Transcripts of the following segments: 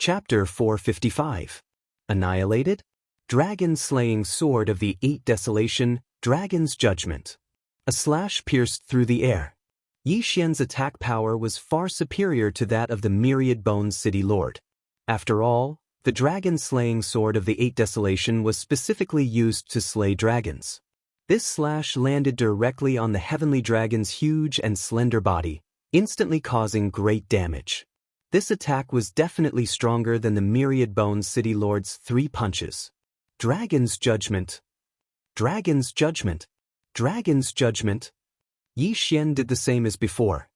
Chapter 455. Annihilated? Dragon-slaying sword of the Eight Desolation, Dragon's Judgment. A slash pierced through the air. Yi Xian's attack power was far superior to that of the Myriad Bones City Lord. After all, the dragon-slaying sword of the Eight Desolation was specifically used to slay dragons. This slash landed directly on the heavenly dragon's huge and slender body, instantly causing great damage. This attack was definitely stronger than the Myriad Bones City Lord's 3 punches. Dragon's Judgment. Dragon's Judgment. Dragon's Judgment. Yi Xian did the same as before.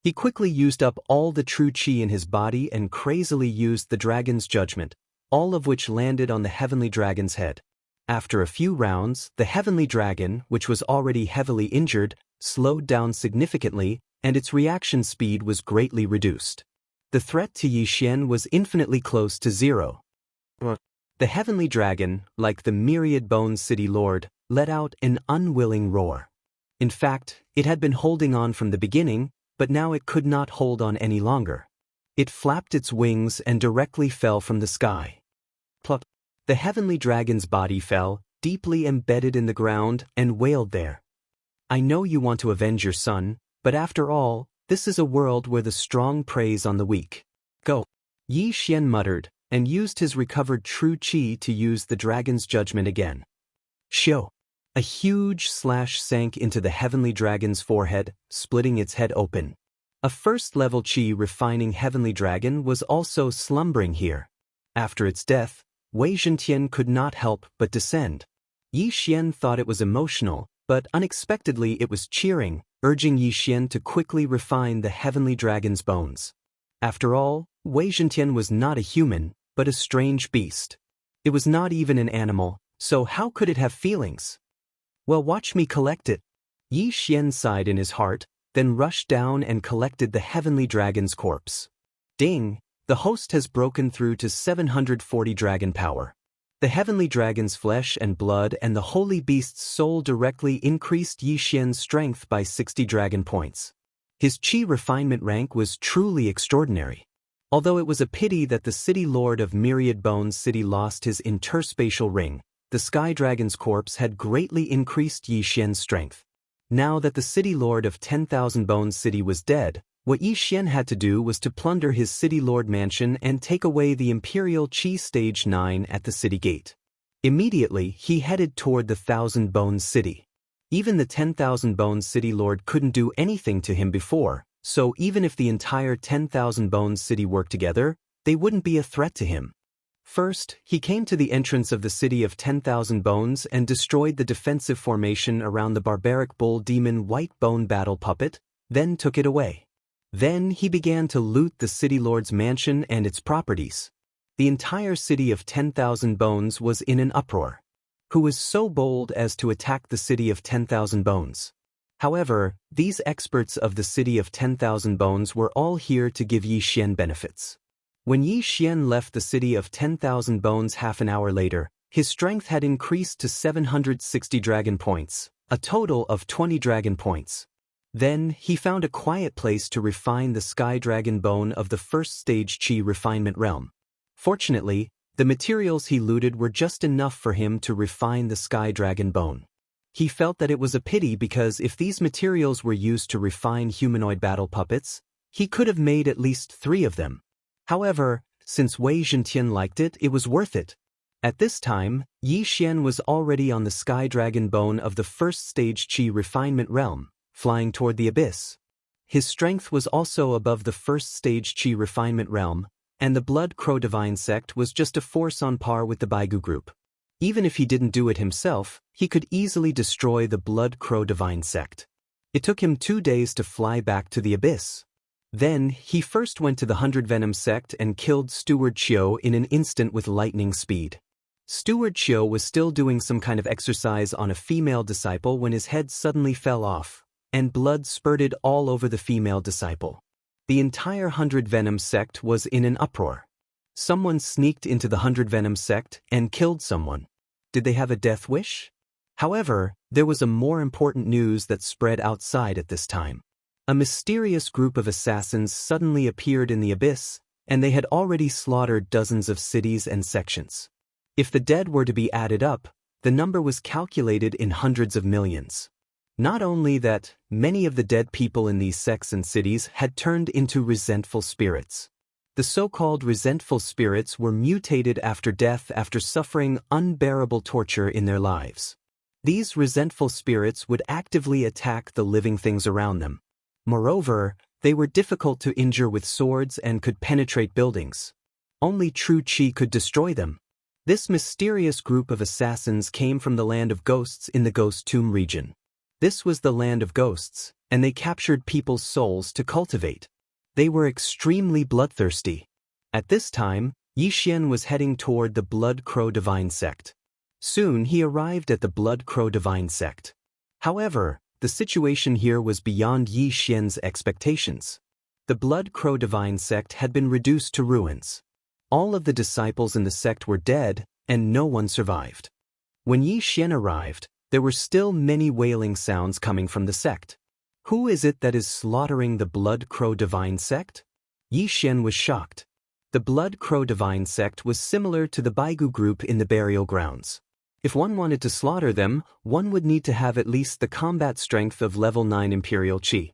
He quickly used up all the true qi in his body and crazily used the Dragon's Judgment, all of which landed on the heavenly dragon's head. After a few rounds, the heavenly dragon, which was already heavily injured, slowed down significantly, and its reaction speed was greatly reduced. The threat to Yi Xian was infinitely close to zero. The heavenly dragon, like the Myriad Bones City Lord, let out an unwilling roar. In fact, it had been holding on from the beginning, but now it could not hold on any longer. It flapped its wings and directly fell from the sky. Plop. The heavenly dragon's body fell, deeply embedded in the ground, and wailed there. I know you want to avenge your son, but after all, this is a world where the strong preys on the weak. Go. Yi Xian muttered, and used his recovered true qi to use the dragon's judgment again. Shio. A huge slash sank into the heavenly dragon's forehead, splitting its head open. A first-level qi refining heavenly dragon was also slumbering here. After its death, Wei Zhentian could not help but descend. Yi Xian thought it was emotional, but unexpectedly it was cheering, urging Yi Xian to quickly refine the heavenly dragon's bones. After all, Wei Zhentian was not a human, but a strange beast. It was not even an animal, so how could it have feelings? Well, watch me collect it. Yi Xian sighed in his heart, then rushed down and collected the heavenly dragon's corpse. Ding! The host has broken through to 740 dragon power. The heavenly dragon's flesh and blood and the holy beast's soul directly increased Yi Xian's strength by 60 dragon points. His qi refinement rank was truly extraordinary. Although it was a pity that the city lord of Myriad Bones City lost his interspatial ring, the Sky Dragon's corpse had greatly increased Yi Xian's strength. Now that the city lord of 10,000 Bones City was dead, what Yi Xian had to do was to plunder his city lord mansion and take away the Imperial Qi Stage 9 at the city gate. Immediately, he headed toward the 1,000 Bones City. Even the 10,000 Bones City lord couldn't do anything to him before, so even if the entire 10,000 Bones City worked together, they wouldn't be a threat to him. First, he came to the entrance of the city of 10,000 Bones and destroyed the defensive formation around the barbaric bull demon White Bone Battle Puppet, then took it away. Then he began to loot the city lord's mansion and its properties. The entire city of 10,000 Bones was in an uproar. Who was so bold as to attack the city of 10,000 Bones? However, these experts of the city of 10,000 Bones were all here to give Yi Xian benefits. When Yi Xian left the city of 10,000 Bones half an hour later, his strength had increased to 760 dragon points, a total of 20 dragon points. Then, he found a quiet place to refine the Sky Dragon Bone of the first stage Qi refinement realm. Fortunately, the materials he looted were just enough for him to refine the Sky Dragon Bone. He felt that it was a pity because if these materials were used to refine humanoid battle puppets, he could have made at least 3 of them. However, since Wei Zhentian liked it, it was worth it. At this time, Yi Xian was already on the Sky Dragon Bone of the first stage Qi refinement realm, flying toward the abyss. His strength was also above the first stage Qi refinement realm, and the Blood Crow Divine sect was just a force on par with the Baigu group. Even if he didn't do it himself, he could easily destroy the Blood Crow Divine sect. It took him 2 days to fly back to the abyss. Then, he first went to the 100 Venom sect and killed Steward Qiu in an instant with lightning speed. Steward Qiu was still doing some kind of exercise on a female disciple when his head suddenly fell off, and blood spurted all over the female disciple. The entire 100 Venom sect was in an uproar. Someone sneaked into the 100 Venom sect and killed someone. Did they have a death wish? However, there was a more important news that spread outside at this time. A mysterious group of assassins suddenly appeared in the abyss, and they had already slaughtered dozens of cities and sections. If the dead were to be added up, the number was calculated in hundreds of millions. Not only that, many of the dead people in these sects and cities had turned into resentful spirits. The so-called resentful spirits were mutated after death after suffering unbearable torture in their lives. These resentful spirits would actively attack the living things around them. Moreover, they were difficult to injure with swords and could penetrate buildings. Only true qi could destroy them. This mysterious group of assassins came from the land of ghosts in the Ghost Tomb region. This was the land of ghosts, and they captured people's souls to cultivate. They were extremely bloodthirsty. At this time, Yixian was heading toward the Blood Crow Divine Sect. Soon he arrived at the Blood Crow Divine Sect. However, the situation here was beyond Yixian's expectations. The Blood Crow Divine Sect had been reduced to ruins. All of the disciples in the sect were dead, and no one survived. When Yixian arrived, there were still many wailing sounds coming from the sect. Who is it that is slaughtering the Blood Crow Divine Sect? Yixian was shocked. The Blood Crow Divine Sect was similar to the Baigu group in the burial grounds. If one wanted to slaughter them, one would need to have at least the combat strength of level 9 Imperial Qi.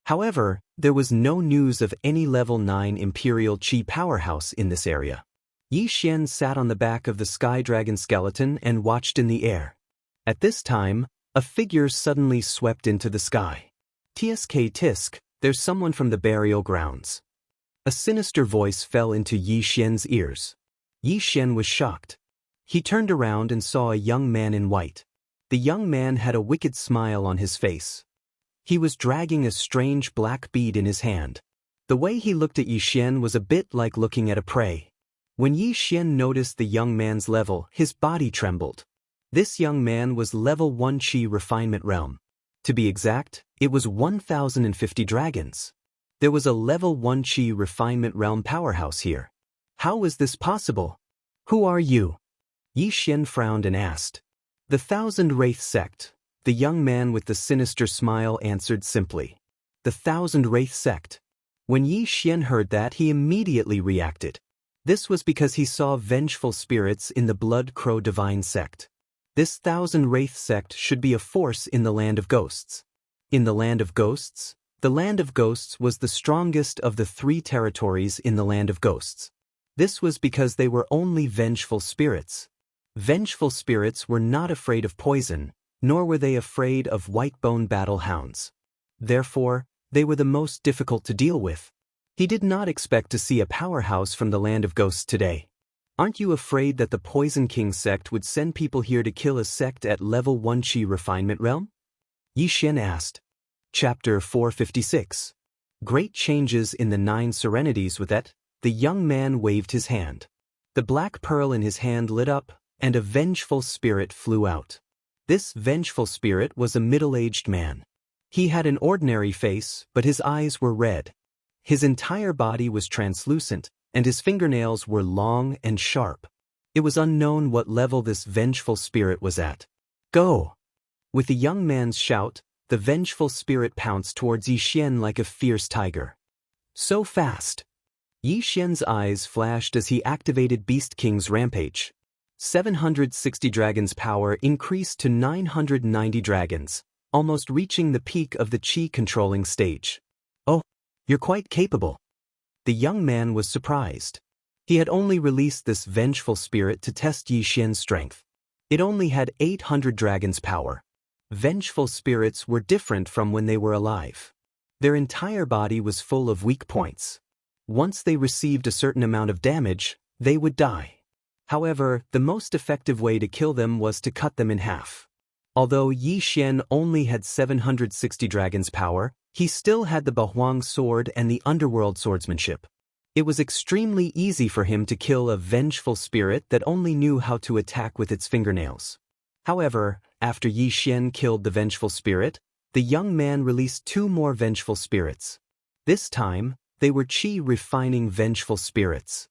However, there was no news of any level 9 Imperial Qi powerhouse in this area. Yixian sat on the back of the Sky Dragon skeleton and watched in the air. At this time, a figure suddenly swept into the sky. Tsk tisk, there's someone from the burial grounds. A sinister voice fell into Yixian's ears. Yixian was shocked. He turned around and saw a young man in white. The young man had a wicked smile on his face. He was dragging a strange black bead in his hand. The way he looked at Yixian was a bit like looking at a prey. When Yixian noticed the young man's level, his body trembled. This young man was level 1 Qi Refinement Realm. To be exact, it was 1,050 dragons. There was a level 1 Qi Refinement Realm powerhouse here. How was this possible? Who are you? Yixian frowned and asked. The Thousand Wraith Sect. The young man with the sinister smile answered simply. The Thousand Wraith Sect. When Yixian heard that, he immediately reacted. This was because he saw vengeful spirits in the Blood Crow Divine Sect. This Thousand Wraith Sect should be a force in the Land of Ghosts. In the Land of Ghosts? The Land of Ghosts was the strongest of the 3 territories in the Land of Ghosts. This was because they were only vengeful spirits. Vengeful spirits were not afraid of poison, nor were they afraid of white-bone battle hounds. Therefore, they were the most difficult to deal with. He did not expect to see a powerhouse from the Land of Ghosts today. Aren't you afraid that the Poison King sect would send people here to kill a sect at level 1 Qi Refinement Realm? Yixian asked. Chapter 456. Great changes in the 9 serenities. With that, the young man waved his hand. The black pearl in his hand lit up, and a vengeful spirit flew out. This vengeful spirit was a middle-aged man. He had an ordinary face, but his eyes were red. His entire body was translucent, and his fingernails were long and sharp. It was unknown what level this vengeful spirit was at. Go! With the young man's shout, the vengeful spirit pounced towards Yixian like a fierce tiger. So fast! Yixian's eyes flashed as he activated Beast King's Rampage. 760 dragons' power increased to 990 dragons, almost reaching the peak of the Qi-controlling stage. Oh, you're quite capable. The young man was surprised. He had only released this vengeful spirit to test Yixian's strength. It only had 800 dragons' power. Vengeful spirits were different from when they were alive. Their entire body was full of weak points. Once they received a certain amount of damage, they would die. However, the most effective way to kill them was to cut them in half. Although Yixian only had 760 dragons' power, he still had the Bahuang sword and the underworld swordsmanship. It was extremely easy for him to kill a vengeful spirit that only knew how to attack with its fingernails. However, after Yixian killed the vengeful spirit, the young man released 2 more vengeful spirits. This time, they were Qi-refining vengeful spirits.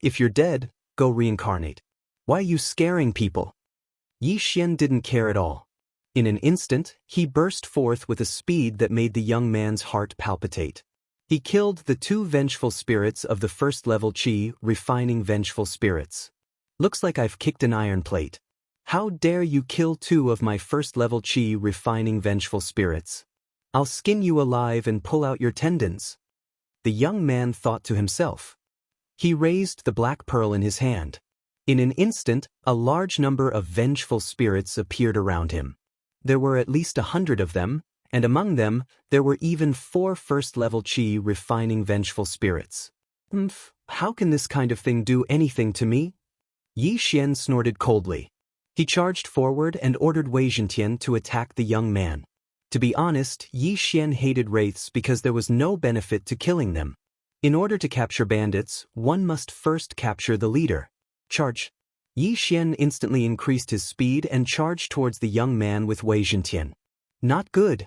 If you're dead, go reincarnate. Why are you scaring people? Yixian didn't care at all. In an instant, he burst forth with a speed that made the young man's heart palpitate. He killed the 2 vengeful spirits of the first level Qi refining vengeful spirits. Looks like I've kicked an iron plate. How dare you kill 2 of my first level Qi refining vengeful spirits? I'll skin you alive and pull out your tendons. The young man thought to himself. He raised the black pearl in his hand. In an instant, a large number of vengeful spirits appeared around him. There were at least 100 of them, and among them, there were even 4 first-level Qi refining vengeful spirits. How can this kind of thing do anything to me? Yi Xian snorted coldly. He charged forward and ordered Wei Zhentian to attack the young man. To be honest, Yi Xian hated wraiths because there was no benefit to killing them. In order to capture bandits, one must first capture the leader. Charge! Yi Xian instantly increased his speed and charged towards the young man with Wei Zhentian. Not good.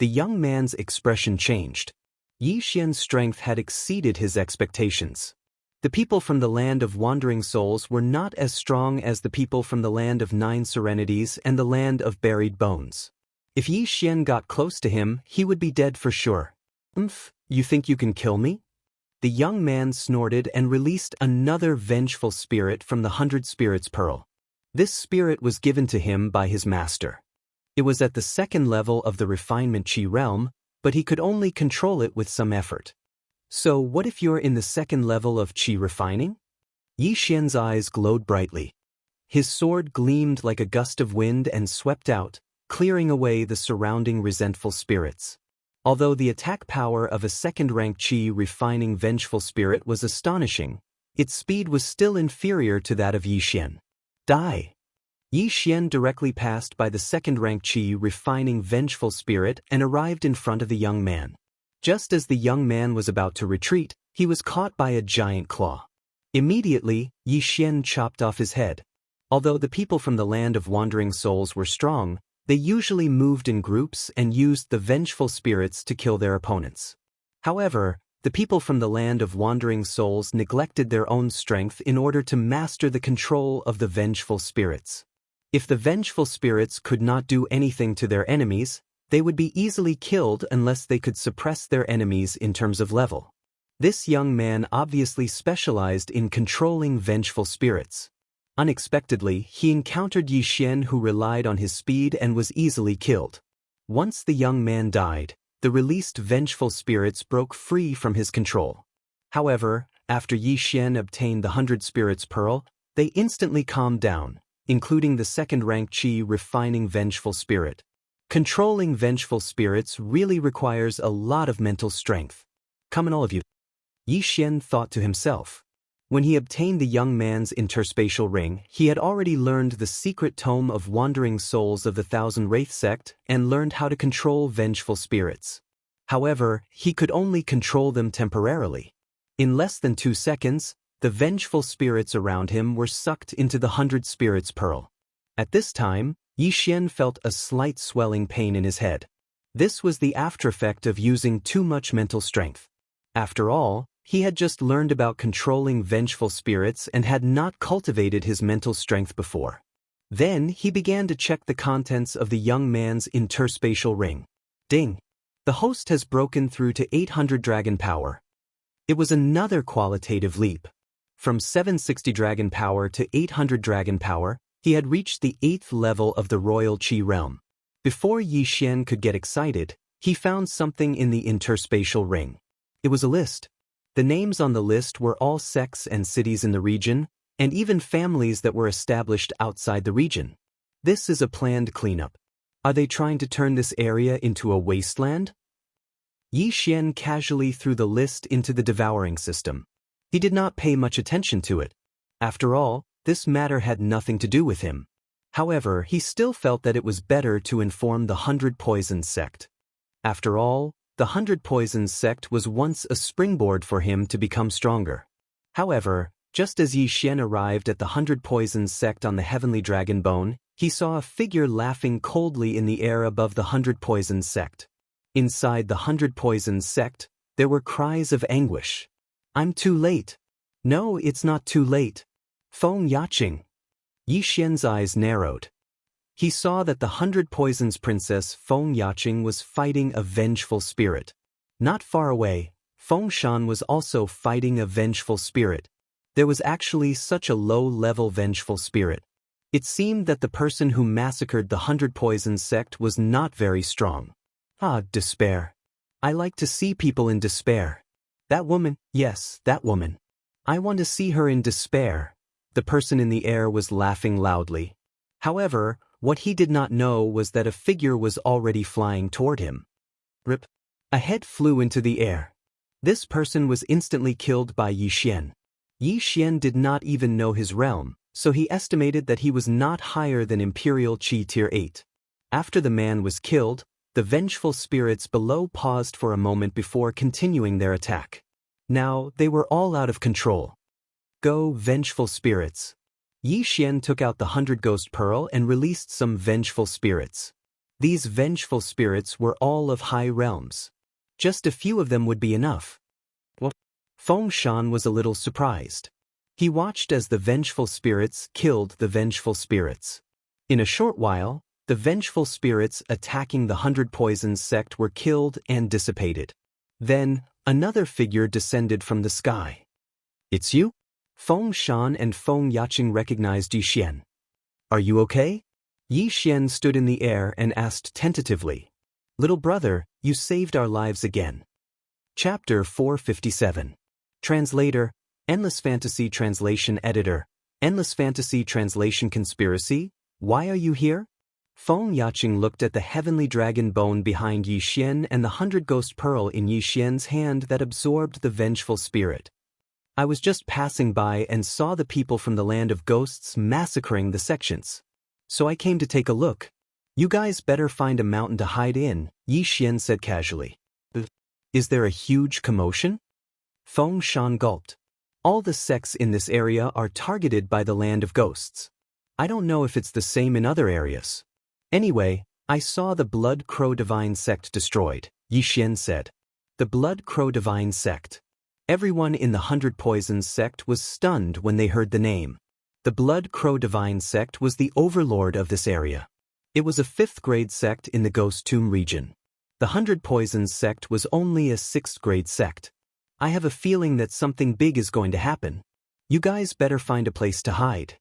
The young man's expression changed. Yi Xian's strength had exceeded his expectations. The people from the land of wandering souls were not as strong as the people from the land of 9 serenities and the land of buried bones. If Yi Xian got close to him, he would be dead for sure. You think you can kill me? The young man snorted and released another vengeful spirit from the 100 Spirits Pearl. This spirit was given to him by his master. It was at the 2nd level of the refinement Qi realm, but he could only control it with some effort. So what if you're in the 2nd level of Qi refining? Yi Xian's eyes glowed brightly. His sword gleamed like a gust of wind and swept out, clearing away the surrounding resentful spirits. Although the attack power of a 2nd-rank Qi refining vengeful spirit was astonishing, its speed was still inferior to that of Yi Xian. Die! Yi Xian directly passed by the 2nd-rank Qi refining vengeful spirit and arrived in front of the young man. Just as the young man was about to retreat, he was caught by a giant claw. Immediately, Yi Xian chopped off his head. Although the people from the land of wandering souls were strong, they usually moved in groups and used the vengeful spirits to kill their opponents. However, the people from the land of wandering souls neglected their own strength in order to master the control of the vengeful spirits. If the vengeful spirits could not do anything to their enemies, they would be easily killed unless they could suppress their enemies in terms of level. This young man obviously specialized in controlling vengeful spirits. Unexpectedly, he encountered Yi Xian, who relied on his speed and was easily killed. Once the young man died, the released vengeful spirits broke free from his control. However, after Yi Xian obtained the 100 Spirits Pearl, they instantly calmed down, including the 2nd-rank Qi refining vengeful spirit. Controlling vengeful spirits really requires a lot of mental strength. Come on, all of you. Yi Xian thought to himself. When he obtained the young man's interspatial ring, he had already learned the secret tome of wandering souls of the Thousand Wraith sect and learned how to control vengeful spirits. However, he could only control them temporarily. In less than 2 seconds, the vengeful spirits around him were sucked into the 100 Spirits Pearl. At this time, Yi Xian felt a slight swelling pain in his head. This was the aftereffect of using too much mental strength. After all, he had just learned about controlling vengeful spirits and had not cultivated his mental strength before. Then he began to check the contents of the young man's interspatial ring. Ding! The host has broken through to 800 dragon power. It was another qualitative leap. From 760 dragon power to 800 dragon power, he had reached the 8th level of the royal Qi realm. Before Yi Xian could get excited, he found something in the interspatial ring. It was a list. The names on the list were all sects and cities in the region, and even families that were established outside the region. This is a planned cleanup. Are they trying to turn this area into a wasteland? Yi Xian casually threw the list into the devouring system. He did not pay much attention to it. After all, this matter had nothing to do with him. However, he still felt that it was better to inform the 100 Poisons sect. After all, the 100 Poisons sect was once a springboard for him to become stronger. However, just as Yi Xian arrived at the 100 Poisons sect on the Heavenly Dragon Bone, he saw a figure laughing coldly in the air above the 100 Poisons sect. Inside the 100 Poisons sect, there were cries of anguish. I'm too late. No, it's not too late. Feng Yaqing. Yi Xian's eyes narrowed. He saw that the 100 Poisons princess Feng Yaqing was fighting a vengeful spirit. Not far away, Fengshan was also fighting a vengeful spirit. There was actually such a low-level vengeful spirit. It seemed that the person who massacred the 100 Poisons sect was not very strong. Ah, despair. I like to see people in despair. That woman, yes, that woman. I want to see her in despair. The person in the air was laughing loudly. However, what he did not know was that a figure was already flying toward him. Rip. A head flew into the air. This person was instantly killed by Yi Xian. Yi Xian did not even know his realm, so he estimated that he was not higher than Imperial Qi Tier 8. After the man was killed, the vengeful spirits below paused for a moment before continuing their attack. Now, they were all out of control. Go, vengeful spirits. Yi Xian took out the 100 Ghost Pearl and released some vengeful spirits. These vengeful spirits were all of high realms. Just a few of them would be enough. What? Fengshan was a little surprised. He watched as the vengeful spirits killed the vengeful spirits. In a short while, the vengeful spirits attacking the 100 Poisons sect were killed and dissipated. Then, another figure descended from the sky. It's you? Fengshan and Feng Yaqing recognized Yi Xian. Are you okay? Yi Xian stood in the air and asked tentatively. Little brother, you saved our lives again. Chapter 457. Translator, Endless Fantasy Translation Editor, Endless Fantasy Translation Conspiracy, why are you here? Feng Yaqing looked at the heavenly dragon bone behind Yi Xian and the 100 Ghost Pearl in Yi Xian's hand that absorbed the vengeful spirit. I was just passing by and saw the people from the land of ghosts massacring the sections. So I came to take a look. You guys better find a mountain to hide in, Yi Xian said casually. Is there a huge commotion? Fengshan gulped. All the sects in this area are targeted by the land of ghosts. I don't know if it's the same in other areas. Anyway, I saw the Blood Crow Divine Sect destroyed, Yi Xian said. The Blood Crow Divine Sect. Everyone in the 100 Poisons sect was stunned when they heard the name. The Blood Crow Divine Sect was the overlord of this area. It was a 5th grade sect in the Ghost Tomb region. The 100 Poisons sect was only a 6th grade sect. I have a feeling that something big is going to happen. You guys better find a place to hide.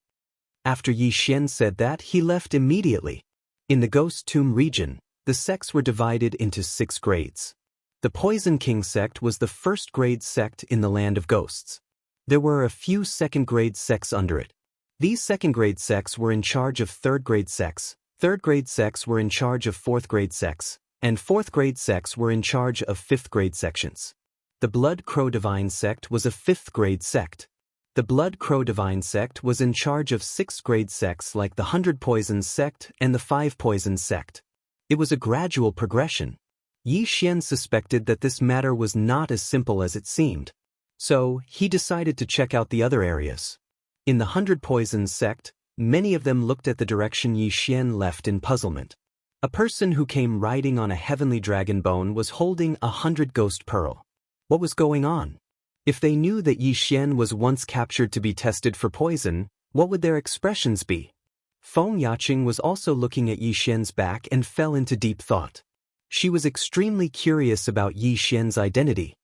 After Yi Xian said that, he left immediately. In the Ghost Tomb region, the sects were divided into 6 grades. The Poison King sect was the 1st grade sect in the land of ghosts. There were a few 2nd grade sects under it. These 2nd grade sects were in charge of 3rd grade sects, 3rd grade sects were in charge of 4th grade sects, and 4th grade sects were in charge of 5th grade sections. The Blood Crow Divine Sect was a 5th grade sect. The Blood Crow Divine Sect was in charge of 6th grade sects like the 100 Poisons sect and the 5 Poisons sect. It was a gradual progression. Yi Xian suspected that this matter was not as simple as it seemed. So, he decided to check out the other areas. In the 100 Poisons sect, many of them looked at the direction Yi Xian left in puzzlement. A person who came riding on a heavenly dragon bone was holding a 100 Ghost Pearl. What was going on? If they knew that Yi Xian was once captured to be tested for poison, what would their expressions be? Feng Yaqing was also looking at Yi Xian's back and fell into deep thought. She was extremely curious about Yi Xian's identity.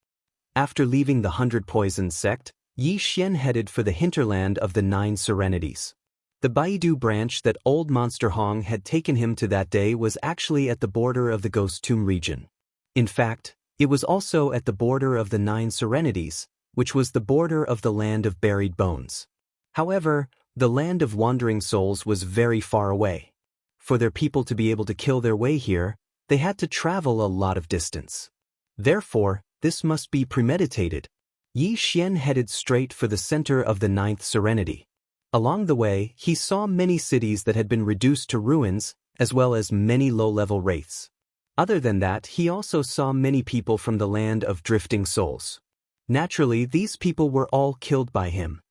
After leaving the 100 Poisons sect, Yi Xian headed for the hinterland of the 9 Serenities. The Baidu branch that old Monster Hong had taken him to that day was actually at the border of the Ghost Tomb region. In fact, it was also at the border of the 9 Serenities, which was the border of the land of buried bones. However, the land of wandering souls was very far away. For their people to be able to kill their way here, they had to travel a lot of distance. Therefore, this must be premeditated. Yi Xian headed straight for the center of the 9th Serenity. Along the way, he saw many cities that had been reduced to ruins, as well as many low-level wraiths. Other than that, he also saw many people from the land of drifting souls. Naturally, these people were all killed by him.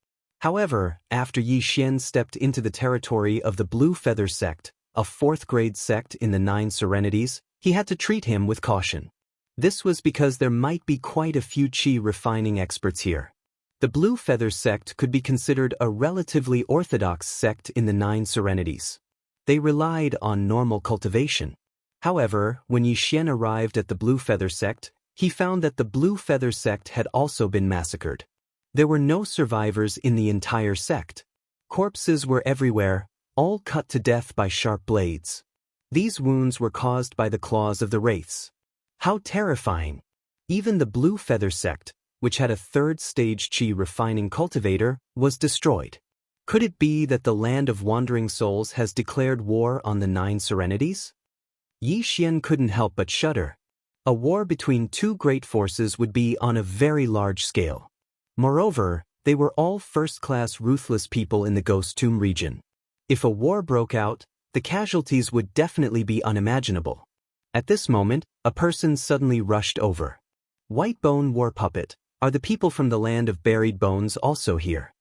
However, after Yi Xian stepped into the territory of the Blue Feather sect, a 4th grade sect in the 9 Serenities, he had to treat him with caution. This was because there might be quite a few qi refining experts here. The Blue Feather sect could be considered a relatively orthodox sect in the 9 Serenities. They relied on normal cultivation. However, when Yi Xian arrived at the Blue Feather sect, he found that the Blue Feather sect had also been massacred. There were no survivors in the entire sect. Corpses were everywhere, all cut to death by sharp blades. These wounds were caused by the claws of the wraiths. How terrifying! Even the Blue Feather sect, which had a third-stage chi refining cultivator, was destroyed. Could it be that the land of wandering souls has declared war on the 9 serenities? Yi Xian couldn't help but shudder. A war between two great forces would be on a very large scale. Moreover, they were all first-class ruthless people in the Ghost Tomb region. If a war broke out, the casualties would definitely be unimaginable. At this moment, a person suddenly rushed over. White Bone War Puppet, are the people from the land of buried bones also here?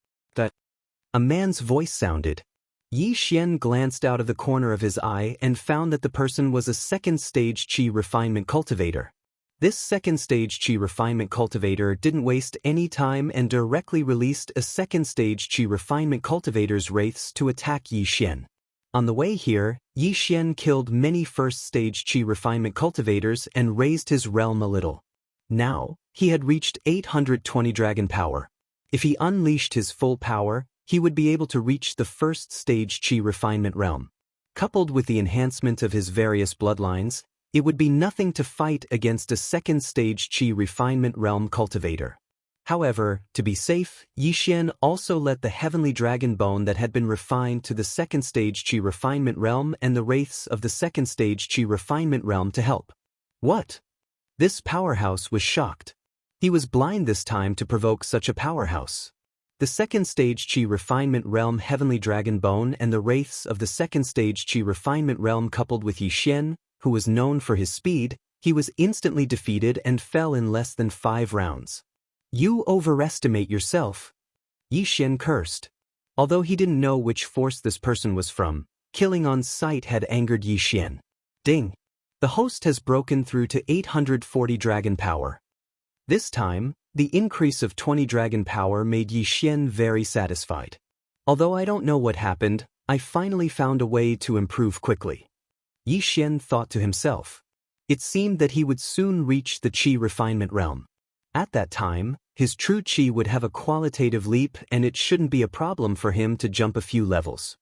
A man's voice sounded. Yi Xian glanced out of the corner of his eye and found that the person was a second-stage chi refinement cultivator. This second-stage chi refinement cultivator didn't waste any time and directly released a second-stage chi refinement cultivator's wraiths to attack Yi Xian. On the way here, Yi Xian killed many first-stage chi refinement cultivators and raised his realm a little. Now, he had reached 820 dragon power. If he unleashed his full power, he would be able to reach the first-stage chi refinement realm. Coupled with the enhancement of his various bloodlines, it would be nothing to fight against a second-stage chi refinement realm cultivator. However, to be safe, Yi Xian also let the heavenly dragon bone that had been refined to the second-stage chi refinement realm and the wraiths of the second-stage chi refinement realm to help. What? This powerhouse was shocked. He was blind this time to provoke such a powerhouse. The second-stage chi refinement realm heavenly dragon bone and the wraiths of the second-stage chi refinement realm coupled with Yi Xian, who was known for his speed, he was instantly defeated and fell in less than 5 rounds. You overestimate yourself. Yi Xian cursed. Although he didn't know which force this person was from, killing on sight had angered Yi Xian. Ding! The host has broken through to 840 dragon power. This time, the increase of 20 dragon power made Yi Xian very satisfied. Although I don't know what happened, I finally found a way to improve quickly. Yi Xian thought to himself. It seemed that he would soon reach the chi refinement realm. At that time, his true chi would have a qualitative leap and it shouldn't be a problem for him to jump a few levels.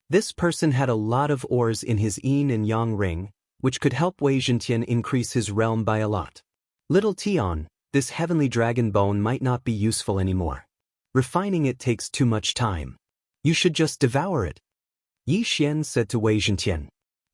This person had a lot of ores in his yin and yang ring, which could help Wei Zhentian increase his realm by a lot. Little Tian, this heavenly dragon bone might not be useful anymore. Refining it takes too much time. You should just devour it. Yi Xian said to Wei Zhentian.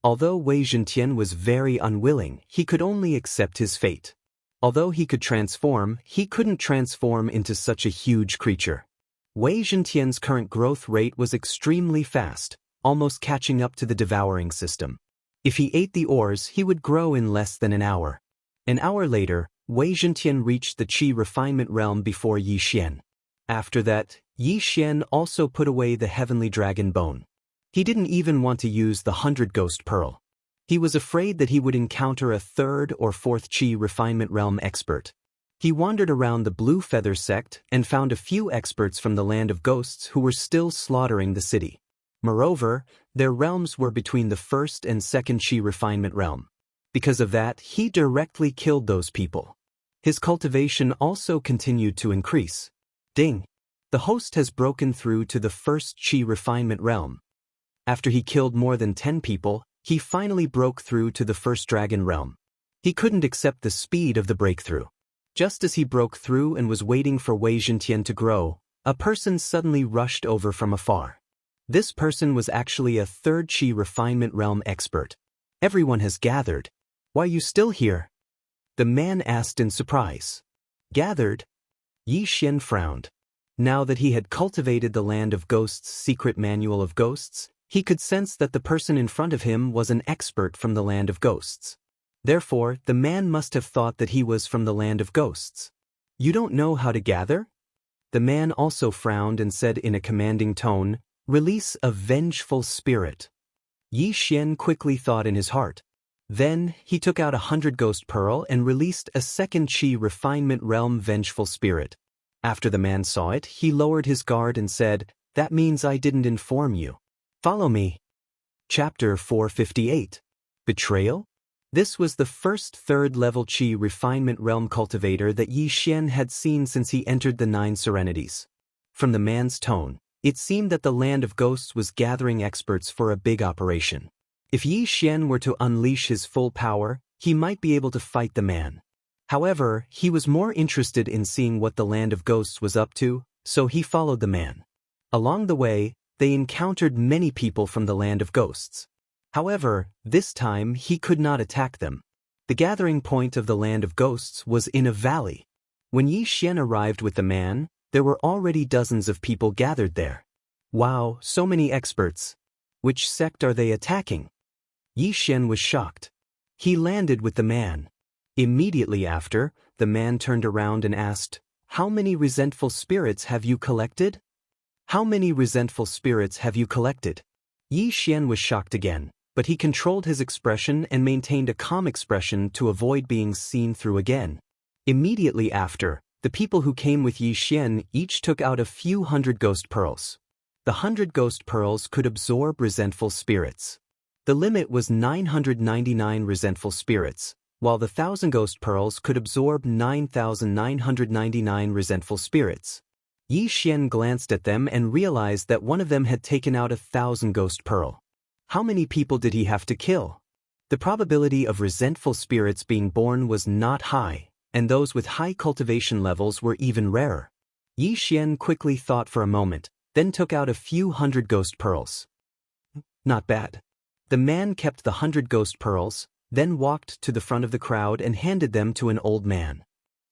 Although Wei Zhentian was very unwilling, he could only accept his fate. Although he could transform, he couldn't transform into such a huge creature. Wei Zhentian's current growth rate was extremely fast, almost catching up to the devouring system. If he ate the ores, he would grow in less than an hour. An hour later, Wei Zhentian reached the chi refinement realm before Yi Xian. After that, Yi Xian also put away the heavenly dragon bone. He didn't even want to use the 100 ghost pearl. He was afraid that he would encounter a 3rd or 4th chi refinement realm expert. He wandered around the Blue Feather sect and found a few experts from the land of ghosts who were still slaughtering the city. Moreover, their realms were between the 1st and 2nd chi refinement realm. Because of that, he directly killed those people. His cultivation also continued to increase. Ding! The host has broken through to the 1st chi refinement realm. After he killed more than 10 people, he finally broke through to the 1st dragon realm. He couldn't accept the speed of the breakthrough. Just as he broke through and was waiting for Wei Zhentian to grow, a person suddenly rushed over from afar. This person was actually a 3rd chi refinement realm expert. Everyone has gathered. Why are you still here? The man asked in surprise. Gathered? Yi Xian frowned. Now that he had cultivated the Land of Ghosts' secret manual of ghosts, he could sense that the person in front of him was an expert from the Land of Ghosts. Therefore, the man must have thought that he was from the Land of Ghosts. You don't know how to gather? The man also frowned and said in a commanding tone, Release a vengeful spirit. Yi Xian quickly thought in his heart. Then, he took out 100 ghost pearl and released a 2nd chi refinement realm vengeful spirit. After the man saw it, he lowered his guard and said, That means I didn't inform you. Follow me. Chapter 458. Betrayal? This was the first third-level Qi refinement realm cultivator that Yi Xian had seen since he entered the Nine Serenities. From the man's tone, it seemed that the Land of Ghosts was gathering experts for a big operation. If Yi Xian were to unleash his full power, he might be able to fight the man. However, he was more interested in seeing what the Land of Ghosts was up to, so he followed the man. Along the way, they encountered many people from the Land of Ghosts. However, this time he could not attack them. The gathering point of the Land of Ghosts was in a valley. When Yi Xian arrived with the man, there were already dozens of people gathered there. Wow, so many experts. Which sect are they attacking? Yi Xian was shocked. He landed with the man. Immediately after, the man turned around and asked, "How many resentful spirits have you collected?" "How many resentful spirits have you collected?" Yi Xian was shocked again, but he controlled his expression and maintained a calm expression to avoid being seen through again. Immediately after, the people who came with Yi Xian each took out a few hundred ghost pearls. The 100 ghost pearls could absorb resentful spirits. The limit was 999 resentful spirits, while the 1,000 ghost pearls could absorb 9,999 resentful spirits. Yi Xian glanced at them and realized that one of them had taken out 1,000 ghost pearl. How many people did he have to kill? The probability of resentful spirits being born was not high, and those with high cultivation levels were even rarer. Yi Xian quickly thought for a moment, then took out a few hundred ghost pearls. Not bad. The man kept the 100 ghost pearls, then walked to the front of the crowd and handed them to an old man.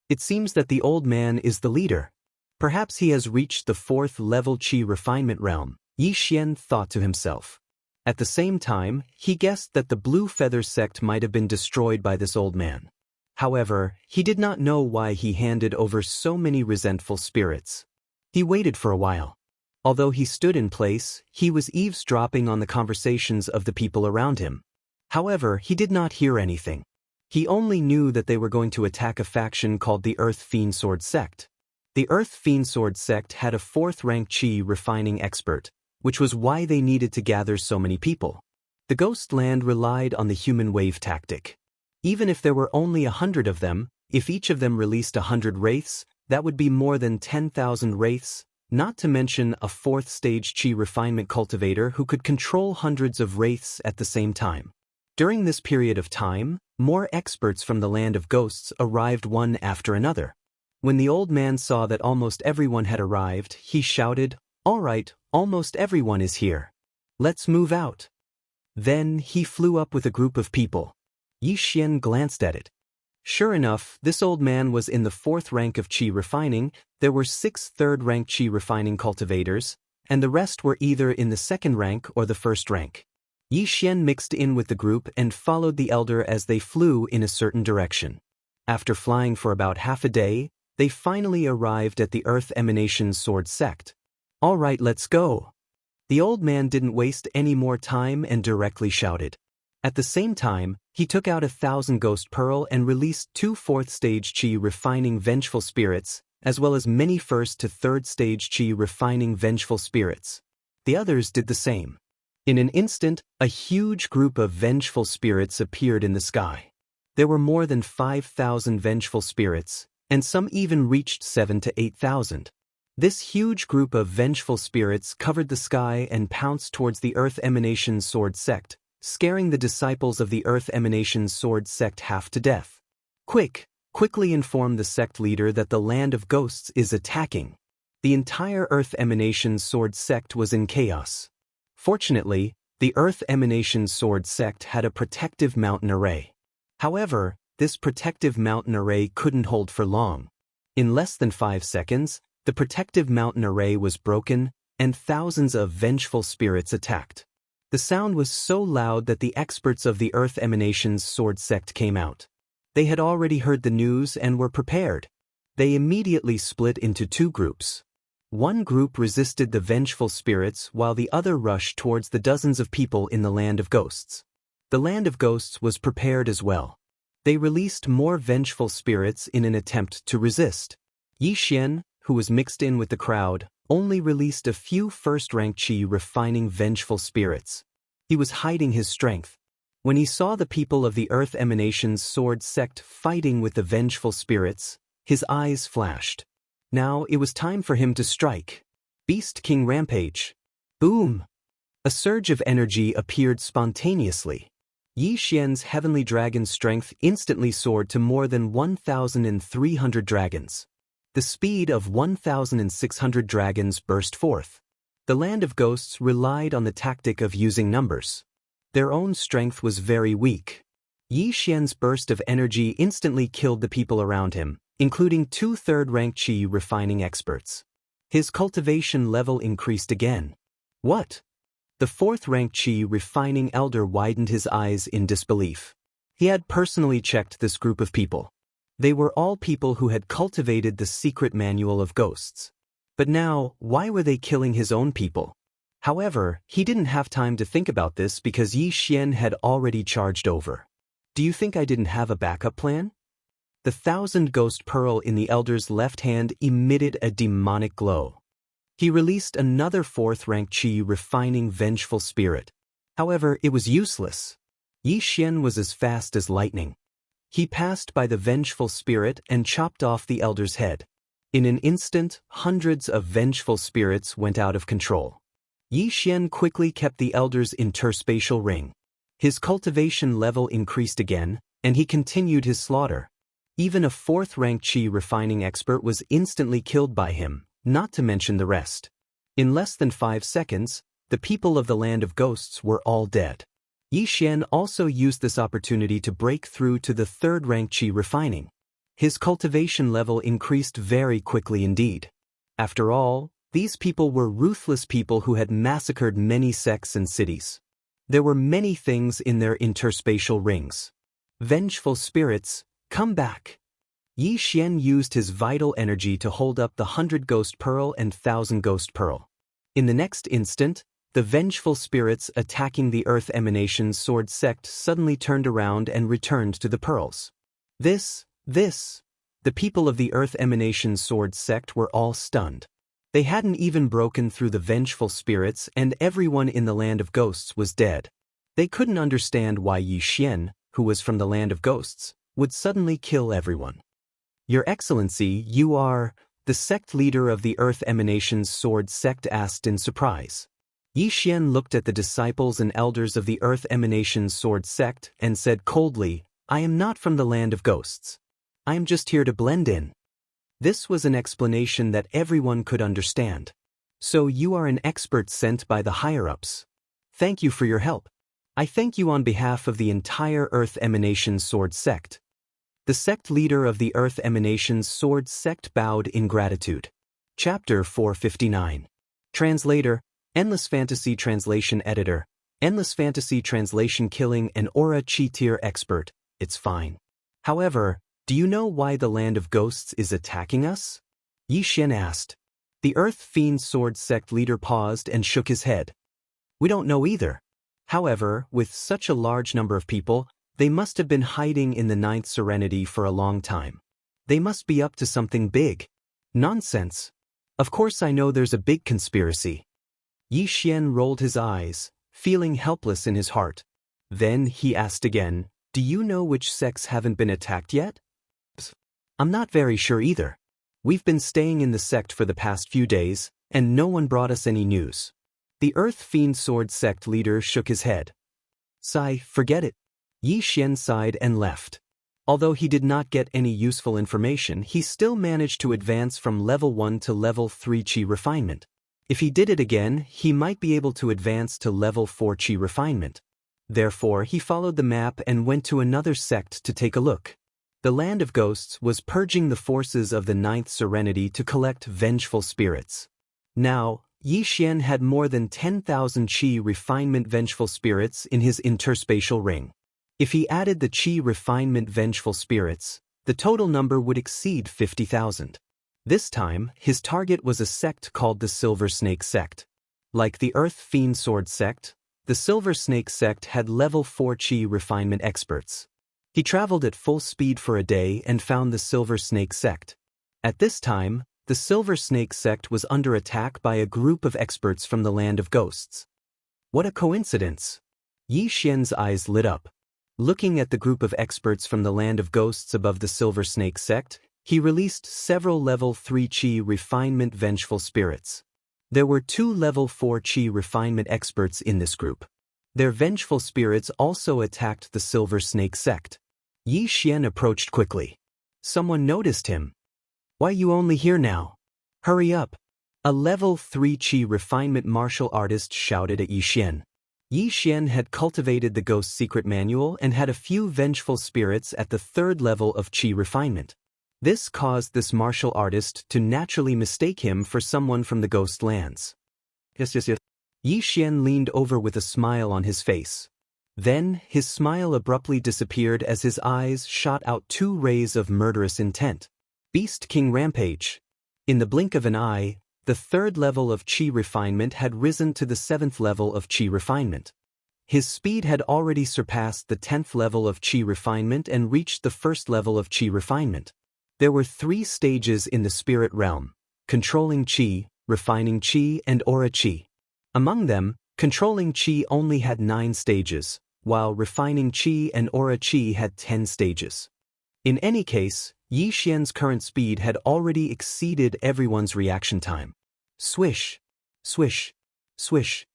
It seems that the old man is the leader. Perhaps he has reached the 4th level Qi refinement realm, Yi Xian thought to himself. At the same time, he guessed that the Blue Feather sect might have been destroyed by this old man. However, he did not know why he handed over so many resentful spirits. He waited for a while. Although he stood in place, he was eavesdropping on the conversations of the people around him. However, he did not hear anything. He only knew that they were going to attack a faction called the Earth Fiend Sword sect. The Earth Fiend Sword sect had a 4th rank Qi refining expert, which was why they needed to gather so many people. The Ghost Land relied on the human wave tactic. Even if there were only 100 of them, if each of them released 100 wraiths, that would be more than 10,000 wraiths, not to mention a 4th stage Qi refinement cultivator who could control hundreds of wraiths at the same time. During this period of time, more experts from the Land of Ghosts arrived one after another. When the old man saw that almost everyone had arrived, he shouted, "All right, almost everyone is here. Let's move out." Then he flew up with a group of people. Yi Xian glanced at it. Sure enough, this old man was in the 4th rank of Qi refining. There were 6 3rd-rank Qi refining cultivators, and the rest were either in the 2nd rank or the 1st rank. Yi Xian mixed in with the group and followed the elder as they flew in a certain direction. After flying for about half a day, they finally arrived at the Earth Emanation Sword sect. "All right, let's go." The old man didn't waste any more time and directly shouted. At the same time, he took out 1,000 ghost pearl and released 2 4th stage Qi refining vengeful spirits, as well as many 1st to 3rd stage Qi refining vengeful spirits. The others did the same. In an instant, a huge group of vengeful spirits appeared in the sky. There were more than 5,000 vengeful spirits, and some even reached 7,000 to 8,000. This huge group of vengeful spirits covered the sky and pounced towards the Earth Emanation Sword sect, scaring the disciples of the Earth Emanation Sword sect half to death. Quickly inform the sect leader that the Land of Ghosts is attacking. The entire Earth Emanation Sword sect was in chaos. Fortunately, the Earth Emanation Sword sect had a protective mountain array. However, this protective mountain array couldn't hold for long. In less than 5 seconds, the protective mountain array was broken, and thousands of vengeful spirits attacked. The sound was so loud that the experts of the Earth Emanation's Sword sect came out. They had already heard the news and were prepared. They immediately split into 2 groups. One group resisted the vengeful spirits while the other rushed towards the dozens of people in the Land of Ghosts. The Land of Ghosts was prepared as well. They released more vengeful spirits in an attempt to resist. Yi Xian, who was mixed in with the crowd, only released a few 1st-rank Qi refining vengeful spirits. He was hiding his strength. When he saw the people of the Earth Emanation's sword sect fighting with the vengeful spirits, his eyes flashed. Now it was time for him to strike. Beast King Rampage. Boom! A surge of energy appeared spontaneously. Yi Xian's heavenly dragon strength instantly soared to more than 1,300 dragons. The speed of 1,600 dragons burst forth. The land of ghosts relied on the tactic of using numbers. Their own strength was very weak. Yi Xian's burst of energy instantly killed the people around him, including 2 third-rank qi refining experts. His cultivation level increased again. What? The 4th-rank qi refining elder widened his eyes in disbelief. He had personally checked this group of people. They were all people who had cultivated the secret manual of ghosts. But now, why were they killing his own people? However, he didn't have time to think about this because Yi Xian had already charged over. Do you think I didn't have a backup plan? The 1,000 ghost pearl in the elder's left hand emitted a demonic glow. He released another 4th-rank qi refining vengeful spirit. However, it was useless. Yi Xian was as fast as lightning. He passed by the vengeful spirit and chopped off the elder's head. In an instant, hundreds of vengeful spirits went out of control. Yi Xian quickly kept the elder's interspatial ring. His cultivation level increased again, and he continued his slaughter. Even a 4th-rank qi refining expert was instantly killed by him, not to mention the rest. In less than 5 seconds, the people of the land of ghosts were all dead. Yi Xian also used this opportunity to break through to the 3rd-rank qi refining. His cultivation level increased very quickly indeed. After all, these people were ruthless people who had massacred many sects and cities. There were many things in their interspatial rings. Vengeful spirits, come back! Yi Xian used his vital energy to hold up the 100 ghost pearl and 1,000 ghost pearl. In the next instant, the vengeful spirits attacking the Earth Emanation's sword sect suddenly turned around and returned to the pearls. The people of the Earth Emanation's sword sect were all stunned. They hadn't even broken through the vengeful spirits and everyone in the land of ghosts was dead. They couldn't understand why Yi Xian, who was from the land of ghosts, would suddenly kill everyone. Your Excellency, you are... The sect leader of the Earth Emanation's sword sect asked in surprise. Yi Xian looked at the disciples and elders of the Earth Emanation's sword sect and said coldly, I am not from the land of ghosts. I am just here to blend in. This was an explanation that everyone could understand. So you are an expert sent by the higher-ups. Thank you for your help. I thank you on behalf of the entire Earth Emanation's sword sect. The sect leader of the Earth Emanation's sword sect bowed in gratitude. Chapter 459. Translator, Endless Fantasy Translation Editor, Endless Fantasy Translation Killing an Aura Chi Tier Expert, it's fine. However, do you know why the land of ghosts is attacking us? Yi Xian asked. The Earth Fiend sword sect leader paused and shook his head. We don't know either. However, with such a large number of people, they must have been hiding in the 9th Serenity for a long time. They must be up to something big. Nonsense. Of course I know there's a big conspiracy. Yi Xian rolled his eyes, feeling helpless in his heart. Then he asked again, do you know which sects haven't been attacked yet? I'm not very sure either. We've been staying in the sect for the past few days, and no one brought us any news. The Earth Fiend sword sect leader shook his head. Sigh, forget it. Yi Xian sighed and left. Although he did not get any useful information, he still managed to advance from level 1 to level 3 qi refinement. If he did it again, he might be able to advance to level 4 qi refinement. Therefore, he followed the map and went to another sect to take a look. The land of ghosts was purging the forces of the 9th Serenity to collect vengeful spirits. Now, Yi Xian had more than 10,000 qi refinement vengeful spirits in his interspatial ring. If he added the qi refinement vengeful spirits, the total number would exceed 50,000. This time, his target was a sect called the Silver Snake Sect. Like the Earth Fiend Sword Sect, the Silver Snake Sect had level 4 qi refinement experts. He traveled at full speed for a day and found the Silver Snake Sect. At this time, the Silver Snake Sect was under attack by a group of experts from the land of ghosts. What a coincidence! Yi Xian's eyes lit up. Looking at the group of experts from the land of ghosts above the Silver Snake sect, he released several level 3 Qi refinement vengeful spirits. There were 2 level 4 Qi refinement experts in this group. Their vengeful spirits also attacked the Silver Snake sect. Yi Xian approached quickly. Someone noticed him. "Why you only here now? Hurry up!" A level 3 Qi refinement martial artist shouted at Yi Xian. Yi Xian had cultivated the Ghost Secret Manual and had a few vengeful spirits at the 3rd level of Qi refinement. This caused this martial artist to naturally mistake him for someone from the Ghost lands. Yes. Yi Xian leaned over with a smile on his face. Then, his smile abruptly disappeared as his eyes shot out 2 rays of murderous intent. Beast King Rampage. In the blink of an eye, the 3rd level of Qi refinement had risen to the 7th level of Qi refinement. His speed had already surpassed the 10th level of Qi refinement and reached the 1st level of Qi refinement. There were 3 stages in the spirit realm: controlling Qi, refining Qi, and aura Qi. Among them, controlling Qi only had 9 stages, while refining Qi and aura Qi had 10 stages. In any case, Yi Xian's current speed had already exceeded everyone's reaction time. Swish, swish, swish.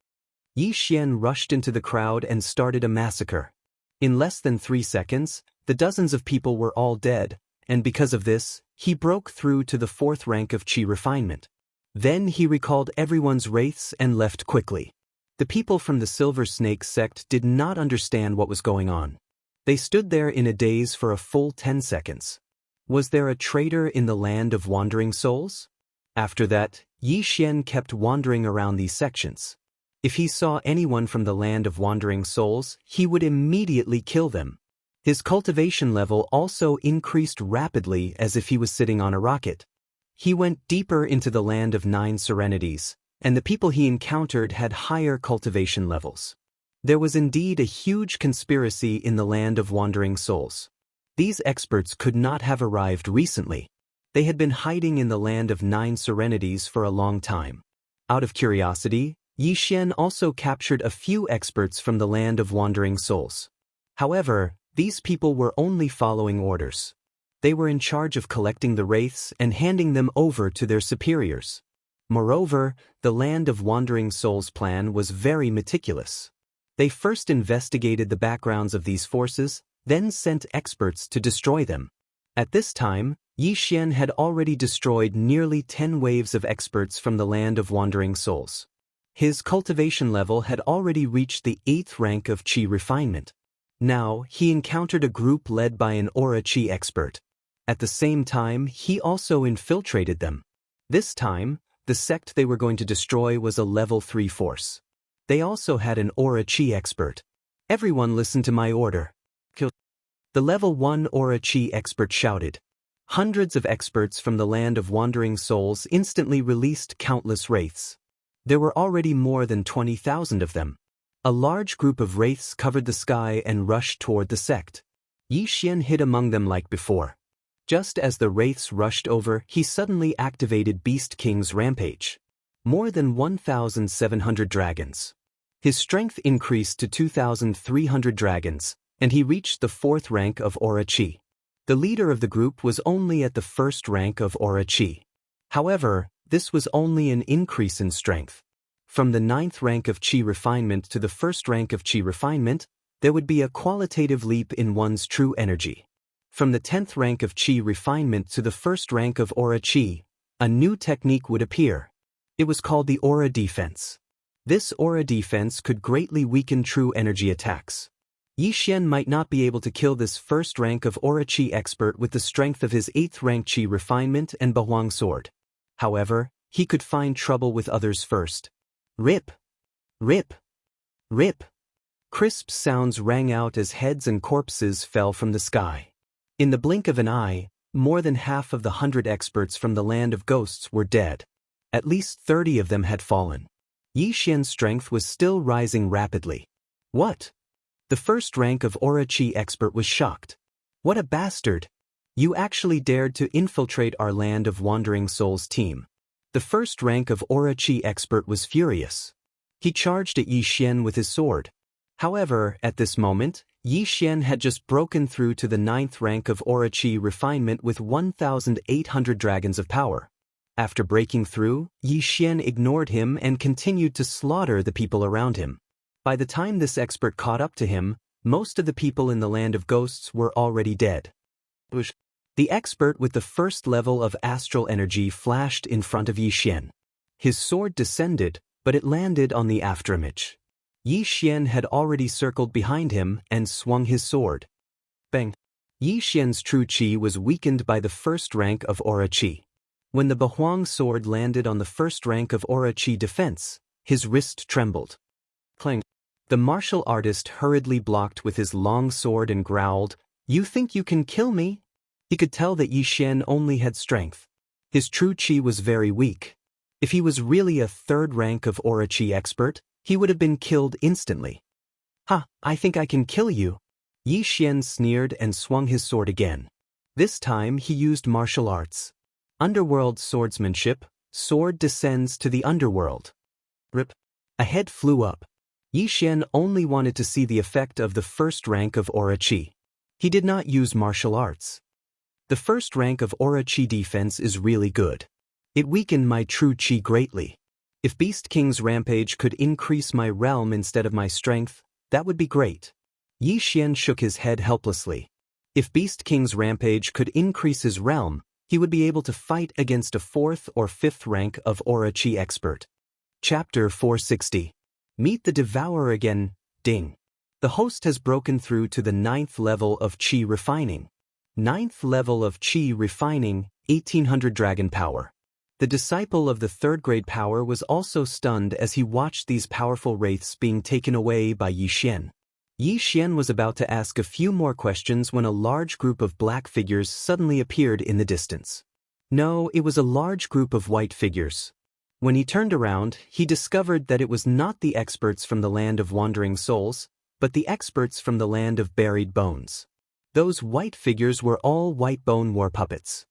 Yi Xian rushed into the crowd and started a massacre. In less than 3 seconds, the dozens of people were all dead, and because of this, he broke through to the 4th rank of Qi refinement. Then he recalled everyone's wraiths and left quickly. The people from the Silver Snake sect did not understand what was going on. They stood there in a daze for a full 10 seconds. Was there a traitor in the land of wandering souls? After that, Yi Xian kept wandering around these sections. If he saw anyone from the land of wandering souls, he would immediately kill them. His cultivation level also increased rapidly as if he was sitting on a rocket. He went deeper into the land of 9 serenities, and the people he encountered had higher cultivation levels. There was indeed a huge conspiracy in the land of wandering souls. These experts could not have arrived recently. They had been hiding in the land of 9 serenities for a long time. Out of curiosity, Yi Xian also captured a few experts from the land of wandering souls. However, these people were only following orders. They were in charge of collecting the wraiths and handing them over to their superiors. Moreover, the land of wandering souls plan was very meticulous. They first investigated the backgrounds of these forces, then sent experts to destroy them. At this time, Yi Xian had already destroyed nearly 10 waves of experts from the land of wandering souls. His cultivation level had already reached the 8th rank of Qi refinement. Now, he encountered a group led by an aura Qi expert. At the same time, he also infiltrated them. This time, the sect they were going to destroy was a level 3 force. They also had an aura Qi expert. Everyone listen to my order. Kill. The level 1 aura Qi expert shouted. Hundreds of experts from the land of wandering souls instantly released countless wraiths. There were already more than 20,000 of them. A large group of wraiths covered the sky and rushed toward the sect. Yi Xian hid among them like before. Just as the wraiths rushed over, he suddenly activated Beast King's Rampage. More than 1,700 dragons. His strength increased to 2,300 dragons, and he reached the 4th rank of Aura Qi. The leader of the group was only at the 1st rank of Aura Qi. However, this was only an increase in strength. From the 9th rank of Qi refinement to the 1st rank of Qi refinement, there would be a qualitative leap in one's true energy. From the 10th rank of Qi refinement to the 1st rank of Aura Qi, a new technique would appear. It was called the Aura Defense. This Aura Defense could greatly weaken true energy attacks. Yi Xian might not be able to kill this 1st rank of Aura Qi expert with the strength of his 8th rank Qi refinement and Bahuang sword. However, he could find trouble with others first. Rip! Rip! Rip! Crisp sounds rang out as heads and corpses fell from the sky. In the blink of an eye, more than half of the 100 experts from the land of ghosts were dead. At least 30 of them had fallen. Yi Xian's strength was still rising rapidly. What? The 1st rank of Aura Qi expert was shocked. What a bastard! You actually dared to infiltrate our land of wandering souls team. The 1st rank of Aura Qi expert was furious. He charged at Yi Xian with his sword. However, at this moment, Yi Xian had just broken through to the 9th rank of Aura Qi refinement with 1,800 dragons of power. After breaking through, Yi Xian ignored him and continued to slaughter the people around him. By the time this expert caught up to him, most of the people in the land of ghosts were already dead. The expert with the first level of astral energy flashed in front of Yi Xian. His sword descended, but it landed on the afterimage. Yi Xian had already circled behind him and swung his sword. Bang! Yi Xian's true qi was weakened by the first rank of Aura Qi. When the Bahuang sword landed on the first rank of Aura Qi defense, his wrist trembled. Clang! The martial artist hurriedly blocked with his long sword and growled, "You think you can kill me?" He could tell that Yi Xian only had strength. His true qi was very weak. If he was really a 3rd rank of Aura Qi expert, he would have been killed instantly. "Ha, I think I can kill you." Yi Xian sneered and swung his sword again. This time he used martial arts. Underworld swordsmanship, sword descends to the underworld. Rip. A head flew up. Yi Xian only wanted to see the effect of the 1st rank of Aura Qi. He did not use martial arts. The 1st rank of Aura Qi defense is really good. It weakened my true qi greatly. If Beast King's rampage could increase my realm instead of my strength, that would be great. Yi Xian shook his head helplessly. If Beast King's rampage could increase his realm, he would be able to fight against a 4th or 5th rank of Aura Qi expert. Chapter 460. Meet the Devourer again, ding. The host has broken through to the 9th level of Qi refining. 9th level of Qi refining, 1800 dragon power. The disciple of the 3rd grade power was also stunned as he watched these powerful wraiths being taken away by Yi Xian. Yi Xian was about to ask a few more questions when a large group of black figures suddenly appeared in the distance. No, it was a large group of white figures. When he turned around, he discovered that it was not the experts from the land of wandering souls, but the experts from the land of buried bones. Those white figures were all white bone war puppets.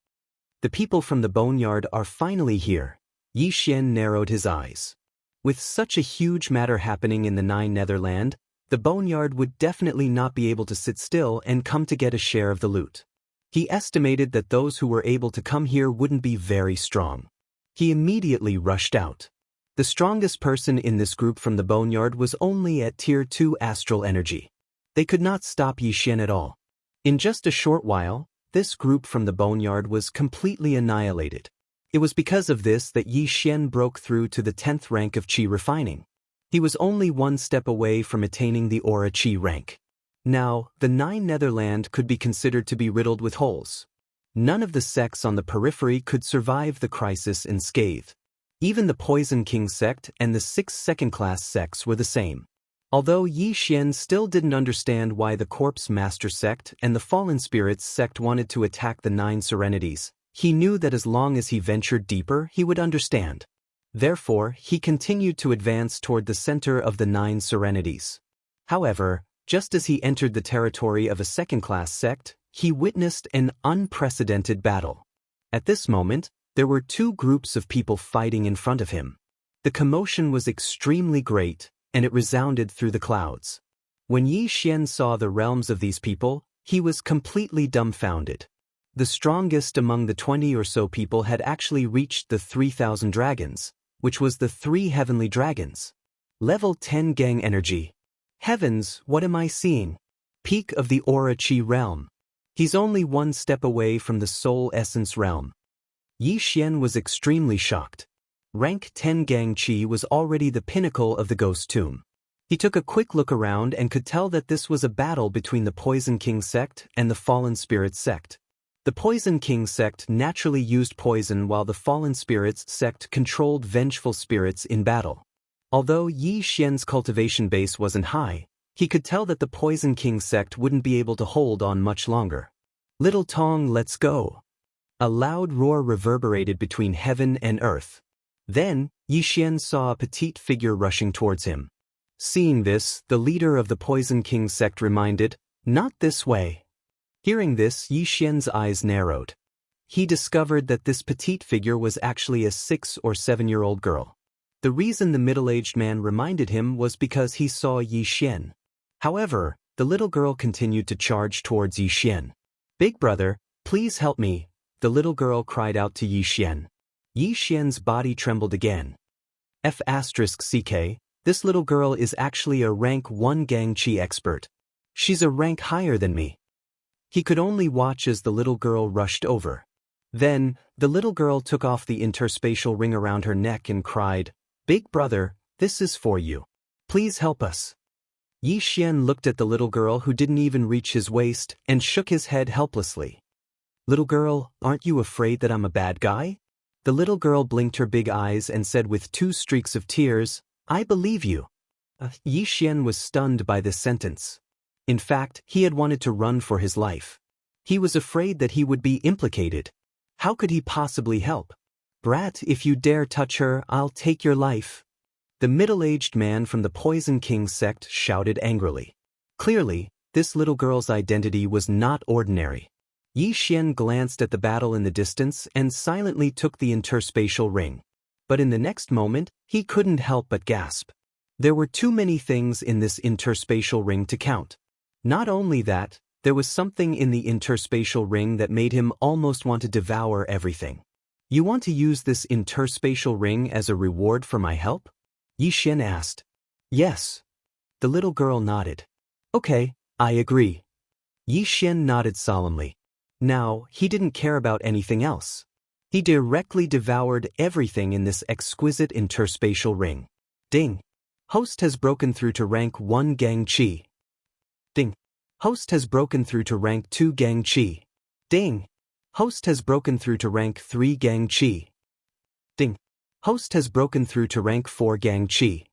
The people from the boneyard are finally here. Yi Xian narrowed his eyes. With such a huge matter happening in the 9 Netherland, the boneyard would definitely not be able to sit still and come to get a share of the loot. He estimated that those who were able to come here wouldn't be very strong. He immediately rushed out. The strongest person in this group from the boneyard was only at Tier 2 astral energy. They could not stop Yi Xian at all. In just a short while, this group from the boneyard was completely annihilated. It was because of this that Yi Xian broke through to the 10th rank of Qi refining. He was only 1 step away from attaining the Aura Qi rank. Now, the 9 Netherland could be considered to be riddled with holes. None of the sects on the periphery could survive the crisis unscathed. Even the Poison King sect and the 6 second-class sects were the same. Although Yi Xian still didn't understand why the Corpse Master sect and the Fallen Spirits sect wanted to attack the 9 Serenities, he knew that as long as he ventured deeper, he would understand. Therefore, he continued to advance toward the center of the 9 Serenities. However, just as he entered the territory of a second-class sect, he witnessed an unprecedented battle. At this moment, there were 2 groups of people fighting in front of him. The commotion was extremely great, and it resounded through the clouds. When Yi Xian saw the realms of these people, he was completely dumbfounded. The strongest among the 20 or so people had actually reached the 3,000 dragons, which was the 3 heavenly dragons. Level 10 gang energy. Heavens, what am I seeing? Peak of the Aura Qi realm. He's only 1 step away from the soul essence realm. Yi Xian was extremely shocked. Rank 10 Gang Qi was already the pinnacle of the Ghost Tomb. He took a quick look around and could tell that this was a battle between the Poison King sect and the Fallen Spirits sect. The Poison King sect naturally used poison while the Fallen Spirits sect controlled vengeful spirits in battle. Although Yi Xian's cultivation base wasn't high, he could tell that the Poison King sect wouldn't be able to hold on much longer. Little Tong, let's go. A loud roar reverberated between heaven and earth. Then, Yi Xian saw a petite figure rushing towards him. Seeing this, the leader of the Poison King sect reminded, "Not this way." Hearing this, Yi Xian's eyes narrowed. He discovered that this petite figure was actually a 6 or 7-year-old girl. The reason the middle-aged man reminded him was because he saw Yi Xian. However, the little girl continued to charge towards Yi Xian. "Big brother, please help me," the little girl cried out to Yi Xian. Yi Xian's body trembled again. F***ck, this little girl is actually a rank 1 Gangqi expert. She's a rank higher than me. He could only watch as the little girl rushed over. Then, the little girl took off the interspatial ring around her neck and cried, "Big brother, this is for you. Please help us." Yi Xian looked at the little girl who didn't even reach his waist and shook his head helplessly. "Little girl, aren't you afraid that I'm a bad guy?" The little girl blinked her big eyes and said with 2 streaks of tears, "I believe you." Yi Xian was stunned by this sentence. In fact, he had wanted to run for his life. He was afraid that he would be implicated. How could he possibly help? "Brat, if you dare touch her, I'll take your life." The middle-aged man from the Poison King sect shouted angrily. Clearly, this little girl's identity was not ordinary. Yi Xian glanced at the battle in the distance and silently took the interspatial ring. But in the next moment, he couldn't help but gasp. There were too many things in this interspatial ring to count. Not only that, there was something in the interspatial ring that made him almost want to devour everything. "You want to use this interspatial ring as a reward for my help?" Yi Xian asked. "Yes." The little girl nodded. "Okay, I agree." Yi Xian nodded solemnly. Now, he didn't care about anything else. He directly devoured everything in this exquisite interspatial ring. Ding! Host has broken through to rank 1 Gangqi. Ding! Host has broken through to rank 2 Gangqi. Ding! Host has broken through to rank 3 Gangqi. Ding! Host has broken through to rank 4 Gangqi.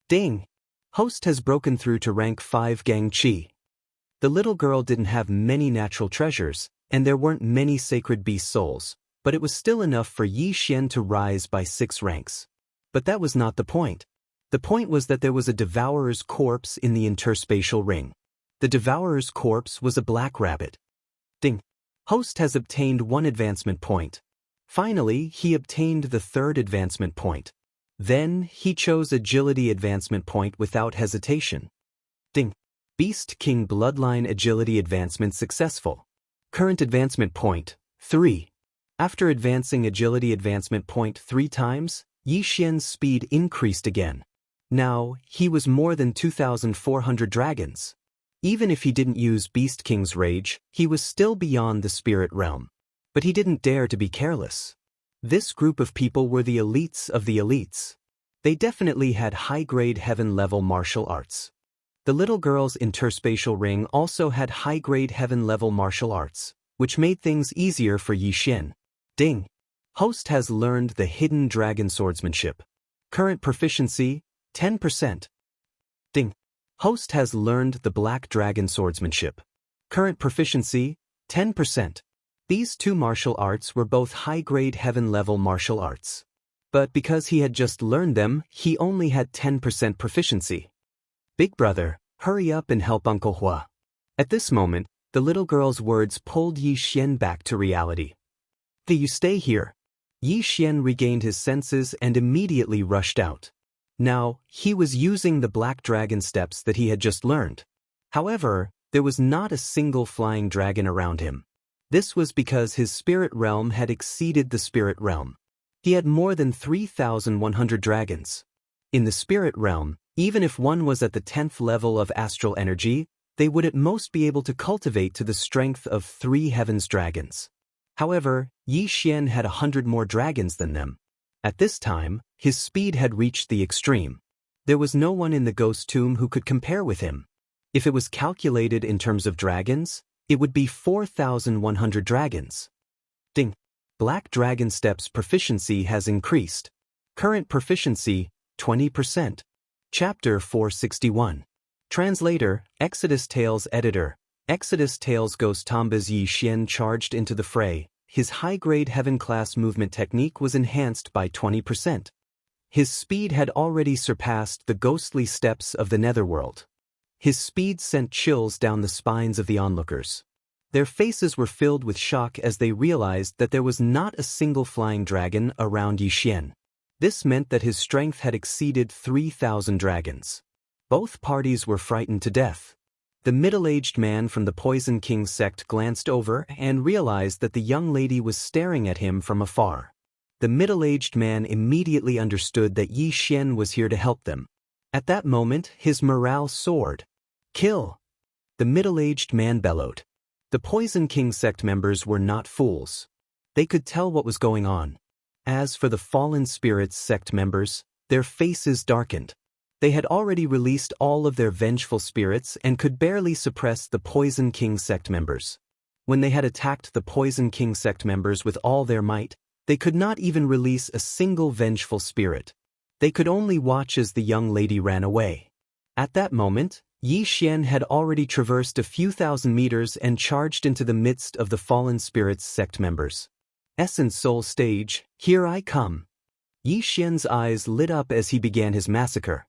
Ding! Host has broken through to rank 5 Gangqi. The little girl didn't have many natural treasures, and there weren't many sacred beast souls, but it was still enough for Yi Xian to rise by 6 ranks. But that was not the point. The point was that there was a Devourer's corpse in the interspatial ring. The Devourer's corpse was a black rabbit. Ding! Host has obtained 1 advancement point. Finally, he obtained the 3rd advancement point. Then, he chose Agility advancement point without hesitation. Ding! Beast King Bloodline Agility advancement successful. Current advancement point, 3. After advancing Agility advancement point 3 times, Yi Xian's speed increased again. Now, he was more than 2,400 dragons. Even if he didn't use Beast King's Rage, he was still beyond the spirit realm. But he didn't dare to be careless. This group of people were the elites of the elites. They definitely had high-grade heaven-level martial arts. The little girl's interspatial ring also had high-grade heaven-level martial arts, which made things easier for Yi Xian. Ding! Host has learned the hidden dragon swordsmanship. Current proficiency, 10%. Ding! Host has learned the black dragon swordsmanship. Current proficiency, 10%. These 2 martial arts were both high-grade heaven-level martial arts. But because he had just learned them, he only had 10% proficiency. "Big brother, hurry up and help Uncle Hua." At this moment, the little girl's words pulled Yi Xian back to reality. "Do you stay here?" Yi Xian regained his senses and immediately rushed out. Now, he was using the black dragon steps that he had just learned. However, there was not a single flying dragon around him. This was because his spirit realm had exceeded the spirit realm. He had more than 3,100 dragons. In the spirit realm, even if one was at the 10th level of astral energy, they would at most be able to cultivate to the strength of 3 heavens dragons. However, Yi Xian had 100 more dragons than them. At this time, his speed had reached the extreme. There was no one in the ghost tomb who could compare with him. If it was calculated in terms of dragons, it would be 4,100 dragons. Ding! Black Dragon Steps proficiency has increased. Current proficiency, 20%. Chapter 461. Translator, Exodus Tales Editor. Exodus Tales Ghost Tomba's Yi Xian charged into the fray. His high-grade heaven-class movement technique was enhanced by 20%. His speed had already surpassed the ghostly steps of the netherworld. His speed sent chills down the spines of the onlookers. Their faces were filled with shock as they realized that there was not a single flying dragon around Yi Xian. This meant that his strength had exceeded 3,000 dragons. Both parties were frightened to death. The middle-aged man from the Poison King sect glanced over and realized that the young lady was staring at him from afar. The middle-aged man immediately understood that Yi Xian was here to help them. At that moment, his morale soared. "Kill!" the middle-aged man bellowed. The Poison King sect members were not fools. They could tell what was going on. As for the Fallen Spirits sect members, their faces darkened. They had already released all of their vengeful spirits and could barely suppress the Poison King sect members. When they had attacked the Poison King sect members with all their might, they could not even release a single vengeful spirit. They could only watch as the young lady ran away. At that moment, Yi Xian had already traversed a few thousand meters and charged into the midst of the Fallen Spirits sect members. Essence Soul Stage, here I come. Yi Xian's eyes lit up as he began his massacre.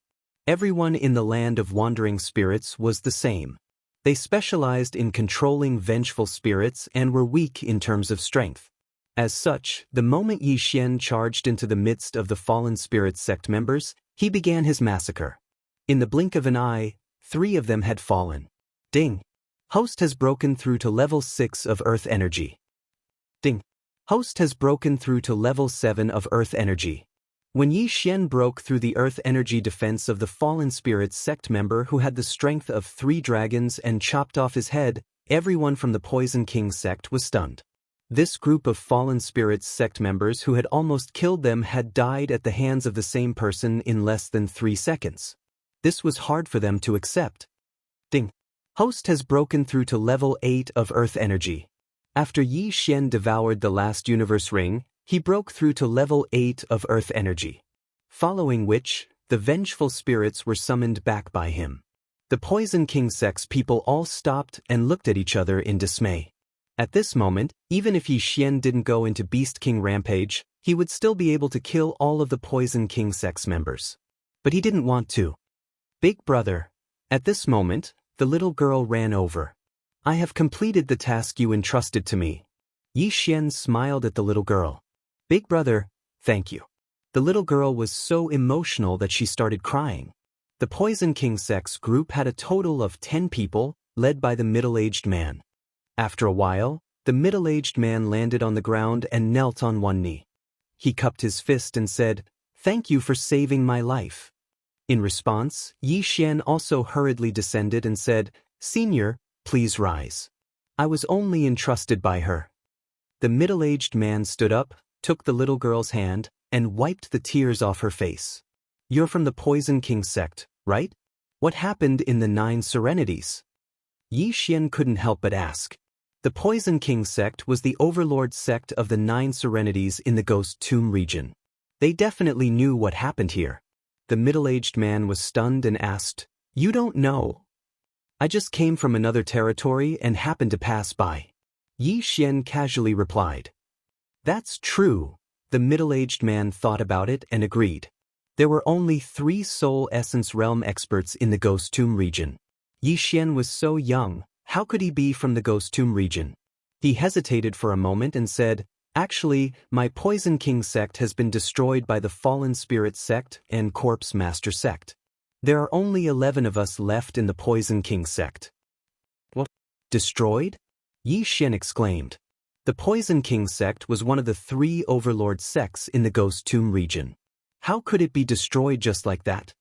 Everyone in the land of wandering spirits was the same. They specialized in controlling vengeful spirits and were weak in terms of strength. As such, the moment Yi Xian charged into the midst of the Fallen Spirits sect members, he began his massacre. In the blink of an eye, 3 of them had fallen. Ding! Host has broken through to level 6 of Earth Energy. Ding! Host has broken through to level 7 of Earth Energy. When Yi Xian broke through the Earth Energy defense of the Fallen Spirits sect member who had the strength of 3 dragons and chopped off his head, everyone from the Poison King sect was stunned. This group of Fallen Spirits sect members who had almost killed them had died at the hands of the same person in less than 3 seconds. This was hard for them to accept. Ding! Host has broken through to level 8 of Earth Energy. After Yi Xian devoured the last universe ring, he broke through to level 8 of Earth Energy. Following which, the vengeful spirits were summoned back by him. The Poison King sect's people all stopped and looked at each other in dismay. At this moment, even if Yi Xian didn't go into Beast King Rampage, he would still be able to kill all of the Poison King sect's members. But he didn't want to. Big brother. At this moment, the little girl ran over. I have completed the task you entrusted to me. Yi Xian smiled at the little girl. Big brother, thank you. The little girl was so emotional that she started crying. The Poison King sect's group had a total of 10 people, led by the middle-aged man. After a while, the middle-aged man landed on the ground and knelt on one knee. He cupped his fist and said, "Thank you for saving my life." In response, Yi Xian also hurriedly descended and said, "Senior, please rise. I was only entrusted by her." The middle-aged man stood up, took the little girl's hand, and wiped the tears off her face. You're from the Poison King sect, right? What happened in the 9 Serenities? Yi Xian couldn't help but ask. The Poison King sect was the overlord sect of the 9 Serenities in the Ghost Tomb region. They definitely knew what happened here. The middle-aged man was stunned and asked, "You don't know?" "I just came from another territory and happened to pass by." Yi Xian casually replied. That's true. The middle-aged man thought about it and agreed. There were only 3 Soul Essence Realm experts in the Ghost Tomb region. Yi Xian was so young, how could he be from the Ghost Tomb region? He hesitated for a moment and said, "Actually, my Poison King sect has been destroyed by the Fallen Spirit sect and Corpse Master sect. There are only 11 of us left in the Poison King sect." "What? Destroyed?" Yi Xian exclaimed. The Poison King sect was one of the 3 overlord sects in the Ghost Tomb region. How could it be destroyed just like that?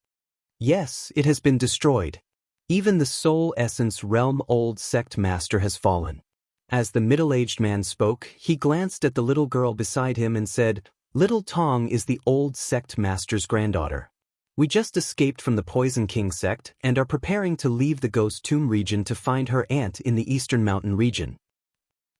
Yes, it has been destroyed. Even the Soul Essence Realm Old Sect Master has fallen. As the middle-aged man spoke, he glanced at the little girl beside him and said, "Little Tong is the Old Sect Master's granddaughter. We just escaped from the Poison King sect and are preparing to leave the Ghost Tomb region to find her aunt in the Eastern Mountain region."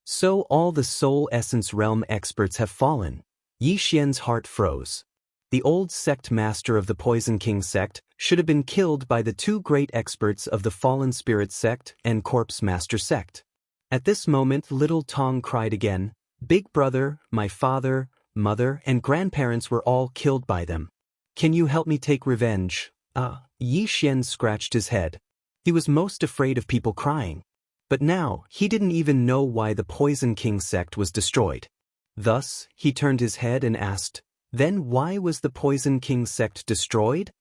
So all the Soul Essence Realm experts have fallen. Yi Xian's heart froze. The old sect master of the Poison King sect should have been killed by the 2 great experts of the Fallen Spirit sect and Corpse Master sect. At this moment, little Tong cried again, "Big brother, my father, mother, and grandparents were all killed by them. Can you help me take revenge?" Yi Xian scratched his head. He was most afraid of people crying. But now, he didn't even know why the Poison King sect was destroyed. Thus, he turned his head and asked, "Then why was the Poison King sect destroyed?"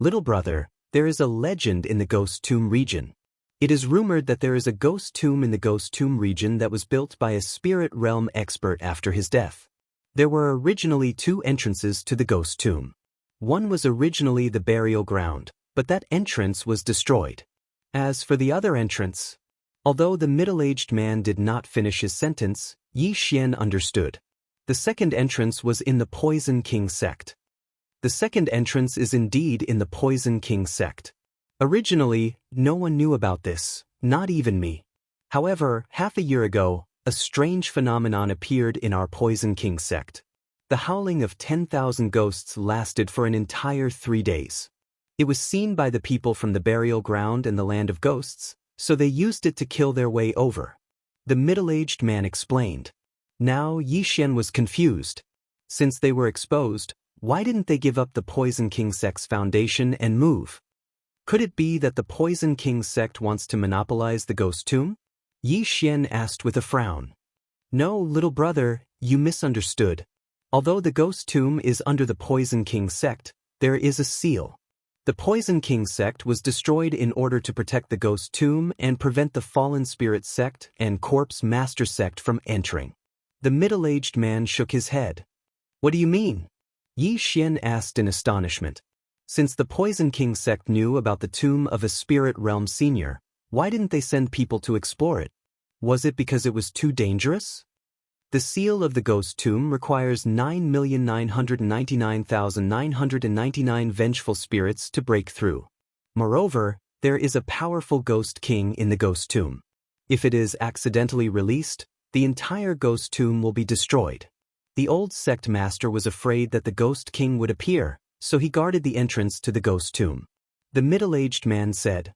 "Little brother, there is a legend in the Ghost Tomb region. It is rumored that there is a ghost tomb in the ghost tomb region that was built by a spirit realm expert after his death. There were originally two entrances to the ghost tomb. One was originally the burial ground, but that entrance was destroyed. As for the other entrance, although the middle-aged man did not finish his sentence, Yi Xian understood. The second entrance was in the Poison King sect. The second entrance is indeed in the Poison King sect. Originally, no one knew about this, not even me. However, half a year ago, a strange phenomenon appeared in our Poison King sect. The howling of 10,000 ghosts lasted for an entire 3 days. It was seen by the people from the burial ground and the land of ghosts, so they used it to kill their way over. The middle-aged man explained. Now Yi Xian was confused. Since they were exposed, why didn't they give up the Poison King sect's foundation and move? Could it be that the Poison King sect wants to monopolize the ghost tomb? Yi Xian asked with a frown. No, little brother, you misunderstood. Although the ghost tomb is under the Poison King sect, there is a seal. The Poison King sect was destroyed in order to protect the ghost tomb and prevent the Fallen Spirit sect and Corpse Master sect from entering. The middle-aged man shook his head. What do you mean? Yi Xian asked in astonishment. Since the Poison King sect knew about the tomb of a spirit realm senior, why didn't they send people to explore it? Was it because it was too dangerous? The seal of the ghost tomb requires 9,999,999 vengeful spirits to break through. Moreover, there is a powerful ghost king in the ghost tomb. If it is accidentally released, the entire ghost tomb will be destroyed. The old sect master was afraid that the ghost king would appear, so he guarded the entrance to the ghost tomb. The middle-aged man said.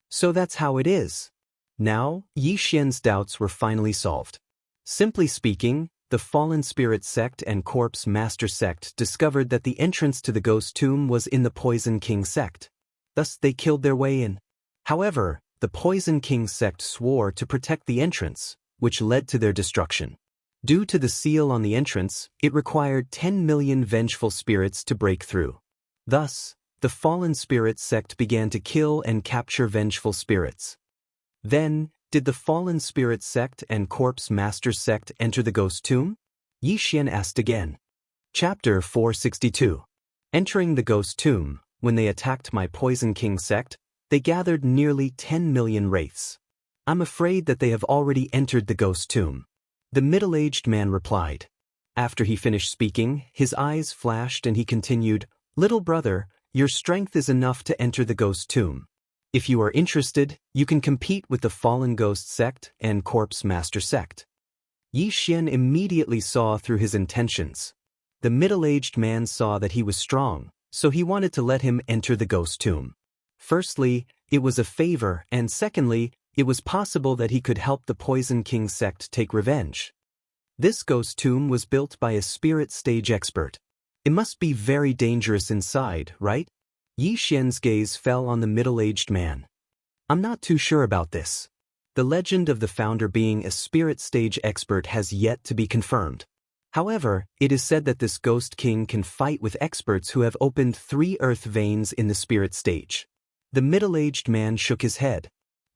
So that's how it is. Now, Yi Xian's doubts were finally solved. Simply speaking, the Fallen Spirit sect and Corpse Master sect discovered that the entrance to the ghost tomb was in the Poison King sect. Thus they killed their way in. However, the Poison King sect swore to protect the entrance, which led to their destruction. Due to the seal on the entrance, it required 10 million vengeful spirits to break through. Thus, the Fallen Spirit sect began to kill and capture vengeful spirits. Then, did the Fallen Spirit sect and Corpse Master sect enter the ghost tomb? Yi Xian asked again. Chapter 462. Entering the ghost tomb, when they attacked my Poison King sect, they gathered nearly 10 million wraiths. I'm afraid that they have already entered the ghost tomb. The middle-aged man replied. After he finished speaking, his eyes flashed and he continued, Little brother, your strength is enough to enter the ghost tomb. If you are interested, you can compete with the Fallen Ghost sect and Corpse Master sect. Yi Xian immediately saw through his intentions. The middle-aged man saw that he was strong, so he wanted to let him enter the ghost tomb. Firstly, it was a favor, and secondly, it was possible that he could help the Poison King sect take revenge. This ghost tomb was built by a spirit stage expert. It must be very dangerous inside, right? Yi Xian's gaze fell on the middle-aged man. I'm not too sure about this. The legend of the founder being a spirit stage expert has yet to be confirmed. However, it is said that this ghost king can fight with experts who have opened 3 earth veins in the spirit stage. The middle-aged man shook his head.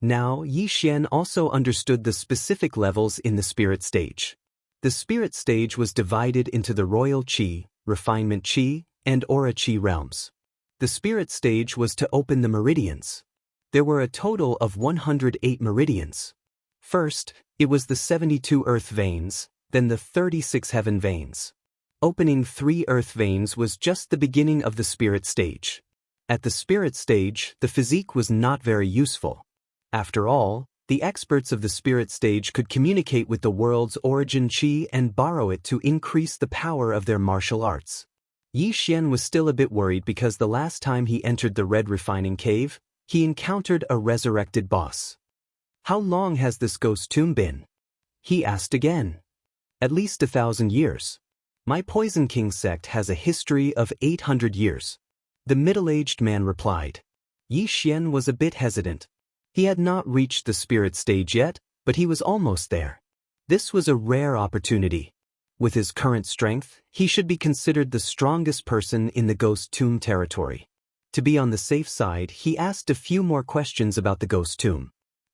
Now, Yi Xian also understood the specific levels in the spirit stage. The spirit stage was divided into the royal qi, refinement qi, and aura qi realms. The spirit stage was to open the meridians. There were a total of 108 meridians. First, it was the 72 earth veins, then the 36 heaven veins. Opening 3 earth veins was just the beginning of the spirit stage. At the spirit stage, the physique was not very useful. After all, the experts of the spirit stage could communicate with the world's origin qi and borrow it to increase the power of their martial arts. Yi Xian was still a bit worried because the last time he entered the Red Refining Cave, he encountered a resurrected boss. How long has this ghost tomb been? He asked again. At least 1,000 years. My Poison King sect has a history of 800 years. The middle-aged man replied. Yi Xian was a bit hesitant. He had not reached the spirit stage yet, but he was almost there. This was a rare opportunity. With his current strength, he should be considered the strongest person in the ghost tomb territory. To be on the safe side, he asked a few more questions about the ghost tomb.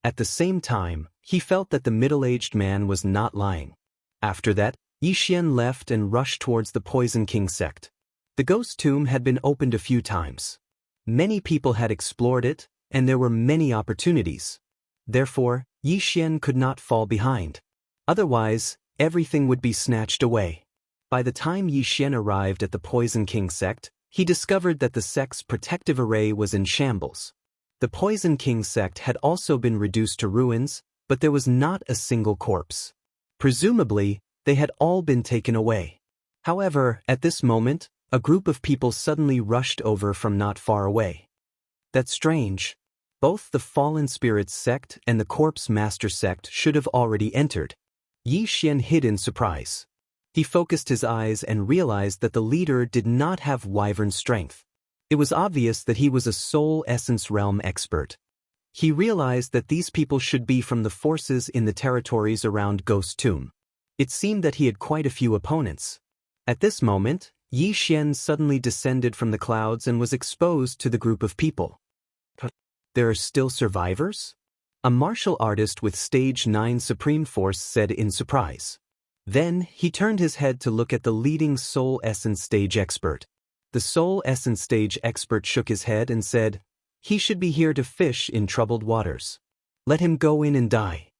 At the same time, he felt that the middle-aged man was not lying. After that, Yixian left and rushed towards the Poison King sect. The ghost tomb had been opened a few times. Many people had explored it, and there were many opportunities. Therefore, Yixian could not fall behind. Otherwise, everything would be snatched away. By the time Yixian arrived at the Poison King sect, he discovered that the sect's protective array was in shambles. The Poison King sect had also been reduced to ruins, but there was not a single corpse. Presumably, they had all been taken away. However, at this moment, a group of people suddenly rushed over from not far away. That's strange. Both the Fallen Spirits sect and the Corpse Master sect should have already entered. Yixian hid in surprise. He focused his eyes and realized that the leader did not have wyvern strength. It was obvious that he was a soul essence realm expert. He realized that these people should be from the forces in the territories around Ghost Tomb. It seemed that he had quite a few opponents. At this moment, Yixian suddenly descended from the clouds and was exposed to the group of people. There are still survivors? A martial artist with Stage 9 Supreme Force said in surprise. Then, he turned his head to look at the leading Soul Essence Stage expert. The Soul Essence Stage expert shook his head and said, "He should be here to fish in troubled waters. Let him go in and die."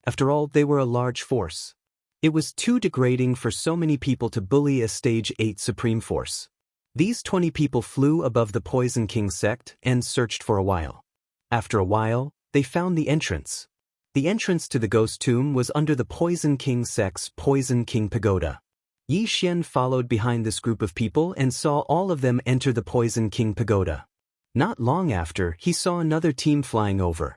After all, they were a large force. It was too degrading for so many people to bully a Stage 8 Supreme Force. These 20 people flew above the Poison King sect and searched for a while. After a while, they found the entrance. The entrance to the Ghost Tomb was under the Poison King sect's Poison King Pagoda. Yixian followed behind this group of people and saw all of them enter the Poison King Pagoda. Not long after, he saw another team flying over.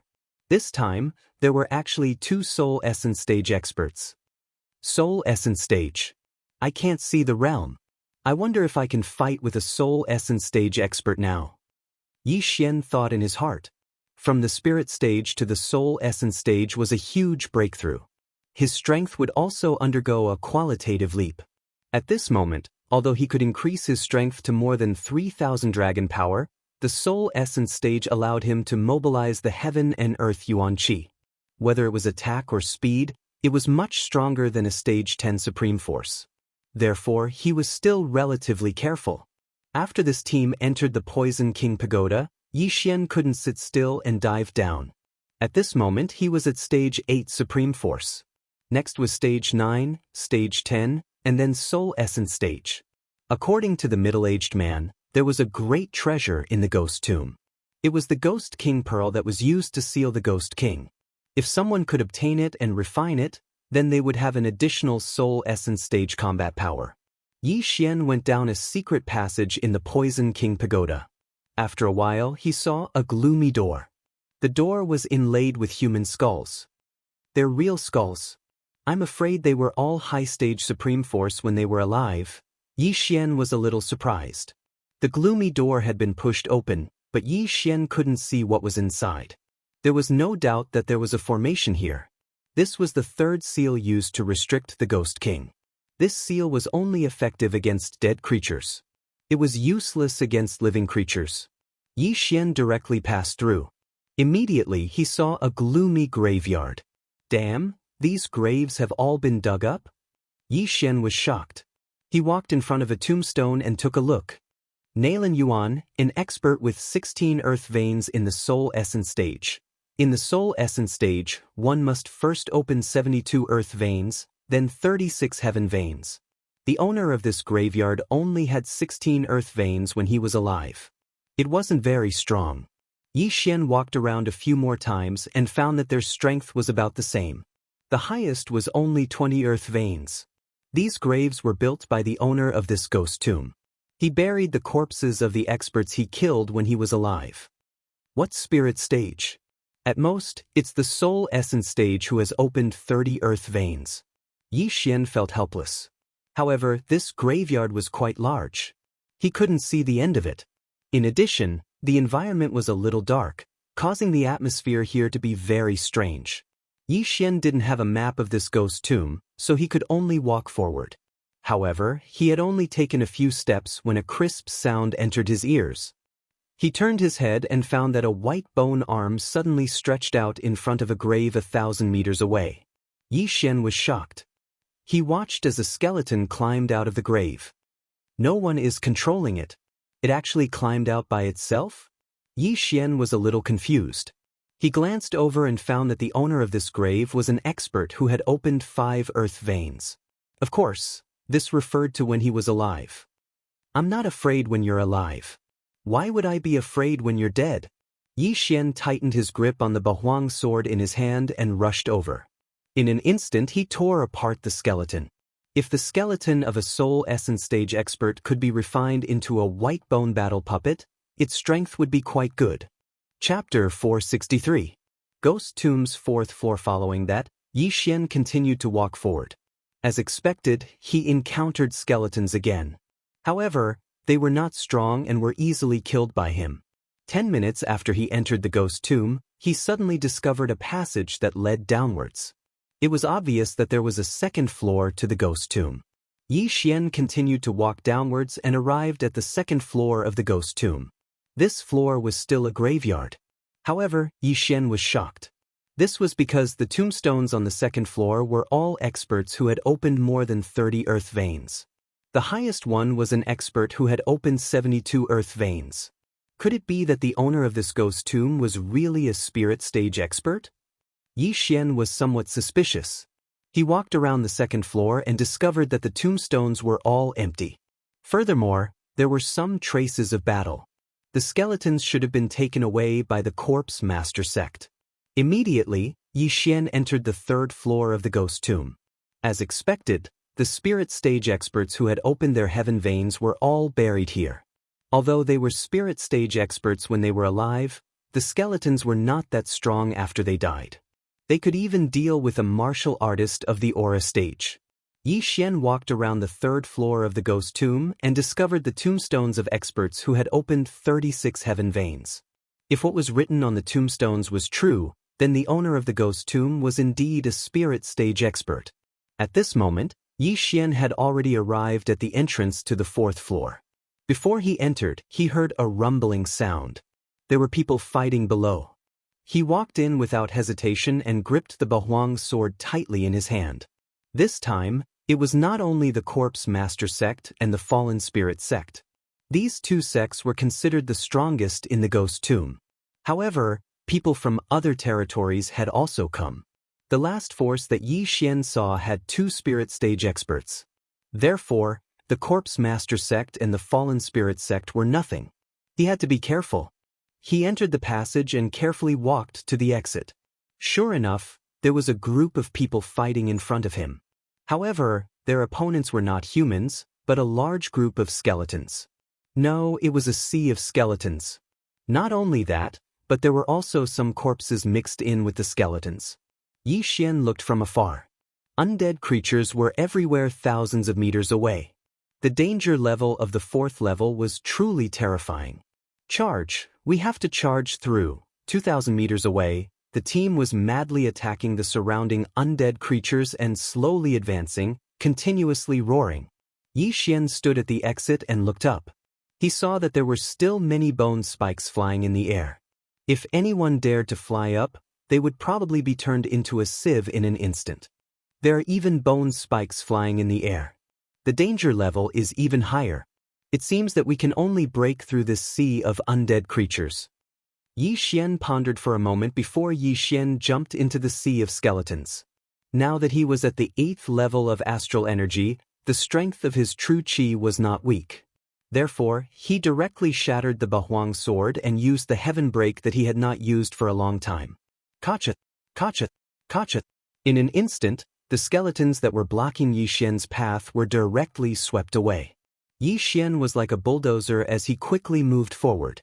This time, there were actually 2 Soul Essence Stage experts. Soul Essence Stage. I can't see the realm. I wonder if I can fight with a Soul Essence Stage expert now. Yixian thought in his heart. From the Spirit Stage to the Soul Essence Stage was a huge breakthrough. His strength would also undergo a qualitative leap. At this moment, although he could increase his strength to more than 3,000 dragon power, the Soul Essence Stage allowed him to mobilize the Heaven and Earth Yuan Qi. Whether it was attack or speed, it was much stronger than a Stage 10 Supreme Force. Therefore, he was still relatively careful. After this team entered the Poison King Pagoda, Yixian couldn't sit still and dived down. At this moment, he was at Stage 8 Supreme Force. Next was Stage 9, Stage 10, and then Soul Essence Stage. According to the middle-aged man, there was a great treasure in the Ghost Tomb. It was the Ghost King Pearl that was used to seal the Ghost King. If someone could obtain it and refine it, then they would have an additional Soul Essence Stage combat power. Yixian went down a secret passage in the Poison King Pagoda. After a while, he saw a gloomy door. The door was inlaid with human skulls. They're real skulls. I'm afraid they were all high-stage Supreme Force when they were alive. Yixian was a little surprised. The gloomy door had been pushed open, but Yixian couldn't see what was inside. There was no doubt that there was a formation here. This was the 3rd seal used to restrict the Ghost King. This seal was only effective against dead creatures. It was useless against living creatures. Yixian directly passed through. Immediately, he saw a gloomy graveyard. Damn, these graves have all been dug up? Yixian was shocked. He walked in front of a tombstone and took a look. Nailin Yuan, an expert with 16 earth veins in the Soul Essence Stage. In the Soul Essence Stage, one must first open 72 earth veins, then 36 heaven veins. The owner of this graveyard only had 16 earth veins when he was alive. It wasn't very strong. Yixian walked around a few more times and found that their strength was about the same. The highest was only 20 earth veins. These graves were built by the owner of this ghost tomb. He buried the corpses of the experts he killed when he was alive. What spirit stage? At most, it's the Soul Essence Stage who has opened 30 earth veins. Yixian felt helpless. However, this graveyard was quite large. He couldn't see the end of it. In addition, the environment was a little dark, causing the atmosphere here to be very strange. Yixian didn't have a map of this ghost tomb, so he could only walk forward. However, he had only taken a few steps when a crisp sound entered his ears. He turned his head and found that a white bone arm suddenly stretched out in front of a grave 1,000 meters away. Yi Xian was shocked. He watched as a skeleton climbed out of the grave. No one is controlling it. It actually climbed out by itself? Yi Xian was a little confused. He glanced over and found that the owner of this grave was an expert who had opened 5 earth veins. Of course, this referred to when he was alive. I'm not afraid when you're alive. Why would I be afraid when you're dead? Yi Xian tightened his grip on the Bahuang sword in his hand and rushed over. In an instant he tore apart the skeleton. If the skeleton of a soul essence stage expert could be refined into a white bone battle puppet, its strength would be quite good. Chapter 463. Ghost Tomb's 4th floor. Following that, Yi Xian continued to walk forward. As expected, he encountered skeletons again. However, they were not strong and were easily killed by him. 10 minutes after he entered the ghost tomb, he suddenly discovered a passage that led downwards. It was obvious that there was a 2nd floor to the ghost tomb. Yi Xian continued to walk downwards and arrived at the 2nd floor of the ghost tomb. This floor was still a graveyard. However, Yi Xian was shocked. This was because the tombstones on the 2nd floor were all experts who had opened more than 30 earth veins. The highest one was an expert who had opened 72 earth veins. Could it be that the owner of this ghost tomb was really a spirit stage expert? Yi Xian was somewhat suspicious. He walked around the 2nd floor and discovered that the tombstones were all empty. Furthermore, there were some traces of battle. The skeletons should have been taken away by the corpse master sect. Immediately, Yi Xian entered the 3rd floor of the ghost tomb. As expected, the spirit stage experts who had opened their heaven veins were all buried here. Although they were spirit stage experts when they were alive, the skeletons were not that strong after they died. They could even deal with a martial artist of the aura stage. Yi Xian walked around the 3rd floor of the ghost tomb and discovered the tombstones of experts who had opened 36 heaven veins. If what was written on the tombstones was true, then the owner of the ghost tomb was indeed a spirit stage expert. At this moment, Yi Xian had already arrived at the entrance to the 4th floor. Before he entered, he heard a rumbling sound. There were people fighting below. He walked in without hesitation and gripped the Bahuang sword tightly in his hand. This time, it was not only the Corpse Master sect and the Fallen Spirit sect. These 2 sects were considered the strongest in the ghost tomb. However, people from other territories had also come. The last force that Yi Xian saw had 2 spirit stage experts. Therefore, the Corpse Master sect and the Fallen Spirit sect were nothing. He had to be careful. He entered the passage and carefully walked to the exit. Sure enough, there was a group of people fighting in front of him. However, their opponents were not humans, but a large group of skeletons. No, it was a sea of skeletons. Not only that, but there were also some corpses mixed in with the skeletons. Yi Xian looked from afar. Undead creatures were everywhere thousands of meters away. The danger level of the 4th level was truly terrifying. Charge, we have to charge through. 2,000 meters away, the team was madly attacking the surrounding undead creatures and slowly advancing, continuously roaring. Yi Xian stood at the exit and looked up. He saw that there were still many bone spikes flying in the air. If anyone dared to fly up, they would probably be turned into a sieve in an instant. There are even bone spikes flying in the air. The danger level is even higher. It seems that we can only break through this sea of undead creatures. Yi Xian pondered for a moment before Yi Xian jumped into the sea of skeletons. Now that he was at the 8th level of astral energy, the strength of his true qi was not weak. Therefore, he directly shattered the Bahuang sword and used the heaven break that he had not used for a long time. Kachat, kachat, kachat. In an instant, the skeletons that were blocking Yi Xian's path were directly swept away. Yi Xian was like a bulldozer as he quickly moved forward.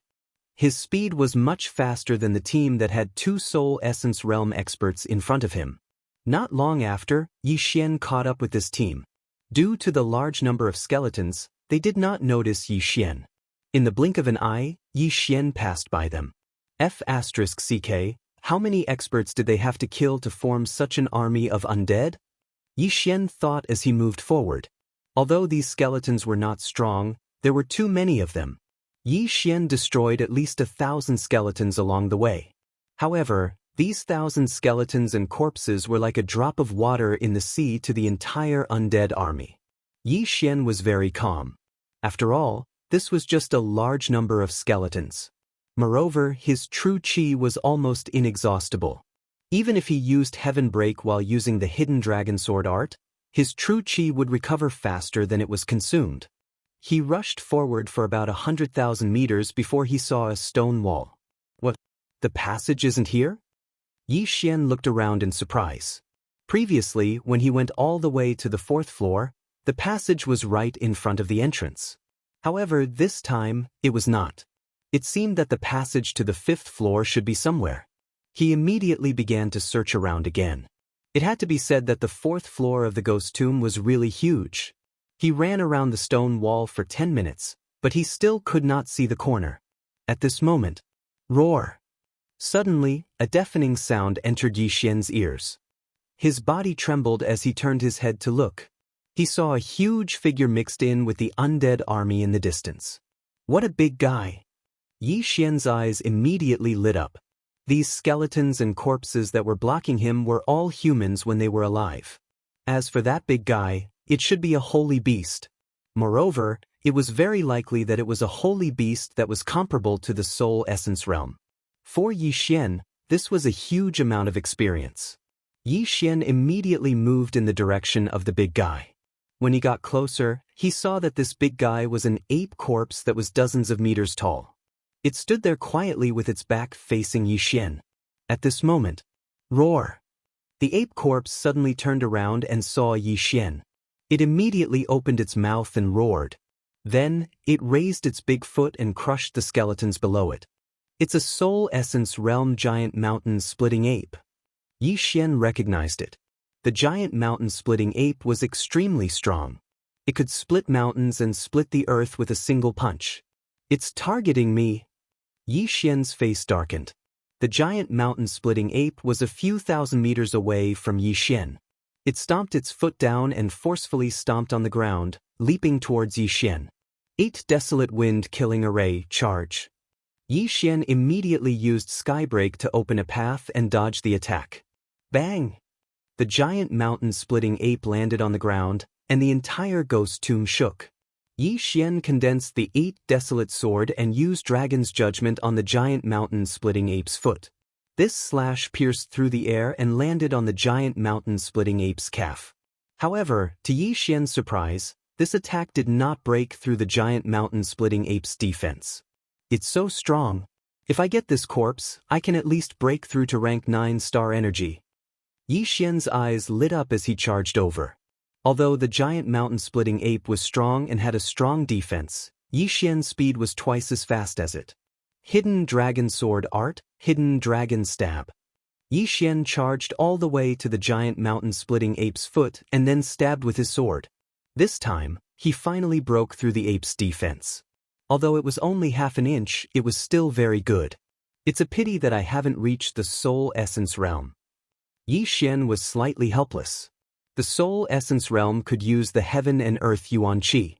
His speed was much faster than the team that had 2 Soul Essence Realm experts in front of him. Not long after, Yi Xian caught up with this team. Due to the large number of skeletons, they did not notice Yi Xian. In the blink of an eye, Yi Xian passed by them. F***CK, how many experts did they have to kill to form such an army of undead? Yi Xian thought as he moved forward. Although these skeletons were not strong, there were too many of them. Yi Xian destroyed at least 1,000 skeletons along the way. However, these 1,000 skeletons and corpses were like a drop of water in the sea to the entire undead army. Yi Xian was very calm. After all, this was just a large number of skeletons. Moreover, his true qi was almost inexhaustible. Even if he used Heaven Break while using the Hidden Dragon Sword art, his true qi would recover faster than it was consumed. He rushed forward for about 100,000 meters before he saw a stone wall. What? The passage isn't here? Yi Xian looked around in surprise. Previously, when he went all the way to the 4th floor, the passage was right in front of the entrance. However, this time, it was not. It seemed that the passage to the 5th floor should be somewhere. He immediately began to search around again. It had to be said that the 4th floor of the ghost tomb was really huge. He ran around the stone wall for 10 minutes, but he still could not see the corner. At this moment, roar! Suddenly, a deafening sound entered Yi Xian's ears. His body trembled as he turned his head to look. He saw a huge figure mixed in with the undead army in the distance. What a big guy! Yi Xian's eyes immediately lit up. These skeletons and corpses that were blocking him were all humans when they were alive. As for that big guy, it should be a holy beast. Moreover, it was very likely that it was a holy beast that was comparable to the soul essence realm. For Yi Xian, this was a huge amount of experience. Yi Xian immediately moved in the direction of the big guy. When he got closer, he saw that this big guy was an ape corpse that was dozens of meters tall. It stood there quietly with its back facing Yi Xian. At this moment, roar! The ape corpse suddenly turned around and saw Yi Xian. It immediately opened its mouth and roared. Then, it raised its big foot and crushed the skeletons below it. It's a soul essence realm giant mountain splitting ape. Yi Xian recognized it. The giant mountain splitting ape was extremely strong. It could split mountains and split the earth with a single punch. It's targeting me. Yi Xian's face darkened. The giant mountain-splitting ape was a few thousand meters away from Yi Xian. It stomped its foot down and forcefully stomped on the ground, leaping towards Yi Xian. 8 Desolate Wind Killing Array Charge. Yi Xian immediately used Skybreak to open a path and dodge the attack. Bang! The giant mountain-splitting ape landed on the ground, and the entire ghost tomb shook. Yi Xian condensed the 8 Desolate Sword and used Dragon's Judgment on the giant mountain-splitting ape's foot. This slash pierced through the air and landed on the giant mountain-splitting ape's calf. However, to Yi Xian's surprise, this attack did not break through the giant mountain-splitting ape's defense. It's so strong. If I get this corpse, I can at least break through to rank 9-star energy. Yi Xian's eyes lit up as he charged over. Although the giant mountain-splitting ape was strong and had a strong defense, Yi Xian's speed was twice as fast as it. Hidden Dragon Sword Art, Hidden Dragon Stab. Yi Xian charged all the way to the giant mountain-splitting ape's foot and then stabbed with his sword. This time, he finally broke through the ape's defense. Although it was only half an inch, it was still very good. It's a pity that I haven't reached the Soul Essence Realm. Yi Xian was slightly helpless. The Soul Essence Realm could use the Heaven and Earth Yuan Qi.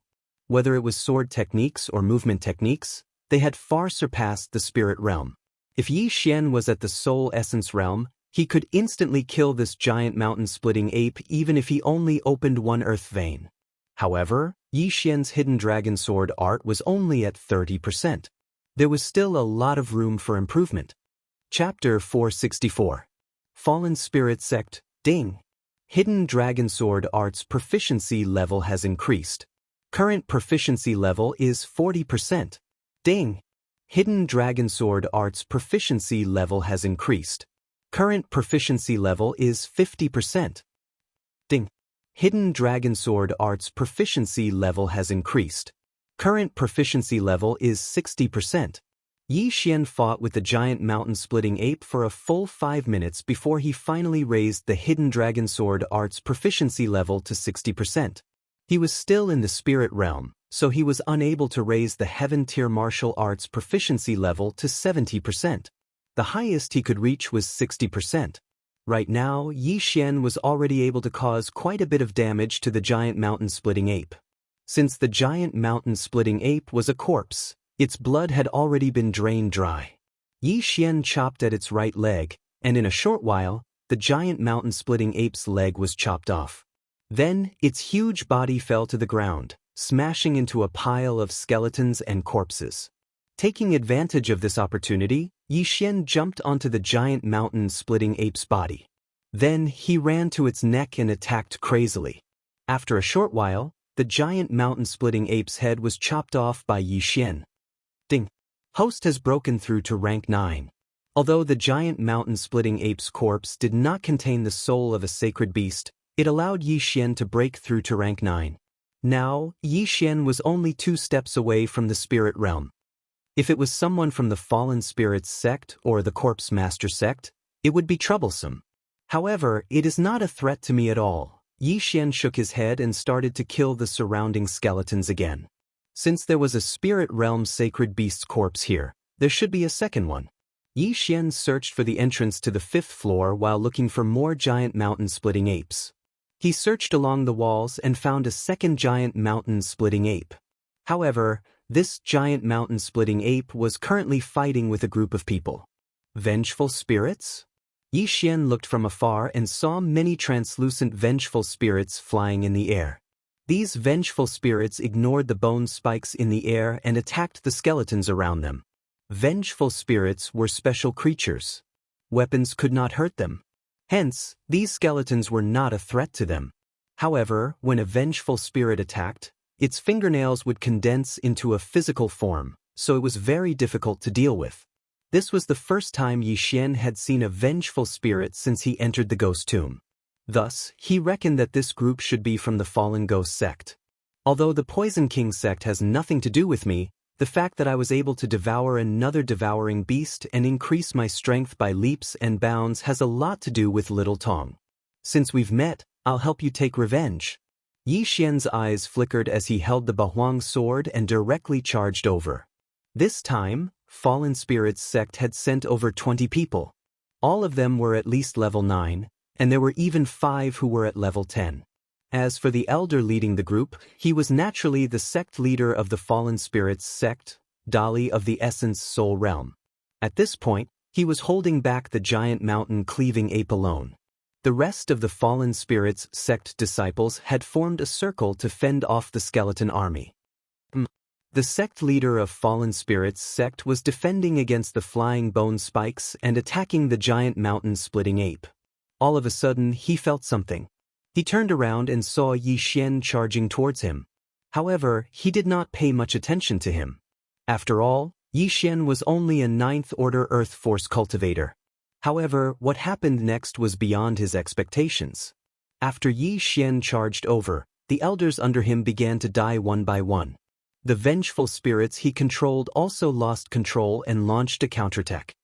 Whether it was sword techniques or movement techniques, they had far surpassed the Spirit Realm. If Yi Xian was at the Soul Essence Realm, he could instantly kill this giant mountain-splitting ape even if he only opened one earth vein. However, Yi Xian's Hidden Dragon Sword art was only at 30%. There was still a lot of room for improvement. Chapter 464. Fallen Spirit Sect, Ding. Hidden Dragon Sword Art's proficiency level has increased. Current proficiency level is 40%. Ding! Hidden Dragon Sword Art's proficiency level has increased. Current proficiency level is 50%. Ding! Hidden Dragon Sword Art's proficiency level has increased. Current proficiency level is 60%. Yi Xian fought with the giant mountain-splitting ape for a full 5 minutes before he finally raised the Hidden Dragon Sword Art's proficiency level to 60%. He was still in the Spirit Realm, so he was unable to raise the Heaven Tier Martial Arts proficiency level to 70%. The highest he could reach was 60%. Right now, Yi Xian was already able to cause quite a bit of damage to the giant mountain-splitting ape. Since the giant mountain-splitting ape was a corpse, Its blood had already been drained dry. Yi Xian chopped at its right leg, and in a short while, the giant mountain-splitting ape's leg was chopped off. Then, its huge body fell to the ground, smashing into a pile of skeletons and corpses. Taking advantage of this opportunity, Yi Xian jumped onto the giant mountain-splitting ape's body. Then, he ran to its neck and attacked crazily. After a short while, the giant mountain-splitting ape's head was chopped off by Yi Xian. Ding! Host has broken through to rank 9. Although the giant mountain-splitting ape's corpse did not contain the soul of a sacred beast, it allowed Yi Xian to break through to rank 9. Now, Yi Xian was only 2 steps away from the spirit realm. If it was someone from the Fallen Spirits sect or the Corpse Master sect, it would be troublesome. However, it is not a threat to me at all. Yi Xian shook his head and started to kill the surrounding skeletons again. Since there was a spirit realm sacred beast's corpse here, there should be a second one. Yi Xian searched for the entrance to the 5th floor while looking for more giant mountain-splitting apes. He searched along the walls and found a second giant mountain-splitting ape. However, this giant mountain-splitting ape was currently fighting with a group of people. Vengeful spirits? Yi Xian looked from afar and saw many translucent vengeful spirits flying in the air. These vengeful spirits ignored the bone spikes in the air and attacked the skeletons around them. Vengeful spirits were special creatures. Weapons could not hurt them. Hence, these skeletons were not a threat to them. However, when a vengeful spirit attacked, its fingernails would condense into a physical form, so it was very difficult to deal with. This was the first time Yi Xian had seen a vengeful spirit since he entered the ghost tomb. Thus, he reckoned that this group should be from the Fallen Ghost sect. Although the Poison King sect has nothing to do with me, the fact that I was able to devour another devouring beast and increase my strength by leaps and bounds has a lot to do with Little Tong. Since we've met, I'll help you take revenge. Yi Xian's eyes flickered as he held the Bahuang sword and directly charged over. This time, Fallen Spirits sect had sent over 20 people. All of them were at least level 9, and there were even 5 who were at level 10. As for the elder leading the group, he was naturally the sect leader of the Fallen Spirits sect, Dali of the Essence Soul Realm. At this point, he was holding back the giant mountain-cleaving ape alone. The rest of the Fallen Spirits sect disciples had formed a circle to fend off the skeleton army. The sect leader of Fallen Spirits sect was defending against the flying bone spikes and attacking the giant mountain-splitting ape. All of a sudden, he felt something. He turned around and saw Yi Xian charging towards him. However, he did not pay much attention to him. After all, Yi Xian was only a 9th order Earth Force cultivator. However, what happened next was beyond his expectations. After Yi Xian charged over, the elders under him began to die one by one. The vengeful spirits he controlled also lost control and launched a counterattack.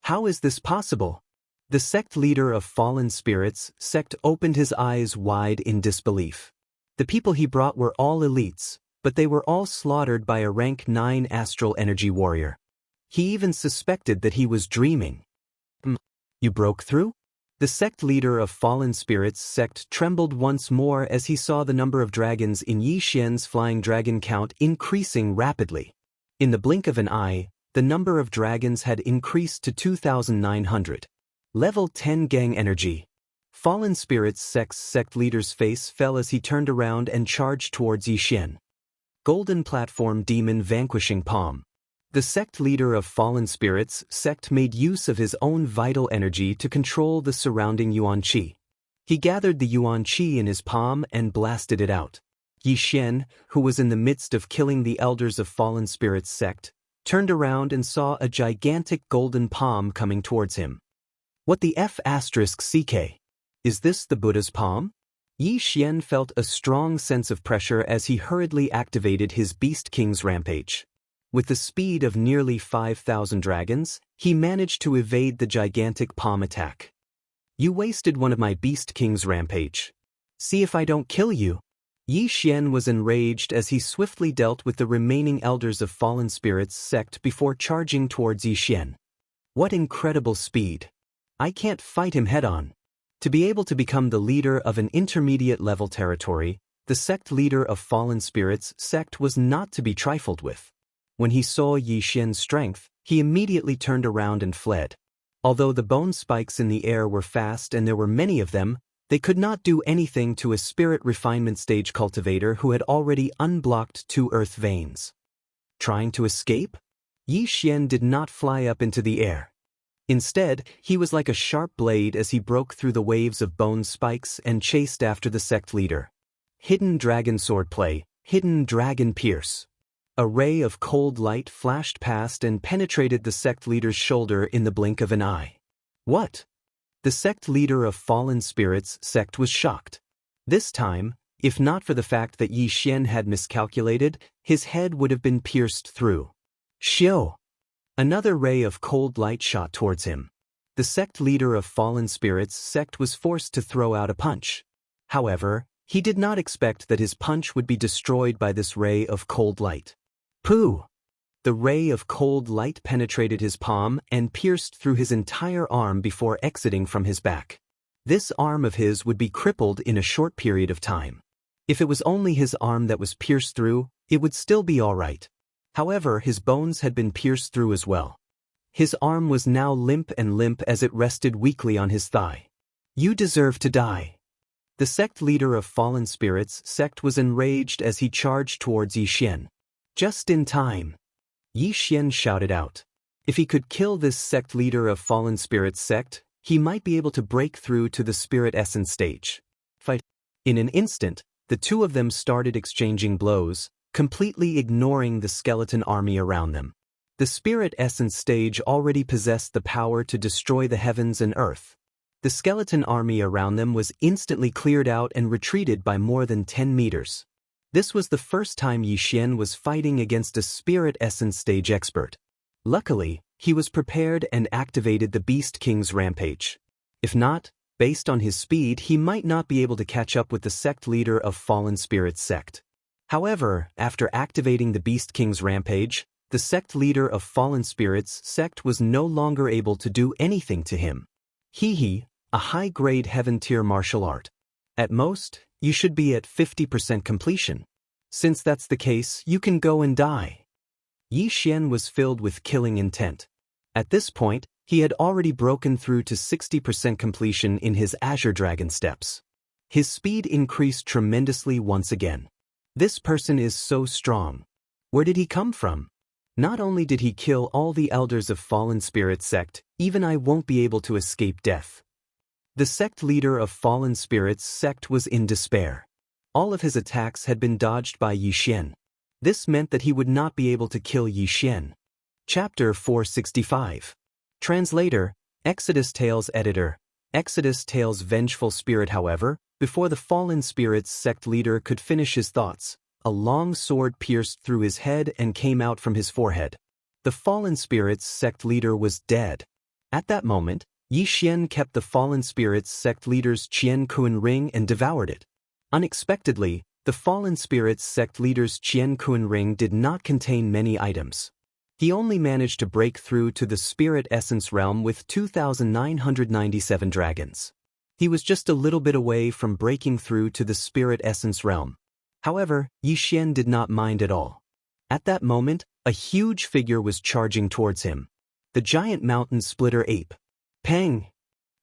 How is this possible? The sect leader of Fallen Spirits sect opened his eyes wide in disbelief. The people he brought were all elites, but they were all slaughtered by a rank 9 astral energy warrior. He even suspected that he was dreaming. You broke through? The sect leader of Fallen Spirits sect trembled once more as he saw the number of dragons in Yi Xian's flying dragon count increasing rapidly. In the blink of an eye, the number of dragons had increased to 2,900. Level 10 gang energy. Fallen Spirits sect leader's face fell as he turned around and charged towards Yi Xian. Golden Platform Demon Vanquishing Palm. The sect leader of Fallen Spirits sect made use of his own vital energy to control the surrounding Yuan Qi. He gathered the Yuan Qi in his palm and blasted it out. Yi Xian, who was in the midst of killing the elders of Fallen Spirits sect, turned around and saw a gigantic golden palm coming towards him. What the F***CK? Is this the Buddha's palm? Yi Xian felt a strong sense of pressure as he hurriedly activated his Beast King's rampage. With the speed of nearly 5,000 dragons, he managed to evade the gigantic palm attack. You wasted one of my Beast King's rampage. See if I don't kill you. Yi Xian was enraged as he swiftly dealt with the remaining elders of Fallen Spirits sect before charging towards Yi Xian. What incredible speed! I can't fight him head-on. To be able to become the leader of an intermediate-level territory, the sect leader of Fallen Spirits sect was not to be trifled with. When he saw Yi Xian's strength, he immediately turned around and fled. Although the bone spikes in the air were fast and there were many of them, they could not do anything to a spirit refinement stage cultivator who had already unblocked 2 earth veins. Trying to escape? Yi Xian did not fly up into the air. Instead, he was like a sharp blade as he broke through the waves of bone spikes and chased after the sect leader. Hidden Dragon Swordplay, Hidden Dragon Pierce. A ray of cold light flashed past and penetrated the sect leader's shoulder in the blink of an eye. What? The sect leader of Fallen Spirits sect was shocked. This time, if not for the fact that Yi Xian had miscalculated, his head would have been pierced through. Xiao! Another ray of cold light shot towards him. The sect leader of Fallen Spirits sect was forced to throw out a punch. However, he did not expect that his punch would be destroyed by this ray of cold light. Pooh! The ray of cold light penetrated his palm and pierced through his entire arm before exiting from his back. This arm of his would be crippled in a short period of time. If it was only his arm that was pierced through, it would still be all right. However, his bones had been pierced through as well. His arm was now limp as it rested weakly on his thigh. You deserve to die. The sect leader of Fallen Spirits sect was enraged as he charged towards Yi Xian. Just in time. Yi Xian shouted out. If he could kill this sect leader of Fallen Spirits sect, he might be able to break through to the Spirit Essence stage. Fight. In an instant, the two of them started exchanging blows, completely ignoring the skeleton army around them. The Spirit Essence stage already possessed the power to destroy the heavens and earth. The skeleton army around them was instantly cleared out and retreated by more than 10 meters. This was the first time Yi Xian was fighting against a Spirit Essence stage expert. Luckily, he was prepared and activated the Beast King's Rampage. If not, based on his speed, he might not be able to catch up with the sect leader of Fallen Spirits sect. However, after activating the Beast King's Rampage, the sect leader of Fallen Spirits sect was no longer able to do anything to him. Hee, a high-grade heaven-tier martial art. At most, you should be at 50% completion. Since that's the case, you can go and die. Yi Xian was filled with killing intent. At this point, he had already broken through to 60% completion in his Azure Dragon steps. His speed increased tremendously once again. This person is so strong. Where did he come from? Not only did he kill all the elders of Fallen Spirit sect, even I won't be able to escape death. The sect leader of Fallen Spirits sect was in despair. All of his attacks had been dodged by Yi Xian. This meant that he would not be able to kill Yi Xian. Chapter 465. Translator, Exodus Tales Editor. Exodus Tales Vengeful Spirit. However, before the Fallen Spirits sect leader could finish his thoughts, a long sword pierced through his head and came out from his forehead. The Fallen Spirits sect leader was dead. At that moment, Yi Xian kept the Fallen Spirits sect leader's Qian Kun ring and devoured it. Unexpectedly, the Fallen Spirits sect leader's Qian Kun ring did not contain many items. He only managed to break through to the Spirit Essence realm with 2,997 dragons. He was just a little bit away from breaking through to the Spirit Essence realm. However, Yi Xian did not mind at all. At that moment, a huge figure was charging towards him. The giant mountain splitter ape. Peng!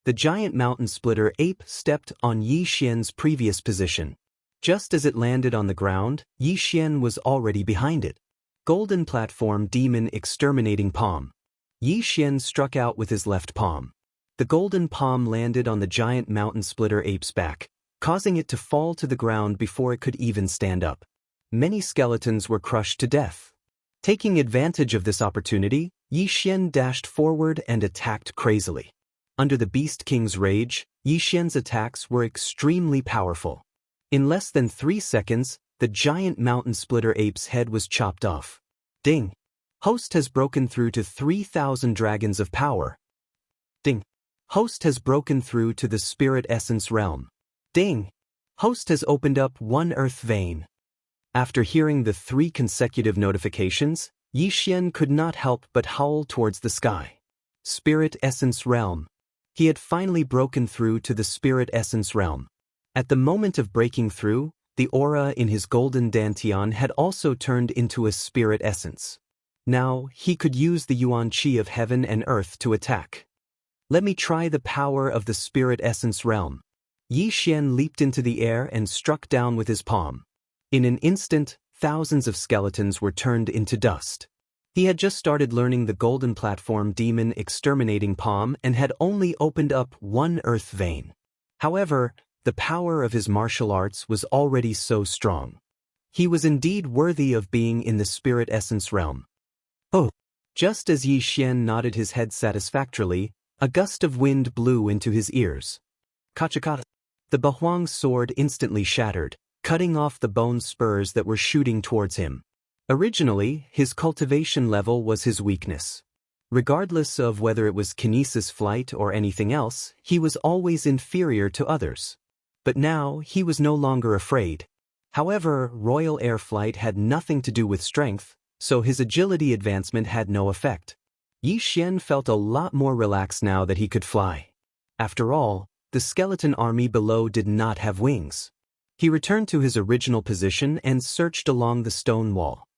The giant mountain splitter ape stepped on Yi Xian's previous position. Just as it landed on the ground, Yi Xian was already behind it. Golden Platform Demon Exterminating Palm. Yi Xian struck out with his left palm. The golden palm landed on the giant mountain splitter ape's back, causing it to fall to the ground before it could even stand up. Many skeletons were crushed to death. Taking advantage of this opportunity, Yi Xian dashed forward and attacked crazily. Under the Beast King's rage, Yi Xian's attacks were extremely powerful. In less than 3 seconds, the giant mountain splitter ape's head was chopped off. Ding! Host has broken through to 3,000 dragons of power. Ding! Host has broken through to the Spirit Essence realm. Ding! Host has opened up 1 earth vein. After hearing the 3 consecutive notifications, Yi Xian could not help but howl towards the sky. Spirit Essence realm. He had finally broken through to the Spirit Essence realm. At the moment of breaking through, the aura in his golden dantian had also turned into a Spirit Essence. Now, he could use the yuan qi of heaven and earth to attack. Let me try the power of the spirit essence realm. Yi Xian leaped into the air and struck down with his palm. In an instant, thousands of skeletons were turned into dust. He had just started learning the golden platform demon exterminating palm and had only opened up one earth vein. However, the power of his martial arts was already so strong. He was indeed worthy of being in the spirit essence realm. Oh! Just as Yi Xian nodded his head satisfactorily, a gust of wind blew into his ears. Kachakata! The Bahuang sword instantly shattered, cutting off the bone spurs that were shooting towards him. Originally, his cultivation level was his weakness. Regardless of whether it was kinesis flight or anything else, he was always inferior to others. But now, he was no longer afraid. However, royal air flight had nothing to do with strength, so his agility advancement had no effect. Yi Xian felt a lot more relaxed now that he could fly. After all, the skeleton army below did not have wings. He returned to his original position and searched along the stone wall.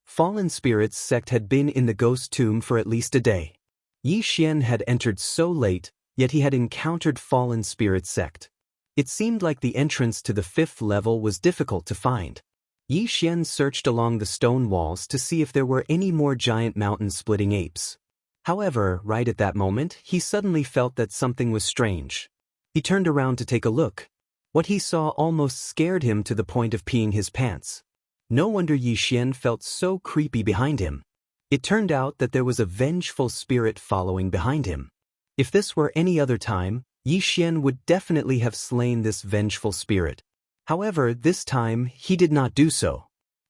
Fallen Spirits sect had been in the ghost tomb for at least a day. Yi Xian had entered so late, yet he had encountered Fallen Spirits sect. It seemed like the entrance to the 5th level was difficult to find. Yi Xian searched along the stone walls to see if there were any more giant mountain-splitting apes. However, right at that moment, he suddenly felt that something was strange. He turned around to take a look. What he saw almost scared him to the point of peeing his pants. No wonder Yi Xian felt so creepy behind him. It turned out that there was a vengeful spirit following behind him. If this were any other time, Yi Xian would definitely have slain this vengeful spirit. However, this time, he did not do so.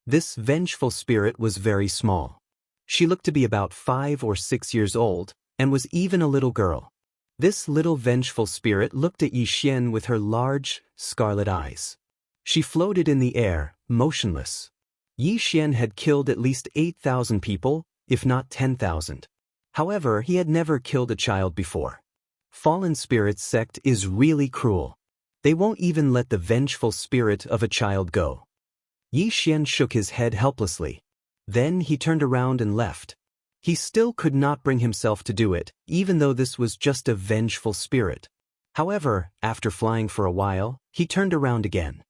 This vengeful spirit was very small. She looked to be about 5 or 6 years old, and was even a little girl. This little vengeful spirit looked at Yi Xian with her large, scarlet eyes. She floated in the air, motionless. Yi Xian had killed at least 8,000 people, if not 10,000. However, he had never killed a child before. Fallen Spirits sect is really cruel. They won't even let the vengeful spirit of a child go. Yi Xian shook his head helplessly. Then he turned around and left. He still could not bring himself to do it, even though this was just a vengeful spirit. However, after flying for a while, he turned around again.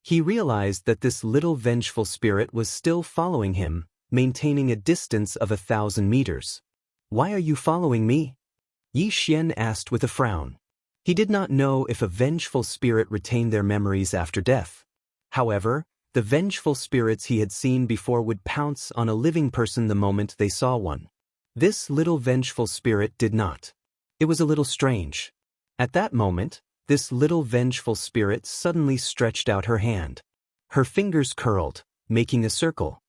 He realized that this little vengeful spirit was still following him, maintaining a distance of 1,000 meters. "Why are you following me?" Yi Xian asked with a frown. He did not know if a vengeful spirit retained their memories after death. However, the vengeful spirits he had seen before would pounce on a living person the moment they saw one. This little vengeful spirit did not. It was a little strange. At that moment, this little vengeful spirit suddenly stretched out her hand. Her fingers curled, making a circle.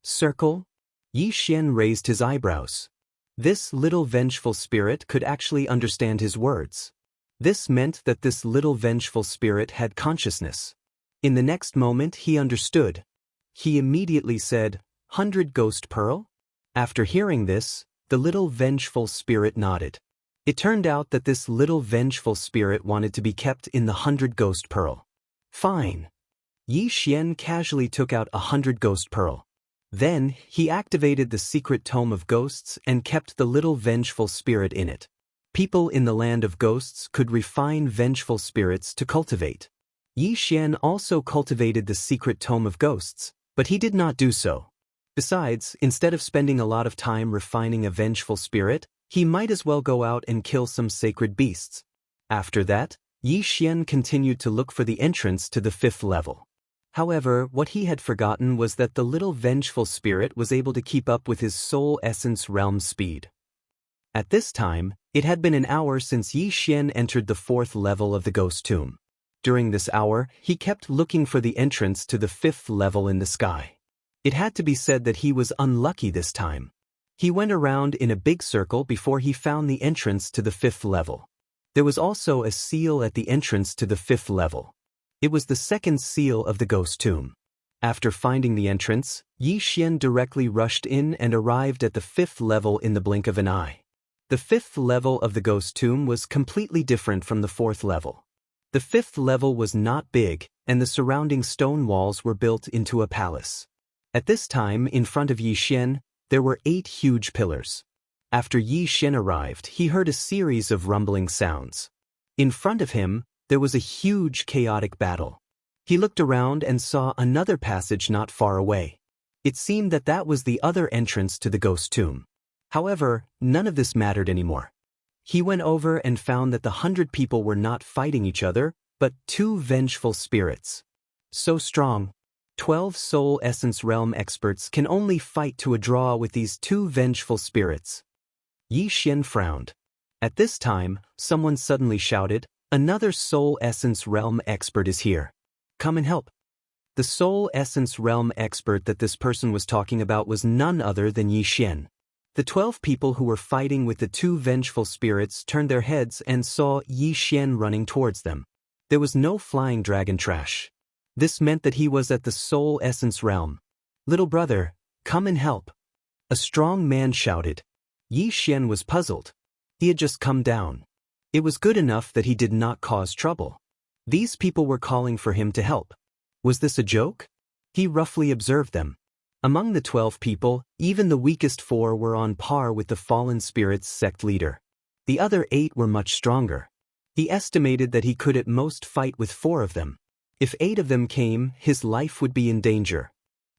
Circle? Yi Xian raised his eyebrows. This little vengeful spirit could actually understand his words. This meant that this little vengeful spirit had consciousness. In the next moment he understood. He immediately said, "100 ghost pearl?" After hearing this, the little vengeful spirit nodded. It turned out that this little vengeful spirit wanted to be kept in the 100 ghost pearl. Fine. Yi Xian casually took out 100 ghost pearl. Then, he activated the secret tome of ghosts and kept the little vengeful spirit in it. People in the land of ghosts could refine vengeful spirits to cultivate. Yi Xian also cultivated the secret tome of ghosts, but he did not do so. Besides, instead of spending a lot of time refining a vengeful spirit, he might as well go out and kill some sacred beasts. After that, Yi Xian continued to look for the entrance to the 5th level. However, what he had forgotten was that the little vengeful spirit was able to keep up with his soul essence realm speed. At this time, it had been an hour since Yi Xian entered the 4th level of the ghost tomb. During this hour, he kept looking for the entrance to the 5th level in the sky. It had to be said that he was unlucky this time. He went around in a big circle before he found the entrance to the 5th level. There was also a seal at the entrance to the 5th level. It was the second seal of the ghost tomb. After finding the entrance, Yi Xian directly rushed in and arrived at the 5th level in the blink of an eye. The 5th level of the ghost tomb was completely different from the 4th level. The 5th level was not big, and the surrounding stone walls were built into a palace. At this time, in front of Yi Xian, there were 8 huge pillars. After Yi Xian arrived, he heard a series of rumbling sounds. In front of him, there was a huge chaotic battle. He looked around and saw another passage not far away. It seemed that that was the other entrance to the ghost tomb. However, none of this mattered anymore. He went over and found that the 100 people were not fighting each other, but 2 vengeful spirits. So strong. 12 Soul Essence Realm experts can only fight to a draw with these 2 vengeful spirits. Yi Xian frowned. At this time, someone suddenly shouted, "Another Soul Essence Realm expert is here. Come and help." The Soul Essence Realm expert that this person was talking about was none other than Yi Xian. The 12 people who were fighting with the 2 vengeful spirits turned their heads and saw Yi Xian running towards them. There was no flying dragon trash. This meant that he was at the Soul Essence Realm. "Little brother, come and help." A strong man shouted. Yi Xian was puzzled. He had just come down. It was good enough that he did not cause trouble. These people were calling for him to help. Was this a joke? He roughly observed them. Among the 12 people, even the weakest 4 were on par with the fallen spirit's sect leader. The other 8 were much stronger. He estimated that he could at most fight with 4 of them. If 8 of them came, his life would be in danger.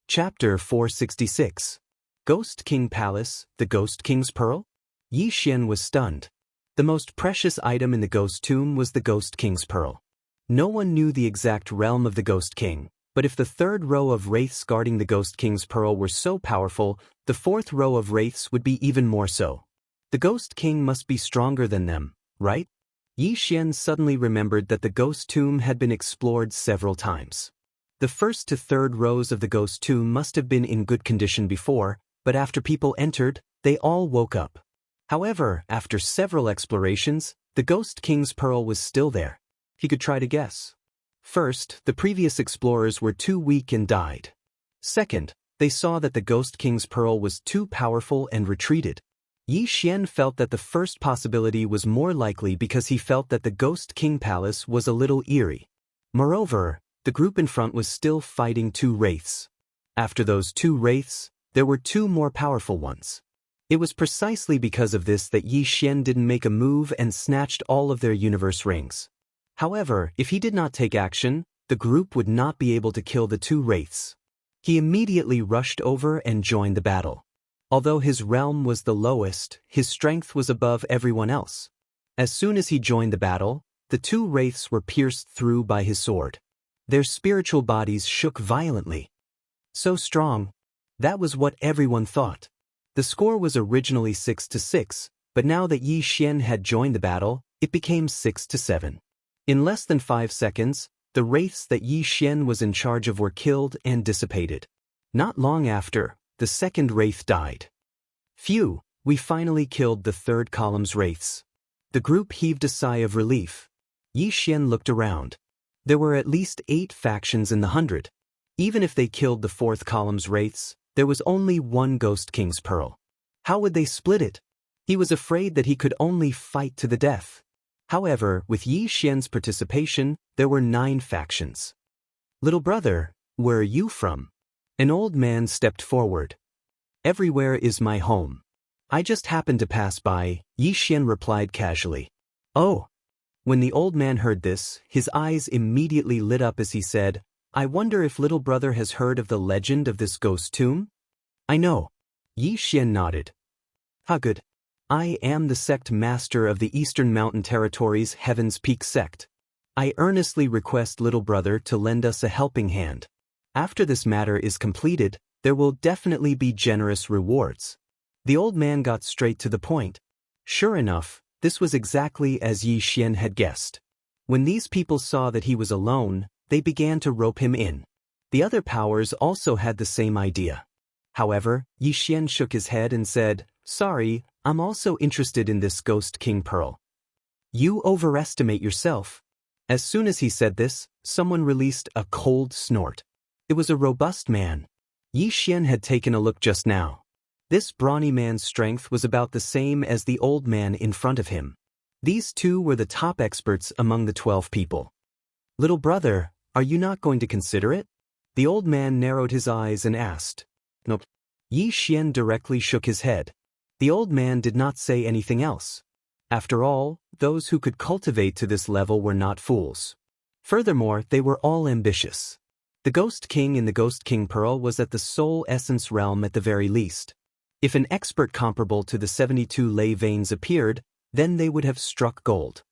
Chapter 466. Ghost King Palace, the Ghost King's Pearl? Yi Xian was stunned. The most precious item in the ghost tomb was the Ghost King's Pearl. No one knew the exact realm of the Ghost King, but if the 3rd row of wraiths guarding the Ghost King's Pearl were so powerful, the 4th row of wraiths would be even more so. The Ghost King must be stronger than them, right? Yi Xian suddenly remembered that the ghost tomb had been explored several times. The 1st to 3rd rows of the ghost tomb must have been in good condition before, but after people entered, they all woke up. However, after several explorations, the Ghost King's Pearl was still there. He could try to guess. First, the previous explorers were too weak and died. Second, they saw that the Ghost King's Pearl was too powerful and retreated. Yi Xian felt that the first possibility was more likely because he felt that the Ghost King Palace was a little eerie. Moreover, the group in front was still fighting 2 wraiths. After those 2 wraiths, there were 2 more powerful ones. It was precisely because of this that Yi Xian didn't make a move and snatched all of their universe rings. However, if he did not take action, the group would not be able to kill the 2 wraiths. He immediately rushed over and joined the battle. Although his realm was the lowest, his strength was above everyone else. As soon as he joined the battle, the 2 wraiths were pierced through by his sword. Their spiritual bodies shook violently. So strong. That was what everyone thought. The score was originally 6-6, but now that Yi Xian had joined the battle, it became 6-7. In less than 5 seconds, the wraiths that Yi Xian was in charge of were killed and dissipated. Not long after, the 2nd wraith died. Phew, we finally killed the 3rd column's wraiths. The group heaved a sigh of relief. Yi Xian looked around. There were at least 8 factions in the 100. Even if they killed the 4th column's wraiths, there was only 1 Ghost King's Pearl. How would they split it? He was afraid that he could only fight to the death. However, with Yi Xian's participation, there were 9 factions. "Little brother, where are you from?" An old man stepped forward. "Everywhere is my home. I just happened to pass by," Yi Xian replied casually. "Oh." When the old man heard this, his eyes immediately lit up as he said, "I wonder if little brother has heard of the legend of this ghost tomb?" "I know." Yi Xian nodded. "How good. I am the sect master of the Eastern Mountain Territory's Heaven's Peak sect. I earnestly request little brother to lend us a helping hand. After this matter is completed, there will definitely be generous rewards." The old man got straight to the point. Sure enough, this was exactly as Yi Xian had guessed. When these people saw that he was alone, they began to rope him in. The other powers also had the same idea. However, Yi Xian shook his head and said, "Sorry, I'm also interested in this Ghost King Pearl." "You overestimate yourself." As soon as he said this, someone released a cold snort. It was a robust man. Yi Xian had taken a look just now. This brawny man's strength was about the same as the old man in front of him. These 2 were the top experts among the 12 people. "Little brother, are you not going to consider it?" The old man narrowed his eyes and asked. "Nope." Yi Xian directly shook his head. The old man did not say anything else. After all, those who could cultivate to this level were not fools. Furthermore, they were all ambitious. The Ghost King in the Ghost King Pearl was at the soul essence realm at the very least. If an expert comparable to the 72 ley veins appeared, then they would have struck gold.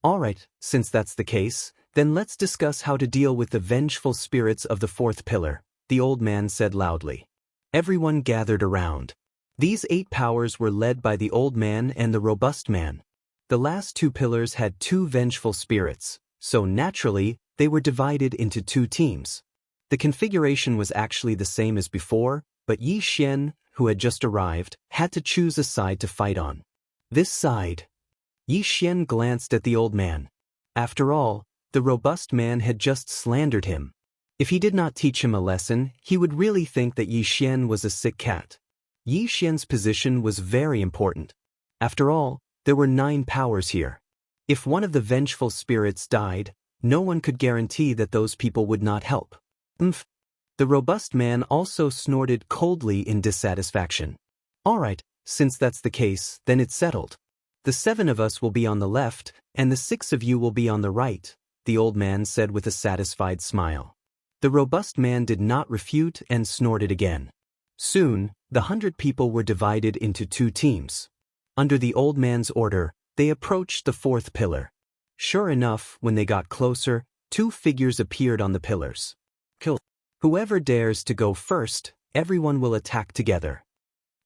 Alright, since that's the case, then let's discuss how to deal with the vengeful spirits of the fourth pillar, the old man said loudly. Everyone gathered around. These 8 powers were led by the old man and the robust man. The last 2 pillars had 2 vengeful spirits, so naturally, they were divided into 2 teams. The configuration was actually the same as before, but Yi Xian, who had just arrived, had to choose a side to fight on. This side. Yi Xian glanced at the old man. After all, the robust man had just slandered him. If he did not teach him a lesson, he would really think that Yi Xian was a sick cat. Yi Xian's position was very important. After all, there were 9 powers here. If one of the vengeful spirits died, no one could guarantee that those people would not help. The robust man also snorted coldly in dissatisfaction. Alright, since that's the case, then it's settled. The 7 of us will be on the left, and the 6 of you will be on the right, the old man said with a satisfied smile. The robust man did not refute and snorted again. Soon, the 100 people were divided into 2 teams. Under the old man's order, they approached the 4th pillar. Sure enough, when they got closer, 2 figures appeared on the pillars. Kill. Whoever dares to go first, everyone will attack together.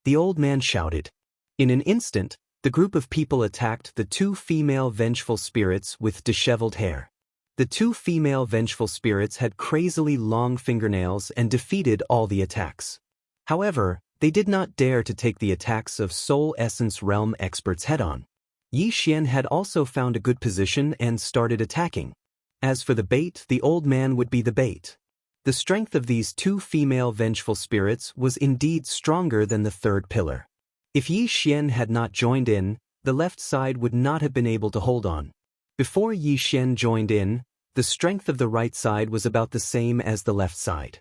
The old man shouted. In an instant, the group of people attacked the 2 female vengeful spirits with disheveled hair. The 2 female vengeful spirits had crazily long fingernails and defeated all the attacks. However, they did not dare to take the attacks of Soul Essence Realm experts head-on. Yi Xian had also found a good position and started attacking. As for the bait, the old man would be the bait. The strength of these 2 female vengeful spirits was indeed stronger than the 3rd pillar. If Yi Xian had not joined in, the left side would not have been able to hold on. Before Yi Xian joined in, the strength of the right side was about the same as the left side.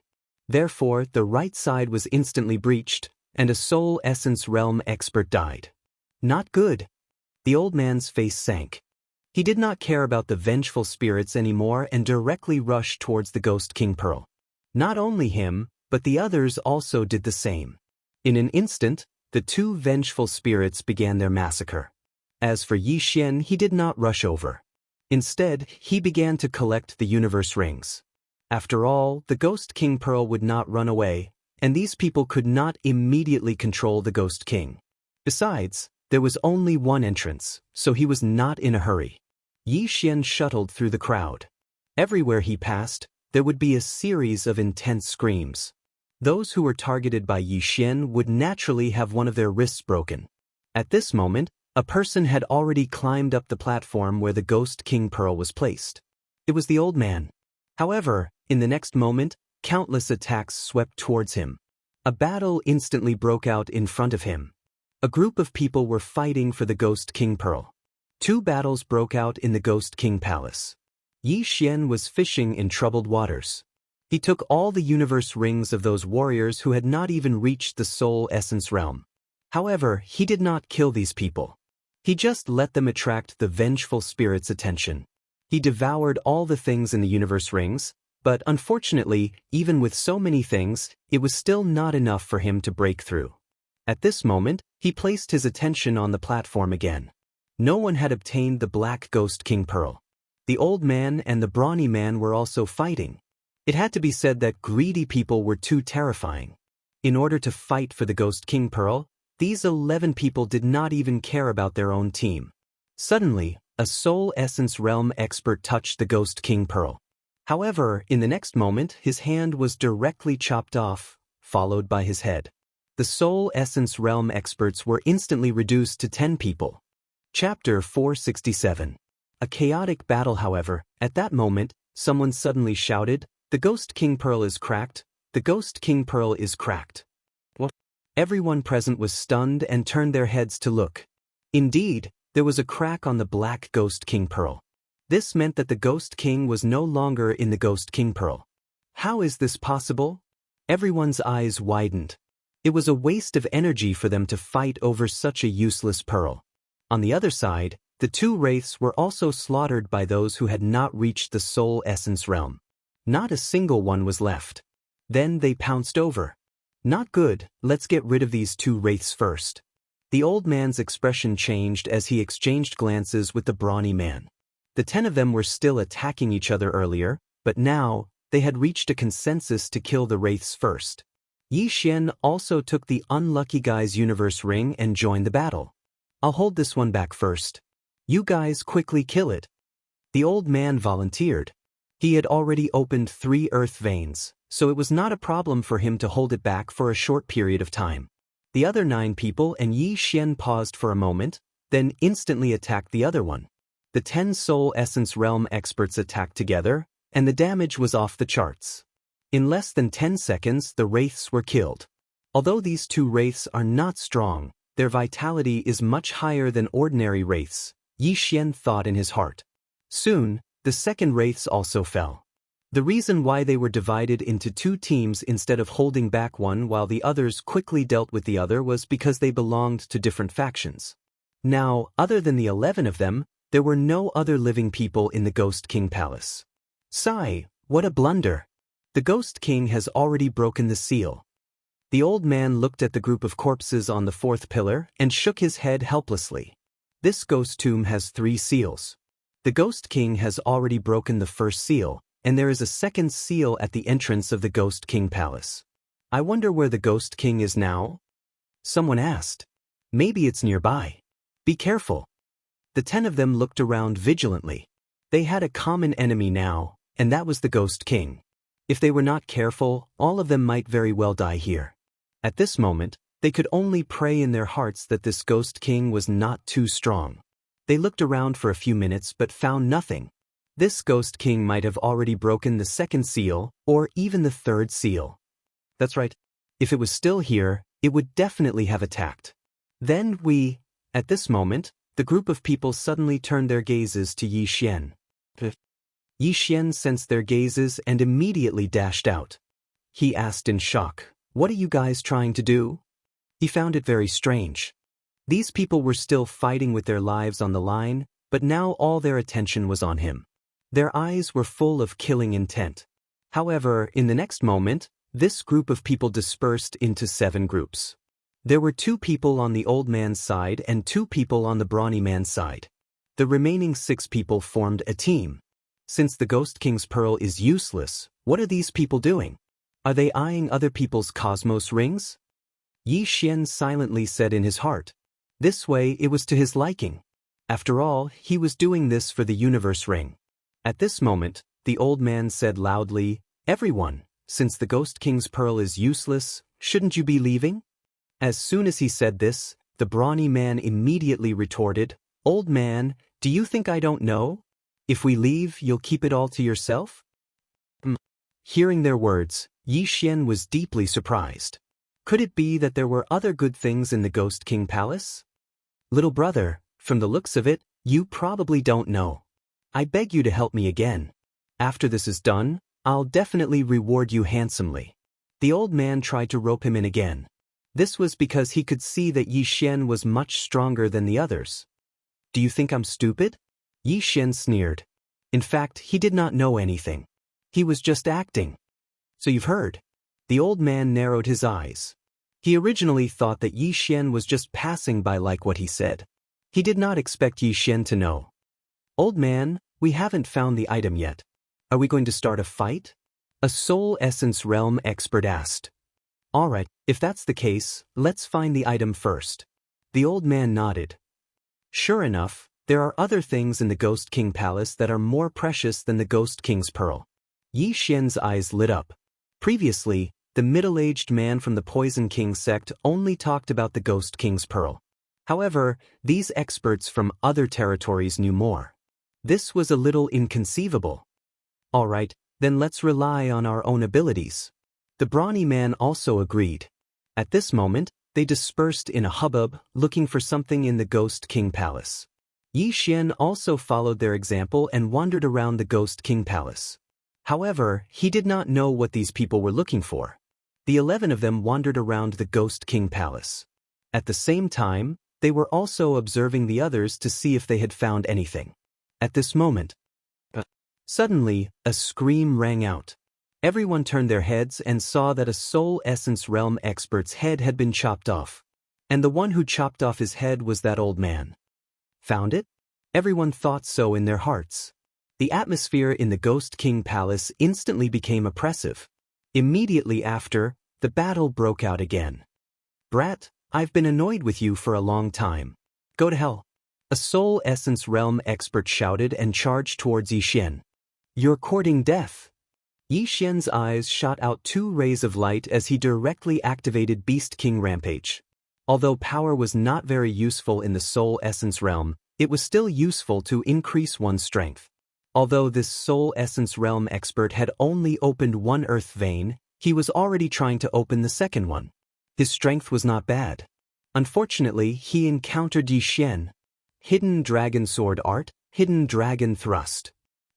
Therefore, the right side was instantly breached, and a Soul Essence Realm expert died. Not good. The old man's face sank. He did not care about the vengeful spirits anymore and directly rushed towards the Ghost King Pearl. Not only him, but the others also did the same. In an instant, the 2 vengeful spirits began their massacre. As for Yi Xian, he did not rush over. Instead, he began to collect the universe rings. After all, the Ghost King Pearl would not run away, and these people could not immediately control the Ghost King. Besides, there was only one entrance, so he was not in a hurry. Yi Xian shuttled through the crowd. Everywhere he passed, there would be a series of intense screams. Those who were targeted by Yi Xian would naturally have one of their wrists broken. At this moment, a person had already climbed up the platform where the Ghost King Pearl was placed. It was the old man. However, in the next moment, countless attacks swept towards him. A battle instantly broke out in front of him. A group of people were fighting for the Ghost King Pearl. 2 battles broke out in the Ghost King Palace. Yi Xian was fishing in troubled waters. He took all the universe rings of those warriors who had not even reached the Soul Essence Realm. However, he did not kill these people. He just let them attract the vengeful spirit's attention. He devoured all the things in the universe rings, but unfortunately, even with so many things, it was still not enough for him to break through. At this moment, he placed his attention on the platform again. No one had obtained the Black Ghost King Pearl. The old man and the brawny man were also fighting. It had to be said that greedy people were too terrifying. In order to fight for the Ghost King Pearl, these 11 people did not even care about their own team. Suddenly, a Soul Essence Realm expert touched the Ghost King Pearl. However, in the next moment, his hand was directly chopped off, followed by his head. The Soul Essence Realm experts were instantly reduced to 10 people. Chapter 467. A chaotic battle. However, at that moment, someone suddenly shouted, "The Ghost King Pearl is cracked! The Ghost King Pearl is cracked!" What? Everyone present was stunned and turned their heads to look. Indeed, there was a crack on the Black Ghost King Pearl. This meant that the Ghost King was no longer in the Ghost King Pearl. How is this possible? Everyone's eyes widened. It was a waste of energy for them to fight over such a useless pearl. On the other side, the two wraiths were also slaughtered by those who had not reached the soul essence realm. Not a single one was left. Then they pounced over. Not good, let's get rid of these two wraiths first. The old man's expression changed as he exchanged glances with the brawny man. The 10 of them were still attacking each other earlier, but now, they had reached a consensus to kill the wraiths first. Xian also took the unlucky guy's universe ring and joined the battle. I'll hold this one back first. You guys quickly kill it. The old man volunteered. He had already opened 3 earth veins, so it was not a problem for him to hold it back for a short period of time. The other 9 people and Xian paused for a moment, then instantly attacked the other one. The 10 Soul Essence Realm experts attacked together, and the damage was off the charts. In less than 10 seconds, the wraiths were killed. Although these two wraiths are not strong, their vitality is much higher than ordinary wraiths, Xian thought in his heart. Soon, the second wraiths also fell. The reason why they were divided into 2 teams instead of holding back one while the others quickly dealt with the other was because they belonged to different factions. Now, other than the 11 of them, there were no other living people in the Ghost King Palace. Sigh, what a blunder. The Ghost King has already broken the seal. The old man looked at the group of corpses on the 4th pillar and shook his head helplessly. This ghost tomb has 3 seals. The Ghost King has already broken the first seal, and there is a second seal at the entrance of the Ghost King Palace. I wonder where the Ghost King is now? Someone asked. Maybe it's nearby. Be careful. The 10 of them looked around vigilantly. They had a common enemy now, and that was the Ghost King. If they were not careful, all of them might very well die here. At this moment, they could only pray in their hearts that this Ghost King was not too strong. They looked around for a few minutes but found nothing. This Ghost King might have already broken the 2nd seal, or even the 3rd seal. That's right. If it was still here, it would definitely have attacked. Then at this moment, the group of people suddenly turned their gazes to Xian. Xian sensed their gazes and immediately dashed out. He asked in shock, "What are you guys trying to do?" He found it very strange. These people were still fighting with their lives on the line, but now all their attention was on him. Their eyes were full of killing intent. However, in the next moment, this group of people dispersed into 7 groups. There were 2 people on the old man's side and 2 people on the brawny man's side. The remaining 6 people formed a team. Since the Ghost King's pearl is useless, what are these people doing? Are they eyeing other people's cosmos rings? Xian silently said in his heart. This way it was to his liking. After all, he was doing this for the universe ring. At this moment, the old man said loudly, "Everyone, since the Ghost King's pearl is useless, shouldn't you be leaving?" As soon as he said this, the brawny man immediately retorted, "Old man, do you think I don't know? If we leave, you'll keep it all to yourself?" Hearing their words, Xian was deeply surprised. Could it be that there were other good things in the Ghost King Palace? Little brother, from the looks of it, you probably don't know. I beg you to help me again. After this is done, I'll definitely reward you handsomely. The old man tried to rope him in again. This was because he could see that Xian was much stronger than the others. Do you think I'm stupid? Xian sneered. In fact, he did not know anything. He was just acting. So you've heard. The old man narrowed his eyes. He originally thought that Xian was just passing by like what he said. He did not expect Xian to know. Old man, we haven't found the item yet. Are we going to start a fight? A Soul Essence Realm expert asked. Alright, if that's the case, let's find the item first. The old man nodded. Sure enough, there are other things in the Ghost King Palace that are more precious than the Ghost King's pearl. Xian's eyes lit up. Previously, the middle-aged man from the Poison King sect only talked about the Ghost King's pearl. However, these experts from other territories knew more. This was a little inconceivable. Alright, then let's rely on our own abilities. The brawny man also agreed. At this moment, they dispersed in a hubbub, looking for something in the Ghost King Palace. Xian also followed their example and wandered around the Ghost King Palace. However, he did not know what these people were looking for. The 11 of them wandered around the Ghost King Palace. At the same time, they were also observing the others to see if they had found anything. At this moment, suddenly, a scream rang out. Everyone turned their heads and saw that a Soul Essence Realm expert's head had been chopped off. And the one who chopped off his head was that old man. Found it? Everyone thought so in their hearts. The atmosphere in the Ghost King Palace instantly became oppressive. Immediately after, the battle broke out again. Brat, I've been annoyed with you for a long time. Go to hell. A Soul Essence Realm expert shouted and charged towards Yixian. You're courting death. Yixian's eyes shot out 2 rays of light as he directly activated Beast King Rampage. Although power was not very useful in the Soul Essence Realm, it was still useful to increase one's strength. Although this Soul Essence Realm expert had only opened 1 earth vein, he was already trying to open the second one. His strength was not bad. Unfortunately, he encountered Yixian. Hidden Dragon Sword Art, Hidden Dragon Thrust.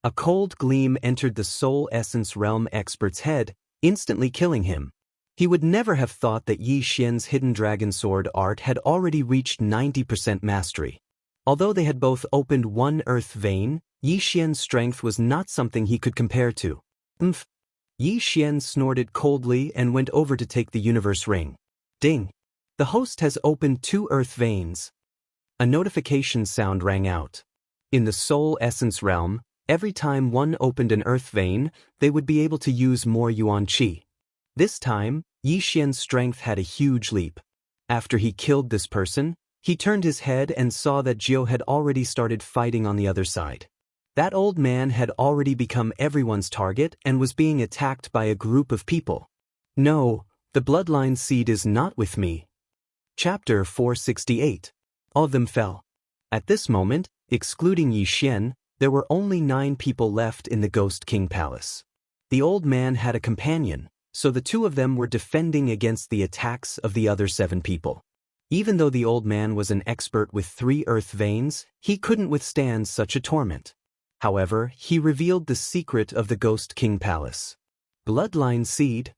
A cold gleam entered the Soul Essence Realm expert's head, instantly killing him. He would never have thought that Yixian's Hidden Dragon Sword Art had already reached 90% mastery. Although they had both opened 1 earth vein, Yixian's strength was not something he could compare to. Yixian snorted coldly and went over to take the universe ring. Ding! The host has opened 2 earth veins. A notification sound rang out. In the Soul Essence Realm, every time one opened an earth vein, they would be able to use more Yuan Qi. This time, Yixian's strength had a huge leap. After he killed this person, he turned his head and saw that Jiu had already started fighting on the other side. That old man had already become everyone's target and was being attacked by a group of people. No, the bloodline seed is not with me. Chapter 468. All of them fell. At this moment, excluding Yixian, there were only 9 people left in the Ghost King Palace. The old man had a companion, so the 2 of them were defending against the attacks of the other 7 people. Even though the old man was an expert with 3 earth veins, he couldn't withstand such a torment. However, he revealed the secret of the Ghost King Palace. Bloodline seed.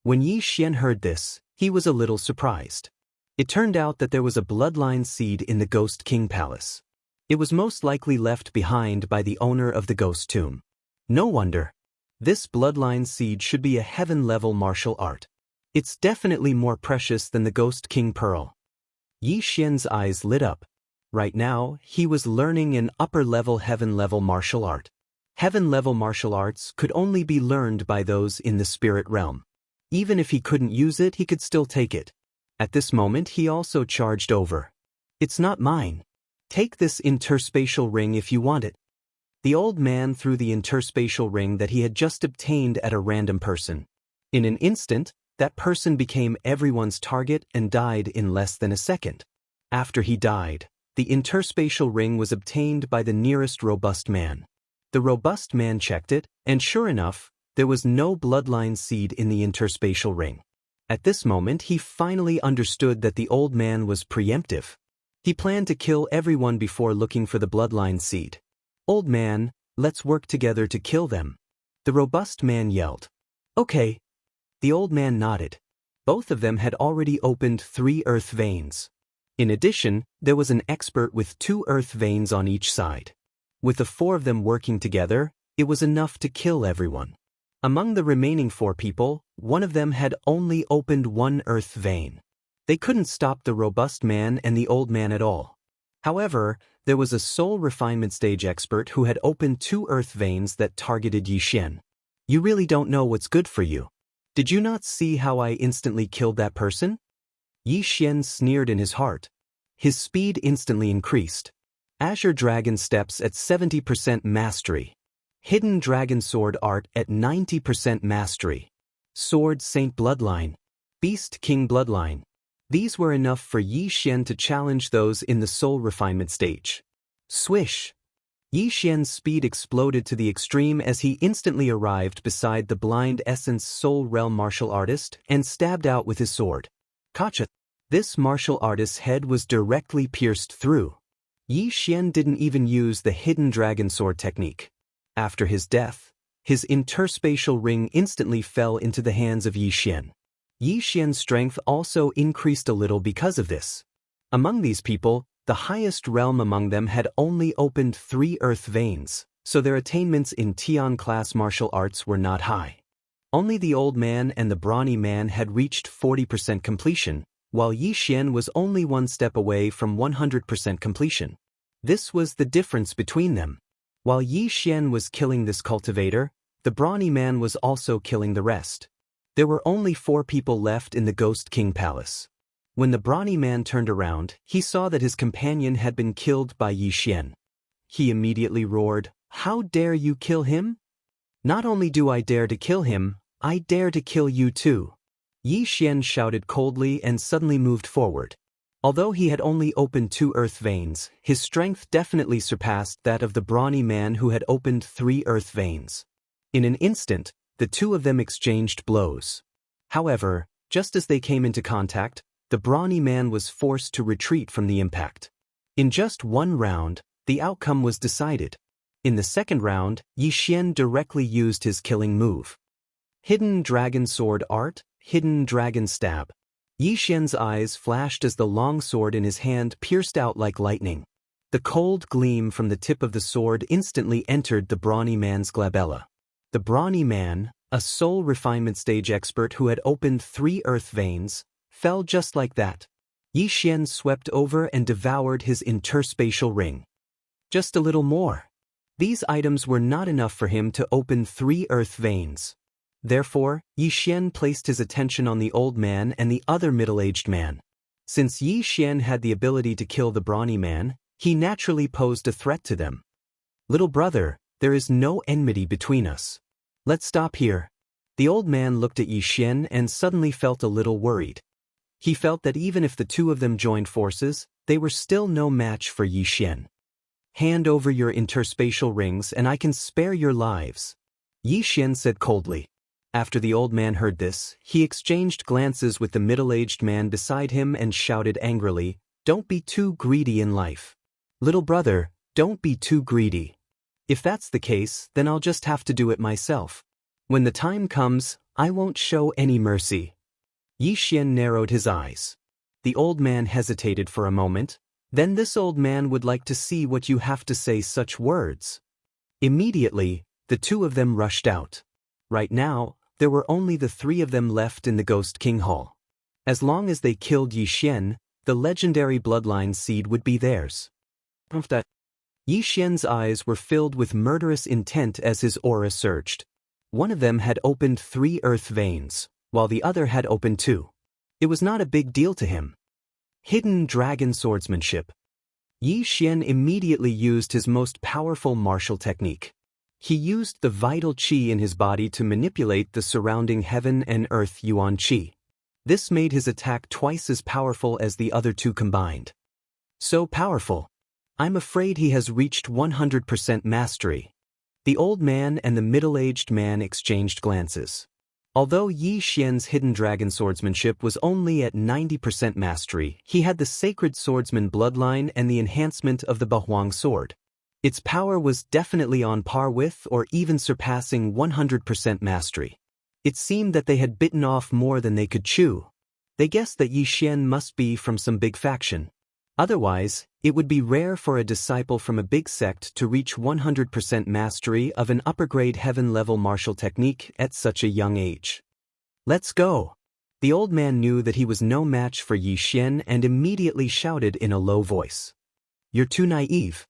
When Yixian heard this, he was a little surprised. It turned out that there was a bloodline seed in the Ghost King Palace. It was most likely left behind by the owner of the Ghost Tomb. No wonder. This bloodline seed should be a heaven-level martial art. It's definitely more precious than the Ghost King Pearl. Yixian's eyes lit up. Right now, he was learning an upper-level heaven-level martial art. Heaven-level martial arts could only be learned by those in the spirit realm. Even if he couldn't use it, he could still take it. At this moment, he also charged over. It's not mine. Take this interspatial ring if you want it. The old man threw the interspatial ring that he had just obtained at a random person. In an instant, that person became everyone's target and died in less than a second. After he died, the interspatial ring was obtained by the nearest robust man. The robust man checked it, and sure enough, there was no bloodline seed in the interspatial ring. At this moment, he finally understood that the old man was preemptive. He planned to kill everyone before looking for the bloodline seed. Old man, let's work together to kill them. The robust man yelled. Okay. The old man nodded. Both of them had already opened 3 earth veins. In addition, there was an expert with 2 earth veins on each side. With the 4 of them working together, it was enough to kill everyone. Among the remaining 4 people, one of them had only opened 1 earth vein. They couldn't stop the robust man and the old man at all. However, there was a soul refinement stage expert who had opened 2 earth veins that targeted Yixian. You really don't know what's good for you. Did you not see how I instantly killed that person? Yixian sneered in his heart. His speed instantly increased. Azure Dragon Steps at 70% mastery. Hidden Dragon Sword Art at 90% mastery. Sword Saint Bloodline. Beast King Bloodline. These were enough for Yixian to challenge those in the soul refinement stage. Swish! Yixian's speed exploded to the extreme as he instantly arrived beside the blind essence soul realm martial artist and stabbed out with his sword. Gotcha! This martial artist's head was directly pierced through. Yixian didn't even use the hidden dragon sword technique. After his death, his interspatial ring instantly fell into the hands of Yixian. Yi Xian's strength also increased a little because of this. Among these people, the highest realm among them had only opened 3 earth veins, so their attainments in Tian class martial arts were not high. Only the old man and the brawny man had reached 40% completion, while Yi Xian was only one step away from 100% completion. This was the difference between them. While Yi Xian was killing this cultivator, the brawny man was also killing the rest. There were only 4 people left in the Ghost King Palace. When the brawny man turned around, he saw that his companion had been killed by Yi Xian. He immediately roared, "How dare you kill him? Not only do I dare to kill him, I dare to kill you too." Yi Xian shouted coldly and suddenly moved forward. Although he had only opened 2 earth veins, his strength definitely surpassed that of the brawny man who had opened 3 earth veins. In an instant, the two of them exchanged blows. However, just as they came into contact, the brawny man was forced to retreat from the impact. In just 1 round, the outcome was decided. In the second round, Yi Xian directly used his killing move. Hidden Dragon Sword Art, Hidden Dragon Stab. Yi Xian's eyes flashed as the long sword in his hand pierced out like lightning. The cold gleam from the tip of the sword instantly entered the brawny man's glabella. The brawny man, a soul refinement stage expert who had opened 3 earth veins, fell just like that. Yi Xian swept over and devoured his interspatial ring. Just a little more. These items were not enough for him to open 3 earth veins. Therefore, Yi Xian placed his attention on the old man and the other middle-aged man. Since Yi Xian had the ability to kill the brawny man, he naturally posed a threat to them. "Little brother, there is no enmity between us. Let's stop here." The old man looked at Yi Xian and suddenly felt a little worried. He felt that even if the two of them joined forces, they were still no match for Yi Xian. "Hand over your interspatial rings and I can spare your lives," Yi Xian said coldly. After the old man heard this, he exchanged glances with the middle-aged man beside him and shouted angrily, "Don't be too greedy in life. Little brother, don't be too greedy. If that's the case, then I'll just have to do it myself. When the time comes, I won't show any mercy." Yi Xian narrowed his eyes. The old man hesitated for a moment. "Then this old man would like to see what you have to say such words." Immediately, the two of them rushed out. Right now, there were only the 3 of them left in the Ghost King Hall. As long as they killed Yi Xian, the legendary bloodline seed would be theirs. Yi Xian's eyes were filled with murderous intent as his aura surged. One of them had opened 3 earth veins, while the other had opened 2. It was not a big deal to him. Hidden Dragon Swordsmanship. Yi Xian immediately used his most powerful martial technique. He used the vital qi in his body to manipulate the surrounding heaven and earth yuan qi. This made his attack twice as powerful as the other 2 combined. So powerful. I'm afraid he has reached 100% mastery. The old man and the middle-aged man exchanged glances. Although Yi Xian's hidden dragon swordsmanship was only at 90% mastery, he had the sacred swordsman bloodline and the enhancement of the Bahuang sword. Its power was definitely on par with or even surpassing 100% mastery. It seemed that they had bitten off more than they could chew. They guessed that Yi Xian must be from some big faction. Otherwise, it would be rare for a disciple from a big sect to reach 100% mastery of an upper-grade heaven-level martial technique at such a young age. "Let's go." The old man knew that he was no match for Yi Xian and immediately shouted in a low voice, "You're too naive."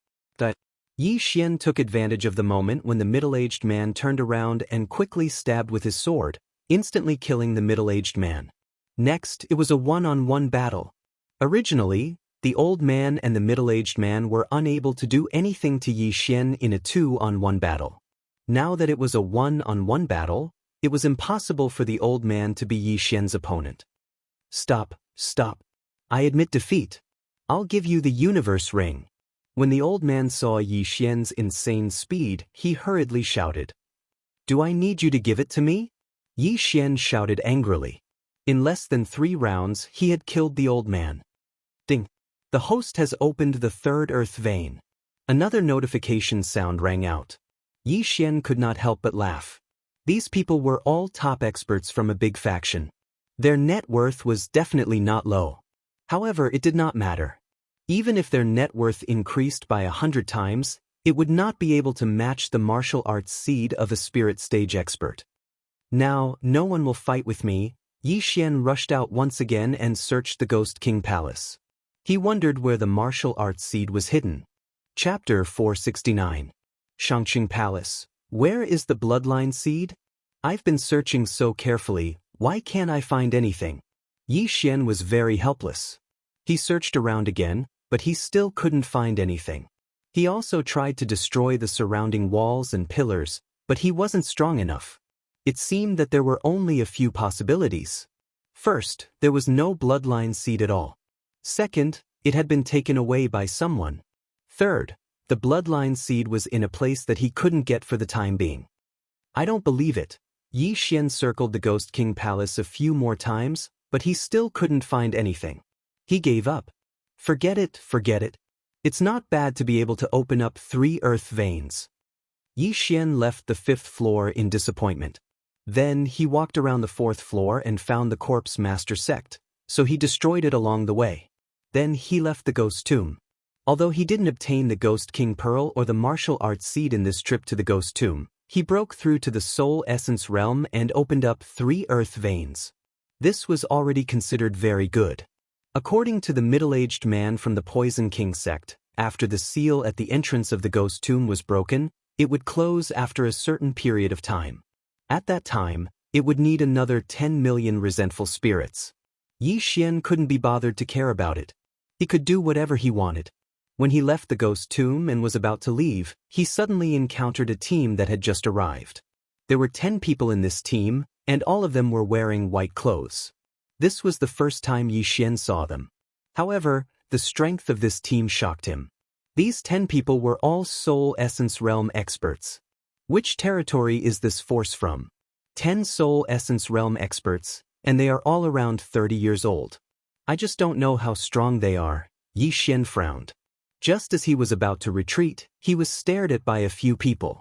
Yi Xian took advantage of the moment when the middle-aged man turned around and quickly stabbed with his sword, instantly killing the middle-aged man. Next, it was a one-on-one battle. Originally, the old man and the middle-aged man were unable to do anything to Yi Xian in a 2-on-1 battle. Now that it was a 1-on-1 battle, it was impossible for the old man to be Yi Xian's opponent. "Stop, stop. I admit defeat. I'll give you the universe ring." When the old man saw Yi Xian's insane speed, he hurriedly shouted, "Do I need you to give it to me?" Yi Xian shouted angrily. In less than 3 rounds, he had killed the old man. Ding! The host has opened the 3rd earth vein. Another notification sound rang out. Yi Xian could not help but laugh. These people were all top experts from a big faction. Their net worth was definitely not low. However, it did not matter. Even if their net worth increased by 100 times, it would not be able to match the martial arts seed of a spirit stage expert. Now, no one will fight with me. Yi Xian rushed out once again and searched the Ghost King Palace. He wondered where the martial arts seed was hidden. Chapter 469. Xianxia Palace. Where is the bloodline seed? I've been searching so carefully, why can't I find anything? Yi Xian was very helpless. He searched around again, but he still couldn't find anything. He also tried to destroy the surrounding walls and pillars, but he wasn't strong enough. It seemed that there were only a few possibilities. First, there was no bloodline seed at all. Second, it had been taken away by someone. Third, the bloodline seed was in a place that he couldn't get for the time being. I don't believe it. Yi Xian circled the Ghost King Palace a few more times, but he still couldn't find anything. He gave up. Forget it, forget it. It's not bad to be able to open up 3 earth veins. Yi Xian left the 5th floor in disappointment. Then he walked around the 4th floor and found the Corpse Master sect, so he destroyed it along the way. Then he left the Ghost Tomb. Although he didn't obtain the Ghost King Pearl or the martial arts seed in this trip to the Ghost Tomb, he broke through to the Soul Essence realm and opened up 3 earth veins. This was already considered very good. According to the middle-aged man from the Poison King sect, after the seal at the entrance of the Ghost Tomb was broken, it would close after a certain period of time. At that time, it would need another 10 million resentful spirits. Yi Xian couldn't be bothered to care about it. He could do whatever he wanted. When he left the Ghost Tomb and was about to leave, he suddenly encountered a team that had just arrived. There were 10 people in this team, and all of them were wearing white clothes. This was the first time Yi Xian saw them. However, the strength of this team shocked him. These 10 people were all Soul Essence Realm experts. Which territory is this force from? 10 Soul Essence Realm experts, and they are all around 30 years old. I just don't know how strong they are. Yi Xian frowned. Just as he was about to retreat, he was stared at by a few people.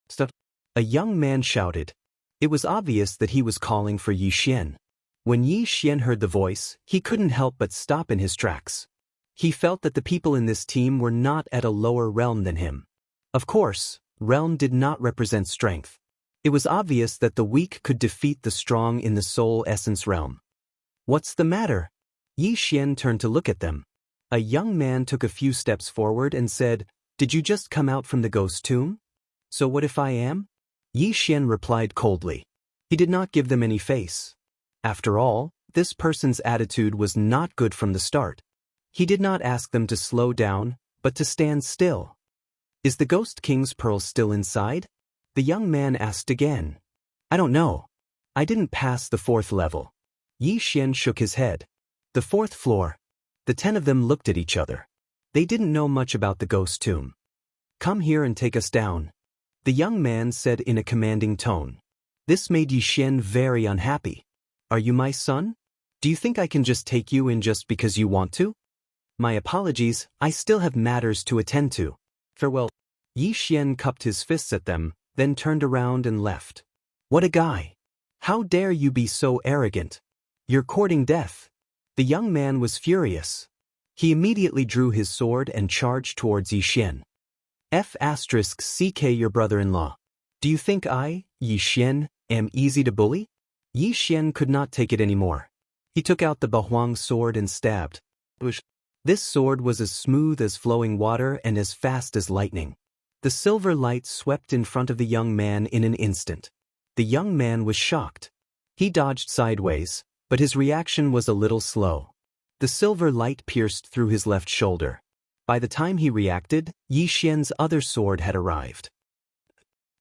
Stop! A young man shouted. It was obvious that he was calling for Yi Xian. When Yi Xian heard the voice, he couldn't help but stop in his tracks. He felt that the people in this team were not at a lower realm than him. Of course, realm did not represent strength. It was obvious that the weak could defeat the strong in the Soul Essence realm. What's the matter? Yi Xian turned to look at them. A young man took a few steps forward and said, "Did you just come out from the Ghost Tomb? So what if I am?" Yi Xian replied coldly. He did not give them any face. After all, this person's attitude was not good from the start. He did not ask them to slow down, but to stand still. Is the Ghost King's Pearl still inside? The young man asked again. I don't know. I didn't pass the 4th level. Yi Xian shook his head. The 4th floor. The 10 of them looked at each other. They didn't know much about the Ghost Tomb. Come here and take us down, the young man said in a commanding tone. This made Yi Xian very unhappy. Are you my son? Do you think I can just take you in just because you want to? My apologies, I still have matters to attend to. Farewell. Yi Xian cupped his fists at them, then turned around and left. What a guy! How dare you be so arrogant? You're courting death. The young man was furious. He immediately drew his sword and charged towards Yi Xian. F***ck your brother-in-law. Do you think I, Yi Xian, am easy to bully? Yi Xian could not take it anymore. He took out the Bahuang sword and stabbed. This sword was as smooth as flowing water and as fast as lightning. The silver light swept in front of the young man in an instant. The young man was shocked. He dodged sideways, but his reaction was a little slow. The silver light pierced through his left shoulder. By the time he reacted, Yi Xian's other sword had arrived.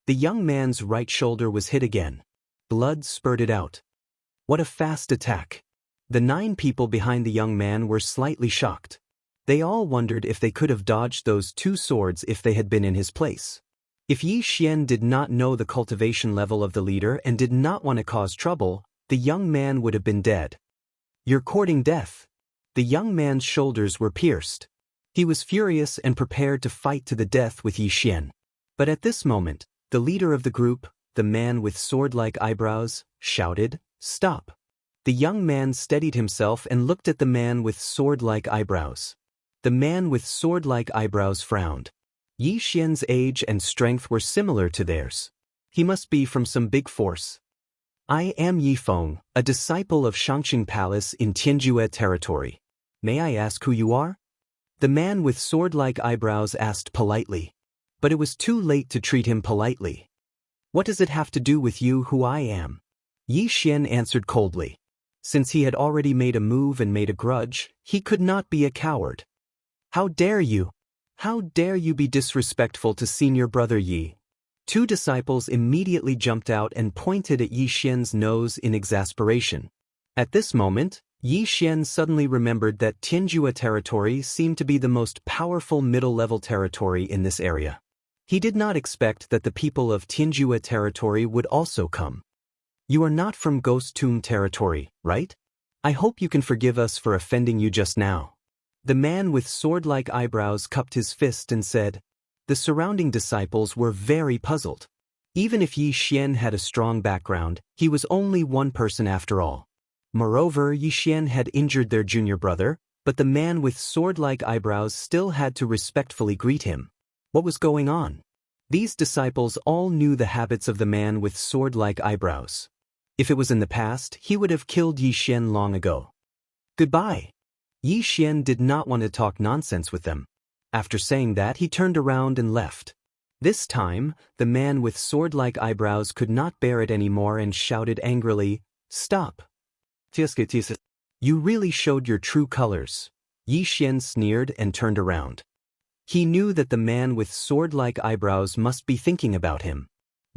The young man's right shoulder was hit again. Blood spurted out. What a fast attack! The 9 people behind the young man were slightly shocked. They all wondered if they could have dodged those 2 swords if they had been in his place. If Yi Xian did not know the cultivation level of the leader and did not want to cause trouble, the young man would have been dead. You're courting death. The young man's shoulders were pierced. He was furious and prepared to fight to the death with Yi Xian. But at this moment, the leader of the group, the man with sword-like eyebrows, shouted, "Stop!" The young man steadied himself and looked at the man with sword-like eyebrows. The man with sword-like eyebrows frowned. Yi Xian's age and strength were similar to theirs. He must be from some big force. I am Yi Feng, a disciple of Xianxia Palace in Tianjue territory. May I ask who you are? The man with sword-like eyebrows asked politely. But it was too late to treat him politely. What does it have to do with you who I am? Yi Xian answered coldly. Since he had already made a move and made a grudge, he could not be a coward. How dare you? How dare you be disrespectful to senior brother Yi? Two disciples immediately jumped out and pointed at Yi Xian's nose in exasperation. At this moment, Yi Xian suddenly remembered that Tianjue territory seemed to be the most powerful middle-level territory in this area. He did not expect that the people of Tianjue territory would also come. You are not from Ghost Tomb territory, right? I hope you can forgive us for offending you just now. The man with sword-like eyebrows cupped his fist and said. The surrounding disciples were very puzzled. Even if Yi Xian had a strong background, he was only one person after all. Moreover, Yi Xian had injured their junior brother, but the man with sword-like eyebrows still had to respectfully greet him. What was going on? These disciples all knew the habits of the man with sword-like eyebrows. If it was in the past, he would have killed Yi Xian long ago. Goodbye. Yi Xian did not want to talk nonsense with them. After saying that, he turned around and left. This time, the man with sword-like eyebrows could not bear it anymore and shouted angrily, Stop! You really showed your true colors. Yi Xian sneered and turned around. He knew that the man with sword-like eyebrows must be thinking about him.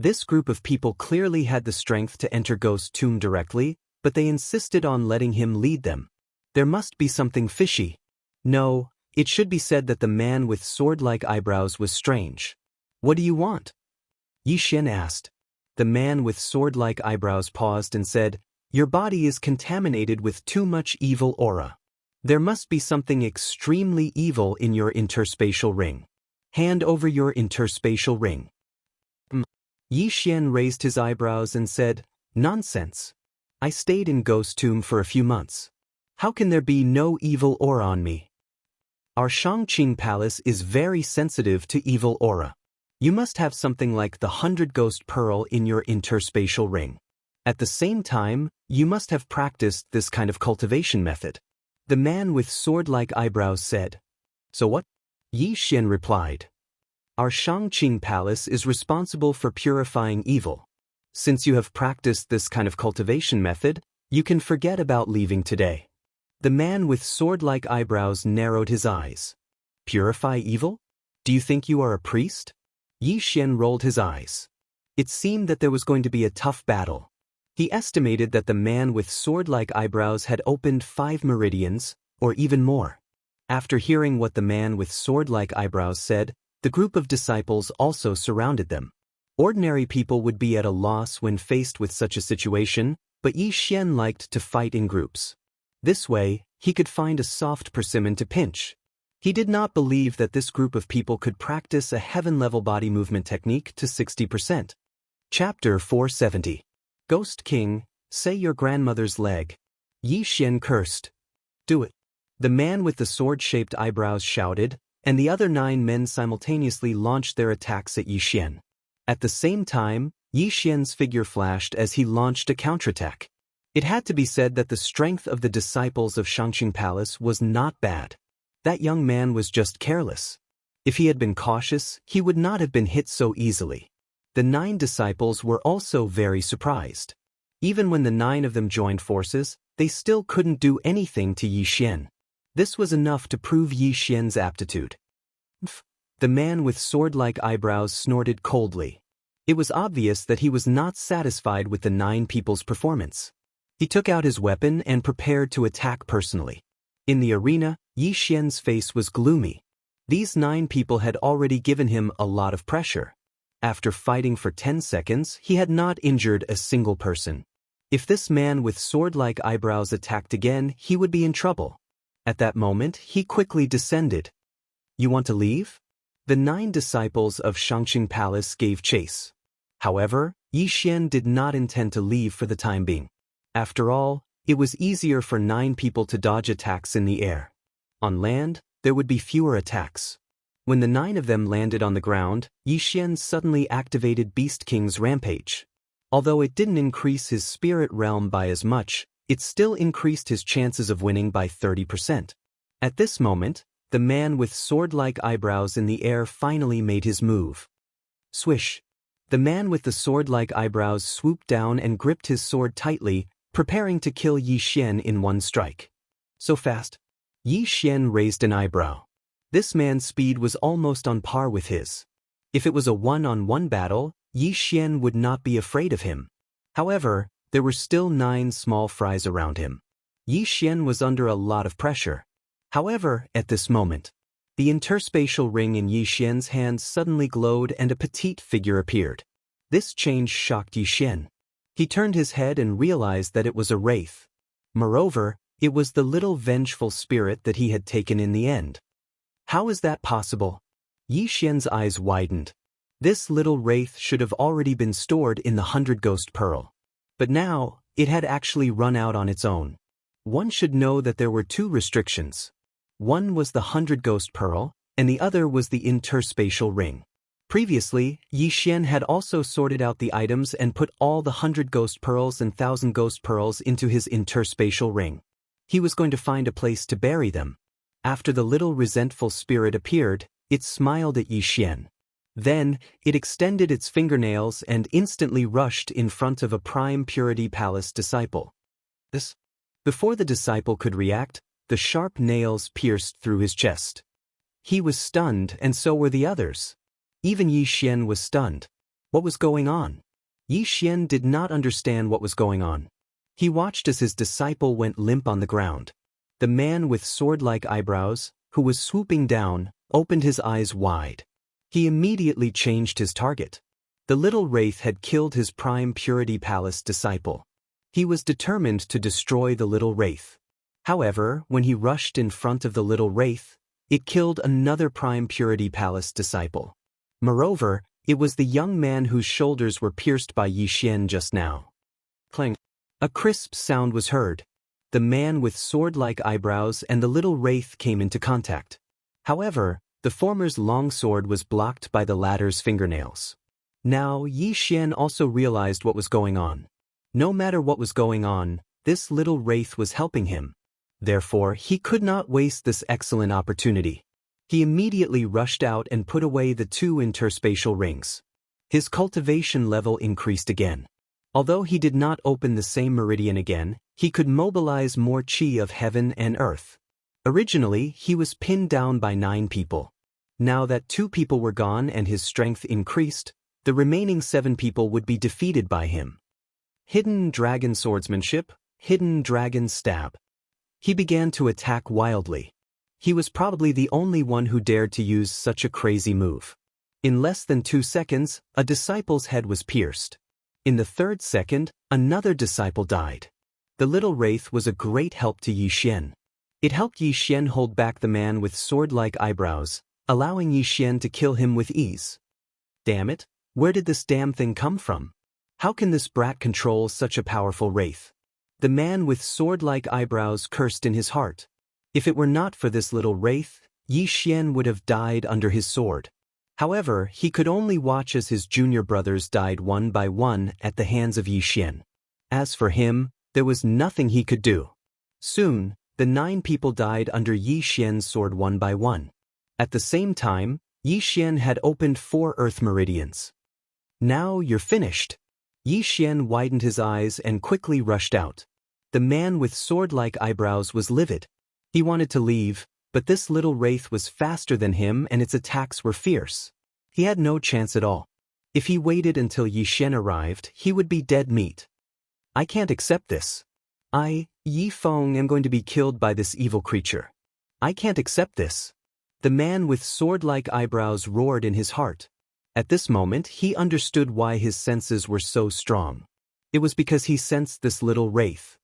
This group of people clearly had the strength to enter Ghost Tomb directly, but they insisted on letting him lead them. There must be something fishy. No, it should be said that the man with sword-like eyebrows was strange. What do you want? Yi Xian asked. The man with sword-like eyebrows paused and said, Your body is contaminated with too much evil aura. There must be something extremely evil in your interspatial ring. Hand over your interspatial ring. Yi Xian raised his eyebrows and said, Nonsense. I stayed in Ghost Tomb for a few months. How can there be no evil aura on me? Our Xianxia Palace is very sensitive to evil aura. You must have something like the 100 Ghost Pearl in your interspatial ring. At the same time, you must have practiced this kind of cultivation method. The man with sword-like eyebrows said. So what? Yi Xian replied. Our Xianxia Palace is responsible for purifying evil. Since you have practiced this kind of cultivation method, you can forget about leaving today. The man with sword-like eyebrows narrowed his eyes. Purify evil? Do you think you are a priest? Yi Xian rolled his eyes. It seemed that there was going to be a tough battle. He estimated that the man with sword-like eyebrows had opened 5 meridians, or even more. After hearing what the man with sword-like eyebrows said, the group of disciples also surrounded them. Ordinary people would be at a loss when faced with such a situation, but Yi Xian liked to fight in groups. This way, he could find a soft persimmon to pinch. He did not believe that this group of people could practice a heaven-level body movement technique to 60%. Chapter 470. Ghost King, say your grandmother's leg. Yi Xian cursed. Do it. The man with the sword-shaped eyebrows shouted, and the other 9 men simultaneously launched their attacks at Yi Xian. At the same time, Yi Xian's figure flashed as he launched a counterattack. It had to be said that the strength of the disciples of Xianxia Palace was not bad. That young man was just careless. If he had been cautious, he would not have been hit so easily. The 9 disciples were also very surprised. Even when the 9 of them joined forces, they still couldn't do anything to Yi Xian. This was enough to prove Yi Xian's aptitude. The man with sword-like eyebrows snorted coldly. It was obvious that he was not satisfied with the 9 people's performance. He took out his weapon and prepared to attack personally. In the arena, Yi Xian's face was gloomy. These 9 people had already given him a lot of pressure. After fighting for 10 seconds, he had not injured a single person. If this man with sword-like eyebrows attacked again, he would be in trouble. At that moment, he quickly descended. You want to leave? The 9 disciples of Xianxia Palace gave chase. However, Yi Xian did not intend to leave for the time being. After all, it was easier for 9 people to dodge attacks in the air. On land, there would be fewer attacks. When the 9 of them landed on the ground, Xian suddenly activated Beast King's Rampage. Although it didn't increase his spirit realm by as much, it still increased his chances of winning by 30%. At this moment, the man with sword-like eyebrows in the air finally made his move. Swish! The man with the sword-like eyebrows swooped down and gripped his sword tightly, preparing to kill Xian in one strike. So fast. Xian raised an eyebrow. This man's speed was almost on par with his. If it was a one-on-one battle, Xian would not be afraid of him. However, there were still 9 small fries around him. Xian was under a lot of pressure. However, at this moment, the interspatial ring in Xian's hand suddenly glowed and a petite figure appeared. This change shocked Xian. He turned his head and realized that it was a wraith. Moreover, it was the little vengeful spirit that he had taken in the end. How is that possible? Xian's eyes widened. This little wraith should have already been stored in the 100 Ghost Pearl. But now, it had actually run out on its own. One should know that there were 2 restrictions. One was the 100 Ghost Pearl, and the other was the interspatial ring. Previously, Xian had also sorted out the items and put all the 100 Ghost Pearls and 1,000 Ghost Pearls into his interspatial ring. He was going to find a place to bury them. After the little resentful spirit appeared, it smiled at Xian. Then, it extended its fingernails and instantly rushed in front of a Prime Purity Palace disciple. Before the disciple could react, the sharp nails pierced through his chest. He was stunned, and so were the others. Even Xian was stunned. What was going on? Xian did not understand what was going on. He watched as his disciple went limp on the ground. The man with sword-like eyebrows, who was swooping down, opened his eyes wide. He immediately changed his target. The little wraith had killed his Prime Purity Palace disciple. He was determined to destroy the little wraith. However, when he rushed in front of the little wraith, it killed another Prime Purity Palace disciple. Moreover, it was the young man whose shoulders were pierced by Xian just now. Clang! A crisp sound was heard. The man with sword-like eyebrows and the little wraith came into contact. However, the former's long sword was blocked by the latter's fingernails. Now, Xian also realized what was going on. No matter what was going on, this little wraith was helping him. Therefore, he could not waste this excellent opportunity. He immediately rushed out and put away the 2 interspatial rings. His cultivation level increased again. Although he did not open the same meridian again, he could mobilize more chi of heaven and earth. Originally, he was pinned down by 9 people. Now that 2 people were gone and his strength increased, the remaining 7 people would be defeated by him. Hidden Dragon Swordsmanship, Hidden Dragon Stab. He began to attack wildly. He was probably the only one who dared to use such a crazy move. In less than 2 seconds, a disciple's head was pierced. In the 3rd second, another disciple died. The little wraith was a great help to Xian. It helped Xian hold back the man with sword-like eyebrows, allowing Xian to kill him with ease. Damn it, where did this damn thing come from? How can this brat control such a powerful wraith? The man with sword-like eyebrows cursed in his heart. If it were not for this little wraith, Xian would have died under his sword. However, he could only watch as his junior brothers died one by one at the hands of Xian. As for him, there was nothing he could do. Soon, the 9 people died under Xian's sword one by one. At the same time, Xian had opened 4 earth meridians. Now you're finished. Xian widened his eyes and quickly rushed out. The man with sword-like eyebrows was livid. He wanted to leave, but this little wraith was faster than him and its attacks were fierce. He had no chance at all. If he waited until Xian arrived, he would be dead meat. I can't accept this. I, Yi Feng, am going to be killed by this evil creature. I can't accept this. The man with sword-like eyebrows roared in his heart. At this moment, he understood why his senses were so strong. It was because he sensed this little wraith.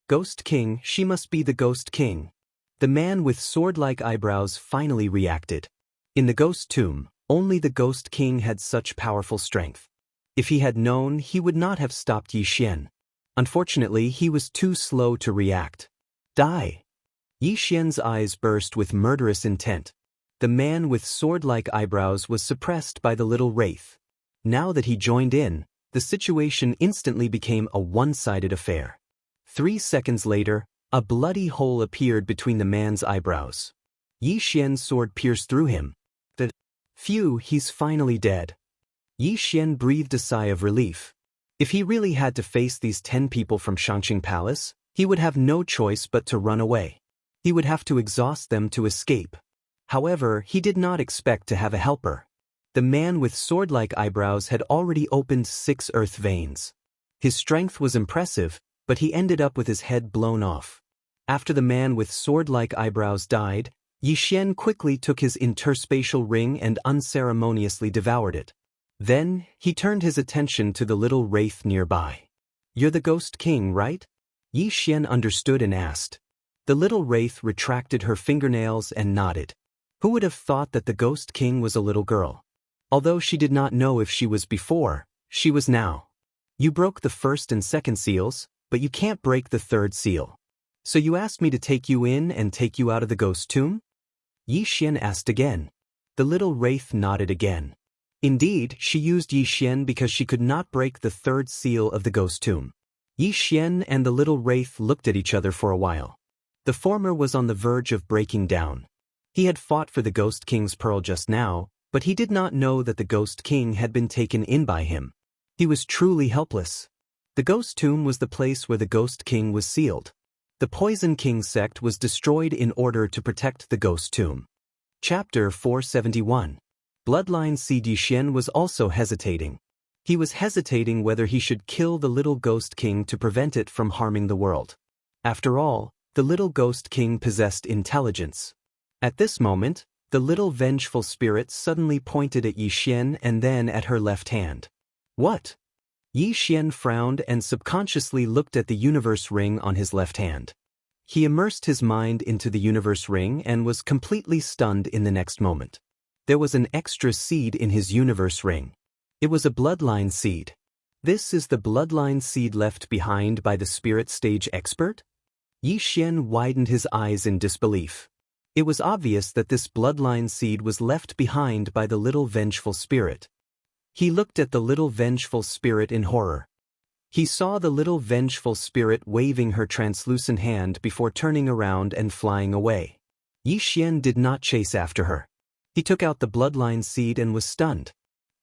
Ghost King, she must be the Ghost King. The man with sword-like eyebrows finally reacted. In the ghost tomb, only the Ghost King had such powerful strength. If he had known, he would not have stopped Xian. Unfortunately, he was too slow to react. Die! Yi Xian's eyes burst with murderous intent. The man with sword-like eyebrows was suppressed by the little wraith. Now that he joined in, the situation instantly became a one-sided affair. 3 seconds later, a bloody hole appeared between the man's eyebrows. Yi Xian's sword pierced through him. Phew, he's finally dead. Yi Xian breathed a sigh of relief. If he really had to face these 10 people from Xianxia Palace, he would have no choice but to run away. He would have to exhaust them to escape. However, he did not expect to have a helper. The man with sword-like eyebrows had already opened 6 earth veins. His strength was impressive, but he ended up with his head blown off. After the man with sword-like eyebrows died, Yi Xian quickly took his interspatial ring and unceremoniously devoured it. Then, he turned his attention to the little wraith nearby. "You're the Ghost King, right?" Yi Xian understood and asked. The little wraith retracted her fingernails and nodded. Who would have thought that the Ghost King was a little girl? Although she did not know if she was before, she was now. "You broke the first and second seals, but you can't break the third seal. So you asked me to take you in and take you out of the ghost tomb?" Yi Xian asked again. The little wraith nodded again. Indeed, she used Yi Xian because she could not break the third seal of the ghost tomb. Yi Xian and the little wraith looked at each other for a while. The former was on the verge of breaking down. He had fought for the Ghost King's pearl just now, but he did not know that the Ghost King had been taken in by him. He was truly helpless. The ghost tomb was the place where the Ghost King was sealed. The Poison King sect was destroyed in order to protect the ghost tomb. Chapter 471. Bloodline Seed. Yi Xian was also hesitating. He was hesitating whether he should kill the little Ghost King to prevent it from harming the world. After all, the little Ghost King possessed intelligence. At this moment, the little vengeful spirit suddenly pointed at Yi Xian and then at her left hand. "What?" Yi Xian frowned and subconsciously looked at the universe ring on his left hand. He immersed his mind into the universe ring and was completely stunned in the next moment. There was an extra seed in his universe ring. It was a bloodline seed. This is the bloodline seed left behind by the spirit stage expert? Yi Xian widened his eyes in disbelief. It was obvious that this bloodline seed was left behind by the little vengeful spirit. He looked at the little vengeful spirit in horror. He saw the little vengeful spirit waving her translucent hand before turning around and flying away. Yi Xian did not chase after her. He took out the bloodline seed and was stunned.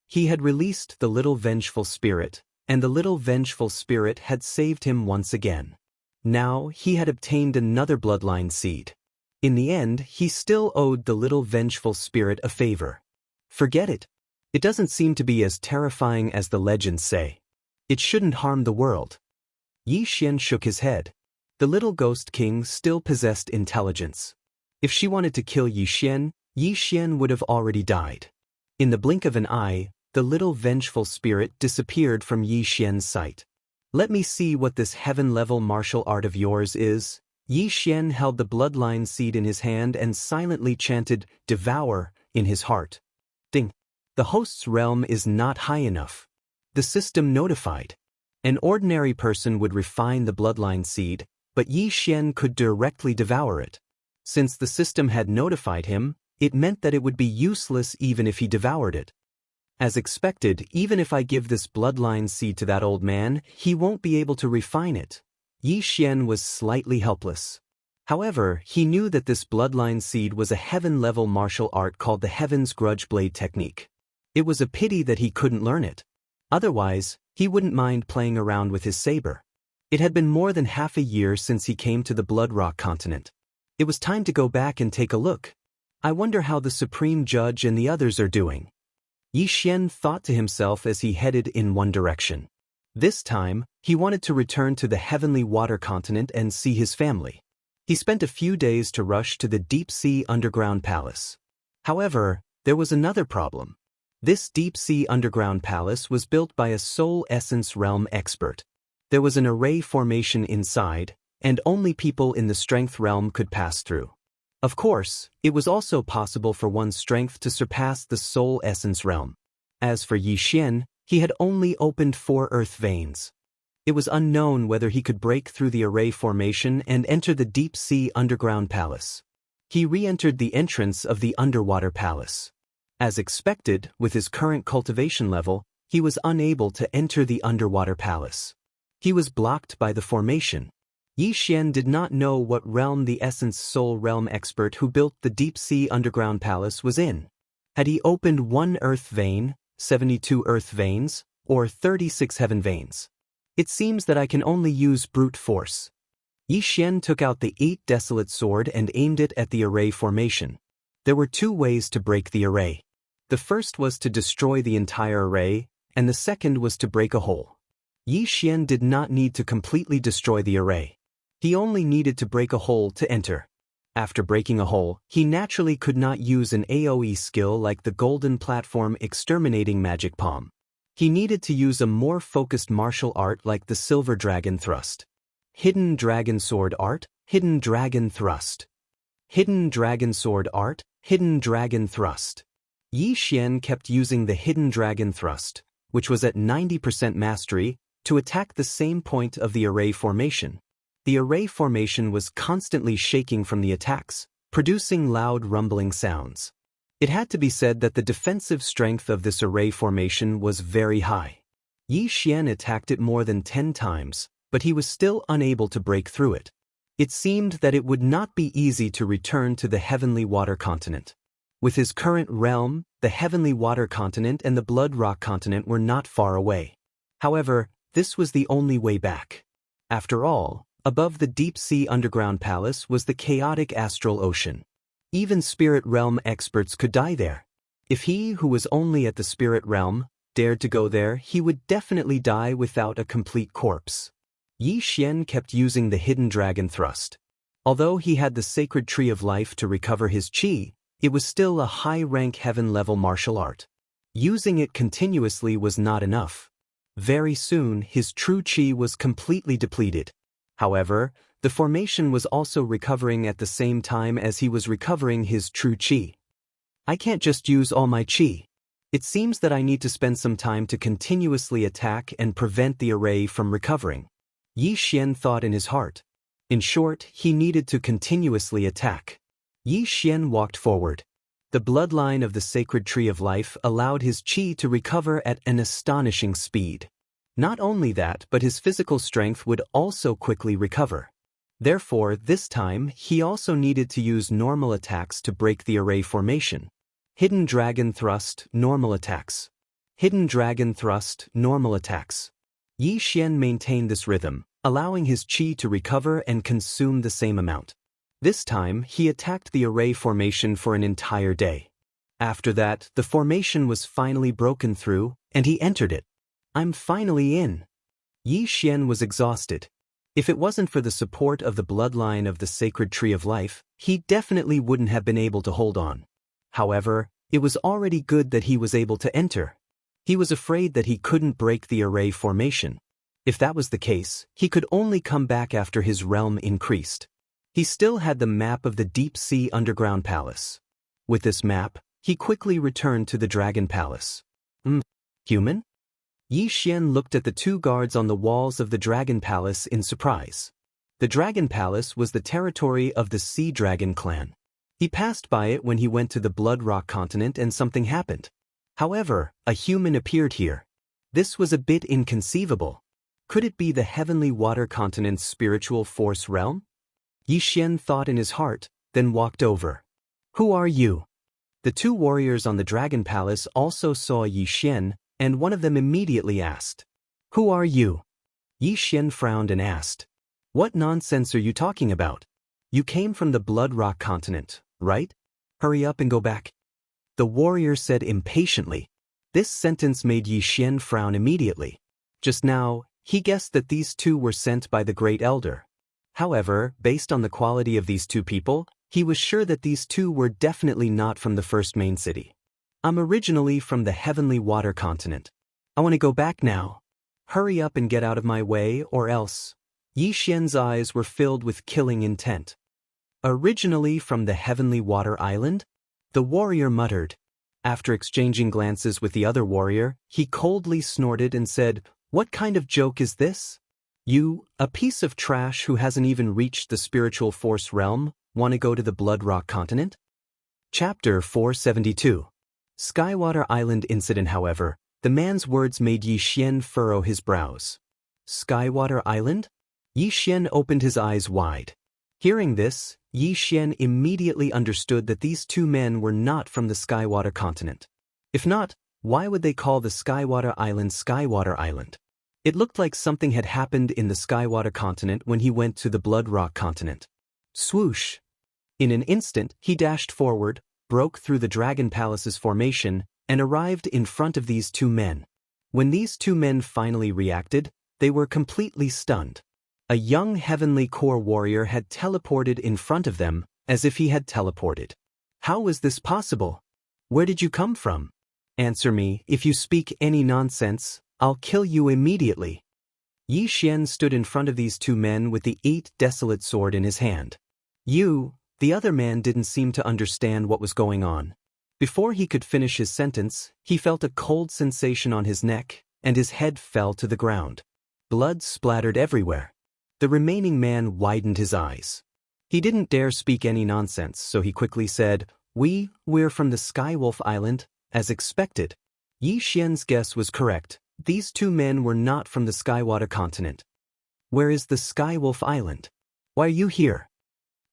He had released the little vengeful spirit, and the little vengeful spirit had saved him once again. Now he had obtained another bloodline seed. In the end, he still owed the little vengeful spirit a favor. Forget it. It doesn't seem to be as terrifying as the legends say. It shouldn't harm the world. Yi Xian shook his head. The little Ghost King still possessed intelligence. If she wanted to kill Yi Xian would have already died. In the blink of an eye, the little vengeful spirit disappeared from Yi Xian's sight. "Let me see what this heaven-level martial art of yours is." Yi Xian held the bloodline seed in his hand and silently chanted, "Devourer," in his heart. Ding. The host's realm is not high enough. The system notified. An ordinary person would refine the bloodline seed, but Yi Xian could directly devour it. Since the system had notified him, it meant that it would be useless even if he devoured it. As expected, even if I give this bloodline seed to that old man, he won't be able to refine it. Yi Xian was slightly helpless. However, he knew that this bloodline seed was a heaven-level martial art called the Heaven's Grudge Blade technique. It was a pity that he couldn't learn it. Otherwise, he wouldn't mind playing around with his saber. It had been more than half a year since he came to the Blood Rock continent. It was time to go back and take a look. I wonder how the Supreme Judge and the others are doing. Yi Xian thought to himself as he headed in one direction. This time, he wanted to return to the Heavenly Water continent and see his family. He spent a few days to rush to the deep-sea underground palace. However, there was another problem. This deep-sea underground palace was built by a soul essence realm expert. There was an array formation inside, and only people in the strength realm could pass through. Of course, it was also possible for one's strength to surpass the soul essence realm. As for Yi Xian, he had only opened 4 earth veins. It was unknown whether he could break through the array formation and enter the deep-sea underground palace. He re-entered the entrance of the underwater palace. As expected, with his current cultivation level, he was unable to enter the underwater palace. He was blocked by the formation. Xian did not know what realm the Essence Soul Realm expert who built the deep-sea underground palace was in. Had he opened 1 earth vein, 72 earth veins, or 36 heaven veins? It seems that I can only use brute force. Xian took out the 8 desolate sword and aimed it at the array formation. There were 2 ways to break the array. The first was to destroy the entire array, and the second was to break a hole. Xian did not need to completely destroy the array. He only needed to break a hole to enter. After breaking a hole, he naturally could not use an AoE skill like the Golden Platform Exterminating Magic Palm. He needed to use a more focused martial art like the Silver Dragon Thrust. Hidden Dragon Sword Art, Hidden Dragon Thrust. Hidden Dragon Sword Art, Hidden Dragon Thrust. Xian kept using the Hidden Dragon Thrust, which was at 90% mastery, to attack the same point of the array formation. The array formation was constantly shaking from the attacks, producing loud rumbling sounds. It had to be said that the defensive strength of this array formation was very high. Xian attacked it more than 10 times, but he was still unable to break through it. It seemed that it would not be easy to return to the Heavenly Water Continent. With his current realm, the Heavenly Water Continent and the Blood Rock Continent were not far away. However, this was the only way back. After all, above the deep-sea underground palace was the chaotic astral ocean. Even spirit realm experts could die there. If he, who was only at the spirit realm, dared to go there, he would definitely die without a complete corpse. Xian kept using the Hidden Dragon Thrust. Although he had the Sacred Tree of Life to recover his chi, it was still a high-rank heaven-level martial art. Using it continuously was not enough. Very soon, his true chi was completely depleted. However, the formation was also recovering at the same time as he was recovering his true chi. I can't just use all my chi. It seems that I need to spend some time to continuously attack and prevent the array from recovering. Xian thought in his heart. In short, he needed to continuously attack. Xian walked forward. The bloodline of the Sacred Tree of Life allowed his chi to recover at an astonishing speed. Not only that, but his physical strength would also quickly recover. Therefore, this time, he also needed to use normal attacks to break the array formation. Hidden Dragon Thrust, normal attacks. Hidden Dragon Thrust, normal attacks. Xian maintained this rhythm, allowing his chi to recover and consume the same amount. This time, he attacked the array formation for an entire day. After that, the formation was finally broken through, and he entered it. I'm finally in. Xian was exhausted. If it wasn't for the support of the bloodline of the Sacred Tree of Life, he definitely wouldn't have been able to hold on. However, it was already good that he was able to enter. He was afraid that he couldn't break the array formation. If that was the case, he could only come back after his realm increased. He still had the map of the deep-sea underground palace. With this map, he quickly returned to the Dragon Palace. Human? Xian looked at the 2 guards on the walls of the Dragon Palace in surprise. The Dragon Palace was the territory of the Sea Dragon clan. He passed by it when he went to the Blood Rock Continent and something happened. However, a human appeared here. This was a bit inconceivable. Could it be the Heavenly Water Continent's spiritual force realm? Xian thought in his heart, then walked over. Who are you? The 2 warriors on the Dragon Palace also saw Xian, and one of them immediately asked, Who are you? Xian frowned and asked, What nonsense are you talking about? You came from the Blood Rock Continent, right? Hurry up and go back. The warrior said impatiently. This sentence made Xian frown immediately. Just now, he guessed that these 2 were sent by the Great Elder. However, based on the quality of these 2 people, he was sure that these 2 were definitely not from the first main city. I'm originally from the Heavenly Water Continent. I want to go back now. Hurry up and get out of my way, or else. Xian's eyes were filled with killing intent. Originally from the Heavenly Water Island? The warrior muttered. After exchanging glances with the other warrior, he coldly snorted and said, What kind of joke is this? You, a piece of trash who hasn't even reached the spiritual force realm, want to go to the Blood Rock continent? Chapter 472. Skywater Island Incident. However, the man's words made Yi Xian furrow his brows. Skywater Island? Yi Xian opened his eyes wide. Hearing this, Yi Xian immediately understood that these two men were not from the Skywater continent. If not, why would they call the Skywater Island Skywater Island? It looked like something had happened in the Skywater continent when he went to the Blood Rock continent. Swoosh! In an instant, he dashed forward, broke through the Dragon Palace's formation, and arrived in front of these two men. When these two men finally reacted, they were completely stunned. A young heavenly core warrior had teleported in front of them, as if he had teleported. How was this possible? Where did you come from? Answer me. If you speak any nonsense, I'll kill you immediately. Yi Xian stood in front of these two men with the 8 desolate sword in his hand. The other man didn't seem to understand what was going on. Before he could finish his sentence, he felt a cold sensation on his neck, and his head fell to the ground. Blood splattered everywhere. The remaining man widened his eyes. He didn't dare speak any nonsense, so he quickly said, We're from the Skywolf Island, as expected. Yi Xian's guess was correct. These two men were not from the Skywater continent. Where is the Skywolf Island? Why are you here?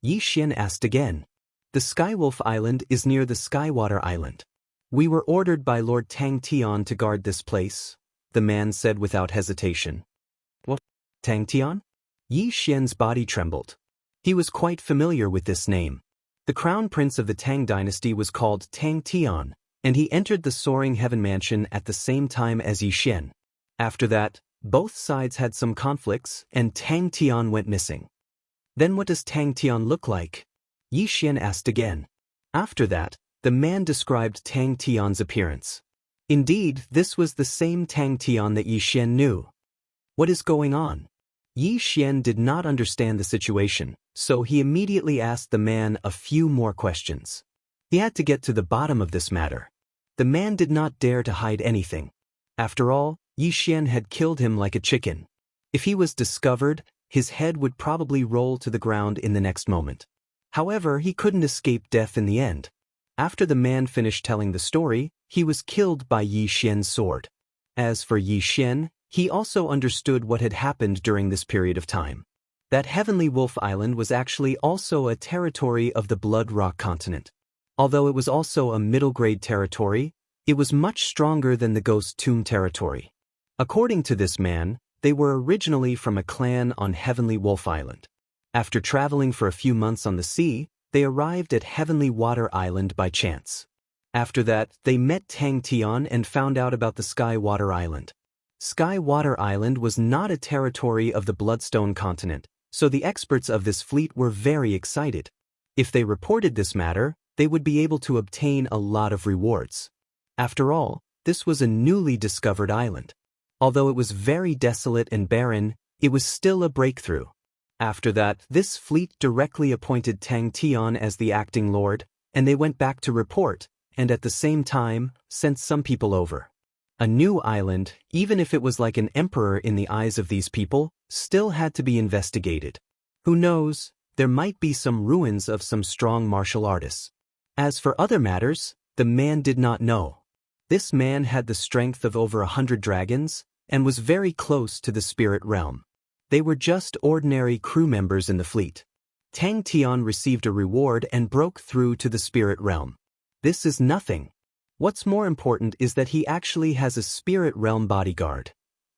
Yi Xian asked again. The Skywolf Island is near the Skywater Island. We were ordered by Lord Tang Tian to guard this place, the man said without hesitation. What? Tang Tian? Yi Xian's body trembled. He was quite familiar with this name. The crown prince of the Tang dynasty was called Tang Tian, and he entered the Soaring Heaven Mansion at the same time as Yi Xian. After that, both sides had some conflicts, and Tang Tian went missing. Then what does Tang Tian look like? Yi Xian asked again. After that, the man described Tang Tian's appearance. Indeed, this was the same Tang Tian that Yi Xian knew. What is going on? Yi Xian did not understand the situation, so he immediately asked the man a few more questions. He had to get to the bottom of this matter. The man did not dare to hide anything. After all, Yi Xian had killed him like a chicken. If he was discovered, his head would probably roll to the ground in the next moment. However, he couldn't escape death in the end. After the man finished telling the story, he was killed by Yi Xian's sword. As for Yi Xian, he also understood what had happened during this period of time. That Heavenly Wolf Island was actually also a territory of the Blood Rock continent. Although it was also a middle-grade territory, it was much stronger than the Ghost Tomb territory. According to this man, they were originally from a clan on Heavenly Wolf Island. After traveling for a few months on the sea, they arrived at Heavenly Water Island by chance. After that, they met Tang Tian and found out about the Skywater Island. Skywater Island was not a territory of the Bloodstone continent, so the experts of this fleet were very excited. If they reported this matter, they would be able to obtain a lot of rewards. After all, this was a newly discovered island. Although it was very desolate and barren, it was still a breakthrough. After that, this fleet directly appointed Tang Tian as the acting lord, and they went back to report, and at the same time, sent some people over. A new island, even if it was like an emperor in the eyes of these people, still had to be investigated. Who knows, there might be some ruins of some strong martial artists. As for other matters, the man did not know. This man had the strength of over 100 dragons, and was very close to the spirit realm. They were just ordinary crew members in the fleet. Tang Tian received a reward and broke through to the spirit realm. This is nothing. What's more important is that he actually has a spirit realm bodyguard.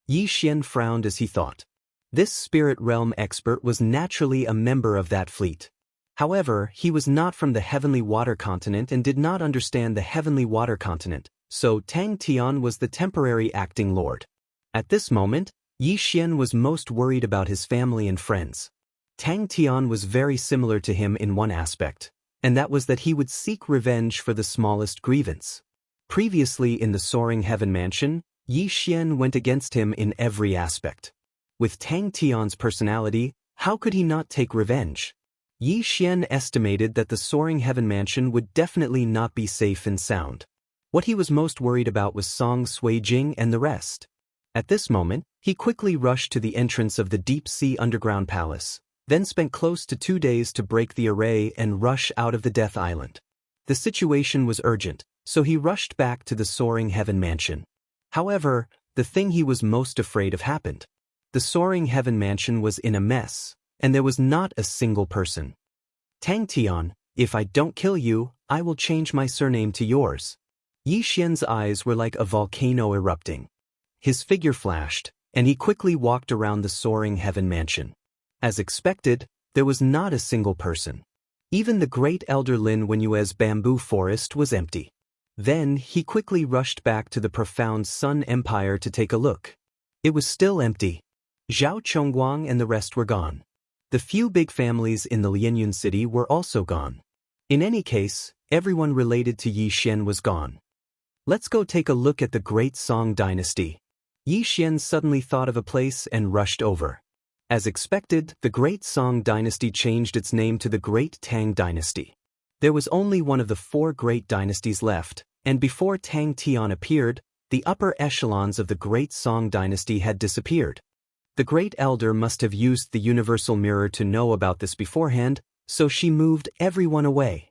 Yi Xian frowned as he thought. This spirit realm expert was naturally a member of that fleet. However, he was not from the Heavenly Water continent and did not understand the Heavenly Water continent, so Tang Tian was the temporary acting lord. At this moment, Yi Xian was most worried about his family and friends. Tang Tian was very similar to him in one aspect, and that was that he would seek revenge for the smallest grievance. Previously in the Soaring Heaven Mansion, Yi Xian went against him in every aspect. With Tang Tian's personality, how could he not take revenge? Yi Xian estimated that the Soaring Heaven Mansion would definitely not be safe and sound. What he was most worried about was Song Suijing and the rest. At this moment, he quickly rushed to the entrance of the deep-sea underground palace, then spent close to 2 days to break the array and rush out of the Death Island. The situation was urgent, so he rushed back to the Soaring Heaven Mansion. However, the thing he was most afraid of happened. The Soaring Heaven Mansion was in a mess, and there was not a single person. Tang Tian, if I don't kill you, I will change my surname to yours. Yi Xian's eyes were like a volcano erupting. His figure flashed, and he quickly walked around the Soaring Heaven Mansion. As expected, there was not a single person. Even the great elder Lin Wenyue's bamboo forest was empty. Then he quickly rushed back to the profound Sun Empire to take a look. It was still empty. Zhao Chongguang and the rest were gone. The few big families in the Lianyun city were also gone. In any case, everyone related to Yi Xian was gone. Let's go take a look at the Great Song Dynasty. Yi Xian suddenly thought of a place and rushed over. As expected, the Great Song Dynasty changed its name to the Great Tang Dynasty. There was only one of the 4 great dynasties left, and before Tang Tian appeared, the upper echelons of the Great Song Dynasty had disappeared. The Great Elder must have used the Universal Mirror to know about this beforehand, so she moved everyone away.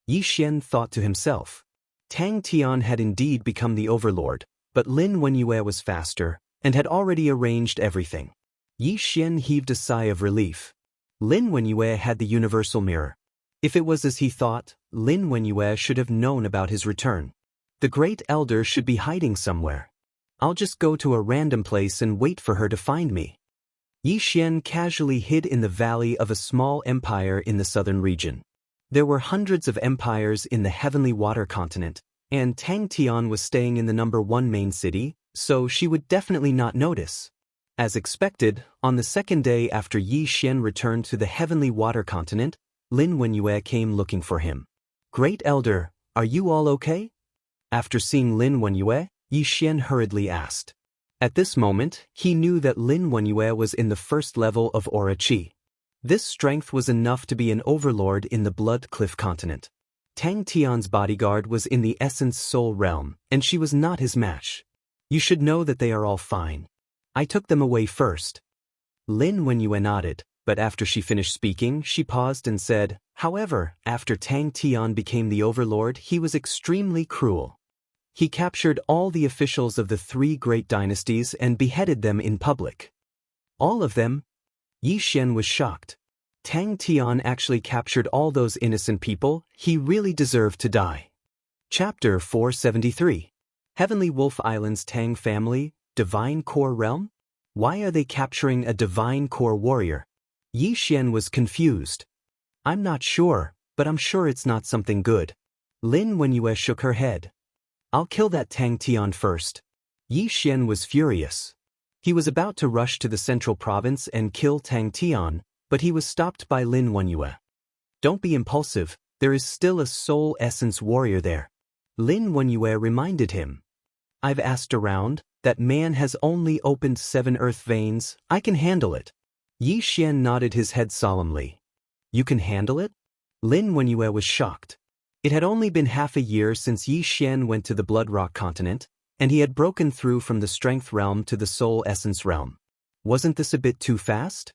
Yi Xian thought to himself. Tang Tian had indeed become the overlord, but Lin Wenyue was faster, and had already arranged everything. Yi Xian heaved a sigh of relief. Lin Wenyue had the Universal Mirror. If it was as he thought, Lin Wenyue should have known about his return. The Great Elder should be hiding somewhere. I'll just go to a random place and wait for her to find me. Yi Xian casually hid in the valley of a small empire in the southern region. There were hundreds of empires in the Heavenly Water continent, and Tang Tian was staying in the number 1 main city, so she would definitely not notice. As expected, on the second day after Yi Xian returned to the Heavenly Water continent, Lin Wenyue came looking for him. Great Elder, are you all okay? After seeing Lin Wenyue, Yi Xian hurriedly asked. At this moment, he knew that Lin Wenyue was in the first level of Aura Qi. This strength was enough to be an overlord in the Blood Cliff continent. Tang Tian's bodyguard was in the Essence Soul realm, and she was not his match. You should know that they are all fine. I took them away first. Lin Wenyue nodded, but after she finished speaking, she paused and said, however, after Tang Tian became the overlord, he was extremely cruel. He captured all the officials of the 3 great dynasties and beheaded them in public. All of them? Yi Xian was shocked. Tang Tian actually captured all those innocent people. He really deserved to die. Chapter 473. Heavenly Wolf Island's Tang family, Divine Core Realm? Why are they capturing a Divine Core warrior? Yi Xian was confused. I'm not sure, but I'm sure it's not something good. Lin Wenyue shook her head. I'll kill that Tang Tian first. Yi Xian was furious. He was about to rush to the central province and kill Tang Tian, but he was stopped by Lin Wenyue. Don't be impulsive, there is still a soul essence warrior there. Lin Wenyue reminded him. I've asked around, that man has only opened 7 earth veins, I can handle it. Yi Xian nodded his head solemnly. You can handle it? Lin Wenyue was shocked. It had only been half a year since Yi Xian went to the Blood Rock continent, and he had broken through from the Strength realm to the Soul Essence realm. Wasn't this a bit too fast?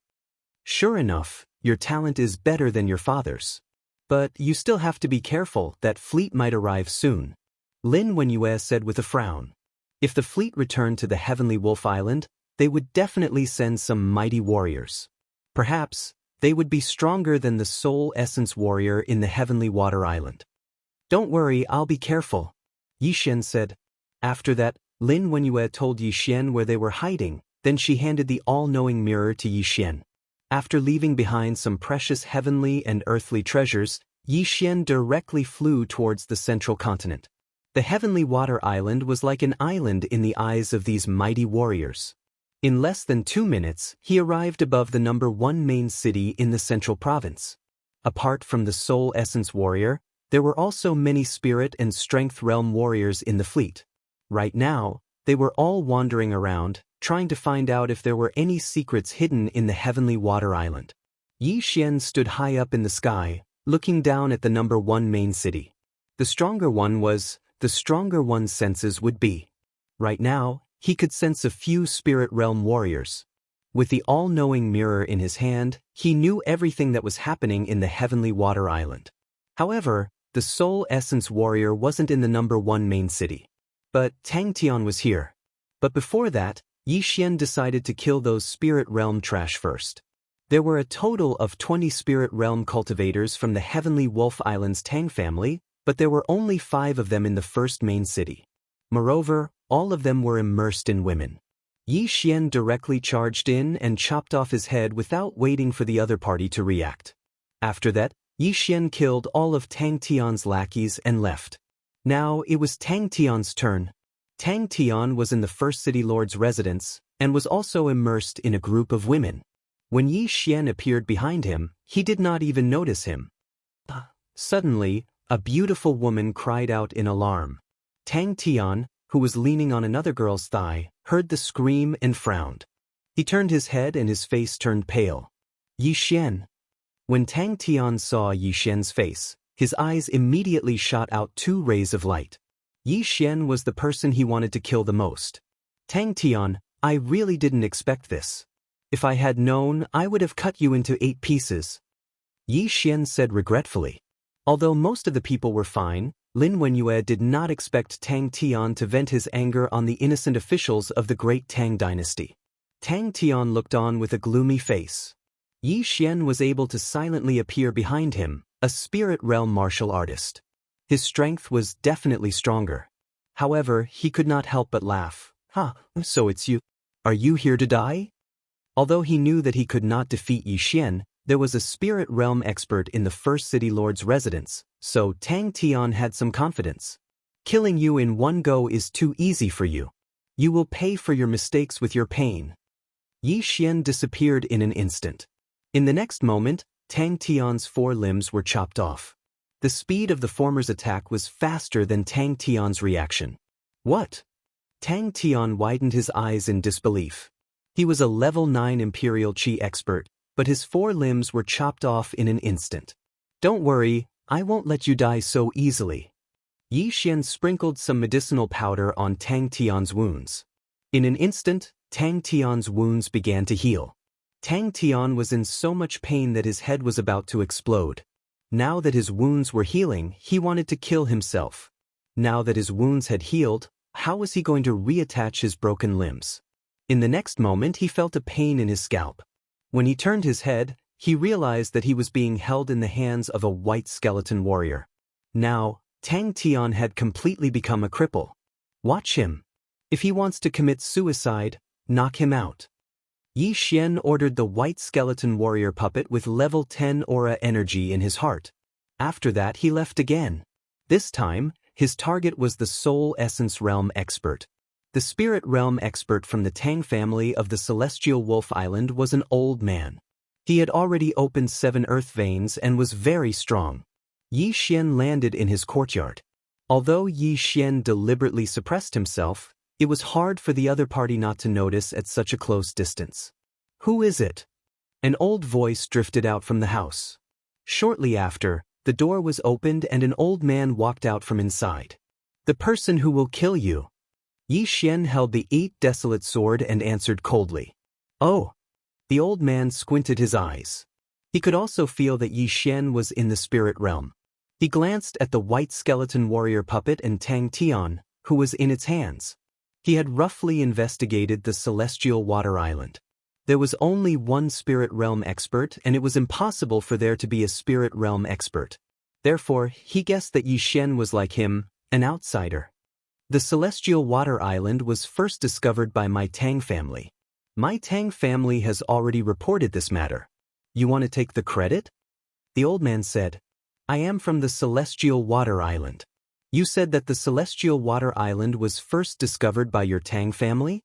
Sure enough, your talent is better than your father's. But you still have to be careful, that fleet might arrive soon. Lin Wenyue said with a frown. If the fleet returned to the Heavenly Wolf Island, they would definitely send some mighty warriors. Perhaps, they would be stronger than the Soul Essence warrior in the Heavenly Water Island. Don't worry, I'll be careful, Yi Xian said. After that, Lin Wenyue told Yi Xian where they were hiding, then she handed the all-knowing mirror to Yi Xian. After leaving behind some precious heavenly and earthly treasures, Yi Xian directly flew towards the central continent. The Heavenly Water Island was like an island in the eyes of these mighty warriors. In less than 2 minutes, he arrived above the number 1 main city in the central province. Apart from the Soul Essence warrior, there were also many Spirit and Strength realm warriors in the fleet. Right now, they were all wandering around, trying to find out if there were any secrets hidden in the Heavenly Water Island. Yi Xian stood high up in the sky, looking down at the number 1 main city. The stronger one's senses would be. Right now, he could sense a few spirit realm warriors. With the all-knowing mirror in his hand, he knew everything that was happening in the Heavenly Water Island. However, the Soul Essence Warrior wasn't in the #1 main city. But Tang Tian was here. But before that, Yi Xian decided to kill those spirit realm trash first. There were a total of 20 spirit realm cultivators from the Heavenly Wolf Island's Tang family, but there were only 5 of them in the first main city. Moreover, all of them were immersed in women. Yi Xian directly charged in and chopped off his head without waiting for the other party to react. After that, Yi Xian killed all of Tang Tian's lackeys and left. Now it was Tang Tian's turn. Tang Tian was in the First City Lord's residence and was also immersed in a group of women. When Yi Xian appeared behind him, he did not even notice him. Suddenly, a beautiful woman cried out in alarm. Tang Tian, who was leaning on another girl's thigh, heard the scream and frowned. He turned his head and his face turned pale. Yi Xian. When Tang Tian saw Yi Xian's face, his eyes immediately shot out 2 rays of light. Yi Xian was the person he wanted to kill the most. Tang Tian, I really didn't expect this. If I had known, I would have cut you into 8 pieces. Yi Xian said regretfully. Although most of the people were fine, Lin Wenyue did not expect Tang Tian to vent his anger on the innocent officials of the great Tang dynasty. Tang Tian looked on with a gloomy face. Yi Xian was able to silently appear behind him, a spirit realm martial artist. His strength was definitely stronger. However, he could not help but laugh. So it's you. Are you here to die? Although he knew that he could not defeat Yi Xian, there was a spirit realm expert in the First City Lord's residence, so Tang Tian had some confidence. Killing you in one go is too easy for you. You will pay for your mistakes with your pain. Yi Xian disappeared in an instant. In the next moment, Tang Tian's 4 limbs were chopped off. The speed of the former's attack was faster than Tang Tian's reaction. What? Tang Tian widened his eyes in disbelief. He was a level 9 Imperial Qi expert, but his 4 limbs were chopped off in an instant. Don't worry, I won't let you die so easily. Yi Xian sprinkled some medicinal powder on Tang Tian's wounds. In an instant, Tang Tian's wounds began to heal. Tang Tian was in so much pain that his head was about to explode. Now that his wounds were healing, he wanted to kill himself. Now that his wounds had healed, how was he going to reattach his broken limbs? In the next moment, he felt a pain in his scalp. When he turned his head, he realized that he was being held in the hands of a white skeleton warrior. Now, Tang Tian had completely become a cripple. Watch him. If he wants to commit suicide, knock him out. Yi Xian ordered the white skeleton warrior puppet with level 10 aura energy in his heart. After that, he left again. This time, his target was the Soul Essence Realm expert. The Spirit Realm expert from the Tang family of the Celestial Wolf Island was an old man. He had already opened 7 earth veins and was very strong. Yi Xian landed in his courtyard. Although Yi Xian deliberately suppressed himself, it was hard for the other party not to notice at such a close distance. Who is it? An old voice drifted out from the house. Shortly after, the door was opened and an old man walked out from inside. The person who will kill you. Yi Xian held the 8 desolate sword and answered coldly. Oh. The old man squinted his eyes. He could also feel that Yi Xian was in the spirit realm. He glanced at the white skeleton warrior puppet and Tang Tian, who was in its hands. He had roughly investigated the Celestial Water Island. There was only one spirit realm expert and it was impossible for there to be a spirit realm expert. Therefore, he guessed that Yi Xian was like him, an outsider. The Celestial Water Island was first discovered by my Tang family. My Tang family has already reported this matter. You want to take the credit? The old man said, I am from the Celestial Water Island. You said that the Celestial Water Island was first discovered by your Tang family?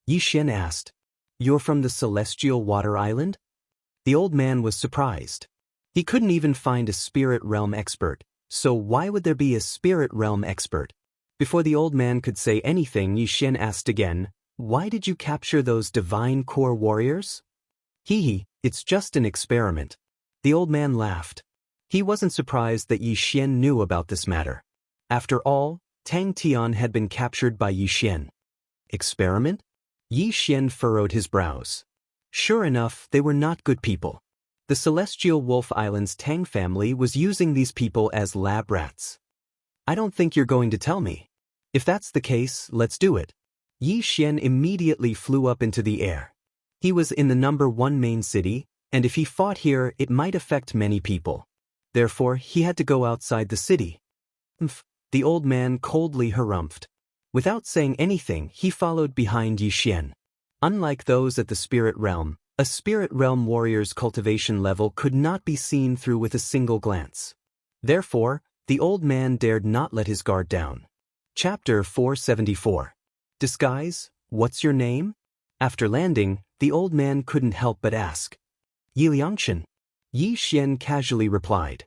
Yi Xian asked. You're from the Celestial Water Island? The old man was surprised. He couldn't even find a spirit realm expert, so why would there be a spirit realm expert? Before the old man could say anything, Yi Xian asked again, why did you capture those divine core warriors? It's just an experiment. The old man laughed. He wasn't surprised that Yi Xian knew about this matter. After all, Tang Tian had been captured by Yi Xian. Experiment? Yi Xian furrowed his brows. Sure enough, they were not good people. The Celestial Wolf Island's Tang family was using these people as lab rats. I don't think you're going to tell me. If that's the case, let's do it. Yi Xian immediately flew up into the air. He was in the #1 main city, and if he fought here, it might affect many people. Therefore, he had to go outside the city. The old man coldly harumphed. Without saying anything, he followed behind Yi Xian. Unlike those at the spirit realm, a spirit realm warrior's cultivation level could not be seen through with a single glance. Therefore, the old man dared not let his guard down. Chapter 474. Disguise, what's your name? After landing, the old man couldn't help but ask. Yi Liangchen. Yi Xian casually replied.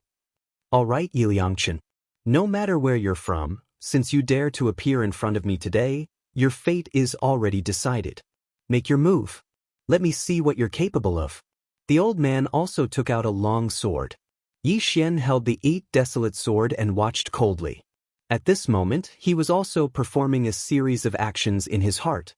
All right, Yi Liangchen. No matter where you're from, since you dare to appear in front of me today, your fate is already decided. Make your move. Let me see what you're capable of. The old man also took out a long sword. Yi Xian held the 8 desolate sword and watched coldly. At this moment, he was also performing a series of actions in his heart.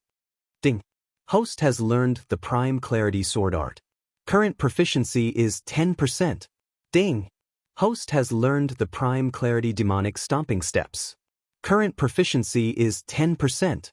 Ding. Host has learned the Prime Clarity Sword Art. Current proficiency is 10%. Ding. Host has learned the Prime Clarity Demonic Stomping Steps. Current proficiency is 10%.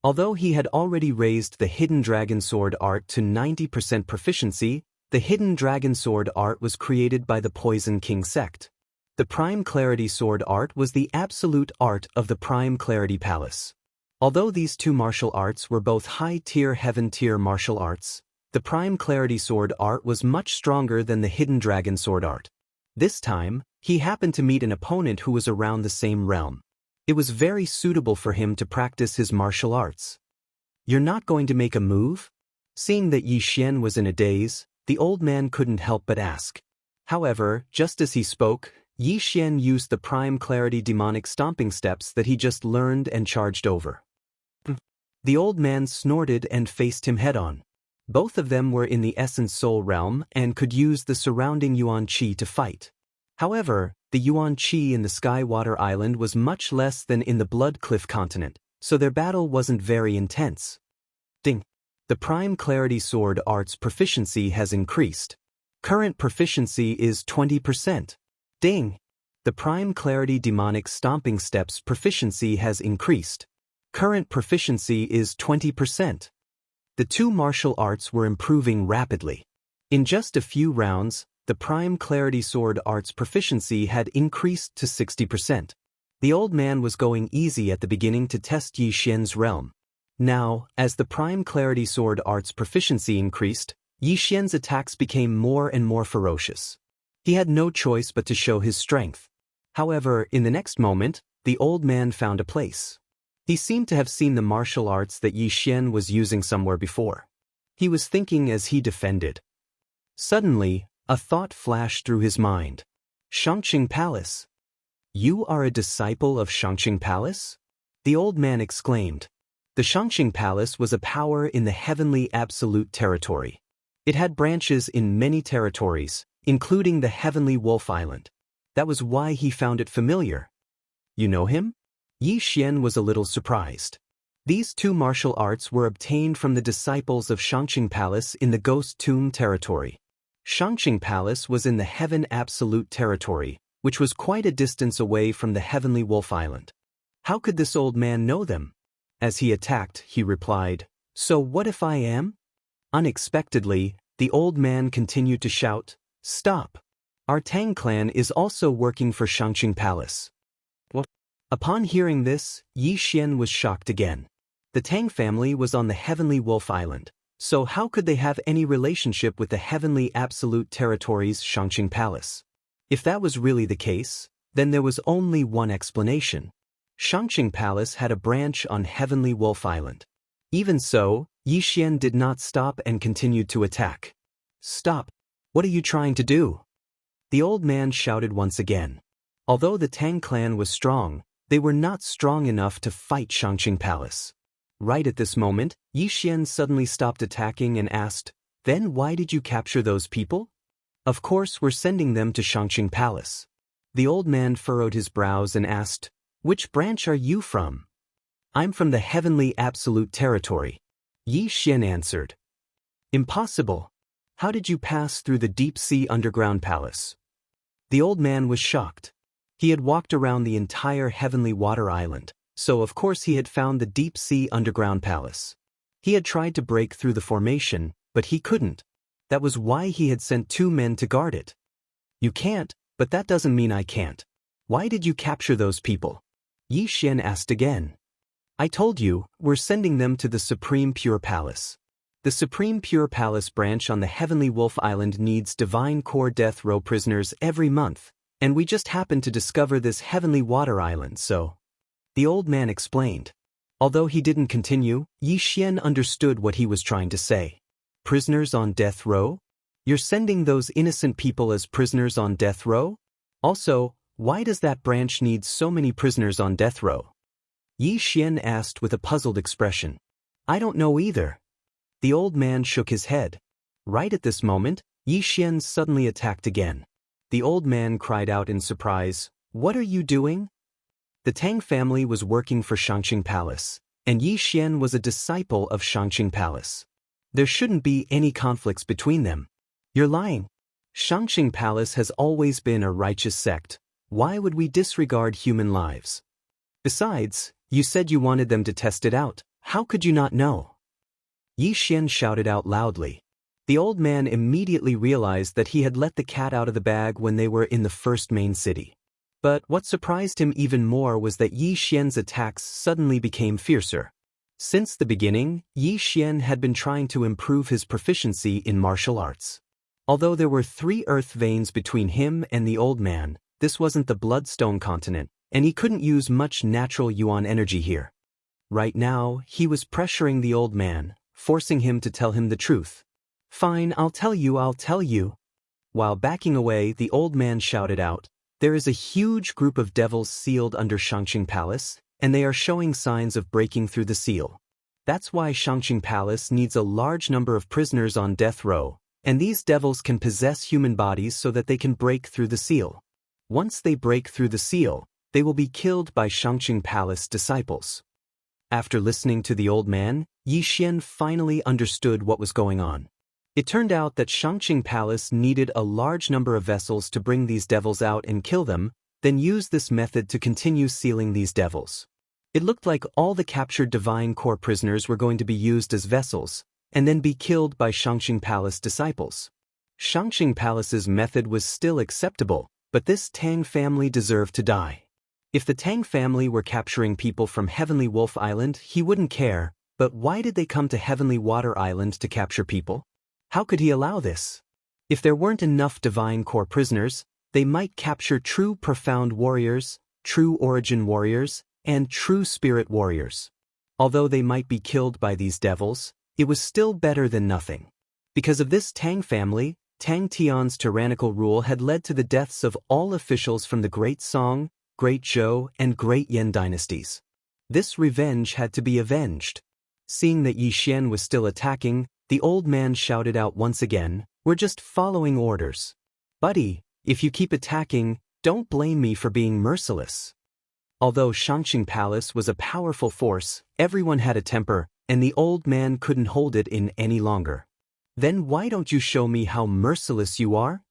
Although he had already raised the Hidden Dragon Sword Art to 90% proficiency, the Hidden Dragon Sword Art was created by the Poison King sect. The Prime Clarity Sword Art was the absolute art of the Prime Clarity Palace. Although these two martial arts were both high-tier heaven-tier martial arts, the Prime Clarity Sword Art was much stronger than the Hidden Dragon Sword Art. This time, he happened to meet an opponent who was around the same realm. It was very suitable for him to practice his martial arts. You're not going to make a move? Seeing that Yi Xian was in a daze, the old man couldn't help but ask. However, just as he spoke, Yi Xian used the Prime Clarity Demonic Stomping Steps that he just learned and charged over. The old man snorted and faced him head-on. Both of them were in the Essence Soul realm and could use the surrounding Yuan Qi to fight. However, the Yuan Qi in the Skywater Island was much less than in the Blood Cliff continent, so their battle wasn't very intense. Ding. The Prime Clarity Sword Art's proficiency has increased. Current proficiency is 20%. Ding. The Prime Clarity Demonic Stomping Steps proficiency has increased. Current proficiency is 20%. The two martial arts were improving rapidly. In just a few rounds, the Prime Clarity Sword Art's proficiency had increased to 60%. The old man was going easy at the beginning to test Yi Xian's realm. Now, as the Prime Clarity Sword Art's proficiency increased, Yi Xian's attacks became more and more ferocious. He had no choice but to show his strength. However, in the next moment, the old man found a place. He seemed to have seen the martial arts that Yi Xian was using somewhere before. He was thinking as he defended. Suddenly, a thought flashed through his mind. Xianxia Palace. You are a disciple of Xianxia Palace? The old man exclaimed. The Xianxia Palace was a power in the heavenly absolute territory. It had branches in many territories, including the heavenly Wolf Island. That was why he found it familiar. You know him? Yi Xian was a little surprised. These two martial arts were obtained from the disciples of Xianxia Palace in the Ghost Tomb territory. Xianxia Palace was in the Heaven Absolute territory, which was quite a distance away from the heavenly Wolf Island. How could this old man know them? As he attacked, he replied, So what if I am? Unexpectedly, the old man continued to shout, Stop! Our Tang clan is also working for Xianxia Palace. What? Upon hearing this, Yi Xian was shocked again. The Tang family was on the heavenly Wolf Island, so how could they have any relationship with the heavenly absolute territory's Xianxia Palace? If that was really the case, then there was only one explanation. Xianxia Palace had a branch on heavenly Wolf Island. Even so, Yi Xian did not stop and continued to attack. Stop! What are you trying to do? The old man shouted once again. Although the Tang clan was strong, they were not strong enough to fight Xianxia Palace. Right at this moment, Yi Xian suddenly stopped attacking and asked, Then why did you capture those people? Of course we're sending them to Xianxia Palace. The old man furrowed his brows and asked, Which branch are you from? I'm from the heavenly absolute territory. Yi Xian answered. Impossible. How did you pass through the deep-sea underground palace? The old man was shocked. He had walked around the entire heavenly water island, so of course he had found the deep-sea underground palace. He had tried to break through the formation, but he couldn't. That was why he had sent 2 men to guard it. You can't, but that doesn't mean I can't. Why did you capture those people? Yi Xian asked again. I told you, we're sending them to the Supreme Pure Palace. The Supreme Pure Palace branch on the Heavenly Wolf Island needs Divine Core Death Row prisoners every month, and we just happened to discover this Heavenly Water Island, so. The old man explained. Although he didn't continue, Yi Xian understood what he was trying to say. Prisoners on death row? You're sending those innocent people as prisoners on death row? Also, why does that branch need so many prisoners on death row? Yi Xian asked with a puzzled expression. I don't know either. The old man shook his head. Right at this moment, Yi Xian suddenly attacked again. The old man cried out in surprise, What are you doing? The Tang family was working for Xianxia Palace, and Yi Xian was a disciple of Xianxia Palace. There shouldn't be any conflicts between them. You're lying. Xianxia Palace has always been a righteous sect. Why would we disregard human lives? Besides, you said you wanted them to test it out. How could you not know? Yi Xian shouted out loudly. The old man immediately realized that he had let the cat out of the bag when they were in the first main city. But what surprised him even more was that Yi Xian's attacks suddenly became fiercer. Since the beginning, Yi Xian had been trying to improve his proficiency in martial arts. Although there were 3 earth veins between him and the old man, this wasn't the Bloodstone continent, and he couldn't use much natural yuan energy here. Right now, he was pressuring the old man, forcing him to tell him the truth. Fine, I'll tell you. While backing away, the old man shouted out, There is a huge group of devils sealed under Xianxia Palace, and they are showing signs of breaking through the seal. That's why Xianxia Palace needs a large number of prisoners on death row, and these devils can possess human bodies so that they can break through the seal. Once they break through the seal, they will be killed by Xianxia Palace disciples. After listening to the old man, Yi Xian finally understood what was going on. It turned out that Xianxia Palace needed a large number of vessels to bring these devils out and kill them, then use this method to continue sealing these devils. It looked like all the captured Divine Core prisoners were going to be used as vessels, and then be killed by Xianxia Palace disciples. Xianxia Palace's method was still acceptable, but this Tang family deserved to die. If the Tang family were capturing people from Heavenly Wolf Island, he wouldn't care, but why did they come to Heavenly Water Island to capture people? How could he allow this? If there weren't enough Divine Core prisoners, they might capture true Profound Warriors, true Origin Warriors, and true Spirit Warriors. Although they might be killed by these devils, it was still better than nothing. Because of this Tang family, Tang Tian's tyrannical rule had led to the deaths of all officials from the Great Song, Great Zhou, and Great Yan dynasties. This revenge had to be avenged. Seeing that Yi Xian was still attacking, the old man shouted out once again, We're just following orders. Buddy, if you keep attacking, don't blame me for being merciless. Although Xianxia Palace was a powerful force, everyone had a temper, and the old man couldn't hold it in any longer. Then why don't you show me how merciless you are?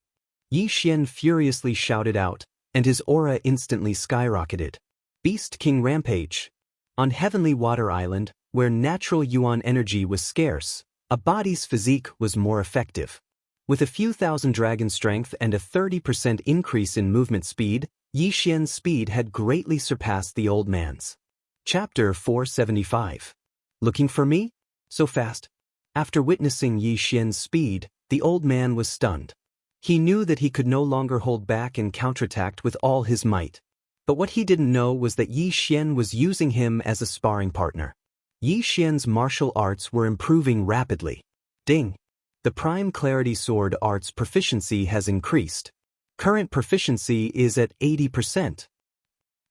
Yi Xian furiously shouted out, and his aura instantly skyrocketed. Beast King Rampage. On Heavenly Water Island, where natural yuan energy was scarce, a body's physique was more effective. With a few thousand dragon strength and a 30% increase in movement speed, Yi Xian's speed had greatly surpassed the old man's. Chapter 475. Looking for me? So fast? After witnessing Yi Xian's speed, the old man was stunned. He knew that he could no longer hold back and counterattack with all his might. But what he didn't know was that Yi Xian was using him as a sparring partner. Yi Xian's martial arts were improving rapidly. Ding! The Prime Clarity Sword Arts proficiency has increased. Current proficiency is at 80%.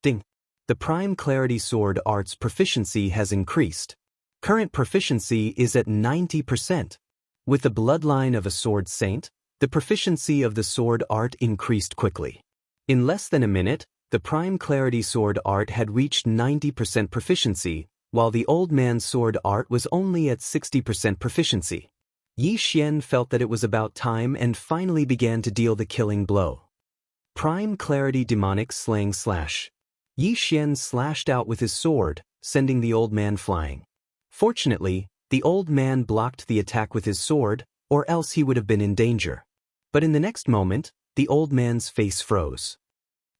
Ding! The Prime Clarity Sword Arts proficiency has increased. Current proficiency is at 90%. With the bloodline of a sword saint, the proficiency of the sword art increased quickly. In less than a minute, the Prime Clarity Sword Art had reached 90% proficiency, while the old man's sword art was only at 60% proficiency. Yi Xian felt that it was about time and finally began to deal the killing blow. Prime Clarity Demonic Slaying Slash. Yi Xian slashed out with his sword, sending the old man flying. Fortunately, the old man blocked the attack with his sword, or else he would have been in danger. But in the next moment, the old man's face froze.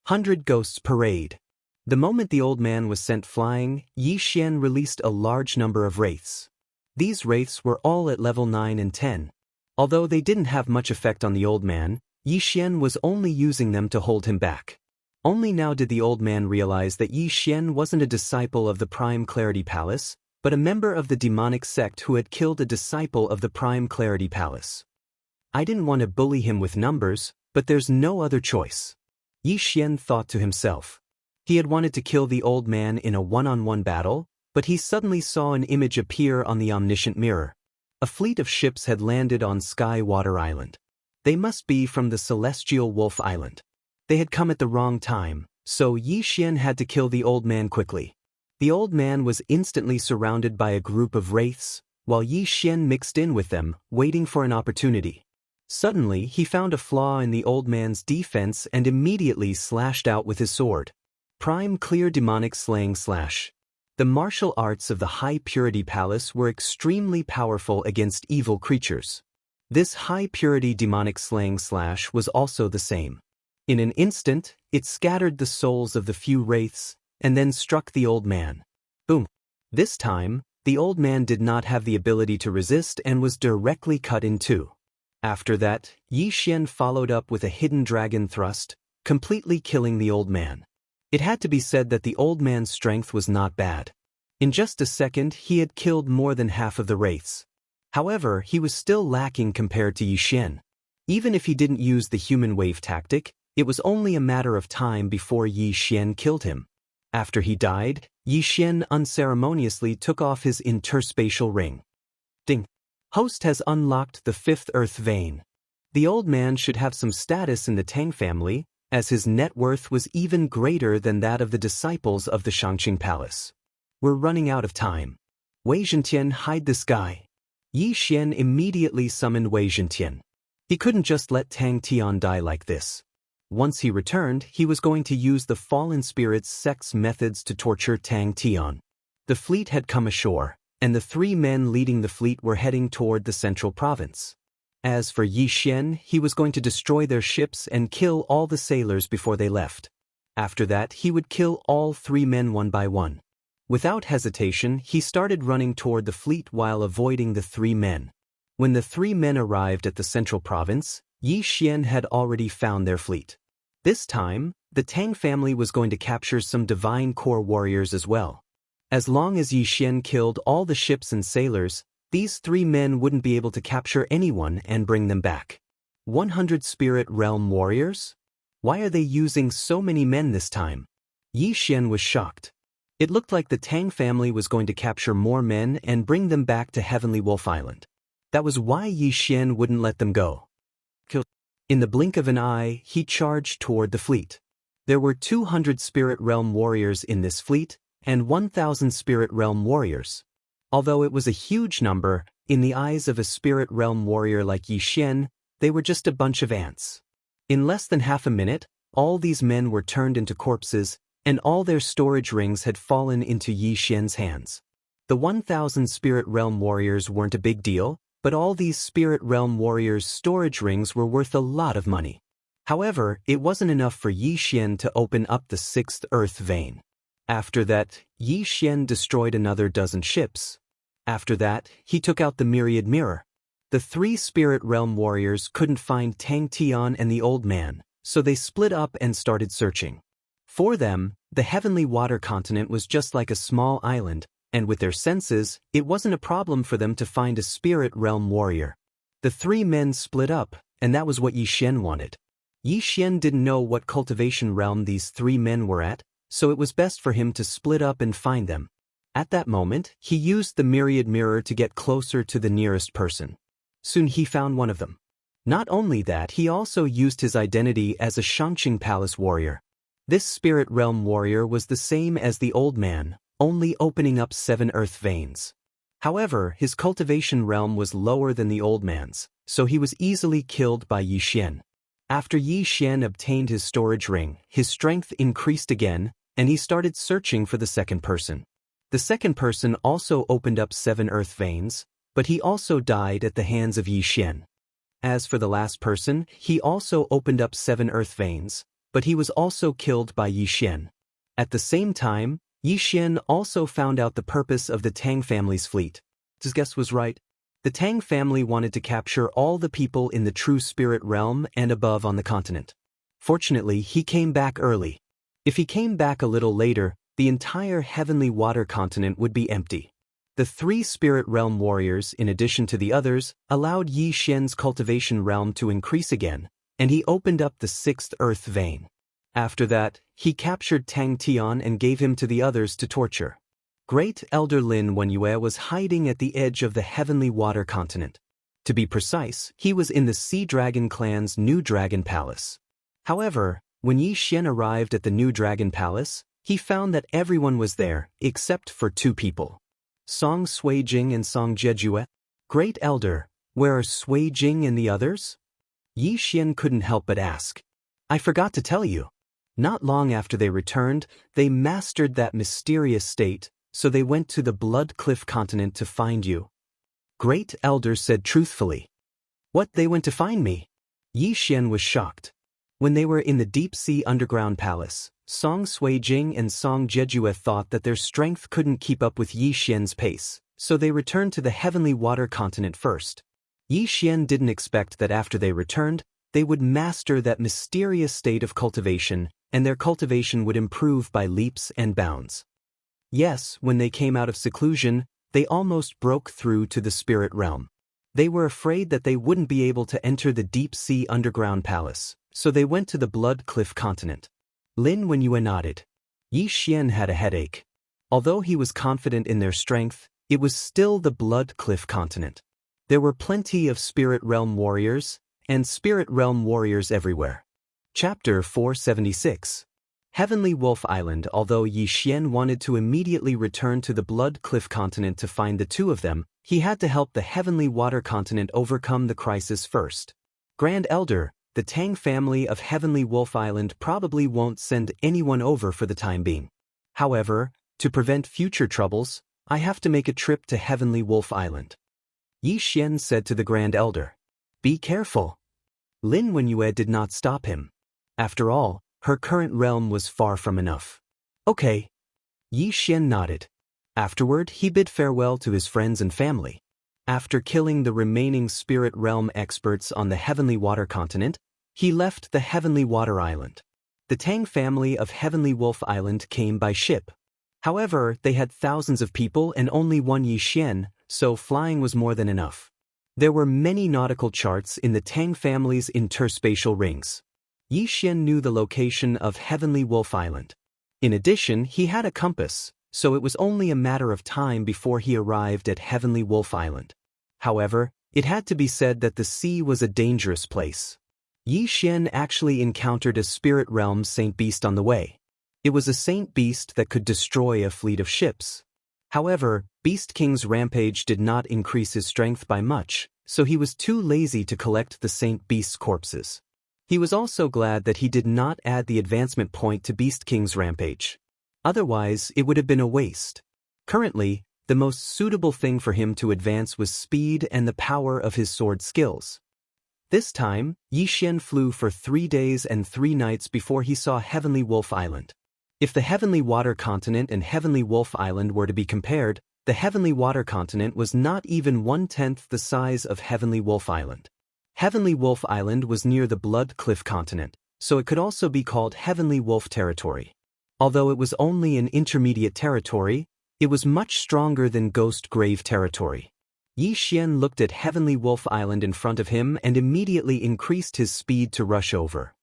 100 Ghosts Parade. The moment the old man was sent flying, Yi Xian released a large number of wraiths. These wraiths were all at level 9 and 10. Although they didn't have much effect on the old man, Yi Xian was only using them to hold him back. Only now did the old man realize that Yi Xian wasn't a disciple of the Prime Clarity Palace, but a member of the demonic sect who had killed a disciple of the Prime Clarity Palace. I didn't want to bully him with numbers, but there's no other choice. Yi Xian thought to himself. He had wanted to kill the old man in a one-on-one battle, but he suddenly saw an image appear on the omniscient mirror. A fleet of ships had landed on Sky Water Island. They must be from the Celestial Wolf Island. They had come at the wrong time, so Yi Xian had to kill the old man quickly. The old man was instantly surrounded by a group of wraiths, while Yi Xian mixed in with them, waiting for an opportunity. Suddenly, he found a flaw in the old man's defense and immediately slashed out with his sword. Prime Clear Demonic Slaying Slash. The martial arts of the High Purity Palace were extremely powerful against evil creatures. This High Purity Demonic Slaying Slash was also the same. In an instant, it scattered the souls of the few wraiths, and then struck the old man. Boom! This time, the old man did not have the ability to resist and was directly cut in two. After that, Yi Xian followed up with a hidden dragon thrust, completely killing the old man. It had to be said that the old man's strength was not bad. In just a second, he had killed more than half of the wraiths. However, he was still lacking compared to Yi Xian. Even if he didn't use the human wave tactic, it was only a matter of time before Yi Xian killed him. After he died, Yi Xian unceremoniously took off his interspatial ring. Ding! Host has unlocked the 5th Earth Vein. The old man should have some status in the Tang family, as his net worth was even greater than that of the disciples of the Xianxia Palace. We're running out of time. Wei Zhentian, hide this guy. Yi Xian immediately summoned Wei Zhentian. He couldn't just let Tang Tian die like this. Once he returned, he was going to use the fallen spirit's sects methods to torture Tang Tian. The fleet had come ashore, and the 3 men leading the fleet were heading toward the central province. As for Yi Xian, he was going to destroy their ships and kill all the sailors before they left. After that, he would kill all 3 men one by one. Without hesitation, he started running toward the fleet while avoiding the 3 men. When the 3 men arrived at the central province, Yi Xian had already found their fleet. This time, the Tang family was going to capture some divine core warriors as well. As long as Yi Xian killed all the ships and sailors, these 3 men wouldn't be able to capture anyone and bring them back. 100 Spirit Realm warriors? Why are they using so many men this time? Yi Xian was shocked. It looked like the Tang family was going to capture more men and bring them back to Heavenly Wolf Island. That was why Yi Xian wouldn't let them go. In the blink of an eye, he charged toward the fleet. There were 200 Spirit Realm warriors in this fleet, and 1,000 Spirit Realm warriors. Although it was a huge number, in the eyes of a Spirit Realm warrior like Yi Xian, they were just a bunch of ants. In less than half a minute, all these men were turned into corpses, and all their storage rings had fallen into Yi Xian's hands. The 1,000 Spirit Realm warriors weren't a big deal, but all these Spirit Realm warriors' storage rings were worth a lot of money. However, it wasn't enough for Yi Xian to open up the 6th Earth Vein. After that, Yi Xian destroyed another dozen ships. After that, he took out the Myriad Mirror. The 3 Spirit Realm warriors couldn't find Tang Tian and the old man, so they split up and started searching. For them, the Heavenly Water Continent was just like a small island, and with their senses, it wasn't a problem for them to find a Spirit Realm warrior. The 3 men split up, and that was what Yi Xian wanted. Yi Xian didn't know what cultivation realm these 3 men were at, so it was best for him to split up and find them. At that moment, he used the Myriad Mirror to get closer to the nearest person. Soon he found one of them. Not only that, he also used his identity as a Xianxia Palace warrior. This Spirit Realm warrior was the same as the old man, only opening up 7 earth veins. However, his cultivation realm was lower than the old man's, so he was easily killed by Yi Xian. After Yi Xian obtained his storage ring, his strength increased again, and he started searching for the second person. The second person also opened up 7 earth veins, but he also died at the hands of Yi Xian. As for the last person, he also opened up 7 earth veins, but he was also killed by Yi Xian. At the same time, Yi Xian also found out the purpose of the Tang family's fleet. His guess was right. The Tang family wanted to capture all the people in the true spirit realm and above on the continent. Fortunately, he came back early. If he came back a little later, the entire heavenly water continent would be empty. The 3 spirit realm warriors, in addition to the others, allowed Yi Xian's cultivation realm to increase again, and he opened up the 6th earth vein. After that, he captured Tang Tian and gave him to the others to torture. Great Elder Lin Wenyue was hiding at the edge of the heavenly water continent. To be precise, he was in the Sea Dragon clan's New Dragon Palace. However, when Yi Xian arrived at the New Dragon Palace, he found that everyone was there except for 2 people. Song Suijing and Song Jejue. Great Elder, where are Suijing and the others? Yi Xian couldn't help but ask. I forgot to tell you. Not long after they returned, they mastered that mysterious state, so they went to the Blood Cliff continent to find you. Great Elder said truthfully. What, they went to find me? Yi Xian was shocked. When they were in the deep sea underground palace, Song Suijing and Song Jejue thought that their strength couldn't keep up with Yi Xian's pace, so they returned to the heavenly water continent first. Yi Xian didn't expect that after they returned, they would master that mysterious state of cultivation, and their cultivation would improve by leaps and bounds. Yes, when they came out of seclusion, they almost broke through to the spirit realm. They were afraid that they wouldn't be able to enter the deep sea underground palace, so they went to the Blood Cliff continent. Lin Wenyue nodded. Yi Xian had a headache. Although he was confident in their strength, it was still the Blood Cliff continent. There were plenty of spirit realm warriors, and spirit realm warriors everywhere. Chapter 476. Heavenly Wolf Island. Although Yi Xian wanted to immediately return to the Blood Cliff continent to find the 2 of them, he had to help the Heavenly Water continent overcome the crisis first. Grand Elder, the Tang family of Heavenly Wolf Island probably won't send anyone over for the time being. However, to prevent future troubles, I have to make a trip to Heavenly Wolf Island. Yi Xian said to the Grand Elder. Be careful. Lin Wenyue did not stop him. After all, her current realm was far from enough. Okay. Yi Xian nodded. Afterward, he bid farewell to his friends and family. After killing the remaining spirit realm experts on the Heavenly Water continent, he left the Heavenly Water Island. The Tang family of Heavenly Wolf Island came by ship. However, they had thousands of people and only one Yi Xian, so flying was more than enough. There were many nautical charts in the Tang family's interspatial rings. Yi Xian knew the location of Heavenly Wolf Island. In addition, he had a compass, so it was only a matter of time before he arrived at Heavenly Wolf Island. However, it had to be said that the sea was a dangerous place. Yi Xian actually encountered a spirit realm saint beast on the way. It was a saint beast that could destroy a fleet of ships. However, Beast King's rampage did not increase his strength by much, so he was too lazy to collect the saint beast's corpses. He was also glad that he did not add the advancement point to Beast King's rampage. Otherwise, it would have been a waste. Currently, the most suitable thing for him to advance was speed and the power of his sword skills. This time, Yi Xian flew for 3 days and 3 nights before he saw Heavenly Wolf Island. If the Heavenly Water Continent and Heavenly Wolf Island were to be compared, the Heavenly Water Continent was not even 1/10 the size of Heavenly Wolf Island. Heavenly Wolf Island was near the Blood Cliff Continent, so it could also be called Heavenly Wolf Territory. Although it was only an intermediate territory, it was much stronger than Ghost Grave Territory. Yi Xian looked at Heavenly Wolf Island in front of him and immediately increased his speed to rush over.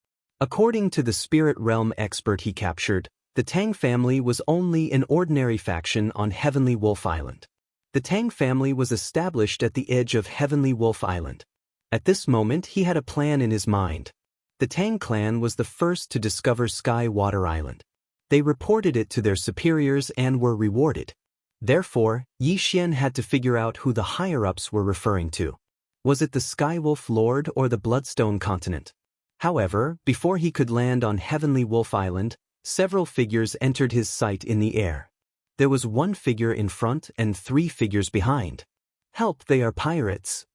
According to the Spirit Realm expert he captured, the Tang family was only an ordinary faction on Heavenly Wolf Island. The Tang family was established at the edge of Heavenly Wolf Island. At this moment he had a plan in his mind. The Tang clan was the first to discover Sky Water Island. They reported it to their superiors and were rewarded. Therefore, Yi Xian had to figure out who the higher-ups were referring to. Was it the Skywolf Lord or the Bloodstone Continent? However, before he could land on Heavenly Wolf Island, several figures entered his sight in the air. There was one figure in front and 3 figures behind. "Help, they are pirates!"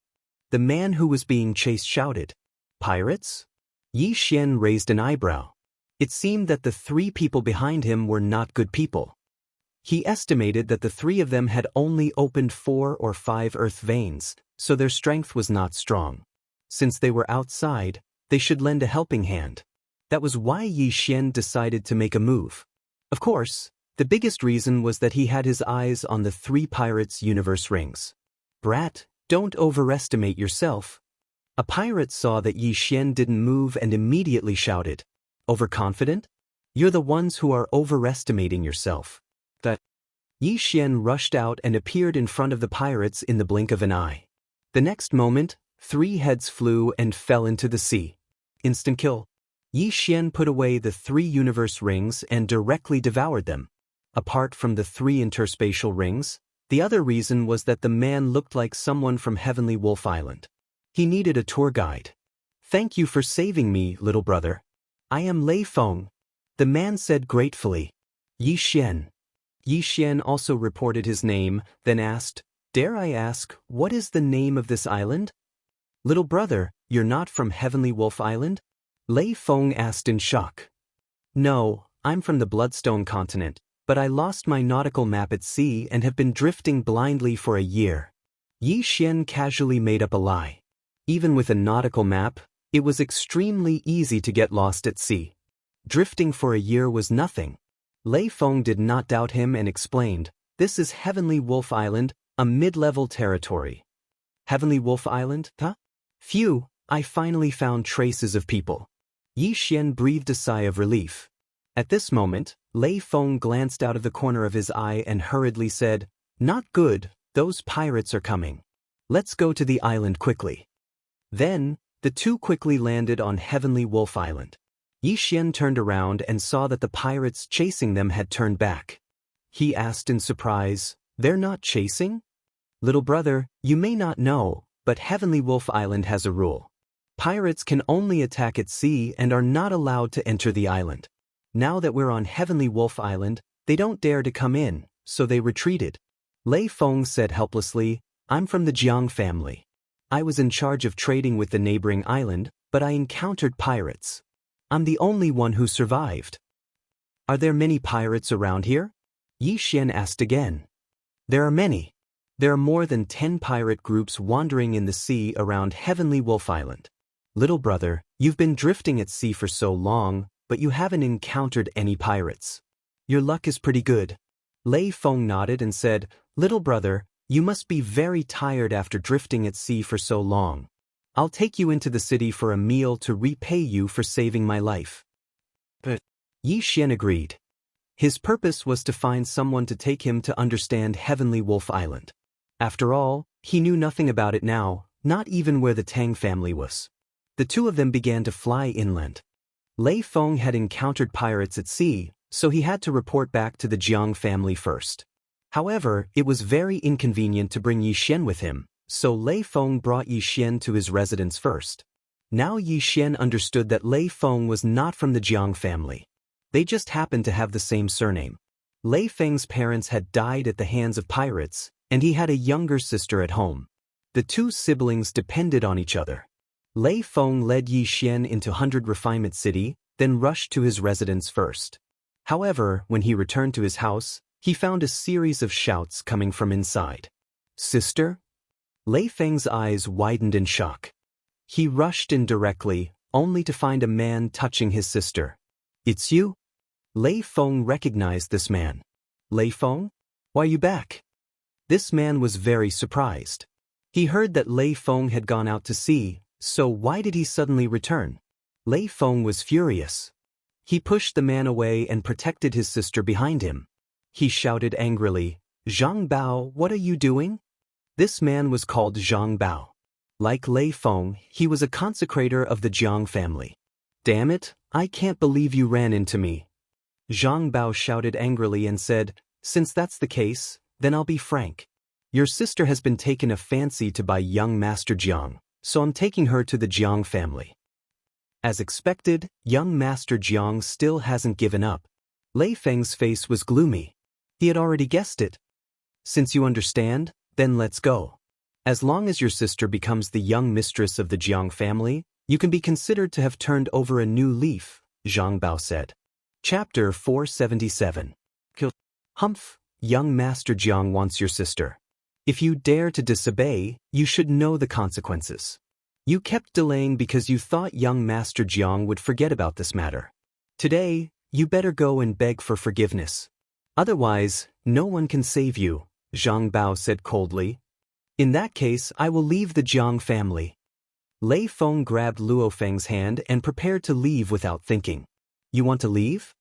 The man who was being chased shouted. "Pirates?" Yi Xian raised an eyebrow. It seemed that the 3 people behind him were not good people. He estimated that the 3 of them had only opened 4 or 5 earth veins, so their strength was not strong. Since they were outside, they should lend a helping hand. That was why Yi Xian decided to make a move. Of course, the biggest reason was that he had his eyes on the 3 pirates' universe rings. "Brat, don't overestimate yourself." A pirate saw that Yi Xian didn't move and immediately shouted, "Overconfident? You're the ones who are overestimating yourself." Yi Xian rushed out and appeared in front of the pirates in the blink of an eye. The next moment, 3 heads flew and fell into the sea. Instant kill. Yi Xian put away the 3 universe rings and directly devoured them. Apart from the 3 interspatial rings, the other reason was that the man looked like someone from Heavenly Wolf Island. He needed a tour guide. "Thank you for saving me, little brother. I am Lei Feng," the man said gratefully. "Yi Xian." Yi Xian also reported his name, then asked, "Dare I ask, what is the name of this island?" "Little brother, you're not from Heavenly Wolf Island?" Lei Feng asked in shock. "No, I'm from the Bloodstone Continent, but I lost my nautical map at sea and have been drifting blindly for a year." Yi Xian casually made up a lie. Even with a nautical map, it was extremely easy to get lost at sea. Drifting for a year was nothing. Lei Feng did not doubt him and explained, "This is Heavenly Wolf Island, a mid-level territory." "Heavenly Wolf Island, huh? Phew, I finally found traces of people." Yi Xian breathed a sigh of relief. At this moment, Lei Feng glanced out of the corner of his eye and hurriedly said, "Not good, those pirates are coming. Let's go to the island quickly." Then, the 2 quickly landed on Heavenly Wolf Island. Yi Xian turned around and saw that the pirates chasing them had turned back. He asked in surprise, "They're not chasing?" "Little brother, you may not know, but Heavenly Wolf Island has a rule. Pirates can only attack at sea and are not allowed to enter the island. Now that we're on Heavenly Wolf Island, they don't dare to come in, so they retreated." Lei Feng said helplessly, "I'm from the Jiang family. I was in charge of trading with the neighboring island, but I encountered pirates. I'm the only one who survived." "Are there many pirates around here?" Yi Xian asked again. "There are many. There are more than 10 pirate groups wandering in the sea around Heavenly Wolf Island. Little brother, you've been drifting at sea for so long, but you haven't encountered any pirates. Your luck is pretty good." Lei Feng nodded and said, "Little brother, you must be very tired after drifting at sea for so long. I'll take you into the city for a meal to repay you for saving my life." But Yi Xian agreed. His purpose was to find someone to take him to understand Heavenly Wolf Island. After all, he knew nothing about it now, not even where the Tang family was. The 2 of them began to fly inland. Lei Feng had encountered pirates at sea, so he had to report back to the Jiang family first. However, it was very inconvenient to bring Yi Xian with him, so Lei Feng brought Yi Xian to his residence first. Now Yi Xian understood that Lei Feng was not from the Jiang family. They just happened to have the same surname. Lei Feng's parents had died at the hands of pirates, and he had a younger sister at home. The 2 siblings depended on each other. Lei Feng led Yi Xian into 100 Refinement City, then rushed to his residence first. However, when he returned to his house, he found a series of shouts coming from inside. "Sister?" Lei Feng's eyes widened in shock. He rushed in directly, only to find a man touching his sister. "It's you?" Lei Feng recognized this man. "Lei Feng? Why are you back?" This man was very surprised. He heard that Lei Feng had gone out to sea, so why did he suddenly return? Lei Feng was furious. He pushed the man away and protected his sister behind him. He shouted angrily, "Zhang Bao, what are you doing?" This man was called Zhang Bao. Like Lei Feng, he was a consecrator of the Jiang family. "Damn it, I can't believe you ran into me." Zhang Bao shouted angrily and said, "Since that's the case, then I'll be frank. Your sister has been taken a fancy to by young Master Jiang, so I'm taking her to the Jiang family." As expected, young Master Jiang still hasn't given up. Lei Feng's face was gloomy. He had already guessed it. "Since you understand, then let's go. As long as your sister becomes the young mistress of the Jiang family, you can be considered to have turned over a new leaf," Zhang Bao said. Chapter 477. Humph, young Master Jiang wants your sister. If you dare to disobey, you should know the consequences. You kept delaying because you thought young Master Jiang would forget about this matter. Today, you better go and beg for forgiveness. Otherwise, no one can save you, Zhang Bao said coldly. In that case, I will leave the Jiang family. Lei Feng grabbed Luo Feng's hand and prepared to leave without thinking. You want to leave?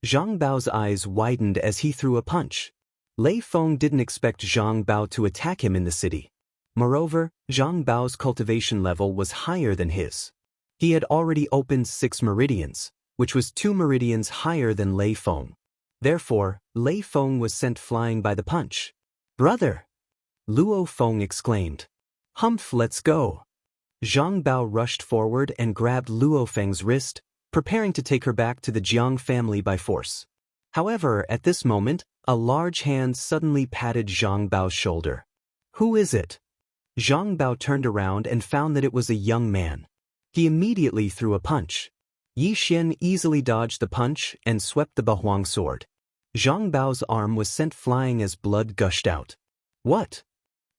Zhang Bao's eyes widened as he threw a punch. Lei Feng didn't expect Zhang Bao to attack him in the city. Moreover, Zhang Bao's cultivation level was higher than his. He had already opened 6 meridians, which was 2 meridians higher than Lei Feng. Therefore, Lei Feng was sent flying by the punch. Brother! Luo Feng exclaimed. Humph, let's go. Zhang Bao rushed forward and grabbed Luo Feng's wrist, preparing to take her back to the Jiang family by force. However, at this moment, a large hand suddenly patted Zhang Bao's shoulder. Who is it? Zhang Bao turned around and found that it was a young man. He immediately threw a punch. Yi Xian easily dodged the punch and swept the Bahuang sword. Zhang Bao's arm was sent flying as blood gushed out. What?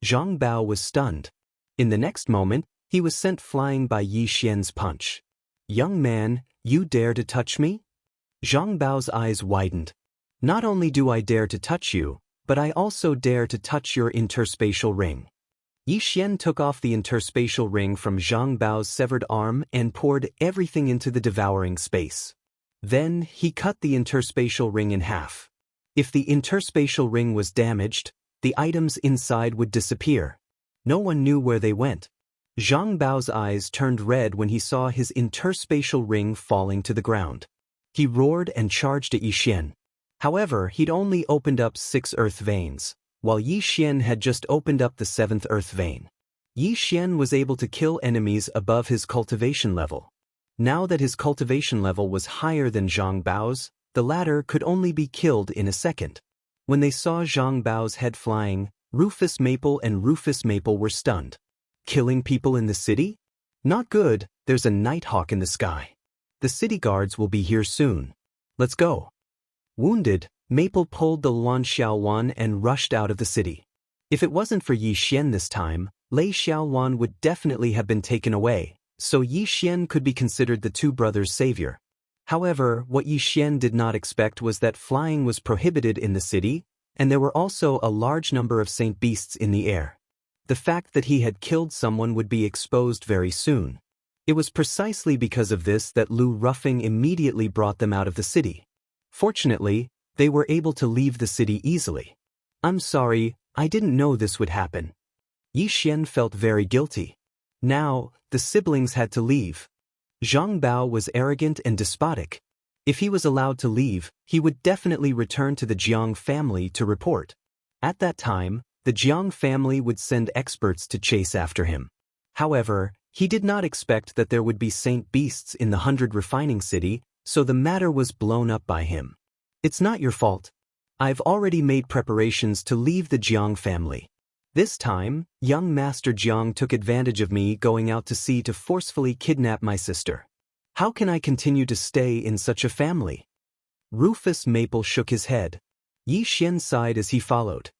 Zhang Bao was stunned. In the next moment, he was sent flying by Yi Xian's punch. Young man, you dare to touch me? Zhang Bao's eyes widened. Not only do I dare to touch you, but I also dare to touch your interspatial ring. Yi Xian took off the interspatial ring from Zhang Bao's severed arm and poured everything into the devouring space. Then, he cut the interspatial ring in half. If the interspatial ring was damaged, the items inside would disappear. No one knew where they went. Zhang Bao's eyes turned red when he saw his interspatial ring falling to the ground. He roared and charged at Yi Xian. However, he'd only opened up 6 earth veins, while Yi Xian had just opened up the 7th earth vein. Yi Xian was able to kill enemies above his cultivation level. Now that his cultivation level was higher than Zhang Bao's, the latter could only be killed in a second. When they saw Zhang Bao's head flying, Rufus Maple and Rufus Maple were stunned. Killing people in the city? Not good, there's a nighthawk in the sky. The city guards will be here soon. Let's go. Wounded, Maple pulled the Luan Xiaowan and rushed out of the city. If it wasn't for Yi Xian this time, Lei Xiaowan would definitely have been taken away, so Yi Xian could be considered the 2 brothers' savior. However, what Yi Xian did not expect was that flying was prohibited in the city, and there were also a large number of saint beasts in the air. The fact that he had killed someone would be exposed very soon. It was precisely because of this that Lu Ruffing immediately brought them out of the city. Fortunately, they were able to leave the city easily. I'm sorry, I didn't know this would happen. Yi Xian felt very guilty. Now, the siblings had to leave. Zhang Bao was arrogant and despotic. If he was allowed to leave, he would definitely return to the Jiang family to report. At that time, the Jiang family would send experts to chase after him. However, he did not expect that there would be saint beasts in the 100 refining city, so the matter was blown up by him. It's not your fault. I've already made preparations to leave the Jiang family. This time, young Master Jiang took advantage of me going out to sea to forcefully kidnap my sister. How can I continue to stay in such a family? Rufus Maple shook his head. Yi Xian sighed as he followed.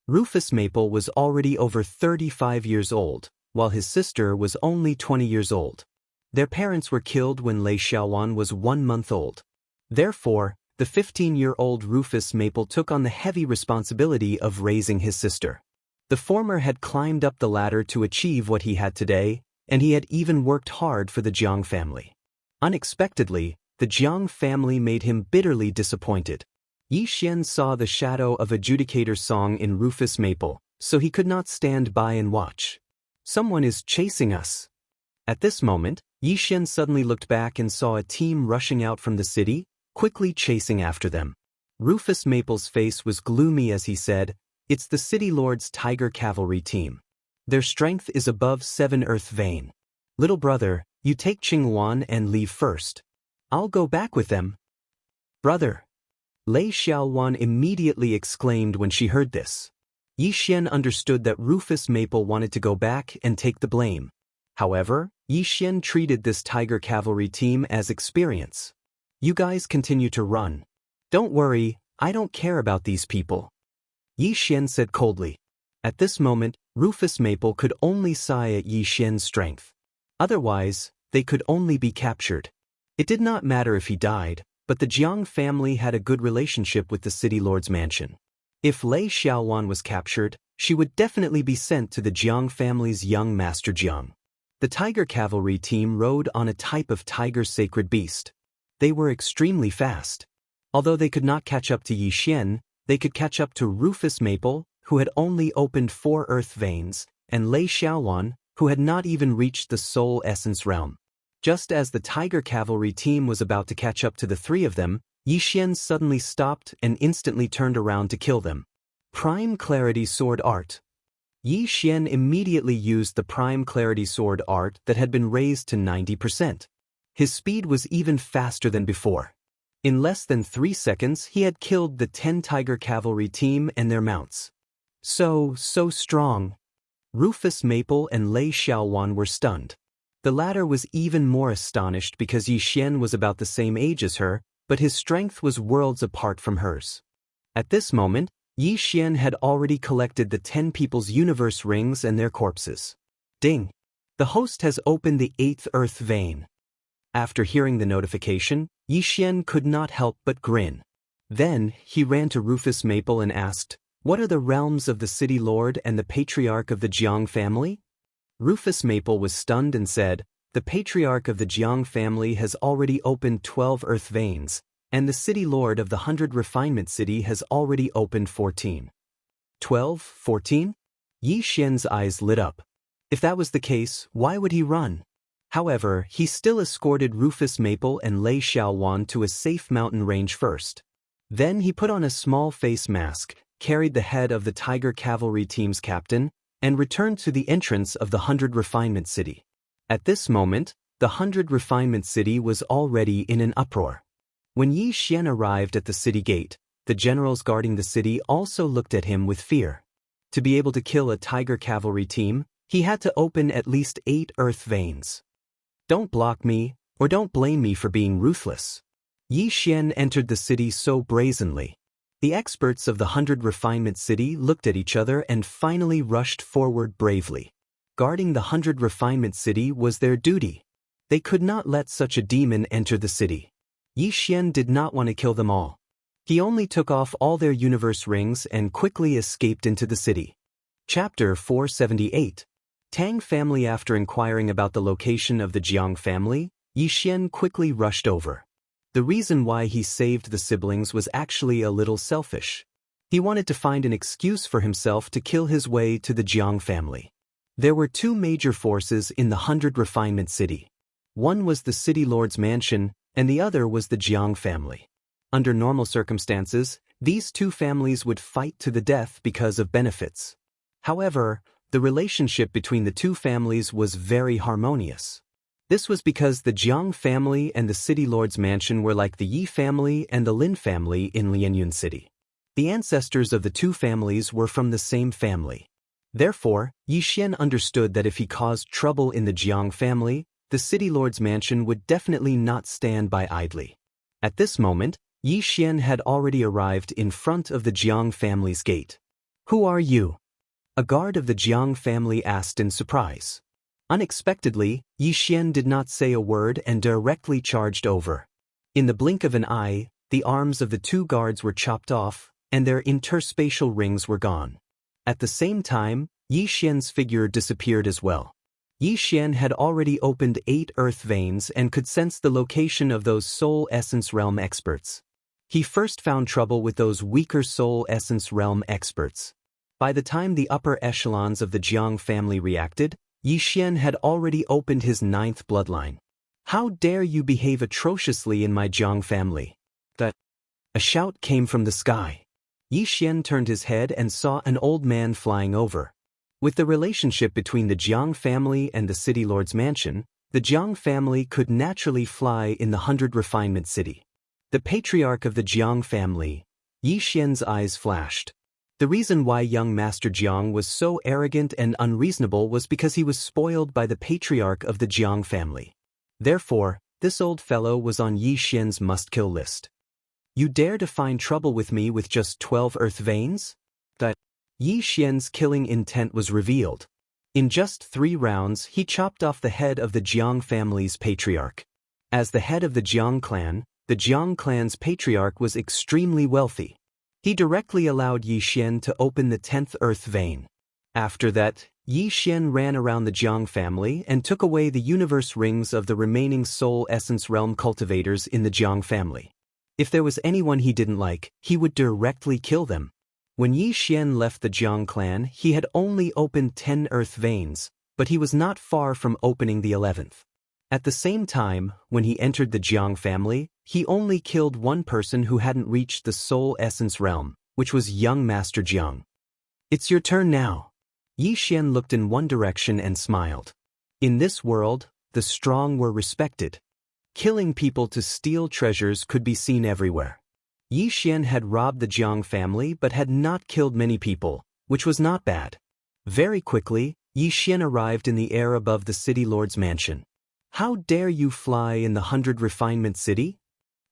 Rufus Maple was already over 35 years old, while his sister was only 20 years old. Their parents were killed when Lei Xiaowan was 1 month old. Therefore, the 15-year-old Rufus Maple took on the heavy responsibility of raising his sister. The former had climbed up the ladder to achieve what he had today, and he had even worked hard for the Jiang family. Unexpectedly, the Jiang family made him bitterly disappointed. Yi Xian saw the shadow of Adjudicator Song in Rufus Maple, so he could not stand by and watch. Someone is chasing us. At this moment, Yi Xian suddenly looked back and saw a team rushing out from the city, quickly chasing after them. Rufus Maple's face was gloomy as he said, "It's the City Lord's Tiger Cavalry team. Their strength is above 7 Earth Vein. Little brother, you take Qingwan and leave first. I'll go back with them." "Brother!" Lei Xiaowan immediately exclaimed when she heard this. Yi Xian understood that Rufus Maple wanted to go back and take the blame. However, Yi Xian treated this Tiger Cavalry team as experience. "You guys continue to run. Don't worry, I don't care about these people," Yi Xian said coldly. At this moment, Rufus Maple could only sigh at Yi Xian's strength. Otherwise, they could only be captured. It did not matter if he died, but the Jiang family had a good relationship with the City Lord's mansion. If Lei Xiaowan was captured, she would definitely be sent to the Jiang family's young master Jiang. The Tiger Cavalry team rode on a type of tiger sacred beast. They were extremely fast. Although they could not catch up to Yi Xian, they could catch up to Rufus Maple, who had only opened 4 earth veins, and Lei Xiaowan, who had not even reached the soul essence realm. Just as the Tiger Cavalry team was about to catch up to the 3 of them, Yi Xian suddenly stopped and instantly turned around to kill them. Prime Clarity Sword Art. Yi Xian immediately used the Prime Clarity Sword Art that had been raised to 90%. His speed was even faster than before. In less than 3 seconds he had killed the 10 Tiger Cavalry team and their mounts. So strong. Rufus Maple and Lei Xiaowan were stunned. The latter was even more astonished because Yi Xian was about the same age as her, but his strength was worlds apart from hers. At this moment, Yi Xian had already collected the 10 people's universe rings and their corpses. Ding! The host has opened the 8th earth vein. After hearing the notification, Yi Xian could not help but grin. Then, he ran to Rufus Maple and asked, "What are the realms of the City Lord and the Patriarch of the Jiang family?" Rufus Maple was stunned and said, "The Patriarch of the Jiang family has already opened 12 earth veins, and the City Lord of the 100 Refinement City has already opened 14. 12, 14? Yi Xian's eyes lit up. If that was the case, why would he run? However, he still escorted Rufus Maple and Lei Xiaowan to a safe mountain range first. Then he put on a small face mask, carried the head of the Tiger Cavalry team's captain, and returned to the entrance of the 100 Refinement City. At this moment, the 100 Refinement City was already in an uproar. When Yi Xian arrived at the city gate, the generals guarding the city also looked at him with fear. To be able to kill a Tiger Cavalry team, he had to open at least 8 earth veins. "Don't block me, or don't blame me for being ruthless." Yi Xian entered the city so brazenly. The experts of the 100 Refinement City looked at each other and finally rushed forward bravely. Guarding the 100 Refinement City was their duty. They could not let such a demon enter the city. Yi Xian did not want to kill them all. He only took off all their universe rings and quickly escaped into the city. Chapter 478. Tang family. After inquiring about the location of the Jiang family, Yi Xian quickly rushed over. The reason why he saved the siblings was actually a little selfish. He wanted to find an excuse for himself to kill his way to the Jiang family. There were 2 major forces in the 100 Refinement City. One was the City Lord's mansion, and the other was the Jiang family. Under normal circumstances, these 2 families would fight to the death because of benefits. However, the relationship between the 2 families was very harmonious. This was because the Jiang family and the City Lord's mansion were like the Yi family and the Lin family in Lianyun City. The ancestors of the 2 families were from the same family. Therefore, Yi Xian understood that if he caused trouble in the Jiang family, the City Lord's mansion would definitely not stand by idly. At this moment, Yi Xian had already arrived in front of the Jiang family's gate. "Who are you?" a guard of the Jiang family asked in surprise. Unexpectedly, Yi Xian did not say a word and directly charged over. In the blink of an eye, the arms of the 2 guards were chopped off, and their interspatial rings were gone. At the same time, Yi Xian's figure disappeared as well. Yi Xian had already opened 8 earth veins and could sense the location of those soul essence realm experts. He first found trouble with those weaker soul essence realm experts. By the time the upper echelons of the Jiang family reacted, Yi Xian had already opened his 9th bloodline. "How dare you behave atrociously in my Jiang family?" A shout came from the sky. Yi Xian turned his head and saw an old man flying over. With the relationship between the Jiang family and the city lord's mansion, the Jiang family could naturally fly in the 100 Refinement City. The patriarch of the Jiang family. Yi Xian's eyes flashed. The reason why young Master Jiang was so arrogant and unreasonable was because he was spoiled by the patriarch of the Jiang family. Therefore, this old fellow was on Yi Xian's must-kill list. You dare to find trouble with me with just 12 earth veins? That Yi Xian's killing intent was revealed. In just 3 rounds, he chopped off the head of the Jiang family's patriarch. As the head of the Jiang clan's patriarch was extremely wealthy. He directly allowed Yi Xian to open the 10th earth vein. After that, Yi Xian ran around the Jiang family and took away the universe rings of the remaining soul essence realm cultivators in the Jiang family. If there was anyone he didn't like, he would directly kill them. When Yi Xian left the Jiang clan, he had only opened 10 earth veins, but he was not far from opening the 11th. At the same time, when he entered the Jiang family, he only killed one person who hadn't reached the soul essence realm, which was young Master Jiang. It's your turn now. Yi Xian looked in one direction and smiled. In this world, the strong were respected. Killing people to steal treasures could be seen everywhere. Yi Xian had robbed the Jiang family but had not killed many people, which was not bad. Very quickly, Yi Xian arrived in the air above the city lord's mansion. How dare you fly in the 100 Refinement City?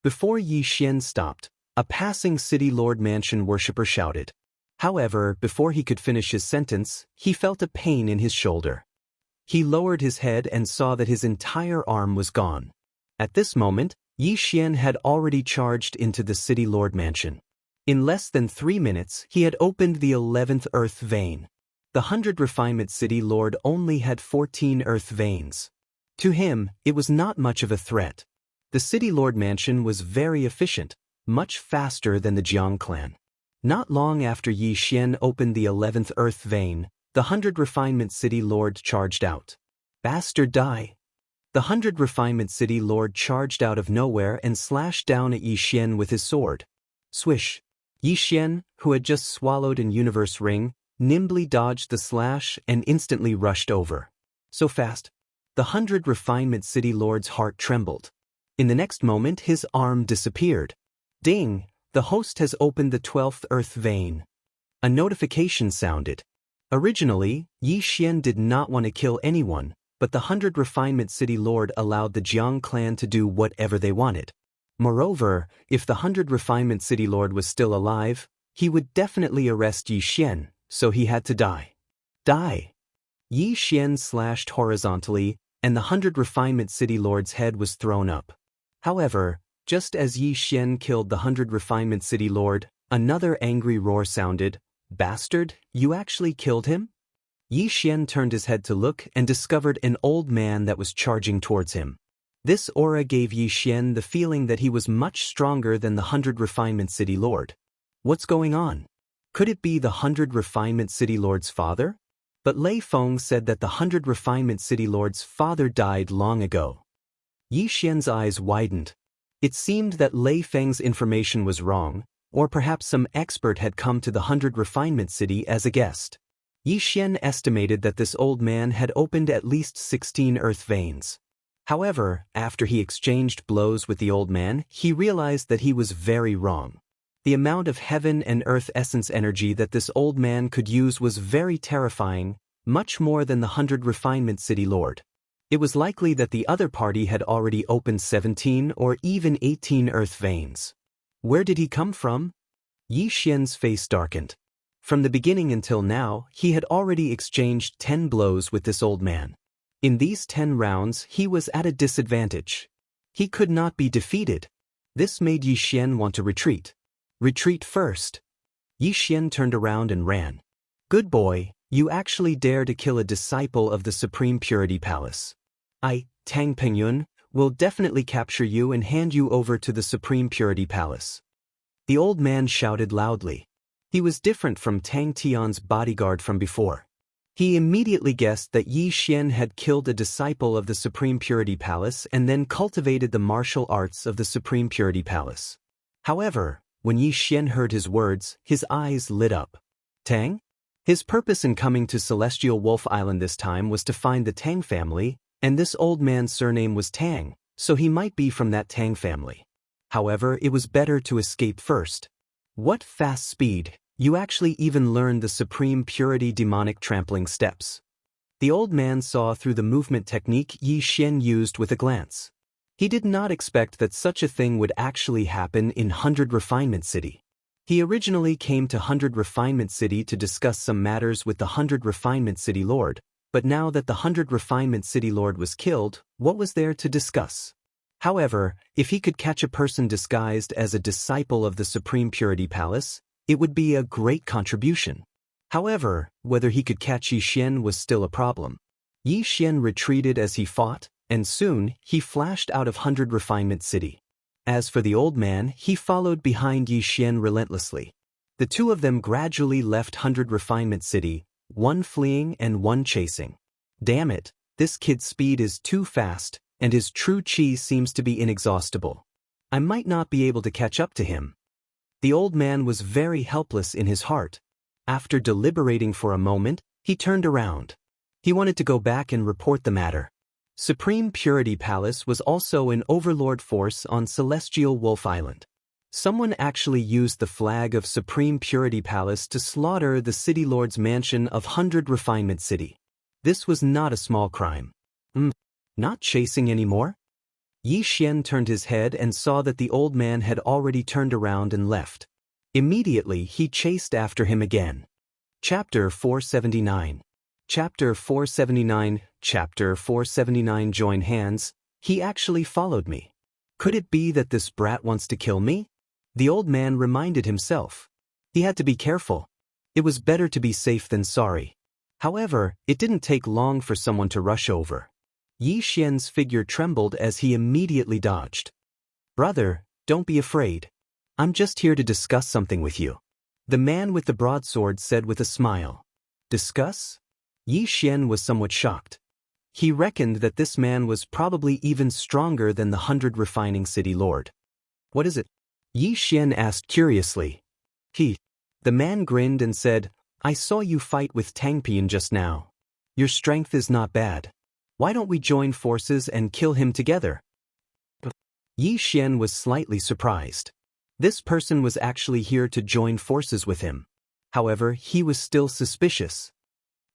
Before Yi Xian stopped, a passing city lord mansion worshipper shouted. However, before he could finish his sentence, he felt a pain in his shoulder. He lowered his head and saw that his entire arm was gone. At this moment, Yi Xian had already charged into the city lord mansion. In less than 3 minutes, he had opened the 11th earth vein. The 100 Refinement City lord only had 14 earth veins. To him, it was not much of a threat. The city lord mansion was very efficient, much faster than the Jiang clan. Not long after Yi Xian opened the 11th earth vein, the 100 Refinement City lord charged out. Bastard, die! The 100 Refinement City lord charged out of nowhere and slashed down at Yi Xian with his sword. Swish! Yi Xian, who had just swallowed an universe ring, nimbly dodged the slash and instantly rushed over. So fast, the 100 Refinement City lord's heart trembled. In the next moment, his arm disappeared. Ding! The host has opened the 12th earth vein. A notification sounded. Originally, Yi Xian did not want to kill anyone, but the 100 Refinement City lord allowed the Jiang clan to do whatever they wanted. Moreover, if the 100 Refinement City lord was still alive, he would definitely arrest Yi Xian, so he had to die. Die! Yi Xian slashed horizontally, and the 100 Refinement City lord's head was thrown up. However, just as Yi Xian killed the 100 Refinement City lord, another angry roar sounded. Bastard, you actually killed him? Yi Xian turned his head to look and discovered an old man that was charging towards him. This aura gave Yi Xian the feeling that he was much stronger than the 100 Refinement City lord. What's going on? Could it be the 100 Refinement City lord's father? But Lei Feng said that the 100 Refinement City lord's father died long ago. Yi Xian's eyes widened. It seemed that Lei Feng's information was wrong, or perhaps some expert had come to the 100 Refinement City as a guest. Yi Xian estimated that this old man had opened at least 16 earth veins. However, after he exchanged blows with the old man, he realized that he was very wrong. The amount of heaven and earth essence energy that this old man could use was very terrifying, much more than the 100 Refinement City lord. It was likely that the other party had already opened 17 or even 18 earth veins. Where did he come from? Yi Xian's face darkened. From the beginning until now, he had already exchanged 10 blows with this old man. In these 10 rounds, he was at a disadvantage. He could not be defeated. This made Yi Xian want to retreat. Retreat first. Yi Xian turned around and ran. Good boy, you actually dare to kill a disciple of the Supreme Purity Palace. I, Tang Pengyun, will definitely capture you and hand you over to the Supreme Purity Palace. The old man shouted loudly. He was different from Tang Tian's bodyguard from before. He immediately guessed that Yi Xian had killed a disciple of the Supreme Purity Palace and then cultivated the martial arts of the Supreme Purity Palace. However, When Yi Xian heard his words, his eyes lit up. Tang? His purpose in coming to Celestial Wolf Island this time was to find the Tang family, and this old man's surname was Tang, so he might be from that Tang family. However, it was better to escape first. What fast speed! You actually even learned the supreme purity demonic trampling steps. The old man saw through the movement technique Yi Xian used with a glance. He did not expect that such a thing would actually happen in 100 Refinement City. He originally came to 100 Refinement City to discuss some matters with the 100 Refinement City Lord, but now that the 100 Refinement City Lord was killed, what was there to discuss? However, if he could catch a person disguised as a disciple of the Supreme Purity Palace, it would be a great contribution. However, whether he could catch Yi Xian was still a problem. Yi Xian retreated as he fought, and soon he flashed out of 100 Refinement City. As for the old man, he followed behind Yi Xian relentlessly. The two of them gradually left 100 Refinement City, one fleeing and one chasing. Damn it, this kid's speed is too fast, and his true chi seems to be inexhaustible. I might not be able to catch up to him. The old man was very helpless in his heart. After deliberating for a moment, he turned around. He wanted to go back and report the matter. Supreme Purity Palace was also an overlord force on Celestial Wolf Island. Someone actually used the flag of Supreme Purity Palace to slaughter the City Lord's mansion of 100 Refinement City. This was not a small crime. Not chasing anymore? Yi Xian turned his head and saw that the old man had already turned around and left. Immediately he chased after him again. Chapter 479. Chapter 479. Chapter 479. Join hands. He actually followed me. Could it be that this brat wants to kill me? The old man reminded himself. He had to be careful. It was better to be safe than sorry. However, it didn't take long for someone to rush over. Yi Xian's figure trembled as he immediately dodged. Brother, don't be afraid. I'm just here to discuss something with you. The man with the broadsword said with a smile. Discuss? Yi Xian was somewhat shocked. He reckoned that this man was probably even stronger than the 100 Refining City Lord. What is it? Yi Xian asked curiously. The man grinned and said, I saw you fight with Tangpian just now. Your strength is not bad. Why don't we join forces and kill him together? Yi Xian was slightly surprised. This person was actually here to join forces with him. However, he was still suspicious.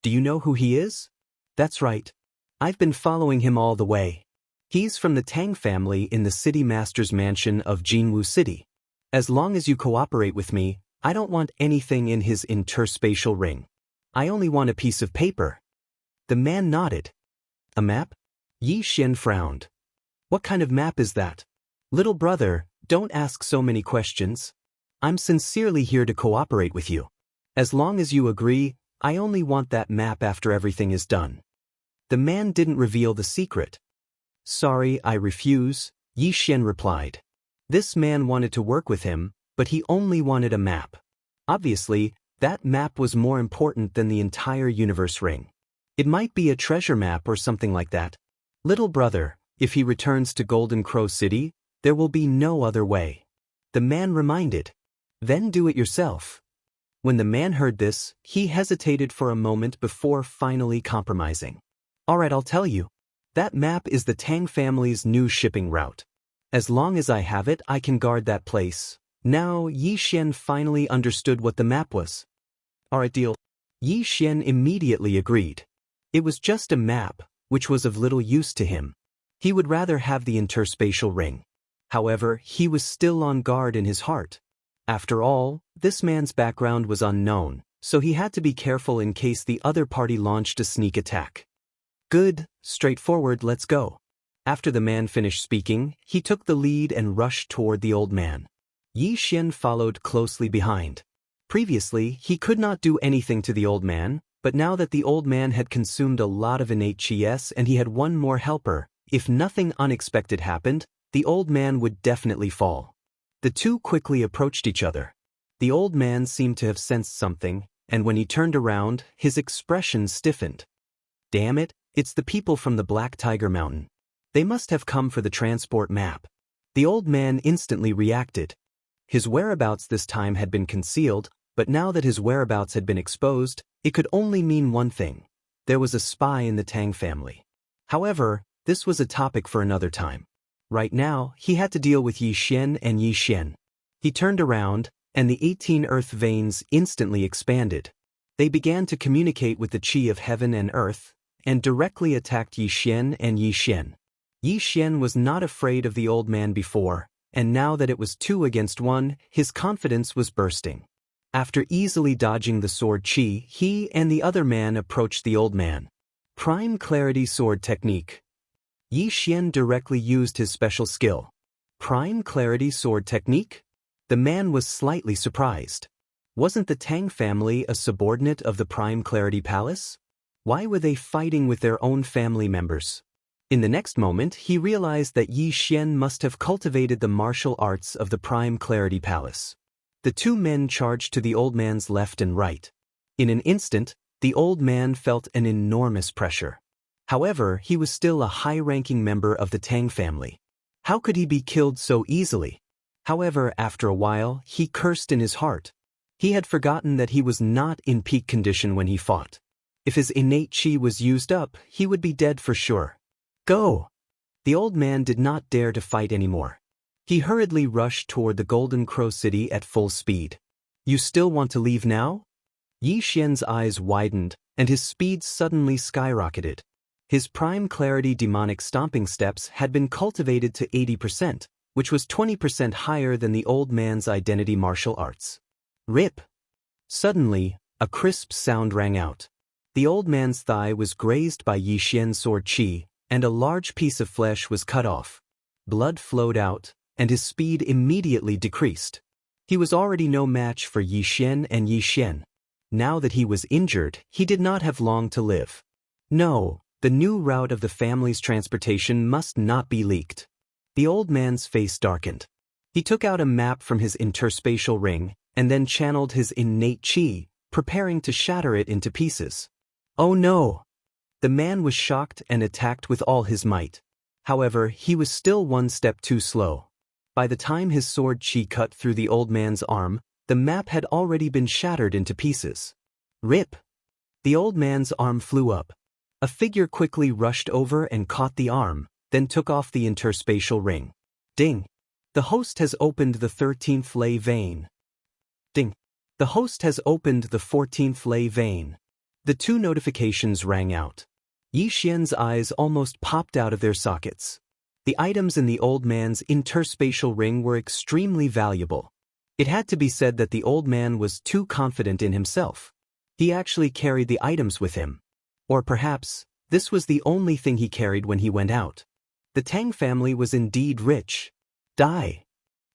Do you know who he is? That's right. I've been following him all the way. He's from the Tang family in the City Master's mansion of Jinwu City. As long as you cooperate with me, I don't want anything in his interspatial ring. I only want a piece of paper. The man nodded. A map? Yi Xian frowned. What kind of map is that? Little brother, don't ask so many questions. I'm sincerely here to cooperate with you. As long as you agree, I only want that map after everything is done. The man didn't reveal the secret. Sorry, I refuse, Yi Xian replied. This man wanted to work with him, but he only wanted a map. Obviously, that map was more important than the entire universe ring. It might be a treasure map or something like that. Little brother, if he returns to Golden Crow City, there will be no other way. The man reminded. Then do it yourself. When the man heard this, he hesitated for a moment before finally compromising. Alright, I'll tell you. That map is the Tang family's new shipping route. As long as I have it, I can guard that place. Now, Yi Xian finally understood what the map was. Alright, deal. Yi Xian immediately agreed. It was just a map, which was of little use to him. He would rather have the interspatial ring. However, he was still on guard in his heart. After all, this man's background was unknown, so he had to be careful in case the other party launched a sneak attack. Good, straightforward, let's go. After the man finished speaking, he took the lead and rushed toward the old man. Yi Xian followed closely behind. Previously, he could not do anything to the old man, but now that the old man had consumed a lot of innate chi and he had one more helper, if nothing unexpected happened, the old man would definitely fall. The two quickly approached each other. The old man seemed to have sensed something, and when he turned around, his expression stiffened. Damn it, it's the people from the Black Tiger Mountain. They must have come for the transport map. The old man instantly reacted. His whereabouts this time had been concealed, but now that his whereabouts had been exposed, it could only mean one thing. There was a spy in the Tang family. However, this was a topic for another time. Right now, he had to deal with Yi Xian and Yi Xian. He turned around, and the 18 earth veins instantly expanded. They began to communicate with the Qi of heaven and earth, and directly attacked Yi Xian and Yi Xian. Yi Xian was not afraid of the old man before, and now that it was 2 against 1, his confidence was bursting. After easily dodging the sword Qi, he and the other man approached the old man. Prime Clarity Sword Technique. Yi Xian directly used his special skill. Prime Clarity Sword Technique? The man was slightly surprised. Wasn't the Tang family a subordinate of the Prime Clarity Palace? Why were they fighting with their own family members? In the next moment, he realized that Yi Xian must have cultivated the martial arts of the Prime Clarity Palace. The 2 men charged to the old man's left and right. In an instant, the old man felt an enormous pressure. However, he was still a high-ranking member of the Tang family. How could he be killed so easily? However, after a while, he cursed in his heart. He had forgotten that he was not in peak condition when he fought. If his innate qi was used up, he would be dead for sure. Go! The old man did not dare to fight anymore. He hurriedly rushed toward the Golden Crow City at full speed. You still want to leave now? Yi Xian's eyes widened, and his speed suddenly skyrocketed. His Prime Clarity demonic stomping steps had been cultivated to 80%, which was 20% higher than the old man's identity martial arts. Rip! Suddenly, a crisp sound rang out. The old man's thigh was grazed by Yi Xian's sword Qi, and a large piece of flesh was cut off. Blood flowed out, and his speed immediately decreased. He was already no match for Yi Xian and Yi Xian. Now that he was injured, he did not have long to live. No, the new route of the family's transportation must not be leaked. The old man's face darkened. He took out a map from his interspatial ring, and then channeled his innate qi, preparing to shatter it into pieces. Oh no! The man was shocked and attacked with all his might. However, he was still one step too slow. By the time his sword qi cut through the old man's arm, the map had already been shattered into pieces. Rip! The old man's arm flew up. A figure quickly rushed over and caught the arm, then took off the interspatial ring. Ding! The host has opened the 13th lay vein. Ding! The host has opened the 14th lay vein. The 2 notifications rang out. Yi Xian's eyes almost popped out of their sockets. The items in the old man's interspatial ring were extremely valuable. It had to be said that the old man was too confident in himself. He actually carried the items with him. Or perhaps, this was the only thing he carried when he went out. The Tang family was indeed rich. Die!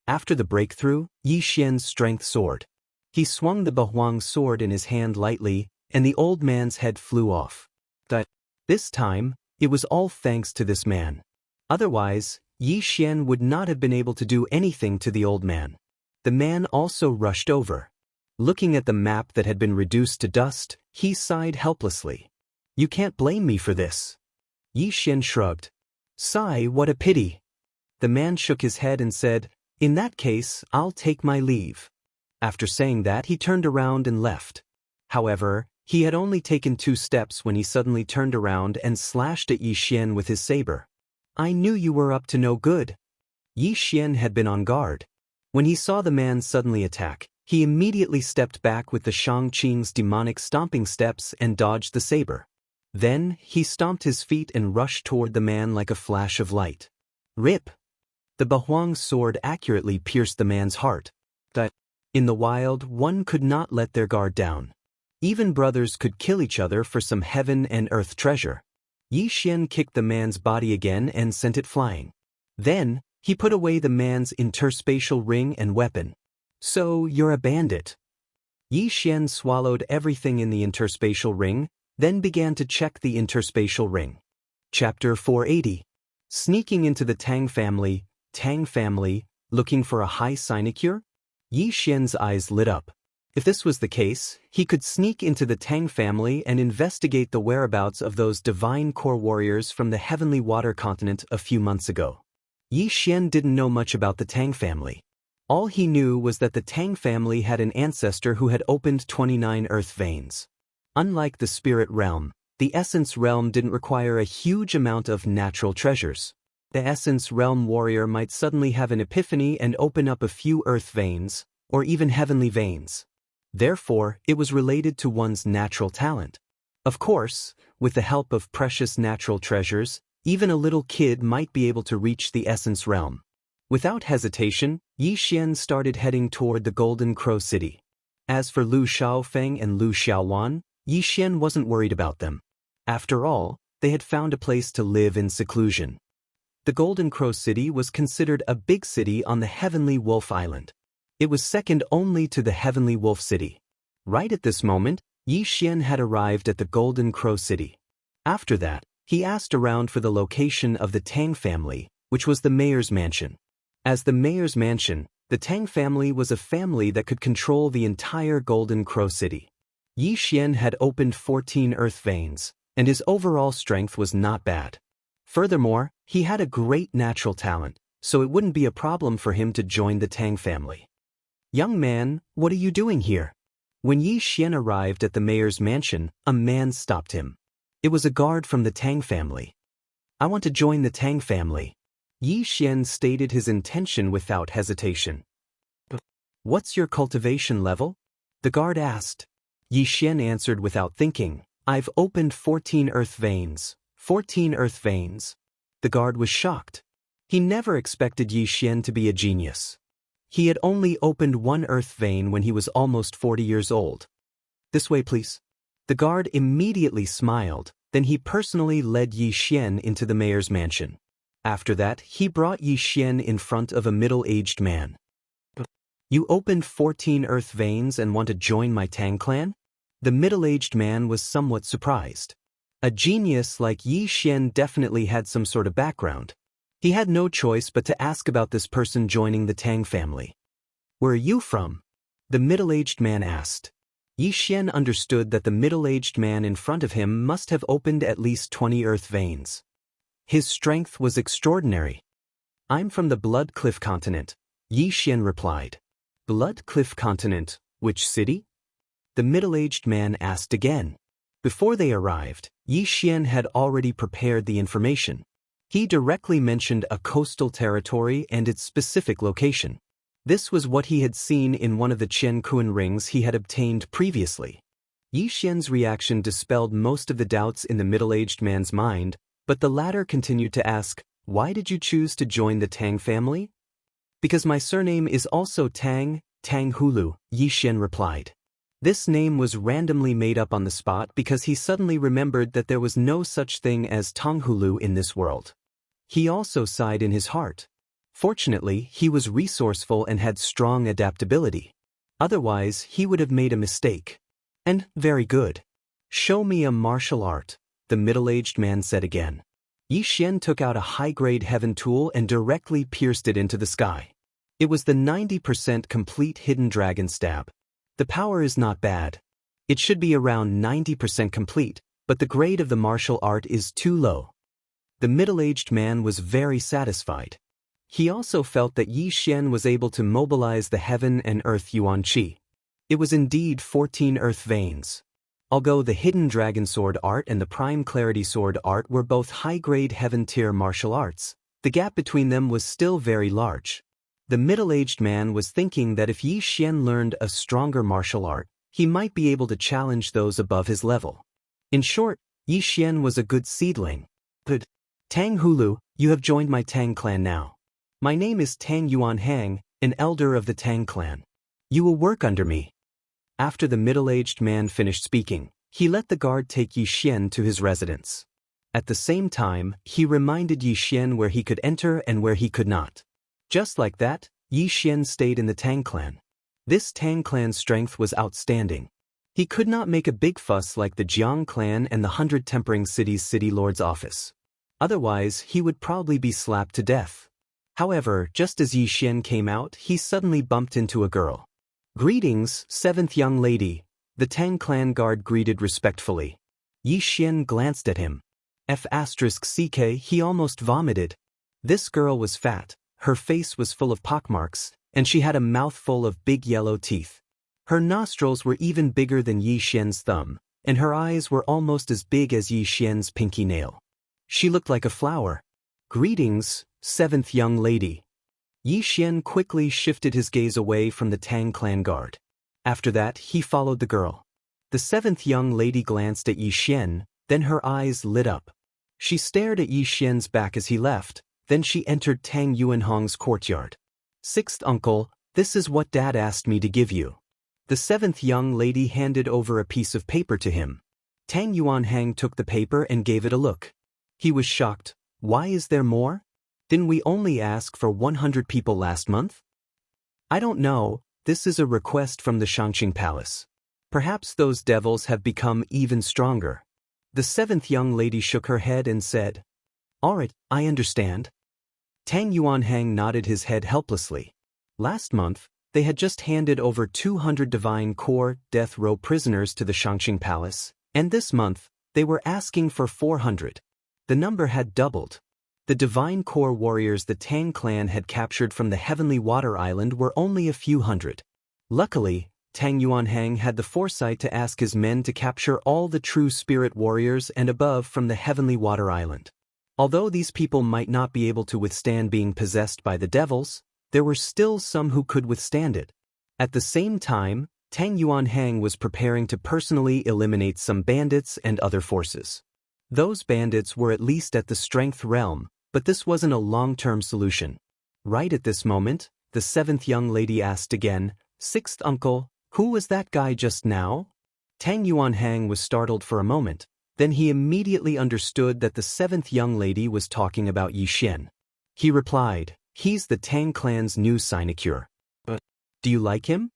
After the breakthrough, Yi Xian's strength soared. He swung the Bahuang sword in his hand lightly, and the old man's head flew off. This time, it was all thanks to this man. Otherwise, Yi Xian would not have been able to do anything to the old man. The man also rushed over. Looking at the map that had been reduced to dust, he sighed helplessly. You can't blame me for this. Yi Xian shrugged. Sigh, what a pity. The man shook his head and said, In that case, I'll take my leave. After saying that, he turned around and left. However, he had only taken 2 steps when he suddenly turned around and slashed at Yi Xian with his saber. I knew you were up to no good. Yi Xian had been on guard. When he saw the man suddenly attack, he immediately stepped back with the Shangqing's demonic stomping steps and dodged the saber. Then, he stomped his feet and rushed toward the man like a flash of light. Rip! The Bahuang sword accurately pierced the man's heart. In the wild, one could not let their guard down. Even brothers could kill each other for some heaven and earth treasure. Yi Xian kicked the man's body again and sent it flying. Then, he put away the man's interspatial ring and weapon. So, you're a bandit. Yi Xian swallowed everything in the interspatial ring, then began to check the interspatial ring. Chapter 480. Sneaking into the Tang family, looking for a high sinecure? Yi Xian's eyes lit up. If this was the case, he could sneak into the Tang family and investigate the whereabouts of those divine core warriors from the heavenly water continent a few months ago. Yi Xian didn't know much about the Tang family. All he knew was that the Tang family had an ancestor who had opened 29 earth veins. Unlike the spirit realm, the essence realm didn't require a huge amount of natural treasures. The essence realm warrior might suddenly have an epiphany and open up a few earth veins, or even heavenly veins. Therefore, it was related to one's natural talent. Of course, with the help of precious natural treasures, even a little kid might be able to reach the essence realm. Without hesitation, Yi Xian started heading toward the Golden Crow City. As for Lu Xiaofeng and Lu Xiaowan, Yi Xian wasn't worried about them. After all, they had found a place to live in seclusion. The Golden Crow City was considered a big city on the Heavenly Wolf Island. It was second only to the Heavenly Wolf City. Right at this moment, Yi Xian had arrived at the Golden Crow City. After that, he asked around for the location of the Tang family, which was the mayor's mansion. As the mayor's mansion, the Tang family was a family that could control the entire Golden Crow City. Yi Xian had opened 14 earth veins, and his overall strength was not bad. Furthermore, he had a great natural talent, so it wouldn't be a problem for him to join the Tang family. "Young man, what are you doing here?" When Yi Xian arrived at the mayor's mansion, a man stopped him. It was a guard from the Tang family. "I want to join the Tang family." Yi Xian stated his intention without hesitation. "What's your cultivation level?" the guard asked. Yi Xian answered without thinking, "I've opened 14 earth veins." 14 earth veins. The guard was shocked. He never expected Yi Xian to be a genius. He had only opened one earth vein when he was almost 40 years old. "This way, please." The guard immediately smiled, then he personally led Yi Xian into the mayor's mansion. After that, he brought Yi Xian in front of a middle-aged man. "You opened 14 earth veins and want to join my Tang clan?" The middle-aged man was somewhat surprised. A genius like Yi Xian definitely had some sort of background. He had no choice but to ask about this person joining the Tang family. "Where are you from?" the middle-aged man asked. Yi Xian understood that the middle-aged man in front of him must have opened at least 20 earth veins. His strength was extraordinary. "I'm from the Blood Cliff continent," Yi Xian replied. "Blood Cliff continent, which city?" the middle-aged man asked again. Before they arrived, Yi Xian had already prepared the information. He directly mentioned a coastal territory and its specific location. This was what he had seen in one of the Qian Kuan rings he had obtained previously. Yi Xian's reaction dispelled most of the doubts in the middle-aged man's mind, but the latter continued to ask, "Why did you choose to join the Tang family?" "Because my surname is also Tang, Tang Hulu," Yi Xian replied. This name was randomly made up on the spot because he suddenly remembered that there was no such thing as Tang Hulu in this world. He also sighed in his heart. Fortunately, he was resourceful and had strong adaptability. Otherwise, he would have made a mistake. "And very good. Show me a martial art," the middle-aged man said again. Yi Xian took out a high-grade heaven tool and directly pierced it into the sky. It was the 90% complete hidden dragon stab. The power is not bad. It should be around 90% complete, but the grade of the martial art is too low. The middle-aged man was very satisfied. He also felt that Yi Xian was able to mobilize the heaven and earth yuan qi. It was indeed 14 earth veins. Although the Hidden Dragon Sword art and the Prime Clarity Sword art were both high-grade heaven-tier martial arts, the gap between them was still very large. The middle-aged man was thinking that if Yi Xian learned a stronger martial art, he might be able to challenge those above his level. In short, Yi Xian was a good seedling. "Good. Tang Hulu, you have joined my Tang clan now. My name is Tang Yuan Hang, an elder of the Tang clan. You will work under me." After the middle-aged man finished speaking, he let the guard take Yi Xian to his residence. At the same time, he reminded Yi Xian where he could enter and where he could not. Just like that, Yi Xian stayed in the Tang clan. This Tang clan's strength was outstanding. He could not make a big fuss like the Jiang clan and the 100 Tempering Cities City Lord's office. Otherwise, he would probably be slapped to death. However, just as Yi Xian came out, he suddenly bumped into a girl. "Greetings, 7th young lady," the Tang clan guard greeted respectfully. Yi Xian glanced at him. F***CK, he almost vomited. This girl was fat, her face was full of pockmarks, and she had a mouthful of big yellow teeth. Her nostrils were even bigger than Yi Xian's thumb, and her eyes were almost as big as Yi Xian's pinky nail. She looked like a flower. "Greetings, seventh young lady." Yi Xian quickly shifted his gaze away from the Tang clan guard. After that, he followed the girl. The seventh young lady glanced at Yi Xian, then her eyes lit up. She stared at Yi Xian's back as he left, then she entered Tang Yuanhong's courtyard. "Sixth uncle, this is what Dad asked me to give you." The seventh young lady handed over a piece of paper to him. Tang Yuanhang took the paper and gave it a look. He was shocked. "Why is there more? Didn't we only ask for 100 people last month?" "I don't know, this is a request from the Xianxia palace. Perhaps those devils have become even stronger." The seventh young lady shook her head and said, "All right, I understand." Tang Yuanhang nodded his head helplessly. Last month, they had just handed over 200 Divine Core death row prisoners to the Xianxia palace, and this month, they were asking for 400. The number had doubled. The Divine Core warriors the Tang clan had captured from the Heavenly Water Island were only a few hundred. Luckily, Tang Yuanhang had the foresight to ask his men to capture all the true spirit warriors and above from the Heavenly Water Island. Although these people might not be able to withstand being possessed by the devils, there were still some who could withstand it. At the same time, Tang Yuanhang was preparing to personally eliminate some bandits and other forces. Those bandits were at least at the strength realm, but this wasn't a long-term solution. Right at this moment, the seventh young lady asked again, "Sixth uncle, who was that guy just now?" Tang Yuanhang was startled for a moment, then he immediately understood that the seventh young lady was talking about Yi Xian. He replied, "He's the Tang clan's new sinecure. But do you like him?"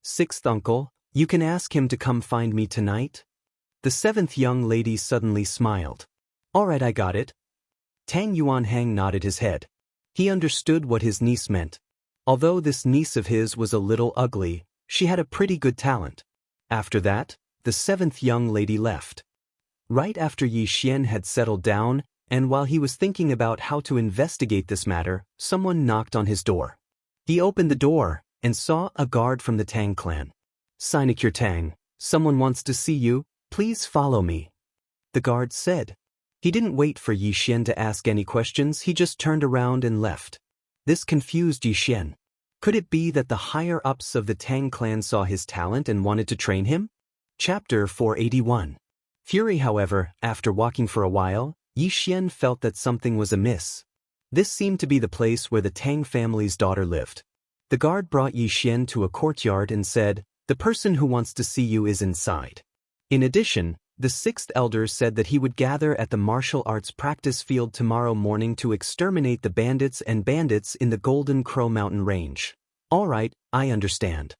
"Sixth uncle, you can ask him to come find me tonight." The seventh young lady suddenly smiled. "All right, I got it." Tang Yuanhang nodded his head. He understood what his niece meant. Although this niece of his was a little ugly, she had a pretty good talent. After that, the seventh young lady left. Right after Yi Xian had settled down, and while he was thinking about how to investigate this matter, someone knocked on his door. He opened the door, and saw a guard from the Tang clan. "Sinecure Tang, someone wants to see you, please follow me," the guard said. He didn't wait for Yi Xian to ask any questions, he just turned around and left. This confused Yi Xian. Could it be that the higher-ups of the Tang clan saw his talent and wanted to train him? Chapter 481. Fury, however, after walking for a while, Yi Xian felt that something was amiss. This seemed to be the place where the Tang family's daughter lived. The guard brought Yi Xian to a courtyard and said, "The person who wants to see you is inside." In addition, the sixth elder said that he would gather at the martial arts practice field tomorrow morning to exterminate the bandits in the Golden Crow Mountain range. "All right, I understand."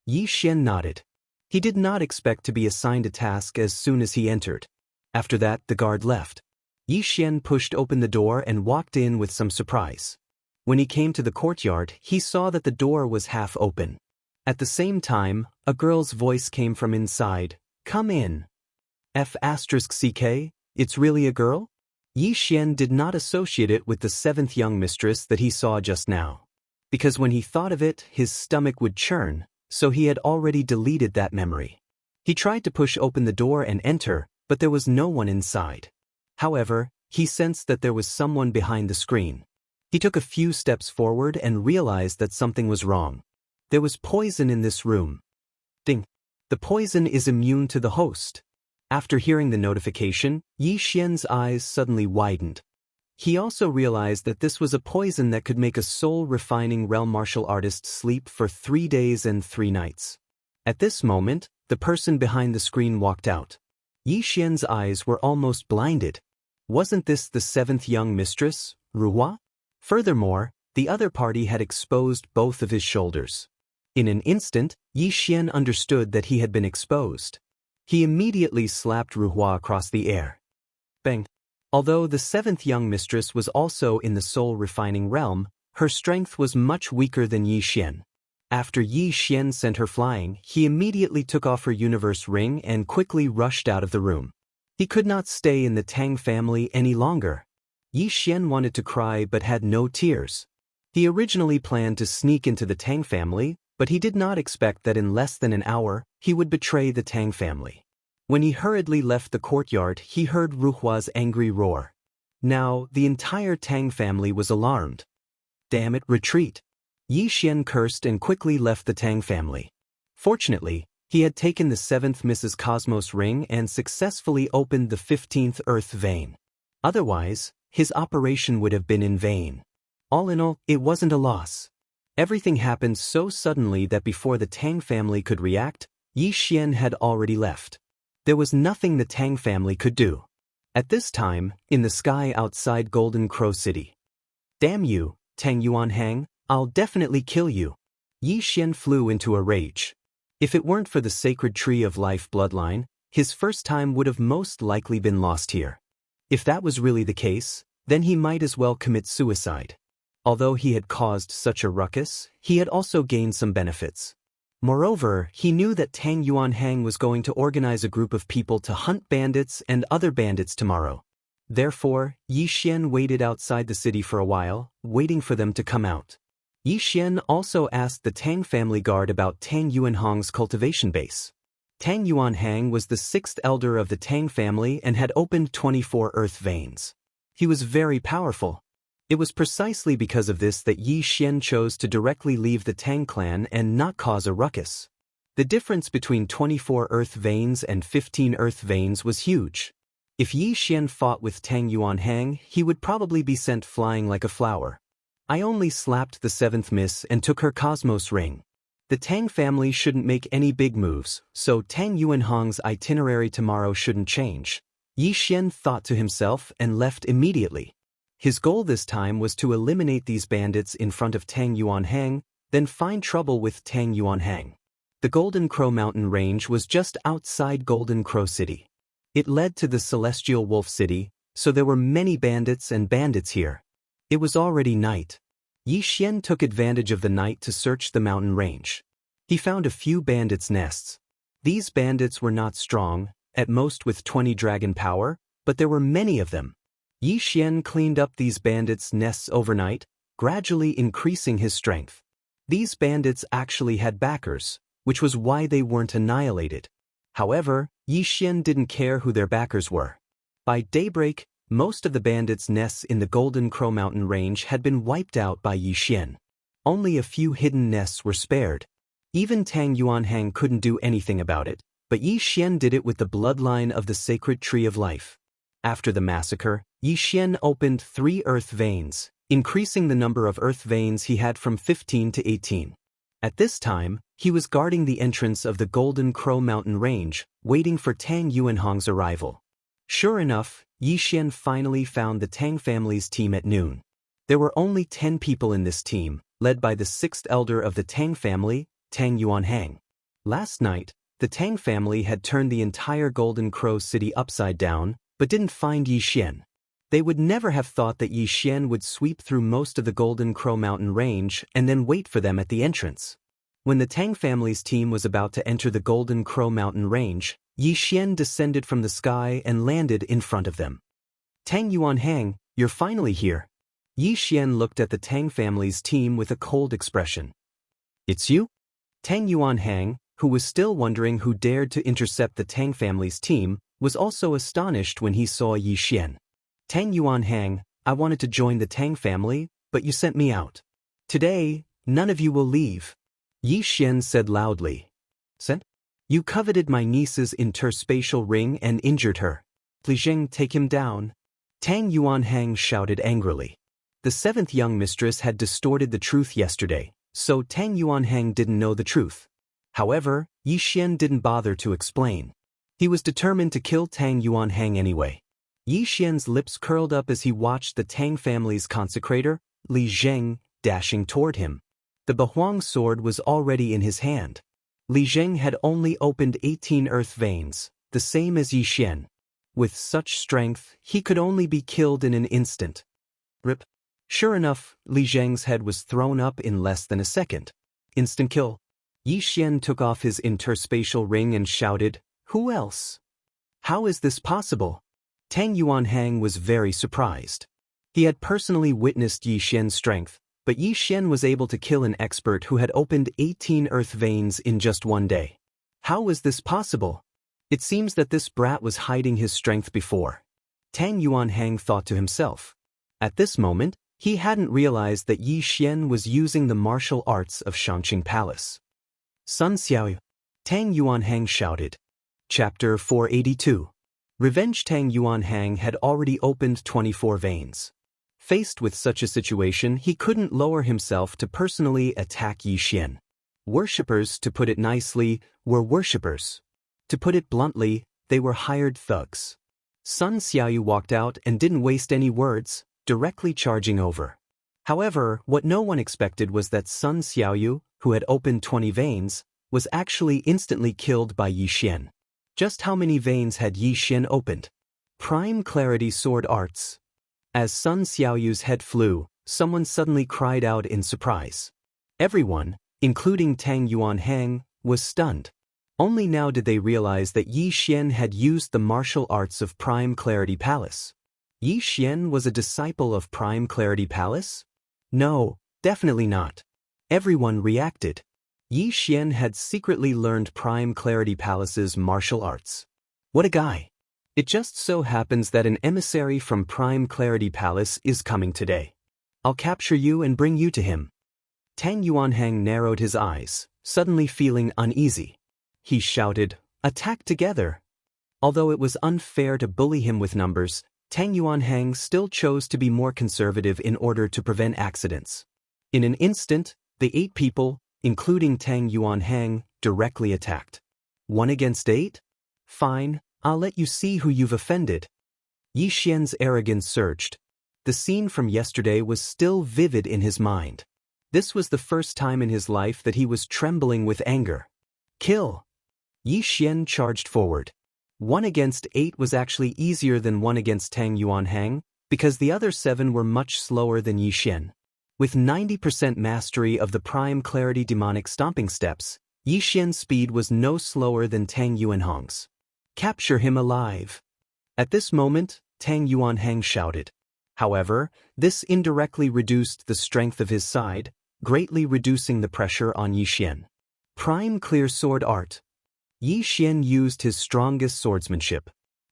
Yi Xian nodded. He did not expect to be assigned a task as soon as he entered. After that, the guard left. Yi Xian pushed open the door and walked in with some surprise. When he came to the courtyard, he saw that the door was half open. At the same time, a girl's voice came from inside, "Come in." F***CK, it's really a girl? Yi Xian did not associate it with the seventh young mistress that he saw just now. Because when he thought of it, his stomach would churn, so he had already deleted that memory. He tried to push open the door and enter, but there was no one inside. However, he sensed that there was someone behind the screen. He took a few steps forward and realized that something was wrong. There was poison in this room. Ding! The poison is immune to the host. After hearing the notification, Yi Xian's eyes suddenly widened. He also realized that this was a poison that could make a soul-refining realm martial artist sleep for 3 days and 3 nights. At this moment, the person behind the screen walked out. Yi Xian's eyes were almost blinded. Wasn't this the seventh young mistress, Ruhua? Furthermore, the other party had exposed both of his shoulders. In an instant, Yi Xian understood that he had been exposed. He immediately slapped Ruhua across the air. Bang! Although the seventh young mistress was also in the soul-refining realm, her strength was much weaker than Yi Xian. After Yi Xian sent her flying, he immediately took off her universe ring and quickly rushed out of the room. He could not stay in the Tang family any longer. Yi Xian wanted to cry but had no tears. He originally planned to sneak into the Tang family, but he did not expect that in less than an hour, he would betray the Tang family. When he hurriedly left the courtyard, he heard Ruhua's angry roar. Now, the entire Tang family was alarmed. Damn it, retreat! Yi Xian cursed and quickly left the Tang family. Fortunately, he had taken the 7th Mrs. Cosmos ring and successfully opened the 15th Earth vein. Otherwise, his operation would have been in vain. All in all, it wasn't a loss. Everything happened so suddenly that before the Tang family could react, Yi Xian had already left. There was nothing the Tang family could do. At this time, in the sky outside Golden Crow City. Damn you, Tang Yuanhang, I'll definitely kill you. Yi Xian flew into a rage. If it weren't for the sacred tree of life bloodline, his first time would have most likely been lost here. If that was really the case, then he might as well commit suicide. Although he had caused such a ruckus, he had also gained some benefits. Moreover, he knew that Tang Yuanhang was going to organize a group of people to hunt bandits and other bandits tomorrow. Therefore, Yi Xian waited outside the city for a while, waiting for them to come out. Yi Xian also asked the Tang family guard about Tang Yuanhang's cultivation base. Tang Yuanhang was the 6th elder of the Tang family and had opened 24 earth veins. He was very powerful. It was precisely because of this that Yi Xian chose to directly leave the Tang clan and not cause a ruckus. The difference between 24 earth veins and 15 earth veins was huge. If Yi Xian fought with Tang Yuanhang, he would probably be sent flying like a flower. I only slapped the 7th miss and took her Cosmos ring. The Tang family shouldn't make any big moves, so Tang Yuanhang's itinerary tomorrow shouldn't change. Yi Xian thought to himself and left immediately. His goal this time was to eliminate these bandits in front of Tang Yuanhang, then find trouble with Tang Yuanhang. The Golden Crow Mountain Range was just outside Golden Crow City. It led to the Celestial Wolf City, so there were many bandits and bandits here. It was already night. Yi Xian took advantage of the night to search the mountain range. He found a few bandits' nests. These bandits were not strong, at most with 20 dragon power, but there were many of them. Yi Xian cleaned up these bandits' nests overnight, gradually increasing his strength. These bandits actually had backers, which was why they weren't annihilated. However, Yi Xian didn't care who their backers were. By daybreak, most of the bandits' nests in the Golden Crow Mountain Range had been wiped out by Yi Xian. Only a few hidden nests were spared. Even Tang Yuanhang couldn't do anything about it, but Yi Xian did it with the bloodline of the sacred tree of life. After the massacre, Yi Xian opened 3 earth veins, increasing the number of earth veins he had from 15 to 18. At this time, he was guarding the entrance of the Golden Crow Mountain Range, waiting for Tang Yuanhang's arrival. Sure enough, Yi Xian finally found the Tang family's team at noon. There were only 10 people in this team, led by the 6th elder of the Tang family, Tang Yuanhang. Last night, the Tang family had turned the entire Golden Crow City upside down, but didn't find Yi Xian. They would never have thought that Yi Xian would sweep through most of the Golden Crow Mountain Range and then wait for them at the entrance. When the Tang family's team was about to enter the Golden Crow Mountain Range, Yi Xian descended from the sky and landed in front of them. Tang Yuanhang, you're finally here. Yi Xian looked at the Tang family's team with a cold expression. It's you? Tang Yuanhang, who was still wondering who dared to intercept the Tang family's team, was also astonished when he saw Yi Xian. Tang Yuanhang, I wanted to join the Tang family, but you sent me out. Today, none of you will leave. Yi Xian said loudly. Sent? You coveted my niece's interspatial ring and injured her. Please take him down. Tang Yuanhang shouted angrily. The 7th young mistress had distorted the truth yesterday, so Tang Yuanhang didn't know the truth. However, Yi Xian didn't bother to explain. He was determined to kill Tang Yuanhang anyway. Yi Xian's lips curled up as he watched the Tang family's consecrator, Li Zheng, dashing toward him. The Bahuang sword was already in his hand. Li Zheng had only opened 18 earth veins, the same as Yi Xian. With such strength, he could only be killed in an instant. Rip. Sure enough, Li Zheng's head was thrown up in less than a second. Instant kill. Yi Xian took off his interspatial ring and shouted, Who else? How is this possible? Tang Yuanhang was very surprised. He had personally witnessed Yi Xian's strength, But Yi Xian was able to kill an expert who had opened 18 earth veins in just one day. How was this possible? It seems that this brat was hiding his strength before. Tang Yuanhang thought to himself. At this moment, he hadn't realized that Yi Xian was using the martial arts of Xianxia Palace. Sun Xiao, Tang Yuanhang shouted. Chapter 482. Revenge. Tang Yuanhang had already opened 24 veins. Faced with such a situation, he couldn't lower himself to personally attack Yi Xian. Worshippers, to put it nicely, were worshippers. To put it bluntly, they were hired thugs. Sun Xiaoyu walked out and didn't waste any words, directly charging over. However, what no one expected was that Sun Xiaoyu, who had opened 20 veins, was actually instantly killed by Yi Xian. Just how many veins had Yi Xian opened? Prime Clarity Sword Arts. As Sun Xiaoyu's head flew, someone suddenly cried out in surprise. Everyone, including Tang Yuanhang, was stunned. Only now did they realize that Yi Xian had used the martial arts of Prime Clarity Palace. Yi Xian was a disciple of Prime Clarity Palace? No, definitely not. Everyone reacted. Yi Xian had secretly learned Prime Clarity Palace's martial arts. What a guy! It just so happens that an emissary from Prime Clarity Palace is coming today. I'll capture you and bring you to him. Tang Yuanhang narrowed his eyes, suddenly feeling uneasy. He shouted, "Attack together!" Although it was unfair to bully him with numbers, Tang Yuanhang still chose to be more conservative in order to prevent accidents. In an instant, the 8 people, including Tang Yuanhang, directly attacked. 1 against 8? Fine, I'll let you see who you've offended. Yi Xian's arrogance surged. The scene from yesterday was still vivid in his mind. This was the first time in his life that he was trembling with anger. Kill! Yi Xian charged forward. 1 against 8 was actually easier than 1 against Tang Yuanhang, because the other 7 were much slower than Yi Xian. With 90% mastery of the Prime Clarity demonic stomping steps, Yi Xian's speed was no slower than Tang Yuanhang's. Capture him alive! At this moment, Tang Yuanhang shouted. However, this indirectly reduced the strength of his side, greatly reducing the pressure on Yi Xian. Prime Clear Sword Art. Yi Xian used his strongest swordsmanship.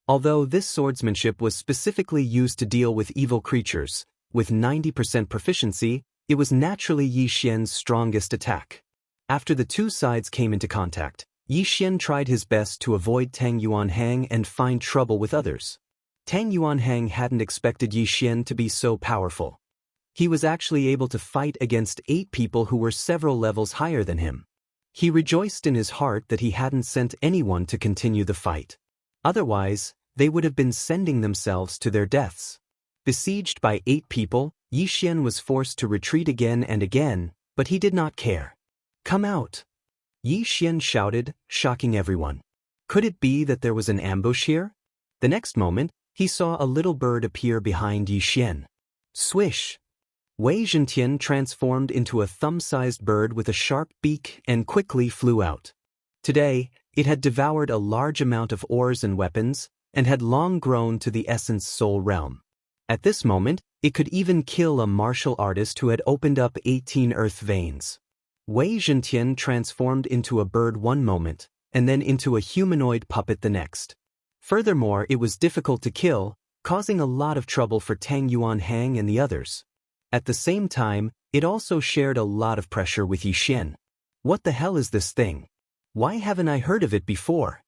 Although this swordsmanship was specifically used to deal with evil creatures, with 90% proficiency, it was naturally Yi Xian's strongest attack. After the 2 sides came into contact, Yi Xian tried his best to avoid Tang Yuanhang and find trouble with others. Tang Yuanhang hadn't expected Yi Xian to be so powerful. He was actually able to fight against 8 people who were several levels higher than him. He rejoiced in his heart that he hadn't sent anyone to continue the fight. Otherwise, they would have been sending themselves to their deaths. Besieged by 8 people, Yi Xian was forced to retreat again and again, but he did not care. Come out! Yi Xian shouted, shocking everyone. Could it be that there was an ambush here? The next moment, he saw a little bird appear behind Yi Xian. Swish! Wei Zhentian transformed into a thumb-sized bird with a sharp beak and quickly flew out. Today, it had devoured a large amount of ores and weapons, and had long grown to the essence soul realm. At this moment, it could even kill a martial artist who had opened up 18 earth veins. Wei Zhentian transformed into a bird one moment, and then into a humanoid puppet the next. Furthermore, it was difficult to kill, causing a lot of trouble for Tang Yuanhang and the others. At the same time, it also shared a lot of pressure with Yi Xian. What the hell is this thing? Why haven't I heard of it before?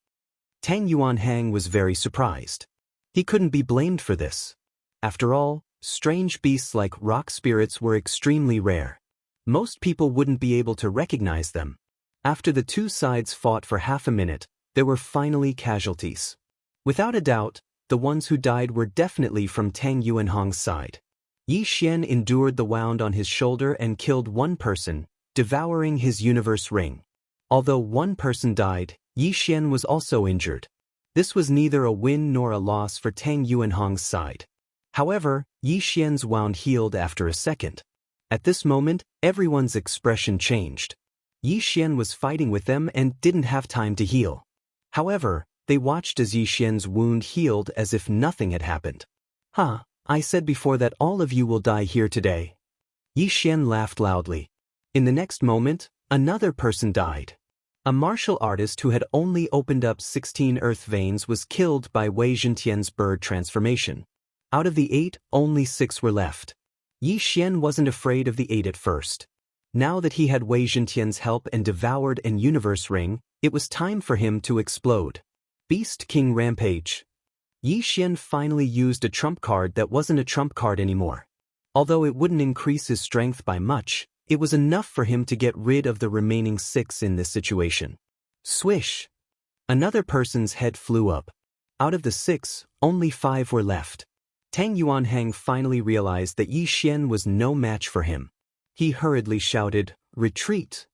Tang Yuanhang was very surprised. He couldn't be blamed for this. After all, strange beasts like rock spirits were extremely rare. Most people wouldn't be able to recognize them. After the 2 sides fought for half a minute, there were finally casualties. Without a doubt, the ones who died were definitely from Tang Yuanhang's side. Yi Xian endured the wound on his shoulder and killed 1 person, devouring his universe ring. Although 1 person died, Yi Xian was also injured. This was neither a win nor a loss for Tang Yuanhang's side. However, Yi Xian's wound healed after a second. At this moment, everyone's expression changed. Yi Xian was fighting with them and didn't have time to heal. However, they watched as Yi Xian's wound healed as if nothing had happened. I said before that all of you will die here today. Yi Xian laughed loudly. In the next moment, another person died. A martial artist who had only opened up 16 earth veins was killed by Wei Zhentian's bird transformation. Out of the 8, only 6 were left. Yi Xian wasn't afraid of the 8 at first. Now that he had Wei Zhentian's help and devoured an universe ring, it was time for him to explode. Beast King Rampage. Yi Xian finally used a trump card that wasn't a trump card anymore. Although it wouldn't increase his strength by much, it was enough for him to get rid of the remaining 6 in this situation. Swish! Another person's head flew up. Out of the 6, only 5 were left. Tang Yuanhang finally realized that Yi Xian was no match for him. He hurriedly shouted, "Retreat!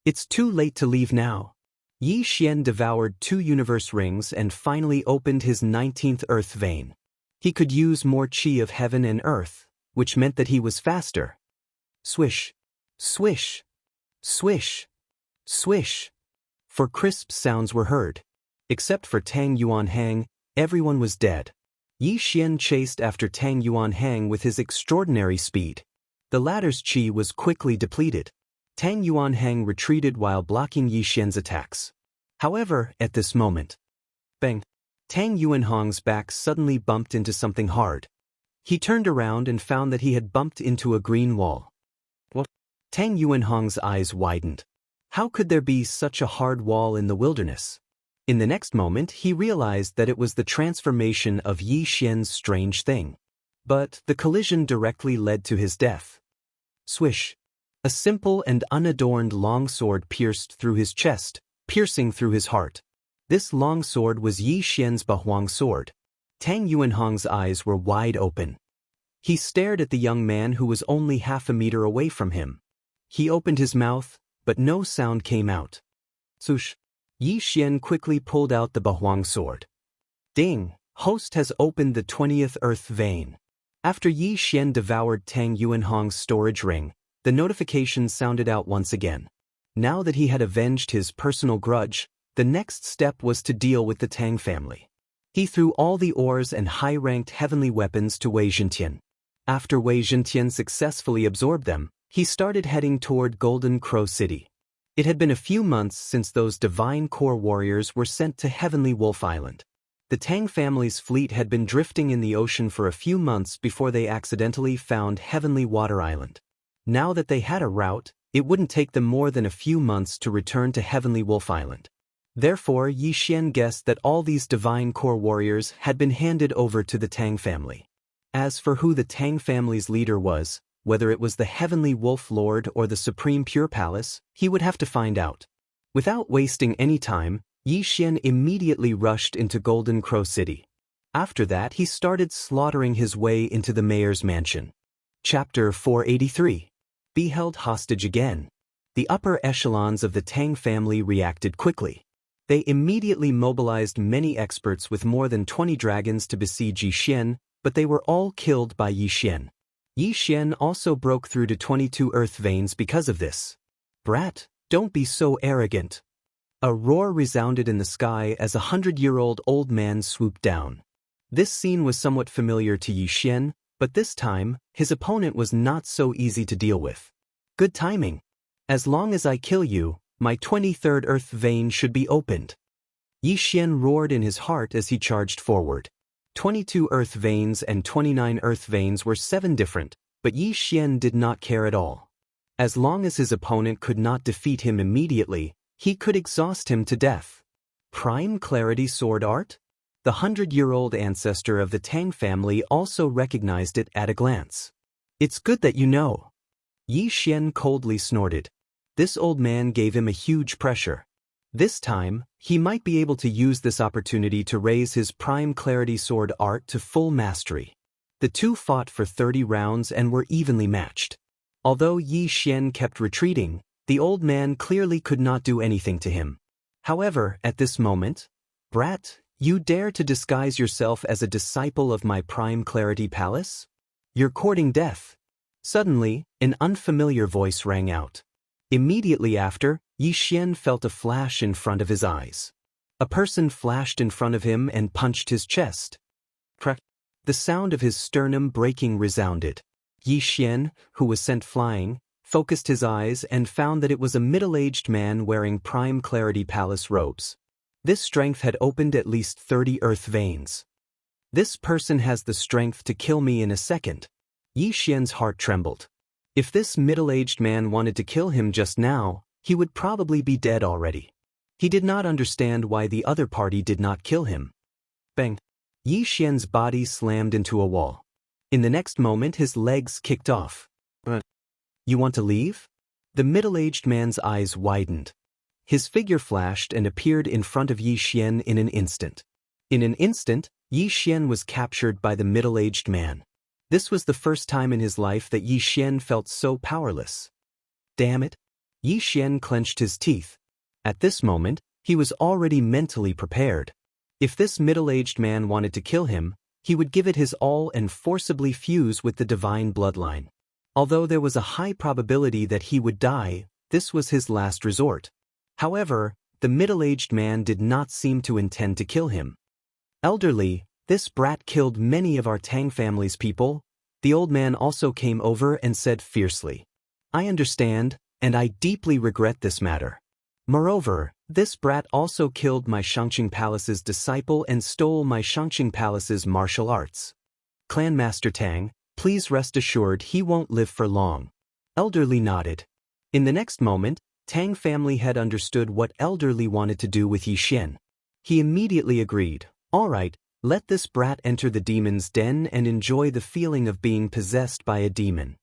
It's too late to leave now." Yi Xian devoured 2 universe rings and finally opened his 19th earth vein. He could use more chi of heaven and earth, which meant that he was faster. Swish! Swish! Swish! Swish! For crisp sounds were heard. Except for Tang Yuanhang, everyone was dead. Yi Xian chased after Tang Yuanhang with his extraordinary speed. The latter's chi was quickly depleted. Tang Yuanhang retreated while blocking Yi Xian's attacks. However, at this moment, bang! Tang Yuanhang's back suddenly bumped into something hard. He turned around and found that he had bumped into a green wall. What? Tang Yuanhang's eyes widened. How could there be such a hard wall in the wilderness? In the next moment, he realized that it was the transformation of Yi Xian's strange thing. But the collision directly led to his death. Swish! A simple and unadorned longsword pierced through his chest, piercing through his heart. This longsword was Yi Xian's Bahuang sword. Tang Yuanhang's eyes were wide open. He stared at the young man who was only half a meter away from him. He opened his mouth, but no sound came out. Swoosh! Yi Xian quickly pulled out the Bahuang sword. Ding! Host has opened the 20th earth vein. After Yi Xian devoured Tang Yuanhang's storage ring, the notification sounded out once again. Now that he had avenged his personal grudge, the next step was to deal with the Tang family. He threw all the ores and high-ranked heavenly weapons to Wei Zhentian. After Wei Zhentian successfully absorbed them, he started heading toward Golden Crow City. It had been a few months since those divine core warriors were sent to Heavenly Wolf Island. The Tang family's fleet had been drifting in the ocean for a few months before they accidentally found Heavenly Water Island. Now that they had a route, it wouldn't take them more than a few months to return to Heavenly Wolf Island. Therefore, Yi Xian guessed that all these divine core warriors had been handed over to the Tang family. As for who the Tang family's leader was, whether it was the Heavenly Wolf Lord or the Supreme Pure Palace, he would have to find out. Without wasting any time, Yi Xian immediately rushed into Golden Crow City. After that, he started slaughtering his way into the mayor's mansion. Chapter 483. Be held hostage again. The upper echelons of the Tang family reacted quickly. They immediately mobilized many experts with more than 20 dragons to besiege Yi Xian, but they were all killed by Yi Xian. Yi Xian also broke through to 22 earth veins because of this. Brat, don't be so arrogant. A roar resounded in the sky as a 100-year-old old man swooped down. This scene was somewhat familiar to Yi Xian, but this time, his opponent was not so easy to deal with. Good timing. As long as I kill you, my 23rd earth vein should be opened. Yi Xian roared in his heart as he charged forward. 22 earth veins and 29 earth veins were 7 different, but Yi Xian did not care at all. As long as his opponent could not defeat him immediately, he could exhaust him to death. Prime Clarity Sword Art? The 100-year-old ancestor of the Tang family also recognized it at a glance. It's good that you know. Yi Xian coldly snorted. This old man gave him a huge pressure. This time, he might be able to use this opportunity to raise his Prime Clarity Sword Art to full mastery. The two fought for 30 rounds and were evenly matched. Although Yi Xian kept retreating, the old man clearly could not do anything to him. However, at this moment, Brat, you dare to disguise yourself as a disciple of my Prime Clarity Palace? You're courting death. Suddenly, an unfamiliar voice rang out. Immediately after, Yi Xian felt a flash in front of his eyes. A person flashed in front of him and punched his chest. Crack! The sound of his sternum breaking resounded. Yi Xian, who was sent flying, focused his eyes and found that it was a middle-aged man wearing prime clarity palace robes. This strength had opened at least 30 earth veins. This person has the strength to kill me in a second. Yi Xian's heart trembled. If this middle-aged man wanted to kill him just now, he would probably be dead already. He did not understand why the other party did not kill him. Bang! Yi Xian's body slammed into a wall. In the next moment his legs kicked off. You want to leave? The middle-aged man's eyes widened. His figure flashed and appeared in front of Yi Xian in an instant. In an instant, Yi Xian was captured by the middle-aged man. This was the first time in his life that Yi Xian felt so powerless. Damn it! Yi Xian clenched his teeth. At this moment, he was already mentally prepared. If this middle-aged man wanted to kill him, he would give it his all and forcibly fuse with the divine bloodline. Although there was a high probability that he would die, this was his last resort. However, the middle-aged man did not seem to intend to kill him. Elderly, this brat killed many of our Tang family's people. The old man also came over and said fiercely, I understand, and I deeply regret this matter. Moreover, this brat also killed my Xianxia Palace's disciple and stole my Xianxia Palace's martial arts. Clan Master Tang, please rest assured he won't live for long. Elderly nodded. In the next moment, Tang family had understood what Elderly wanted to do with Yi Xian. He immediately agreed, all right, let this brat enter the demon's den and enjoy the feeling of being possessed by a demon.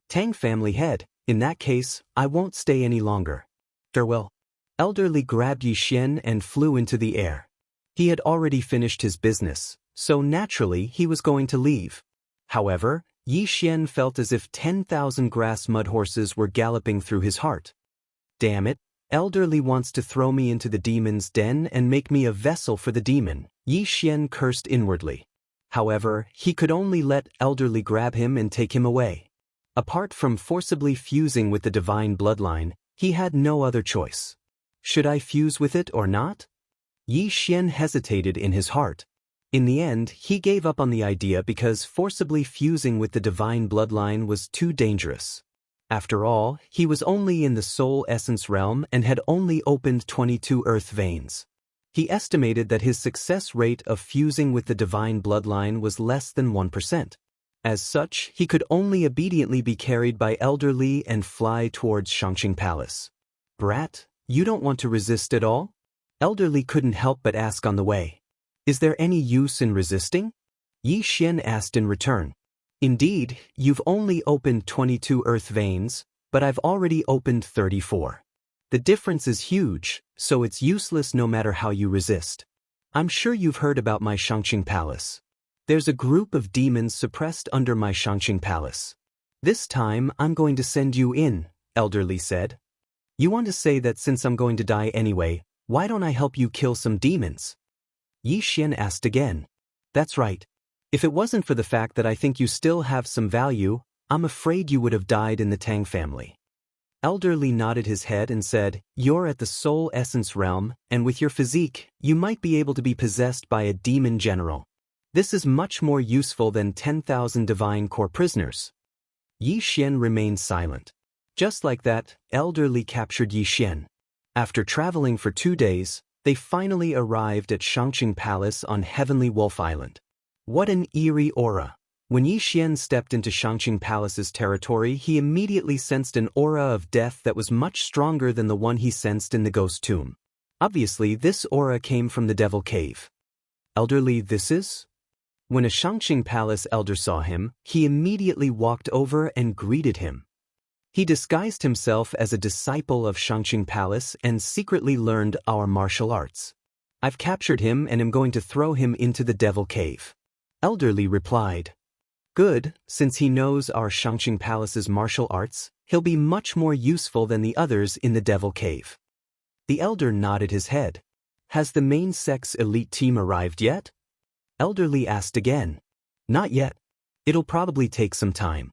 Tang family head, in that case, I won't stay any longer. Farewell. Elderly grabbed Yi Xian and flew into the air. He had already finished his business, so naturally he was going to leave. However, Yi Xian felt as if 10,000 grass mud horses were galloping through his heart. Damn it, Elderly wants to throw me into the demon's den and make me a vessel for the demon, Yi Xian cursed inwardly. However, he could only let Elderly grab him and take him away. Apart from forcibly fusing with the divine bloodline, he had no other choice. Should I fuse with it or not? Yi Xian hesitated in his heart. In the end, he gave up on the idea because forcibly fusing with the divine bloodline was too dangerous. After all, he was only in the soul essence realm and had only opened 22 earth veins. He estimated that his success rate of fusing with the divine bloodline was less than 1%. As such, he could only obediently be carried by Elderly and fly towards Xianxia Palace. Brat, you don't want to resist at all? Elderly couldn't help but ask on the way. Is there any use in resisting? Yi Xian asked in return. Indeed, you've only opened 22 earth veins, but I've already opened 34. The difference is huge, so it's useless no matter how you resist. I'm sure you've heard about my Xianxia Palace. There's a group of demons suppressed under my Xianxia Palace. This time I'm going to send you in, Elderly said. You want to say that since I'm going to die anyway, why don't I help you kill some demons? Yi Xian asked again. That's right. If it wasn't for the fact that I think you still have some value, I'm afraid you would have died in the Tang family. Elderly nodded his head and said, you're at the soul essence realm, and with your physique, you might be able to be possessed by a demon general. This is much more useful than 10,000 divine core prisoners. Yi Xian remained silent. Just like that, Elderly captured Yi Xian. After traveling for 2 days, they finally arrived at Xianxia Palace on Heavenly Wolf Island. What an eerie aura. When Yi Xian stepped into Xianxia Palace's territory, he immediately sensed an aura of death that was much stronger than the one he sensed in the ghost tomb. Obviously, this aura came from the Devil Cave. Elderly, this is? When a Xianxia Palace elder saw him, he immediately walked over and greeted him. He disguised himself as a disciple of Xianxia Palace and secretly learned our martial arts. I've captured him and am going to throw him into the Devil Cave. Elderly replied. Good, since he knows our Xianxia Palace's martial arts, he'll be much more useful than the others in the Devil Cave. The elder nodded his head. Has the main sect's elite team arrived yet? Elderly asked again. Not yet. It'll probably take some time.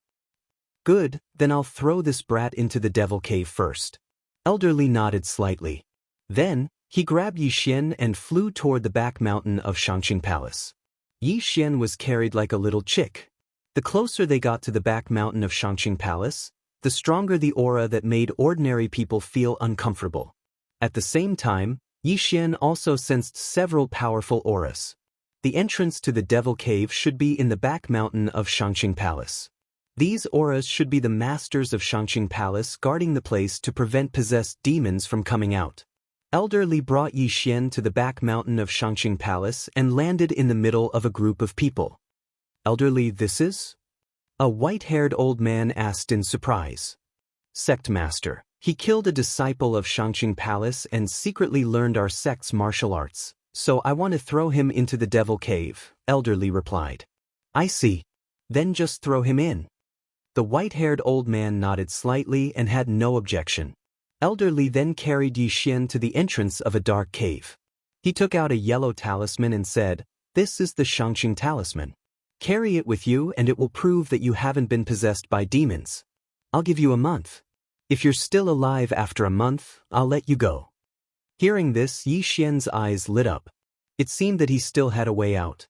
Good, then I'll throw this brat into the Devil Cave first. Elderly nodded slightly. Then, he grabbed Yi Xian and flew toward the back mountain of Xianxia Palace. Yi Xian was carried like a little chick. The closer they got to the back mountain of Xianxia Palace, the stronger the aura that made ordinary people feel uncomfortable. At the same time, Yixian also sensed several powerful auras. The entrance to the Devil Cave should be in the back mountain of Xianxia Palace. These auras should be the masters of Xianxia Palace guarding the place to prevent possessed demons from coming out. Elder Li brought Yixian to the back mountain of Xianxia Palace and landed in the middle of a group of people. Elder Li, this is? A white-haired old man asked in surprise. Sect Master. He killed a disciple of Xianxia Palace and secretly learned our sect's martial arts, so I want to throw him into the Devil Cave, Elder Li replied. I see. Then just throw him in. The white-haired old man nodded slightly and had no objection. Elder Li then carried Yixian to the entrance of a dark cave. He took out a yellow talisman and said, "This is the Xianxia talisman. Carry it with you and it will prove that you haven't been possessed by demons. I'll give you a month. If you're still alive after a month, I'll let you go." Hearing this, Yixian's eyes lit up. It seemed that he still had a way out.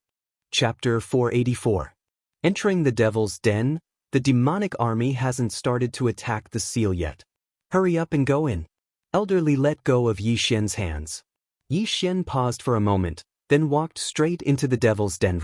Chapter 484. Entering the Devil's Den, the demonic army hasn't started to attack the seal yet. Hurry up and go in. Elder Li let go of Yixian's hands. Yixian paused for a moment, then walked straight into the Devil's Den.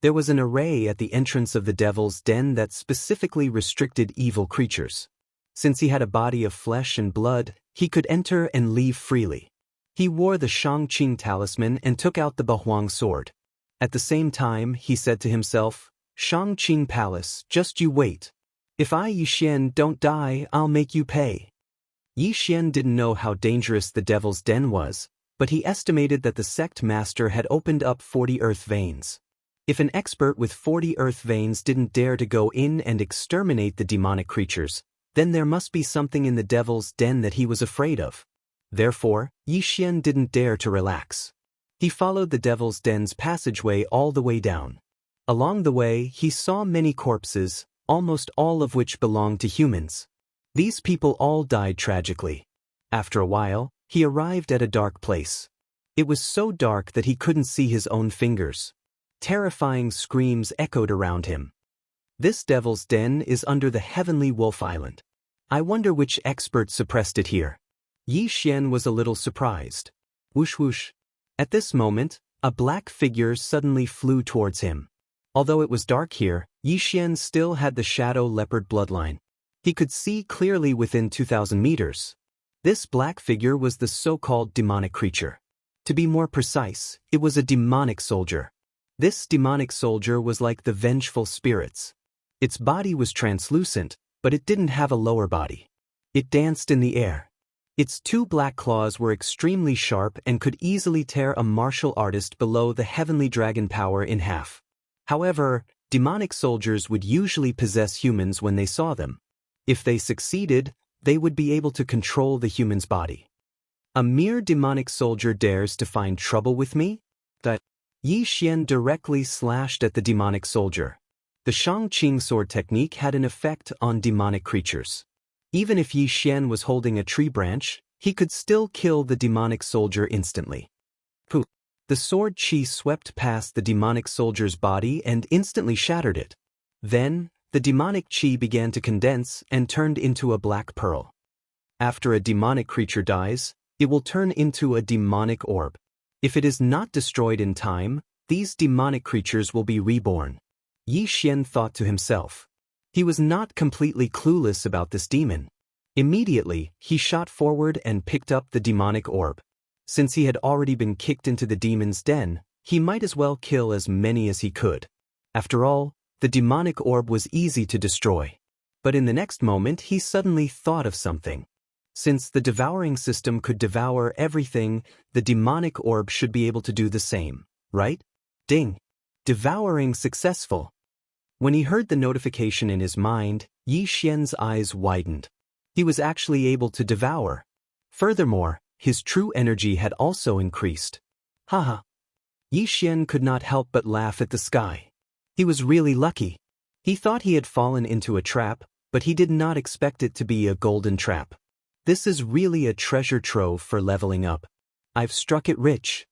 There was an array at the entrance of the Devil's Den that specifically restricted evil creatures. Since he had a body of flesh and blood, he could enter and leave freely. He wore the Xianxia talisman and took out the Bahuang sword. At the same time, he said to himself, "Xianxia Palace, just you wait. If I, Yixian, don't die, I'll make you pay." Yixian didn't know how dangerous the Devil's Den was, but he estimated that the sect master had opened up 40 earth veins. If an expert with 40 earth veins didn't dare to go in and exterminate the demonic creatures, then there must be something in the Devil's Den that he was afraid of. Therefore, Yixian didn't dare to relax. He followed the Devil's Den's passageway all the way down. Along the way, he saw many corpses, almost all of which belonged to humans. These people all died tragically. After a while, he arrived at a dark place. It was so dark that he couldn't see his own fingers. Terrifying screams echoed around him. This Devil's Den is under the Heavenly Wolf Island. I wonder which expert suppressed it here. Yixian was a little surprised. Whoosh whoosh. At this moment, a black figure suddenly flew towards him. Although it was dark here, Yixian still had the shadow leopard bloodline. He could see clearly within 2,000 meters. This black figure was the so-called demonic creature. To be more precise, it was a demonic soldier. This demonic soldier was like the vengeful spirits. Its body was translucent, but it didn't have a lower body. It danced in the air. Its two black claws were extremely sharp and could easily tear a martial artist below the heavenly dragon power in half. However, demonic soldiers would usually possess humans when they saw them. If they succeeded, they would be able to control the human's body. A mere demonic soldier dares to find trouble with me? That Yixian directly slashed at the demonic soldier. The Xianxia sword technique had an effect on demonic creatures. Even if Yixian was holding a tree branch, he could still kill the demonic soldier instantly. Poof! The sword chi swept past the demonic soldier's body and instantly shattered it. Then, the demonic chi began to condense and turned into a black pearl. After a demonic creature dies, it will turn into a demonic orb. If it is not destroyed in time, these demonic creatures will be reborn. Yixian thought to himself. He was not completely clueless about this demon. Immediately, he shot forward and picked up the demonic orb. Since he had already been kicked into the demon's den, he might as well kill as many as he could. After all, the demonic orb was easy to destroy. But in the next moment he suddenly thought of something. Since the devouring system could devour everything, the demonic orb should be able to do the same, right? Ding! Devouring successful. When he heard the notification in his mind, Yixian's eyes widened. He was actually able to devour. Furthermore, his true energy had also increased. Haha. Yixian could not help but laugh at the sky. He was really lucky. He thought he had fallen into a trap, but he did not expect it to be a golden trap. This is really a treasure trove for leveling up. I've struck it rich.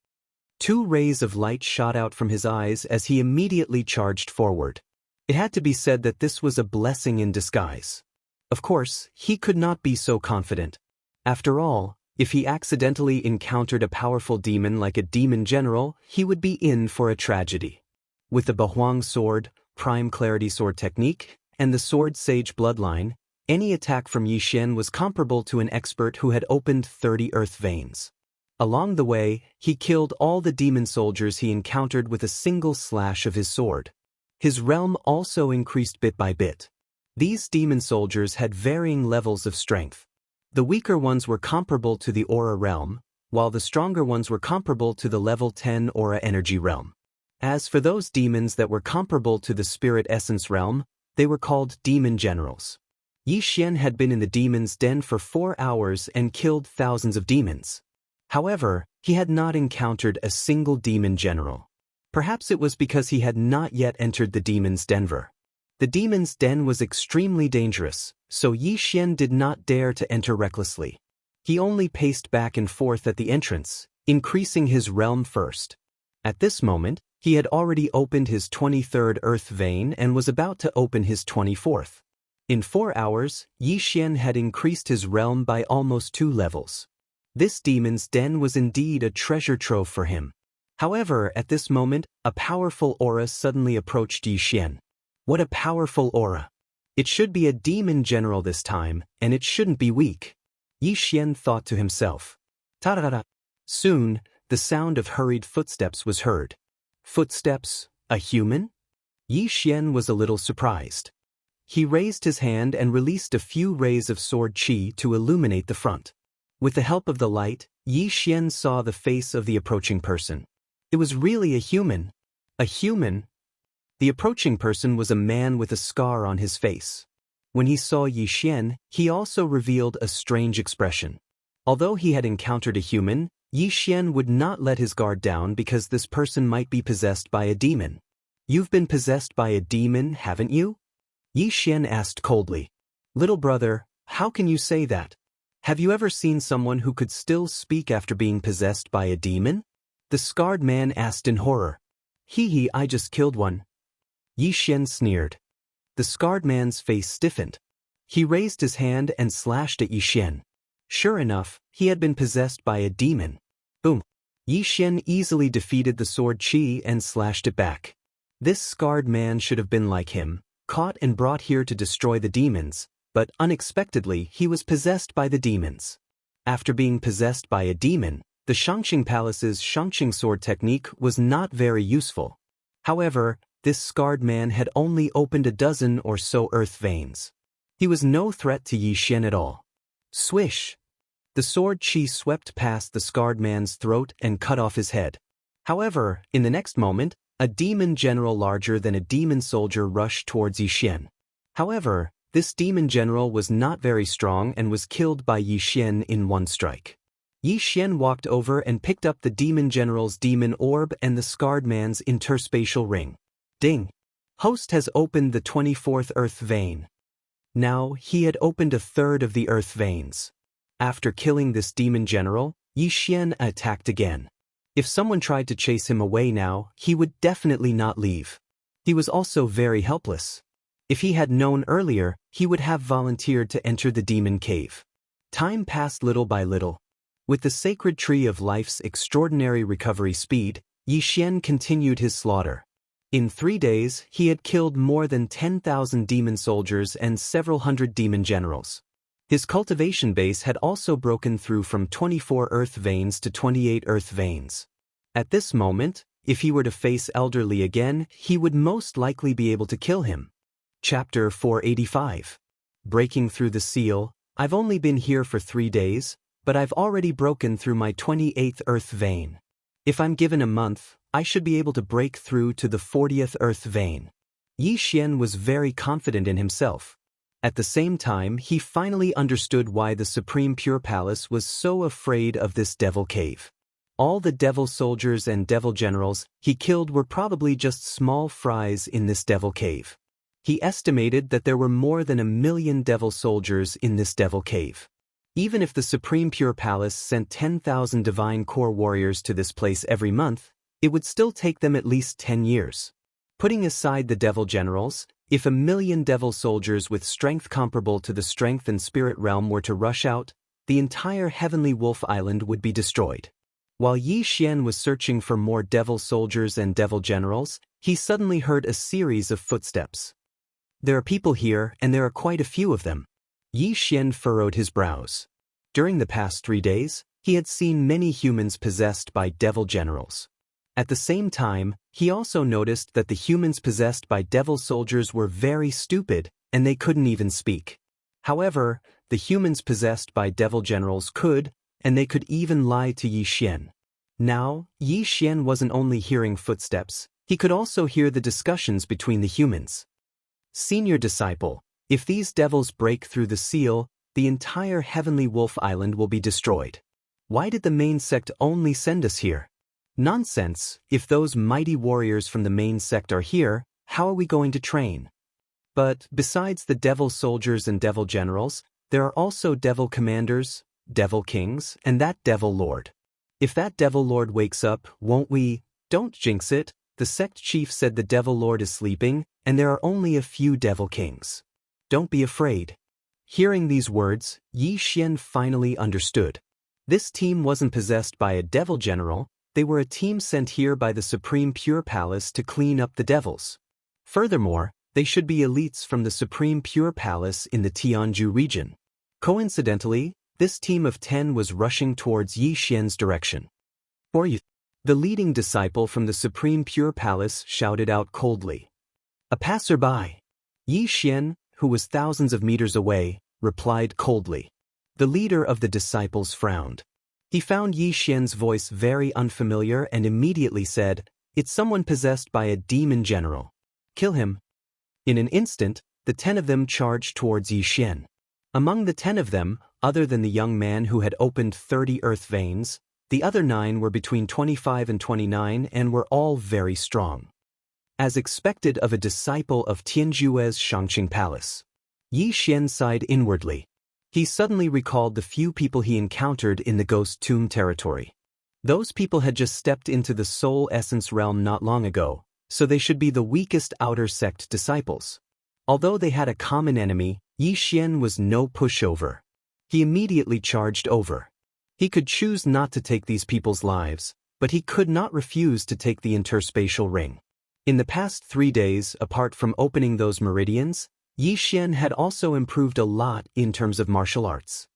2 rays of light shot out from his eyes as he immediately charged forward. It had to be said that this was a blessing in disguise. Of course, he could not be so confident. After all, if he accidentally encountered a powerful demon like a demon general, he would be in for a tragedy. With the Bahuang sword, prime clarity sword technique, and the sword sage bloodline, any attack from Yixian was comparable to an expert who had opened 30 earth veins. Along the way, he killed all the demon soldiers he encountered with a single slash of his sword. His realm also increased bit by bit. These demon soldiers had varying levels of strength. The weaker ones were comparable to the aura realm, while the stronger ones were comparable to the level 10 aura energy realm. As for those demons that were comparable to the spirit essence realm, they were called demon generals. Yixian had been in the demon's den for 4 hours and killed thousands of demons. However, he had not encountered a single demon general. Perhaps it was because he had not yet entered the demon's den. The demon's den was extremely dangerous, so Yixian did not dare to enter recklessly. He only paced back and forth at the entrance, increasing his realm first. At this moment, he had already opened his 23rd earth vein and was about to open his 24th. In 4 hours, Yixian had increased his realm by almost 2 levels. This demon's den was indeed a treasure trove for him. However, at this moment, a powerful aura suddenly approached Yixian. What a powerful aura! It should be a demon general this time, and it shouldn't be weak. Yixian thought to himself. Ta-da-da! Soon, the sound of hurried footsteps was heard. Footsteps? A human? Yixian was a little surprised. He raised his hand and released a few rays of sword qi to illuminate the front. With the help of the light, Yixian saw the face of the approaching person. It was really a human. A human? The approaching person was a man with a scar on his face. When he saw Yixian, he also revealed a strange expression. Although he had encountered a human, Yixian would not let his guard down because this person might be possessed by a demon. You've been possessed by a demon, haven't you? Yixian asked coldly. Little brother, how can you say that? Have you ever seen someone who could still speak after being possessed by a demon? The scarred man asked in horror. Hee, I just killed one. Yixian sneered. The scarred man's face stiffened. He raised his hand and slashed at Yixian. Sure enough, he had been possessed by a demon. Boom! Yixian easily defeated the sword qi and slashed it back. This scarred man should have been like him, caught and brought here to destroy the demons, but unexpectedly he was possessed by the demons. After being possessed by a demon, the Xianxia Palace's Xianxia sword technique was not very useful. However, this scarred man had only opened a dozen or so earth veins. He was no threat to Yixian at all. Swish! The sword qi swept past the scarred man's throat and cut off his head. However, in the next moment, a demon general larger than a demon soldier rushed towards Yixian. However, this demon general was not very strong and was killed by Yixian in one strike. Yixian walked over and picked up the demon general's demon orb and the scarred man's interspatial ring. Ding! Host has opened the 24th earth vein. Now, he had opened a third of the earth veins. After killing this demon general, Yixian attacked again. If someone tried to chase him away now, he would definitely not leave. He was also very helpless. If he had known earlier, he would have volunteered to enter the demon cave. Time passed little by little. With the sacred tree of life's extraordinary recovery speed, Yixian continued his slaughter. In 3 days, he had killed more than 10,000 demon soldiers and several hundred demon generals. His cultivation base had also broken through from 24 earth veins to 28 earth veins. At this moment, if he were to face Elderly again, he would most likely be able to kill him. Chapter 485. Breaking through the seal. I've only been here for 3 days, but I've already broken through my 28th earth vein. If I'm given a month, I should be able to break through to the 40th earth vein. Yixian was very confident in himself. At the same time, he finally understood why the Supreme Pure Palace was so afraid of this devil cave. All the devil soldiers and devil generals he killed were probably just small fries in this devil cave. He estimated that there were more than 1 million devil soldiers in this devil cave. Even if the Supreme Pure Palace sent 10,000 divine core warriors to this place every month, it would still take them at least 10 years. Putting aside the devil generals, If 1,000,000 devil soldiers with strength comparable to the strength and spirit realm were to rush out, the entire Heavenly Wolf Island would be destroyed. While Yi Xian was searching for more devil soldiers and devil generals, he suddenly heard a series of footsteps. There are people here, and there are quite a few of them. Yi Xian furrowed his brows. During the past 3 days, he had seen many humans possessed by devil generals. At the same time, he also noticed that the humans possessed by devil soldiers were very stupid, and they couldn't even speak. However, the humans possessed by devil generals could, and they could even lie to Yi Xian. Now, Yi Xian wasn't only hearing footsteps, he could also hear the discussions between the humans. Senior disciple, if these devils break through the seal, the entire Heavenly Wolf Island will be destroyed. Why did the main sect only send us here? Nonsense, if those mighty warriors from the main sect are here, how are we going to train? But besides the devil soldiers and devil generals, there are also devil commanders, devil kings, and that devil lord. If that devil lord wakes up, won't we? Don't jinx it, the sect chief said the devil lord is sleeping, and there are only a few devil kings. Don't be afraid. Hearing these words, Yi Xian finally understood. This team wasn't possessed by a devil general, they were a team sent here by the Supreme Pure Palace to clean up the devils. Furthermore, they should be elites from the Supreme Pure Palace in the Tianju region. Coincidentally, this team of 10 was rushing towards Yi Xian's direction. "For you," the leading disciple from the Supreme Pure Palace shouted out coldly. A passerby. Yi Xian, who was thousands of meters away, replied coldly. The leader of the disciples frowned. He found Yi Xian's voice very unfamiliar and immediately said, "It's someone possessed by a demon general. Kill him." In an instant, the 10 of them charged towards Yi Xian. Among the 10 of them, other than the young man who had opened 30 earth veins, the other 9 were between 25 and 29 and were all very strong. As expected of a disciple of Tianjue's Shangqing Palace, Yi Xian sighed inwardly. He suddenly recalled the few people he encountered in the Ghost Tomb territory. Those people had just stepped into the Soul Essence realm not long ago, so they should be the weakest outer sect disciples. Although they had a common enemy, Yi Xian was no pushover. He immediately charged over. He could choose not to take these people's lives, but he could not refuse to take the interspatial ring. In the past 3 days, apart from opening those meridians, Yi Xian had also improved a lot in terms of martial arts.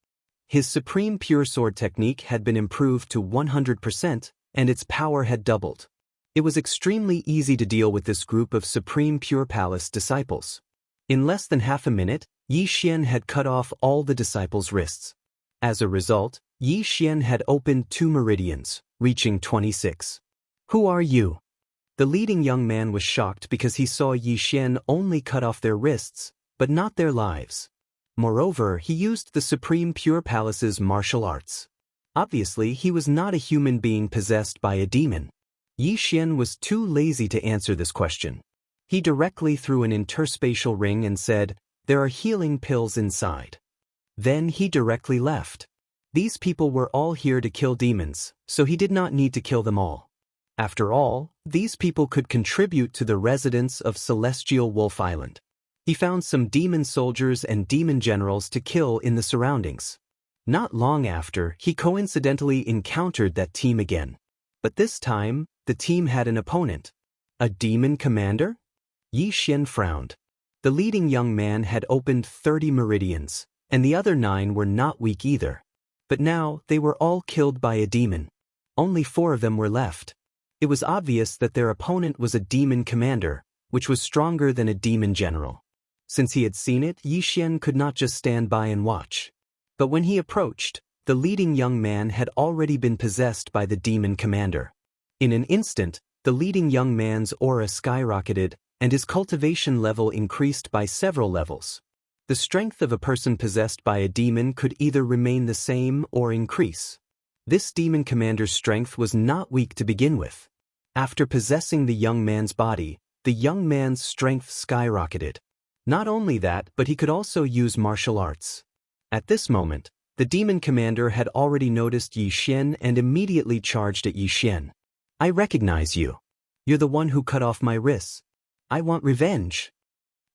His Supreme Pure Sword technique had been improved to 100%, and its power had doubled. It was extremely easy to deal with this group of Supreme Pure Palace disciples. In less than half a minute, Yi Xian had cut off all the disciples' wrists. As a result, Yi Xian had opened 2 meridians, reaching 26. "Who are you?" The leading young man was shocked because he saw Yi Xian only cut off their wrists, but not their lives. Moreover, he used the Supreme Pure Palace's martial arts. Obviously, he was not a human being possessed by a demon. Yi Xian was too lazy to answer this question. He directly threw an interspatial ring and said, "There are healing pills inside." Then he directly left. These people were all here to kill demons, so he did not need to kill them all. After all, these people could contribute to the residents of Celestial Wolf Island. He found some demon soldiers and demon generals to kill in the surroundings. Not long after, he coincidentally encountered that team again. But this time, the team had an opponent. A demon commander? Yi Xian frowned. The leading young man had opened 30 meridians, and the other 9 were not weak either. But now, they were all killed by a demon. Only 4 of them were left. It was obvious that their opponent was a demon commander, which was stronger than a demon general. Since he had seen it, Yi Xian could not just stand by and watch. But when he approached, the leading young man had already been possessed by the demon commander. In an instant, the leading young man's aura skyrocketed, and his cultivation level increased by several levels. The strength of a person possessed by a demon could either remain the same or increase. This demon commander's strength was not weak to begin with. After possessing the young man's body, the young man's strength skyrocketed. Not only that, but he could also use martial arts. At this moment, the demon commander had already noticed Yi Xian and immediately charged at Yi Xian. "I recognize you. You're the one who cut off my wrists. I want revenge."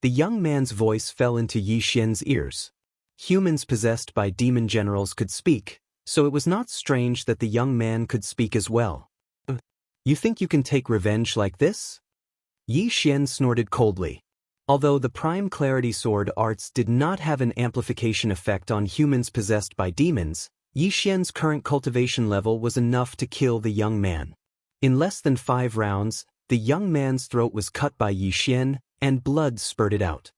The young man's voice fell into Yi Xian's ears. Humans possessed by demon generals could speak, so it was not strange that the young man could speak as well. You think you can take revenge like this? Yi Xian snorted coldly. Although the Prime Clarity Sword arts did not have an amplification effect on humans possessed by demons, Yi Xian's current cultivation level was enough to kill the young man. In less than 5 rounds, the young man's throat was cut by Yi Xian, and blood spurted out.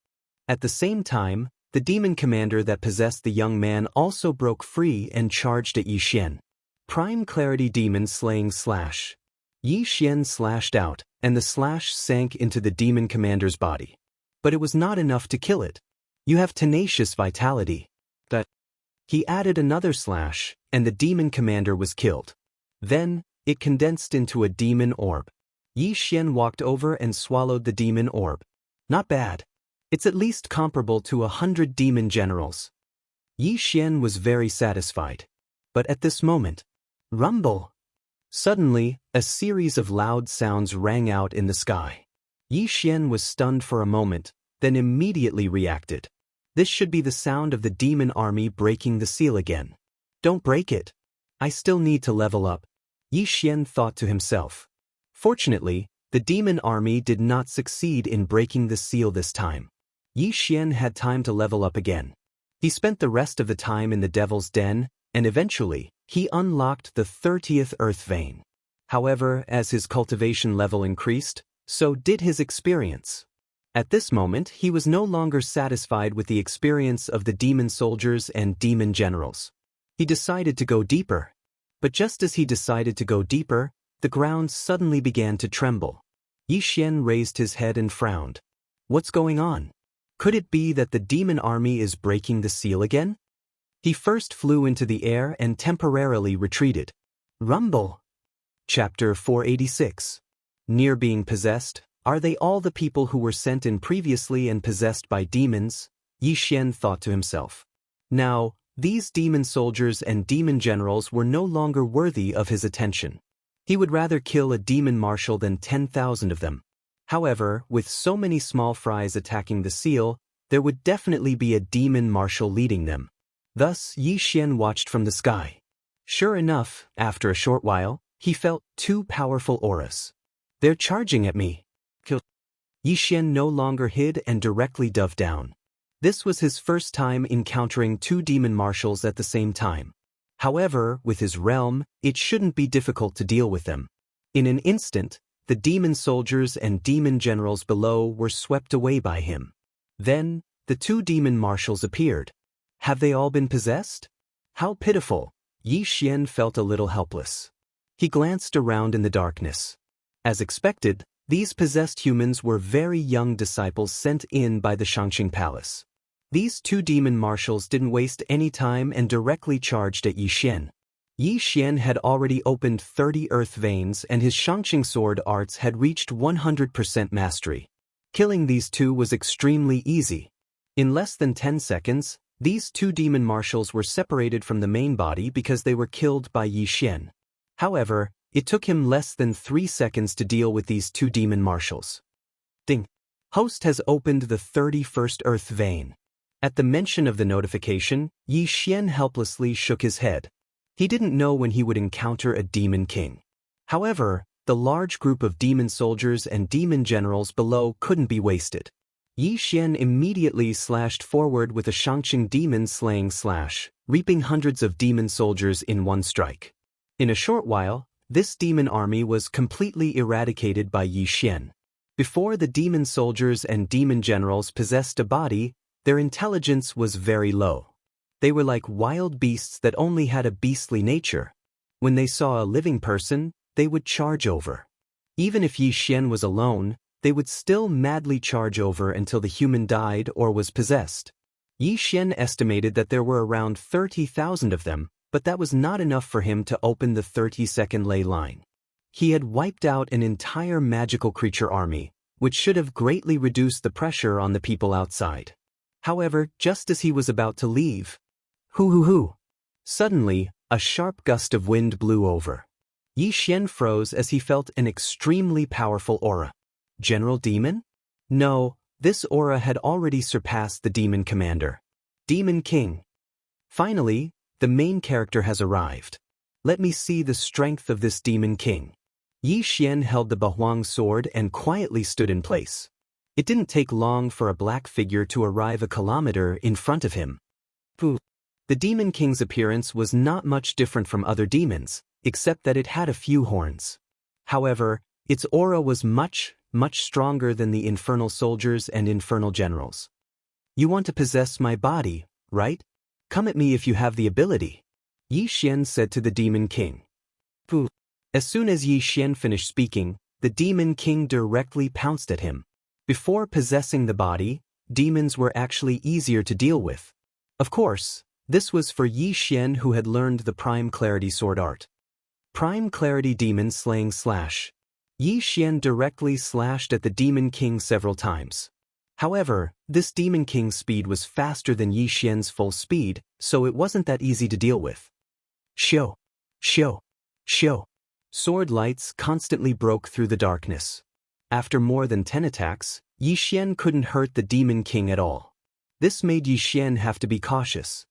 At the same time, the demon commander that possessed the young man also broke free and charged at Yi Xian. Prime Clarity Demon Slaying Slash. Yi Xian slashed out, and the slash sank into the demon commander's body. But it was not enough to kill it. You have tenacious vitality. He added another slash, and the demon commander was killed. Then, it condensed into a demon orb. Yi Xian walked over and swallowed the demon orb. Not bad. It's at least comparable to 100 demon generals. Yi Xian was very satisfied. But at this moment, rumble! Suddenly, a series of loud sounds rang out in the sky. Yi Xian was stunned for a moment, then immediately reacted. This should be the sound of the demon army breaking the seal again. Don't break it. I still need to level up, Yi Xian thought to himself. Fortunately, the demon army did not succeed in breaking the seal this time. Yi Xian had time to level up again. He spent the rest of the time in the Devil's Den, and eventually, he unlocked the 30th Earth Vein. However, as his cultivation level increased, so did his experience. At this moment, he was no longer satisfied with the experience of the demon soldiers and demon generals. He decided to go deeper. But just as he decided to go deeper, the ground suddenly began to tremble. Yi Xian raised his head and frowned. What's going on? Could it be that the demon army is breaking the seal again? He first flew into the air and temporarily retreated. Rumble. Chapter 486. Near being possessed, are they all the people who were sent in previously and possessed by demons? Yi Xian thought to himself. Now, these demon soldiers and demon generals were no longer worthy of his attention. He would rather kill a demon marshal than 10,000 of them. However, with so many small fries attacking the seal, there would definitely be a demon marshal leading them. Thus, Yi Xian watched from the sky. Sure enough, after a short while, he felt 2 powerful auras. They're charging at me. Yi Xian no longer hid and directly dove down. This was his first time encountering 2 demon marshals at the same time. However, with his realm, it shouldn't be difficult to deal with them. In an instant, the demon soldiers and demon generals below were swept away by him. Then, the 2 demon marshals appeared. Have they all been possessed? How pitiful! Yi Xian felt a little helpless. He glanced around in the darkness. As expected, these possessed humans were very young disciples sent in by the Xianxia Palace. These 2 demon marshals didn't waste any time and directly charged at Yi Xian. Yi Xian had already opened 30 earth veins and his Xianxia sword arts had reached 100% mastery. Killing these 2 was extremely easy. In less than 10 seconds, these 2 demon marshals were separated from the main body because they were killed by Yi Xian. However, it took him less than 3 seconds to deal with these 2 demon marshals. Ding! Host has opened the 31st Earth Vein. At the mention of the notification, Yi Xian helplessly shook his head. He didn't know when he would encounter a demon king. However, the large group of demon soldiers and demon generals below couldn't be wasted. Yi Xian immediately slashed forward with a Xianxia demon slaying slash, reaping hundreds of demon soldiers in one strike. In a short while, this demon army was completely eradicated by Yi Xian. Before the demon soldiers and demon generals possessed a body, their intelligence was very low. They were like wild beasts that only had a beastly nature. When they saw a living person, they would charge over. Even if Yi Xian was alone, they would still madly charge over until the human died or was possessed. Yi Xian estimated that there were around 30,000 of them, but that was not enough for him to open the 30-second ley line. He had wiped out an entire magical creature army, which should have greatly reduced the pressure on the people outside. However, just as he was about to leave, hoo! Suddenly, a sharp gust of wind blew over. Yi Xian froze as he felt an extremely powerful aura. General Demon? No, This aura had already surpassed the demon commander. Demon King. Finally, the main character has arrived. Let me see the strength of this Demon King. Yi Xian held the Bahuang sword and quietly stood in place. It didn't take long for a black figure to arrive a kilometer in front of him. The Demon King's appearance was not much different from other demons, except that it had a few horns. However, its aura was much stronger than the infernal soldiers and infernal generals. You want to possess my body, right? Come at me if you have the ability, Yi Xian said to the Demon King. As soon as Yi Xian finished speaking, the Demon King directly pounced at him. Before possessing the body, demons were actually easier to deal with. Of course, this was for Yi Xian, who had learned the Prime Clarity sword art. Prime Clarity Demon Slaying Slash. Yi Xian directly slashed at the Demon King several times. However, this Demon King's speed was faster than Yi Xian's full speed, so it wasn't that easy to deal with. Shio! Shio! Shio! Sword lights constantly broke through the darkness. After more than 10 attacks, Yi Xian couldn't hurt the Demon King at all. This made Yi Xian have to be cautious.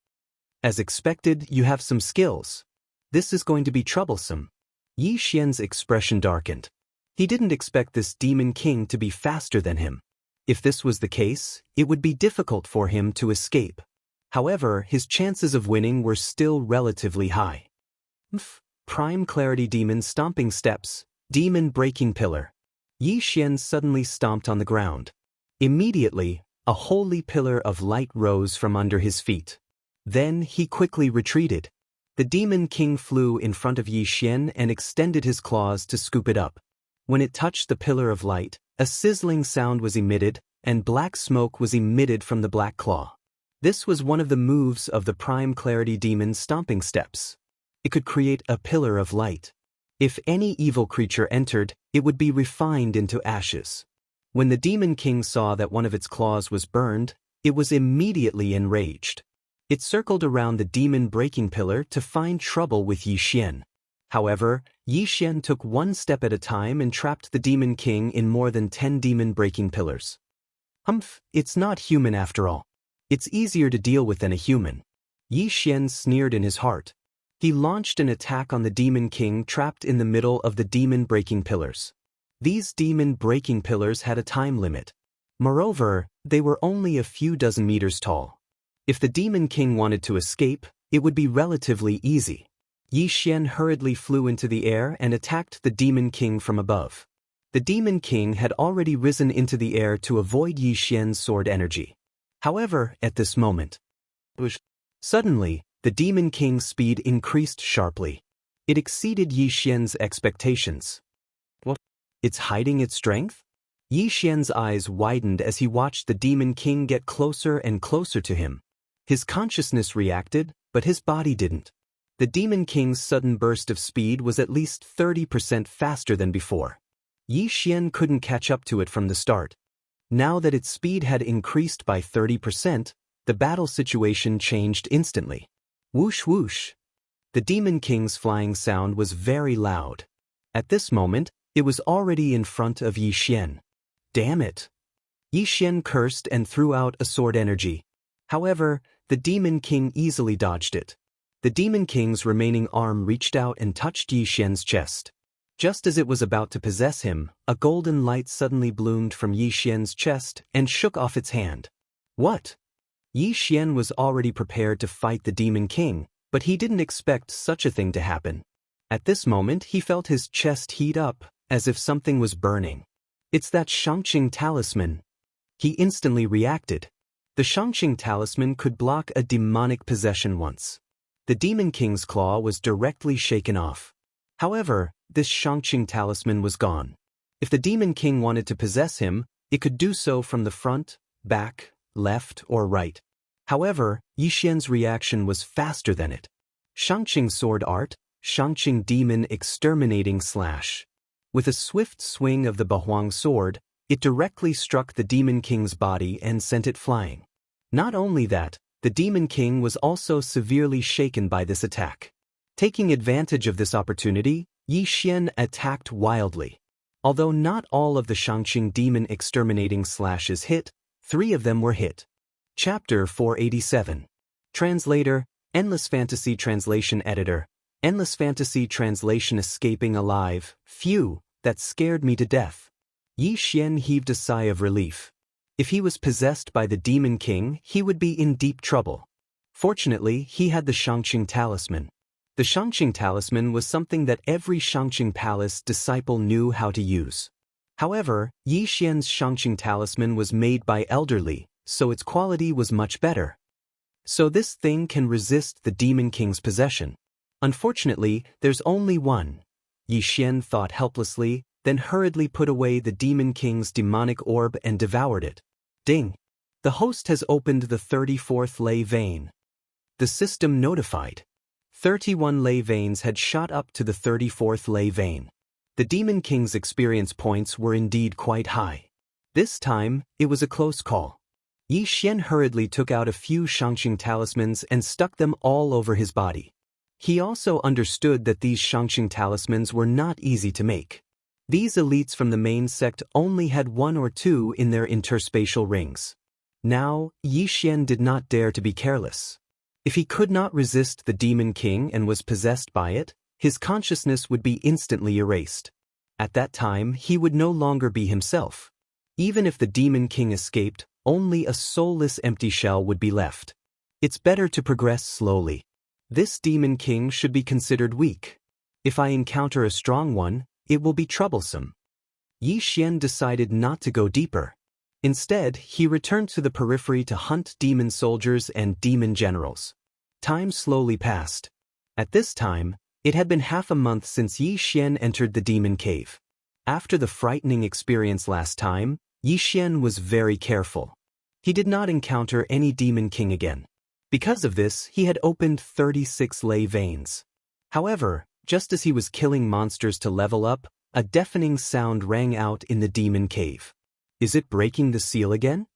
As expected, you have some skills. This is going to be troublesome. Yi Xian's expression darkened. He didn't expect this Demon King to be faster than him. If this was the case, it would be difficult for him to escape. However, his chances of winning were still relatively high. Prime Clarity Demon Stomping Steps, Demon Breaking Pillar. Yi Xian suddenly stomped on the ground. Immediately, a holy pillar of light rose from under his feet. Then he quickly retreated. The Demon King flew in front of Yi Xian and extended his claws to scoop it up. When it touched the pillar of light, a sizzling sound was emitted, and black smoke was emitted from the black claw. This was one of the moves of the Prime Clarity Demon Stomping Steps. It could create a pillar of light. If any evil creature entered, it would be refined into ashes. When the Demon King saw that one of its claws was burned, it was immediately enraged. It circled around the demon breaking pillar to find trouble with Yi Xian. However, Yi Xian took one step at a time and trapped the Demon King in more than 10 demon-breaking pillars. It's not human after all. It's easier to deal with than a human. Yi Xian sneered in his heart. He launched an attack on the Demon King trapped in the middle of the demon-breaking pillars. These demon-breaking pillars had a time limit. Moreover, they were only a few dozen meters tall. If the Demon King wanted to escape, it would be relatively easy. Yi Xian hurriedly flew into the air and attacked the Demon King from above. The Demon King had already risen into the air to avoid Yi Xian's sword energy. However, at this moment, suddenly, the Demon King's speed increased sharply. It exceeded Yi Xian's expectations. What? It's hiding its strength? Yi Xian's eyes widened as he watched the Demon King get closer and closer to him. His consciousness reacted, but his body didn't. The Demon King's sudden burst of speed was at least 30% faster than before. Yi Xian couldn't catch up to it from the start. Now that its speed had increased by 30%, the battle situation changed instantly. Whoosh whoosh. The Demon King's flying sound was very loud. At this moment, it was already in front of Yi Xian. Damn it! Yi Xian cursed and threw out a sword energy. However, the Demon King easily dodged it. The Demon King's remaining arm reached out and touched Yi Xian's chest. Just as it was about to possess him, a golden light suddenly bloomed from Yi Xian's chest and shook off its hand. What? Yi Xian was already prepared to fight the Demon King, but he didn't expect such a thing to happen. At this moment, he felt his chest heat up, as if something was burning. It's that Xianxia talisman. He instantly reacted. The Xianxia talisman could block a demonic possession once. The Demon King's claw was directly shaken off. However, this Xianxia talisman was gone. If the Demon King wanted to possess him, it could do so from the front, back, left, or right. However, Yi Xian's reaction was faster than it. Xianxia sword art, Xianxia demon exterminating slash. With a swift swing of the Bahuang sword, it directly struck the Demon King's body and sent it flying. Not only that, the Demon King was also severely shaken by this attack. Taking advantage of this opportunity, Yi Xian attacked wildly. Although not all of the Xianxia demon exterminating slashes hit, 3 of them were hit. Chapter 487. Translator, Endless Fantasy Translation Editor. Endless Fantasy Translation. Escaping alive, phew, that scared me to death. Yi Xian heaved a sigh of relief. If he was possessed by the Demon King, he would be in deep trouble. Fortunately, he had the Xianxia talisman. The Xianxia talisman was something that every Xianxia palace disciple knew how to use. However, Yi Xian's Xianxia talisman was made by elderly, so its quality was much better. So this thing can resist the Demon King's possession. Unfortunately, there's only one. Yi Xian thought helplessly, then hurriedly put away the Demon King's demonic orb and devoured it. Ding! The host has opened the 34th ley vein. The system notified. 31 ley veins had shot up to the 34th ley vein. The Demon King's experience points were indeed quite high. This time, it was a close call. Yi Xian hurriedly took out a few Xianxia talismans and stuck them all over his body. He also understood that these Xianxia talismans were not easy to make. These elites from the main sect only had 1 or 2 in their interspatial rings. Now, Yi Xian did not dare to be careless. If he could not resist the Demon King and was possessed by it, his consciousness would be instantly erased. At that time, he would no longer be himself. Even if the Demon King escaped, only a soulless empty shell would be left. It's better to progress slowly. This Demon King should be considered weak. If I encounter a strong one, it will be troublesome. Yi Xian decided not to go deeper. Instead, he returned to the periphery to hunt demon soldiers and demon generals. Time slowly passed. At this time, it had been half a month since Yi Xian entered the demon cave. After the frightening experience last time, Yi Xian was very careful. He did not encounter any Demon King again. Because of this, he had opened 36 ley veins. However, just as he was killing monsters to level up, a deafening sound rang out in the demon cave. Is it breaking the seal again?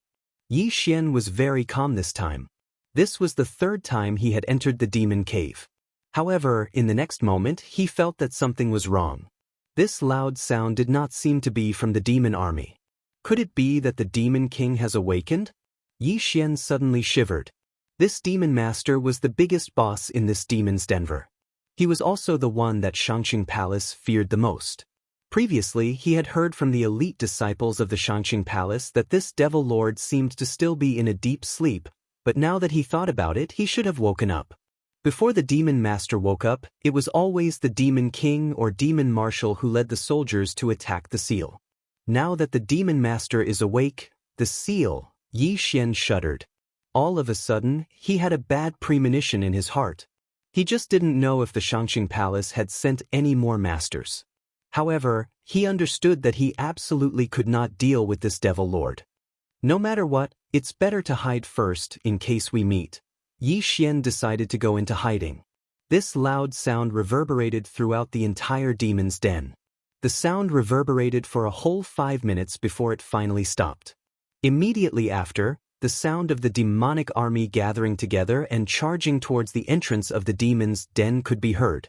Yi Xian was very calm this time. This was the 3rd time he had entered the demon cave. However, in the next moment, he felt that something was wrong. This loud sound did not seem to be from the demon army. Could it be that the Demon King has awakened? Yi Xian suddenly shivered. This demon master was the biggest boss in this demon's Denver. He was also the one that Xianxia Palace feared the most. Previously, he had heard from the elite disciples of the Xianxia Palace that this devil lord seemed to still be in a deep sleep, but now that he thought about it, he should have woken up. Before the demon master woke up, it was always the Demon King or demon marshal who led the soldiers to attack the seal. Now that the demon master is awake, the seal, Yi Xian shuddered. All of a sudden, he had a bad premonition in his heart. He just didn't know if the Xianxia Palace had sent any more masters. However, he understood that he absolutely could not deal with this devil lord. No matter what, it's better to hide first in case we meet. Yi Xian decided to go into hiding. This loud sound reverberated throughout the entire demon's den. The sound reverberated for a whole 5 minutes before it finally stopped. Immediately after, the sound of the demonic army gathering together and charging towards the entrance of the demon's den could be heard.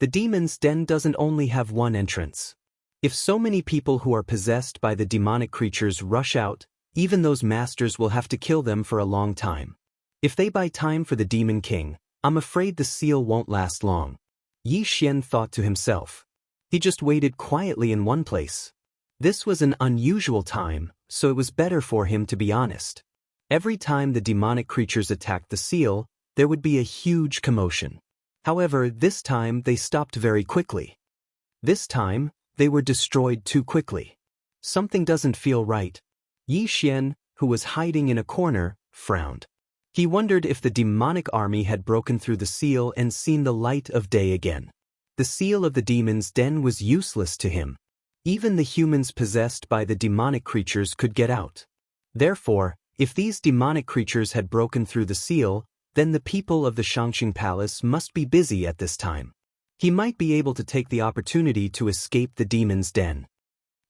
The demon's den doesn't only have one entrance. If so many people who are possessed by the demonic creatures rush out, even those masters will have to kill them for a long time. If they buy time for the Demon King, I'm afraid the seal won't last long. Yi Xian thought to himself. He just waited quietly in one place. This was an unusual time, so it was better for him to be honest. Every time the demonic creatures attacked the seal, there would be a huge commotion. However, this time they stopped very quickly. This time, they were destroyed too quickly. Something doesn't feel right. Yi Xian, who was hiding in a corner, frowned. He wondered if the demonic army had broken through the seal and seen the light of day again. The seal of the demon's den was useless to him. Even the humans possessed by the demonic creatures could get out. Therefore, if these demonic creatures had broken through the seal, then the people of the Xianxia Palace must be busy at this time. He might be able to take the opportunity to escape the demon's den.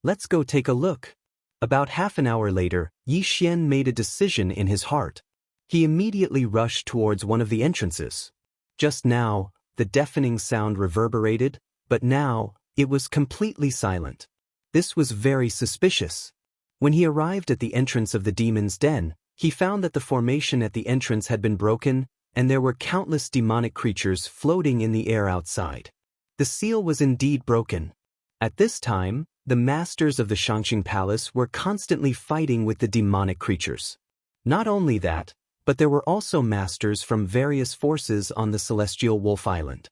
Let's go take a look. About half an hour later, Yi Xian made a decision in his heart. He immediately rushed towards one of the entrances. Just now, the deafening sound reverberated, but now, it was completely silent. This was very suspicious. When he arrived at the entrance of the demon's den, he found that the formation at the entrance had been broken, and there were countless demonic creatures floating in the air outside. The seal was indeed broken. At this time, the masters of the Xianxia Palace were constantly fighting with the demonic creatures. Not only that, but there were also masters from various forces on the Celestial Wolf Island.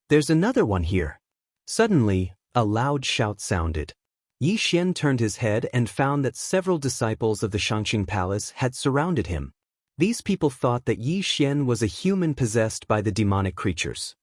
There's another one here. Suddenly, a loud shout sounded. Yi Xian turned his head and found that several disciples of the Xianxia Palace had surrounded him. These people thought that Yi Xian was a human possessed by the demonic creatures.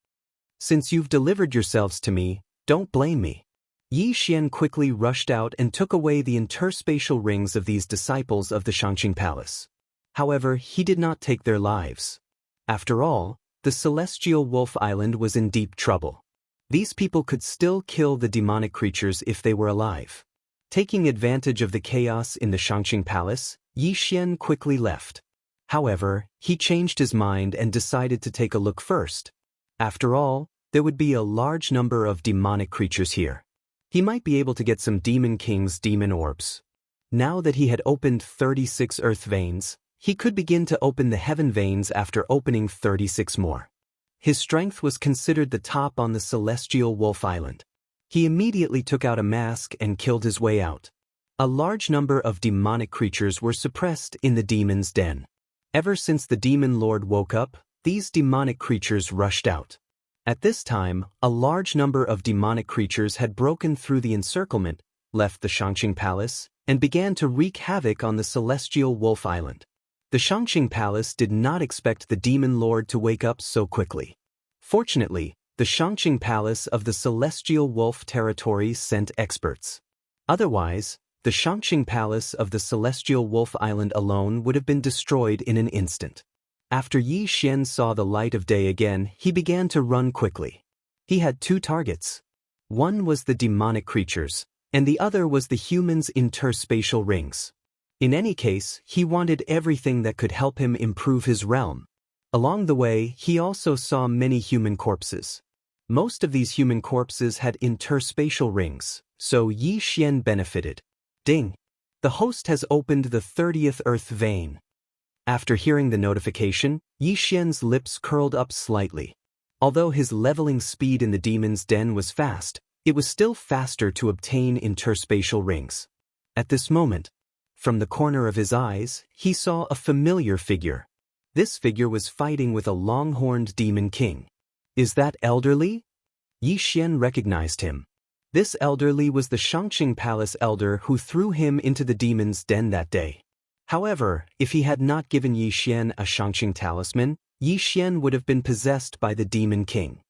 Since you've delivered yourselves to me, don't blame me. Yi Xian quickly rushed out and took away the interspatial rings of these disciples of the Xianxia Palace. However, he did not take their lives. After all, the Celestial Wolf Island was in deep trouble. These people could still kill the demonic creatures if they were alive. Taking advantage of the chaos in the Xianxia Palace, Yi Xian quickly left. However, he changed his mind and decided to take a look first. After all, there would be a large number of demonic creatures here. He might be able to get some Demon King's demon orbs. Now that he had opened 36 earth veins, he could begin to open the heaven veins after opening 36 more. His strength was considered the top on the Celestial Wolf Island. He immediately took out a mask and killed his way out. A large number of demonic creatures were suppressed in the demon's den. Ever since the demon lord woke up, these demonic creatures rushed out. At this time, a large number of demonic creatures had broken through the encirclement, left the Xianxia Palace, and began to wreak havoc on the Celestial Wolf Island. The Xianxia Palace did not expect the demon lord to wake up so quickly. Fortunately, the Xianxia Palace of the Celestial Wolf territory sent experts. Otherwise, the Xianxia Palace of the Celestial Wolf Island alone would have been destroyed in an instant. After Yi Xian saw the light of day again, he began to run quickly. He had two targets. One was the demonic creatures, and the other was the humans' interspatial rings. In any case, he wanted everything that could help him improve his realm. Along the way, he also saw many human corpses. Most of these human corpses had interspatial rings, so Yi Xian benefited. Ding! The host has opened the 30th earth vein. After hearing the notification, Yi Xian's lips curled up slightly. Although his leveling speed in the demon's den was fast, it was still faster to obtain interspatial rings. At this moment, from the corner of his eyes, he saw a familiar figure. This figure was fighting with a long-horned demon king. Is that elderly? Yi Xian recognized him. This elderly was the Xianxia Palace elder who threw him into the demon's den that day. However, if he had not given Yi Xian a Xianxia talisman, Yi Xian would have been possessed by the demon king.